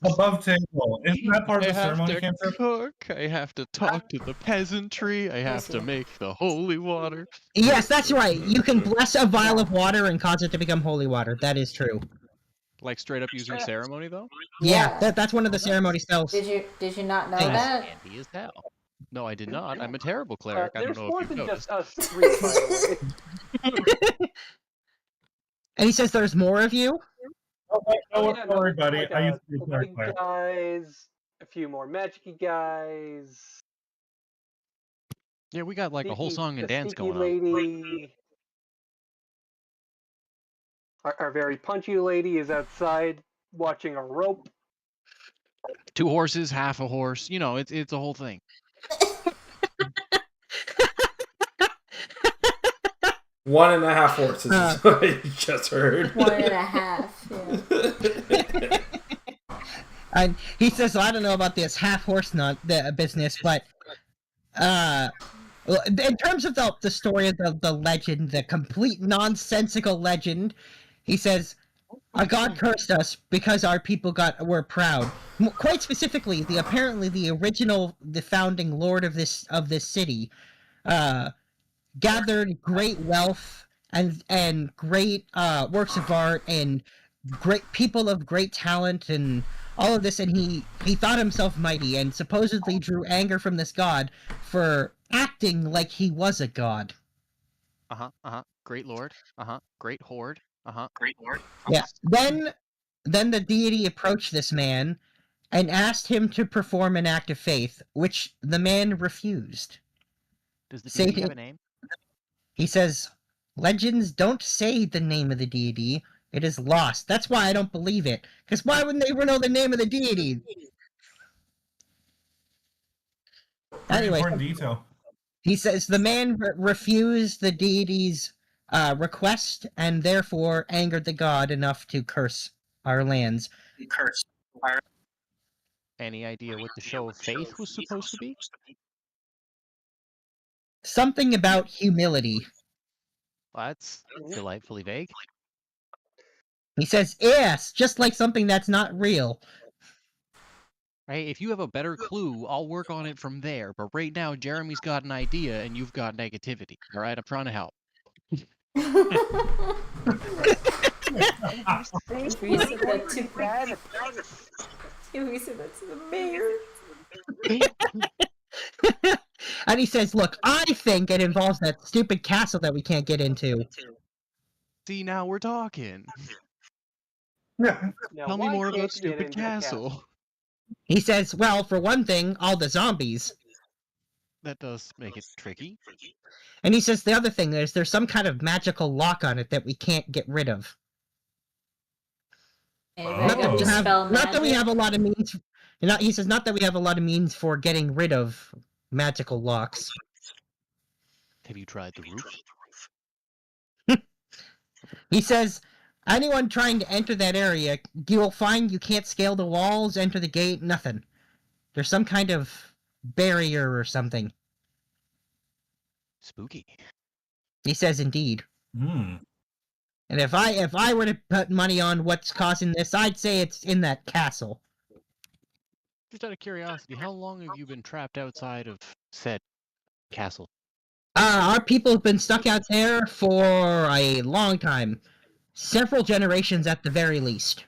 Above table, isn't that part I of the have ceremony to cantrip? cook. I have to talk to the peasantry. I have to see. make the holy water. Yes, that's right. You can bless a vial of water and cause it to become holy water. That is true. Like straight up using ceremony, though. Yeah, that's one of the ceremony spells. Did you not know Things. that? Handy as hell. No, I did not. I'm a terrible cleric. I don't There's know more if you've than noticed. just us three, by the way. And he says there's more of you? Don't worry, buddy. Like, I used to be a big cleric. guys, a few more magic-y guys. Yeah, we got like a whole sneaky- song and the dance sneaky going on. lady. Our very punchy lady is outside watching a rope. 2 horses, half a horse. You know, it's a whole thing. 1.5 horses is what I just heard. 1.5. Yeah. And he says, well, I don't know about this half horse business, but in terms of the story of the legend, the complete nonsensical legend, he says, our God cursed us because our people were proud. Quite specifically, the founding lord of this city, gathered great wealth and great works of art and great people of great talent and all of this, and he thought himself mighty and supposedly drew anger from this god for acting like he was a god. Great lord. Great horde. Great lord. Yeah. Then the deity approached this man and asked him to perform an act of faith, which the man refused. Does the deity have a name? He says, legends don't say the name of the deity. It is lost. That's why I don't believe it. Because why wouldn't they ever know the name of the deity? Anyway, important detail. He says the man refused the deity's request and therefore angered the god enough to curse our lands. Any idea what the show of faith was supposed to be? Something about humility. Well, that's delightfully vague. He says, yes, just like something that's not real. Hey, if you have a better clue, I'll work on it from there. But right now, Jeremy's got an idea and you've got negativity. All right, I'm trying to help. We said that to the mayor. And he says, look, I think it involves that stupid castle that we can't get into. See, now we're talking. Now, Tell me why more can't about you get stupid into the castle. He says, well, for one thing, all the zombies. That does make it tricky. And he says the other thing is there's some kind of magical lock on it that we can't get rid of. Not that we have a lot of means. He says not that we have a lot of means for getting rid of magical locks. Have you tried the roof? He says anyone trying to enter that area, you will find you can't scale the walls, enter the gate, nothing. There's some kind of barrier or something. Spooky. He says indeed. Hmm. And if I were to put money on what's causing this, I'd say it's in that castle. Just out of curiosity, how long have you been trapped outside of said castle? Our people have been stuck out there for a long time. Several generations at the very least.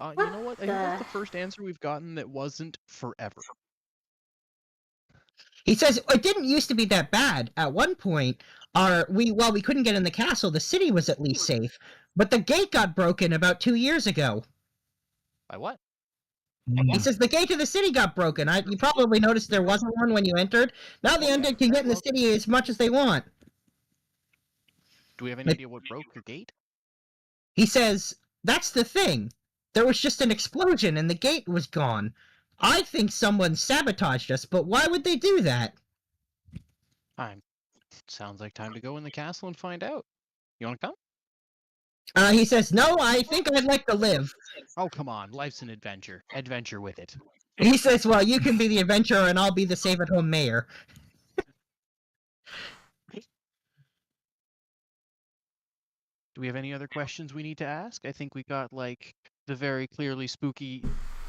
You know what? I think that's the first answer we've gotten that wasn't forever. He says it didn't used to be that bad. At one point, we couldn't get in the castle, the city was at least safe. But the gate got broken about 2 years ago. By what? He says the gate to the city got broken. You probably noticed there wasn't one when you entered. Now the undead can get in the city as much as they want. Do we have any idea what broke the gate? He says, that's the thing. There was just an explosion and the gate was gone. I think someone sabotaged us, but why would they do that? Sounds like time to go in the castle and find out. You want to come? He says, no, I think I'd like to live. Oh, come on. Life's an adventure. Adventure with it. He says, well, you can be the adventurer and I'll be the save-at-home mayor. Do we have any other questions we need to ask? I think we got, like, the very clearly spooky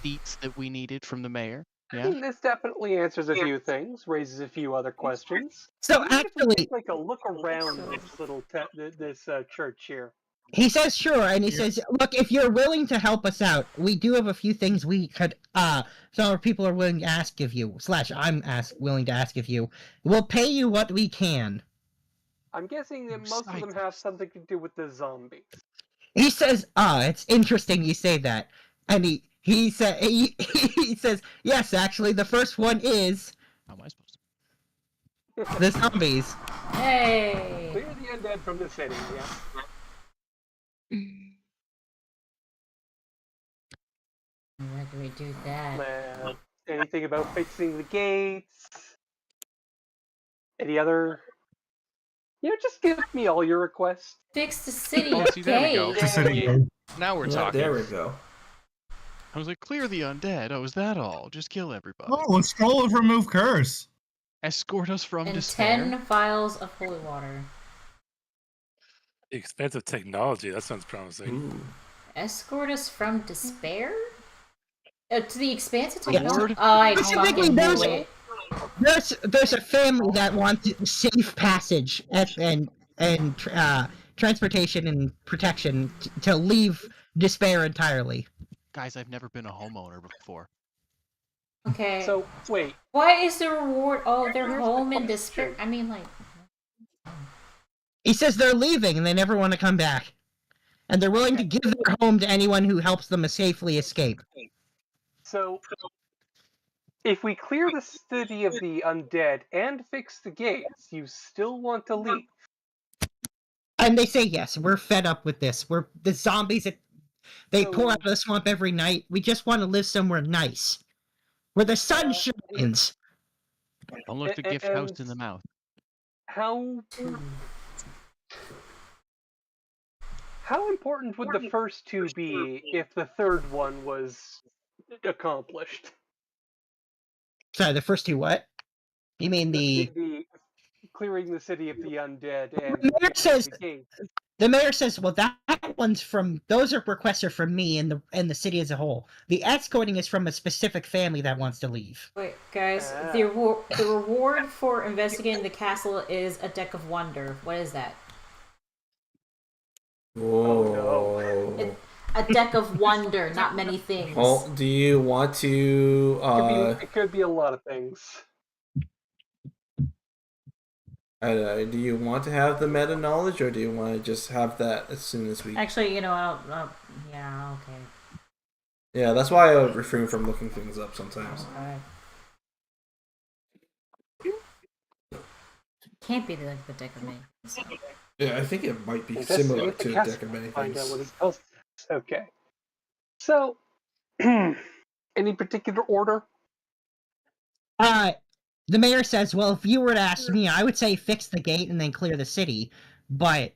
deets that we needed from the mayor. I Yeah? think this definitely answers a few things, raises a few other questions. So What if we actually, take, like a look around this little church here. he says sure, and he says, look, if you're willing to help us out, we do have a few things we could, some of people are willing to ask of you, / I'm willing to ask of you. We'll pay you what we can. I'm guessing that most of them have something to do with the zombies. He says, it's interesting you say that. And he says, yes, actually, the first one is... How am I supposed to? The zombies. Hey! Clear the undead from the city, yeah. Why do we do that? Anything about fixing the gates? Any other... just give me all your requests. Fix the city Oh, see, there we go. gate. The city gate. Now we're talking. There we go. I was like, clear the undead. Oh, is that all? Just kill everybody. Oh, let's scroll and remove curse. Escort us from And despair. 10 vials of holy water. Expensive technology. That sounds promising. Escort us from despair? To the expanse of Yeah. technology? I Specifically, fucking there's- knew it. There's a family that wants safe passage and transportation and protection to leave despair entirely. Guys, I've never been a homeowner before. Okay. So, wait. Why is the reward? Oh, they're Here's the home in question. despair. I mean, like. He says they're leaving and they never want to come back. And they're willing to give their home to anyone who helps them safely escape. So, if we clear the city of the undead and fix the gates, you still want to leave? And they say, yes, we're fed up with this. We're the zombies that they pour So- out of the swamp every night. We just want to live somewhere nice. Where the sun shines. Don't look the gift house in the mouth. How important would the first two be if the third one was accomplished? Sorry, the first two what? You mean The clearing the city of the undead and The mayor says- the gates. The mayor says, well, that one's from, those are requests are from me and the city as a whole. The escorting is from a specific family that wants to leave. Wait, guys. The reward for investigating the castle is a deck of wonder. What is that? Whoa. A deck of wonder, not many things. Well, do you want to It could be a lot of things. do you want to have the meta knowledge, or do you want to just have that as soon as we? Actually, yeah, okay. Yeah, that's why I refrain from looking things up sometimes. Okay. Can't be like the deck of names. Yeah, I think it might be Investigate similar the to a castle deck of many to find out things. what it tells us. Okay. So, any particular order? The mayor says, well, if you were to ask me, I would say fix the gate and then clear the city. But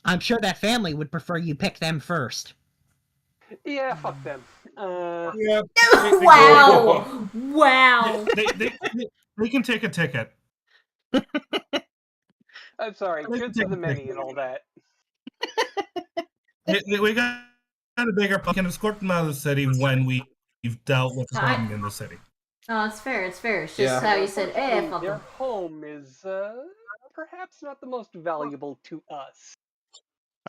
I'm sure that family would prefer you pick them first. Yeah, fuck them. Yeah. Wow! Wow! They can take a ticket. I'm sorry, good for the many and all that. We got a bigger. We can escort them out of the city when we've dealt with the problem in the city. No, it's fair. It's fair. It's just how you said, fuck Their them. home is perhaps not the most valuable to us.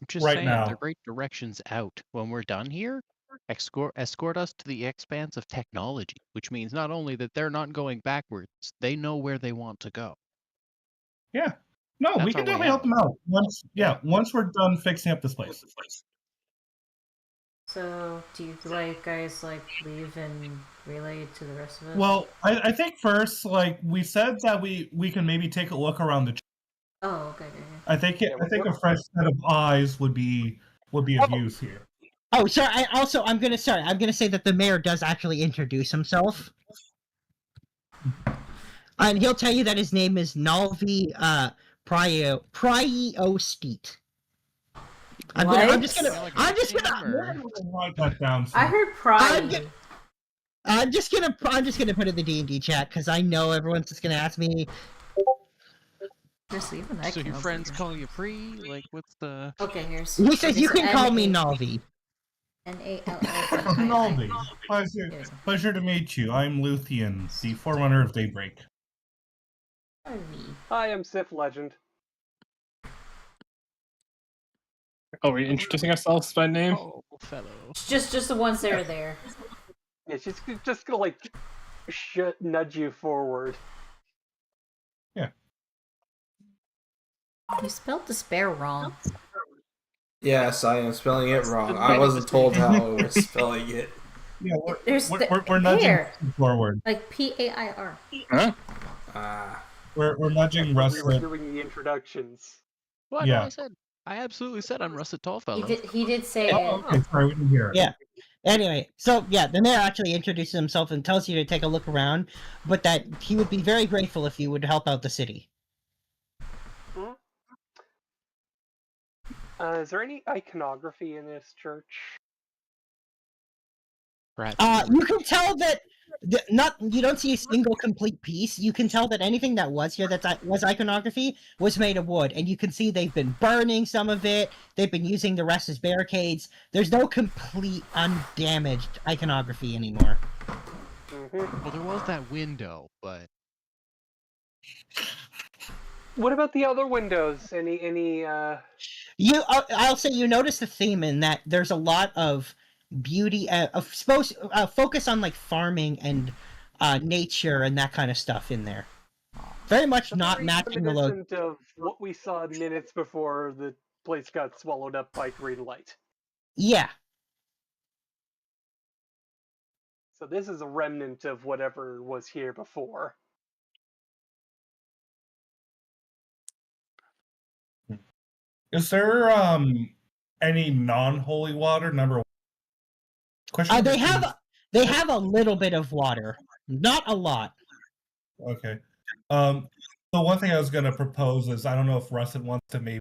I'm just Right saying, now. they're great directions out. When we're done here, escort us to the expanse of technology, which means not only that they're not going backwards, they know where they want to go. Yeah. No, That's we can our way definitely help them out. Once we're done fixing up this place. So, do you guys leave and relay to the rest of us? Well, I think first, we said that we can maybe take a look around the. Oh, okay. I think a fresh set of eyes would be of use here. Oh, sorry. I'm gonna say that the mayor does actually introduce himself, and he'll tell you that his name is Nalvi Priostit. I'm just gonna write that down. I heard pride. I'm just gonna put it in the D&D chat because I know everyone's just gonna ask me. Just even that So your counts, friends okay. call you Pre? Like, what's the? Okay, here's. He says you can call me Nalvi. Nalvi, pleasure to meet you. I'm Luthien, the Forerunner of Daybreak. Hi, I'm Sith Legend. Oh, we're introducing ourselves by name? Oh, fellow. Just the ones that are there. Yeah, she's just gonna like nudge you forward. Yeah. You spelled despair wrong. Yes, I am spelling it wrong. I wasn't told how we're spelling it. Yeah, There's we're nudging pair. forward. Like Pair. Huh? We're nudging We were Russet. doing the introductions. Well, Yeah. I absolutely said I'm Russet Tallfellow. He did say it. Okay, sorry, we didn't hear it. Yeah. Anyway, so yeah, the mayor actually introduces himself and tells you to take a look around, but that he would be very grateful if you would help out the city. Is there any iconography in this church? You can tell that you don't see a single complete piece. You can tell that anything that was here that was iconography was made of wood, and you can see they've been burning some of it. They've been using the rest as barricades. There's no complete undamaged iconography anymore. Well, there was that window, but What about the other windows? Any I'll say you notice the theme in that there's a lot of beauty, focus on like farming and nature and that kind of stuff in there. Very much not matching the logo. reminiscent of what we saw minutes before the place got swallowed up by green light. Yeah. So this is a remnant of whatever was here before. Is there any non-holy water? Number one. Question. They have a little bit of water, not a lot. Okay. The one thing I was going to propose is I don't know if Russet wants to maybe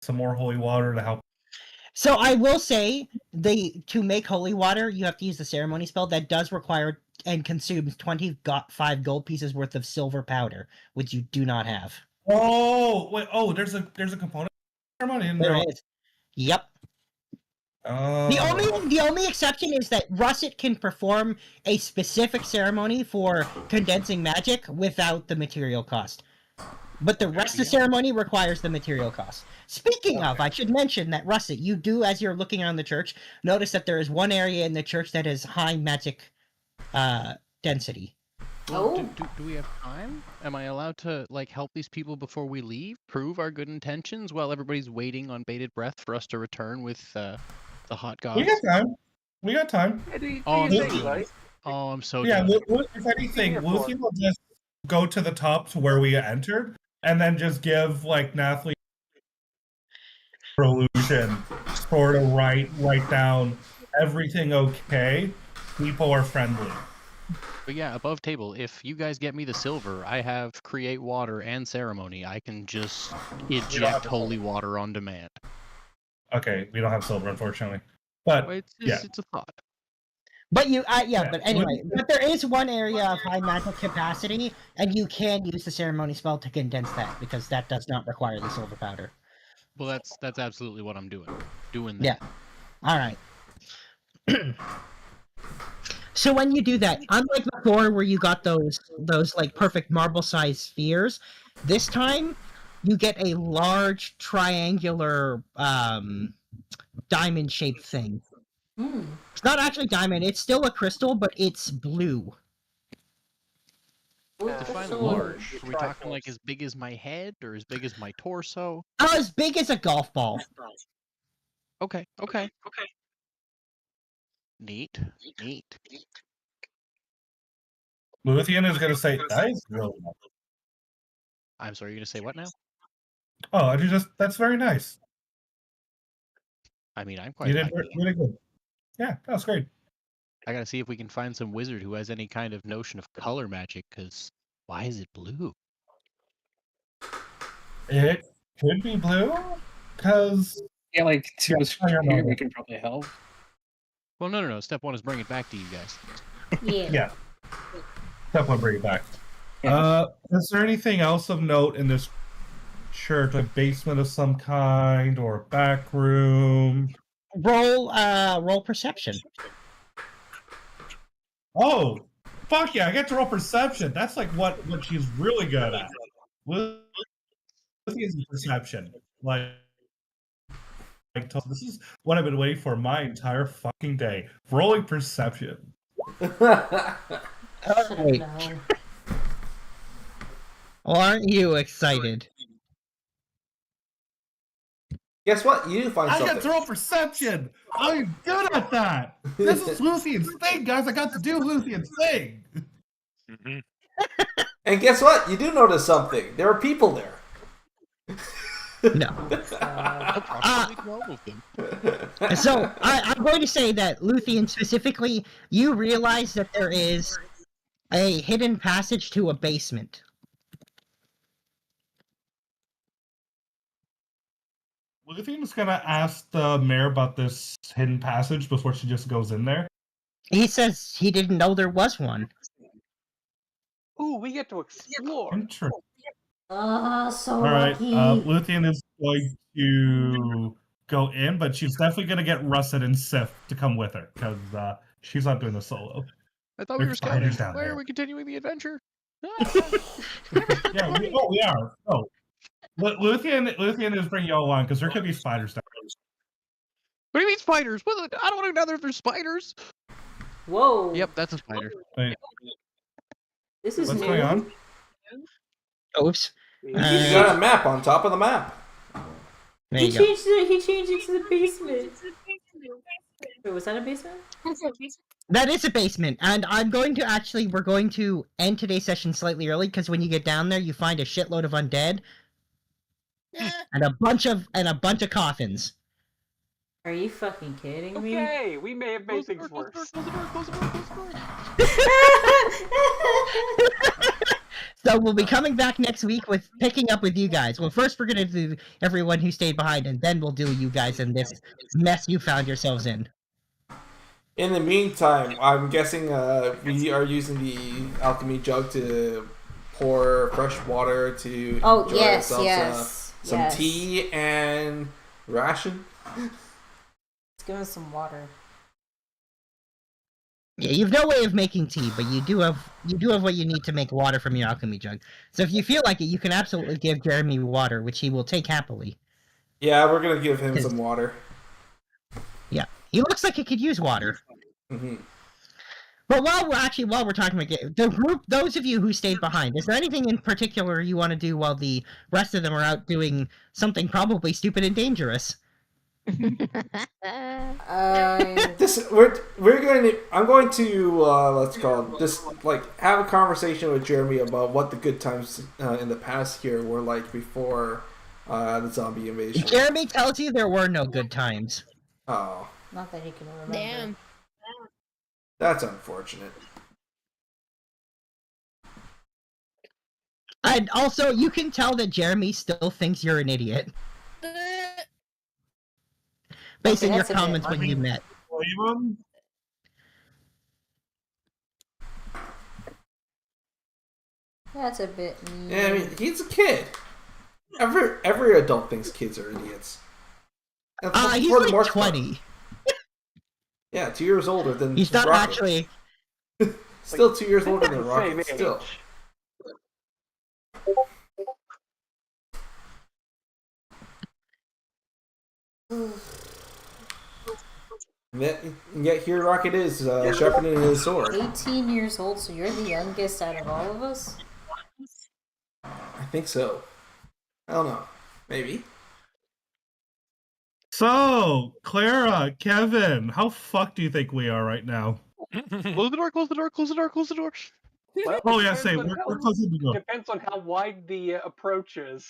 some more holy water to help. So I will say to make holy water, you have to use the ceremony spell that does require and consumes 25 gold pieces worth of silver powder, which you do not have. Oh wait! Oh, there's a component ceremony in there. There is. Yep. Oh. The only exception is that Russet can perform a specific ceremony for condensing magic without the material cost. But the rest of the ceremony requires the material cost. Speaking of, I should mention that Russet, you do, as you're looking around the church, notice that there is one area in the church that has high magic density. Well, do we have time? Am I allowed to like help these people before we leave? Prove our good intentions while everybody's waiting on bated breath for us to return with the hot gods? We got time. We got time. Oh, I'm so yeah. good. If anything, Lucy will just go to the top to where we entered, and then just give like Nathalie illusion, sort of write down everything okay. People are friendly. But yeah, above table, if you guys get me the silver, I have create water and ceremony. I can just eject holy water on demand. Okay, we don't have silver, unfortunately. But Well, yeah, it's a thought. But but anyway, but there is one area of high magic capacity, and you can use the ceremony spell to condense that because that does not require the silver powder. Well, that's absolutely what I'm doing. Doing that. Yeah. All right. So when you do that, unlike before where you got those like perfect marble-sized spheres, this time you get a large triangular diamond-shaped thing. It's not actually diamond; it's still a crystal, but it's blue. Define large. Are we talking like as big as my head or as big as my torso? As big as a golf ball. Okay. Neat. Luthien is going to say, that is really nice. I'm sorry, you're going to say what now? Oh, that's very nice. I mean, I'm You quite did liking it. really good. Yeah, that was great. I gotta see if we can find some wizard who has any kind of notion of color magic, because why is it blue? It could be blue, because Yeah, like to a I don't know. degree, we can probably help. Well, no. Step one is bring it back to you guys. Yeah. Definitely bring it back. Yeah. Is there anything else of note in this church? A basement of some kind or a back room? Roll perception. Oh, fuck yeah! I get to roll perception. That's like what she's really good at. Lucy is perception. This is what I've been waiting for my entire fucking day. Rolling perception. Alright. Well, aren't you excited? Guess what? You didn't find I something. got to roll perception. I'm good at that. This is Lucian's thing, guys. I got to do Lucian's thing. Mm-hmm. And guess what? You do notice something. There are people there. No. Approximately 12 of them. So I'm going to say that Luthien specifically, you realize that there is a hidden passage to a basement. Lucian's gonna ask the mayor about this hidden passage before she just goes in there. He says he didn't know there was one. Ooh, we get to explore. Interesting. So All right, lucky. Luthien is going to go in, but she's definitely gonna get Russet and Sif to come with her because she's not doing this solo. I thought we There's were scouting. spiders down Why there. are we continuing the adventure? Yeah, we are. Oh, Luthien is bringing y'all along because there could be spiders down there. What do you mean spiders? I don't know if there's spiders. Whoa. Yep, that's a spider. Wait, This is what's new. going on? Oops. You got a map on top of the map. There He you go. changed it to the basement. Wait, was that a basement? That is a basement, and we're going to end today's session slightly early because when you get down there, you find a shitload of undead and a bunch of coffins. Are you fucking kidding me? Okay, we may have made things worse. Close the door. So we'll be coming back next week with picking up with you guys. Well, first we're gonna do everyone who stayed behind, and then we'll do you guys in this mess you found yourselves in. In the meantime, I'm guessing we are using the alchemy jug to pour fresh water to Oh, enjoy yes, ourselves, yes. some yes. tea and ration. Let's give us some water. Yeah, you've no way of making tea, but you do have what you need to make water from your alchemy jug. So if you feel like it, you can absolutely give Jeremy water, which he will take happily. Yeah, we're gonna give him some water. Yeah, he looks like he could use water. Mm-hmm. But while we're talking about the group, those of you who stayed behind, is there anything in particular you want to do while the rest of them are out doing something probably stupid and dangerous? I'm going to let's call it just like have a conversation with Jeremy about what the good times in the past here were like before the zombie invasion. Jeremy tells you there were no good times. Oh, Not that he can remember. Damn. that's unfortunate. And also, you can tell that Jeremy still thinks you're an idiot. Based on your that's a bit comments when you met. That's a bit. Yeah, I mean, he's a kid. Every adult thinks kids are idiots. And He's for the like most part. 20. Yeah, 2 years older than He's not Rocket. actually. Still 2 years older than Same Rocket. age. Still. And yet here Rocket is sharpening his sword. 18 years old, so you're the youngest out of all of us? I think so. I don't know. Maybe. So, Clara, Kevin, how fucked do you think we are right now? Close the door, close the door, close the door, close the door. Well, Oh yeah, depends say on we're how- closing the door. Depends on how wide the approach is.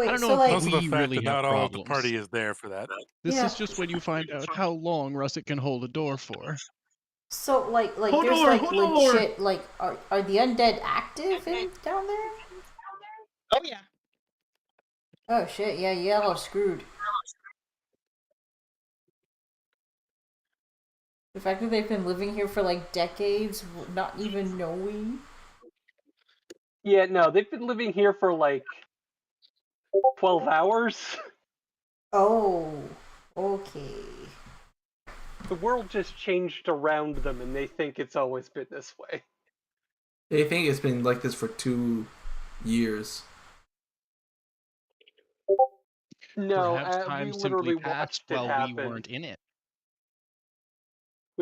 I don't know so if like Also, the we fact really that have not all of the problems. party is there for that. This Yeah. is just when you find out how long Russet can hold a door for. So like Hold there's on, like hold on. legit like are the undead active down there? Oh yeah. Oh shit, yeah, y'all are screwed. The fact that they've been living here for like decades, not even knowing. Yeah, no, they've been living here for like 12 hours. Oh, okay. The world just changed around them and they think it's always been this way. They think it's been like this for 2 years. No, Perhaps we time literally simply passed watched it while we happen. weren't in it.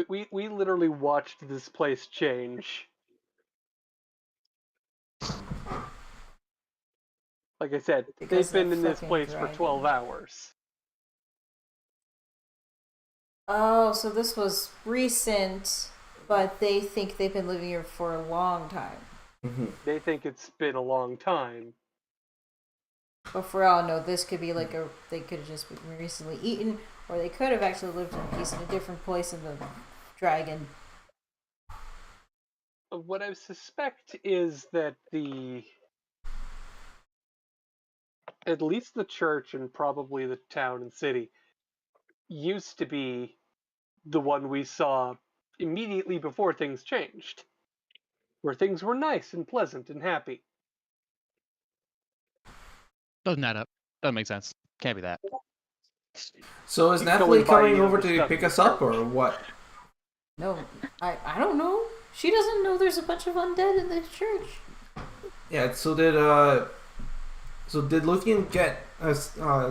We literally watched this place change. Like I said, Because they've been that in this fucking place for 12 hours. Oh, so this was recent, but they think they've been living here for a long time. They think it's been a long time. But for all I know, this could be like they could have just been recently eaten, or they could have actually lived in peace in a different place in the dragon. What I suspect is that at least the church and probably the town and city used to be the one we saw immediately before things changed, where things were nice and pleasant and happy. Doesn't add up. Doesn't make sense. Can't be that. So is Going Natalie by, coming you know, over the to stuff pick in us the up church. or what? No, I don't know. She doesn't know there's a bunch of undead in the church. Yeah. So did Luthien get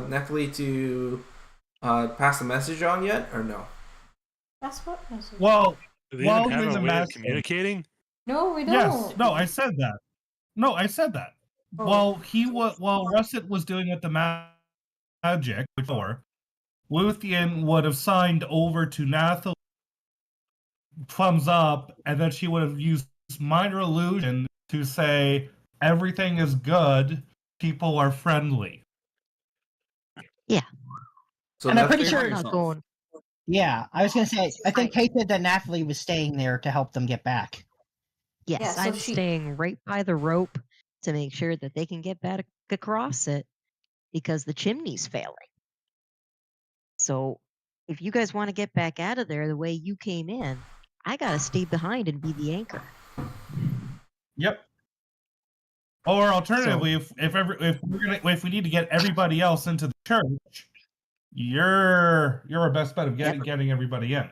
Natalie to pass the message on yet or no? That's what message. Well, Do they while even have doing a the way of math communicating? No, we don't. Yes. No, I said that. No, I said that. Oh. While Russet was doing with the magic before, Luthien would have signed over to Nathalie, thumbs up, and then she would have used minor illusion to say everything is good, people are friendly. Yeah. So And I'm pretty Natalie- sure. Not going. Yeah, I was gonna say. I think Kate said that Natalie was staying there to help them get back. Yes, Yeah, so I'm she- staying right by the rope to make sure that they can get back across it because the chimney's failing. So if you guys want to get back out of there the way you came in, I gotta stay behind and be the anchor. Yep. Or alternatively, if we need to get everybody else into the church, you're our best bet of getting everybody in.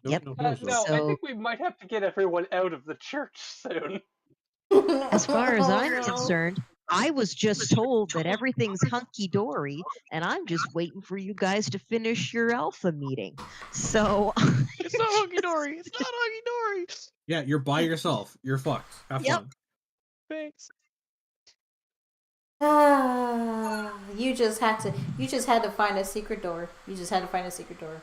Yep. No, I So think we might have to get everyone out of the church soon. as far as I'm No. concerned, I was just told that everything's hunky dory, and I'm just waiting for you guys to finish your alpha meeting. So It's not hunky dory. It's not hunky dory. Yeah, you're by yourself. You're fucked. Have Yep. fun. Thanks. You just had to find a secret door. You just had to find a secret door.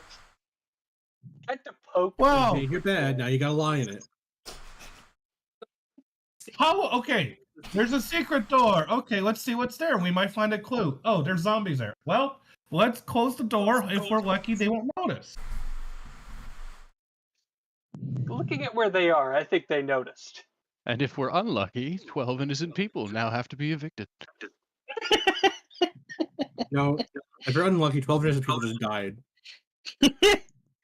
Had to poke. Wow. You made your bed. Now you gotta lie in it. How? Okay, there's a secret door. Okay, let's see what's there. We might find a clue. Oh, there's zombies there. Well, let's close the door. If we're lucky, they won't notice. Looking at where they are, I think they noticed. And if we're unlucky, 12 innocent people now have to be evicted. No, if you're unlucky, 12 innocent people just died.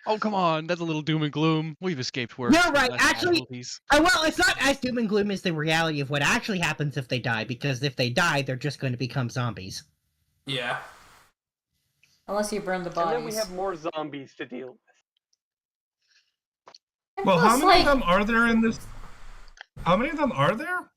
Oh, come on. That's a little doom and gloom. We've escaped worse. You're with right. less Actually, casualties. well, it's not as doom and gloom as the reality of what actually happens if they die. Because if they die, they're just going to become zombies. Yeah. Unless you burn the And bodies. then we have more zombies to deal with. And Well, how plus, many of them are there in this? How many of them are there?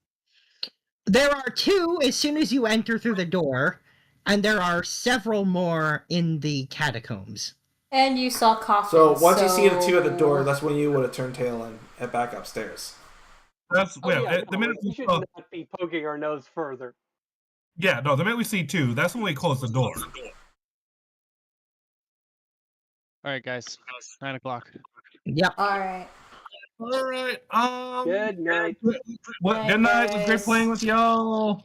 There are 2 as soon as you enter through the door, and there are several more in the catacombs. And you saw coffins. So once you see the 2 at the door, that's when you would have turned tail and head back upstairs. That's Oh, yeah, the minute we we should saw, not be poking our nose further. the minute we see 2, that's when we close the door. All right, guys. 9 o'clock. Yep. All right. All right. Good night. Good night. It was great guys. playing with y'all.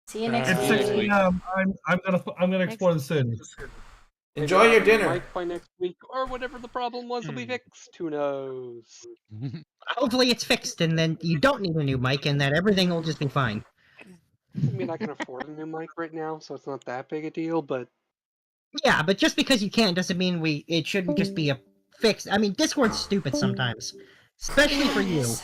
See you next It's 6 week. p.m. I'm gonna explore the city. Enjoy your dinner. Mike by next week, or whatever the problem was will be fixed. Who knows? Hopefully it's fixed, and then you don't need a new mic, and that everything will just be fine. I mean, I can afford a new mic right now, so it's not that big a deal. But Yeah, but just because you can't doesn't mean it shouldn't just be a fix. I mean, Discord's stupid sometimes, especially for you. Yes.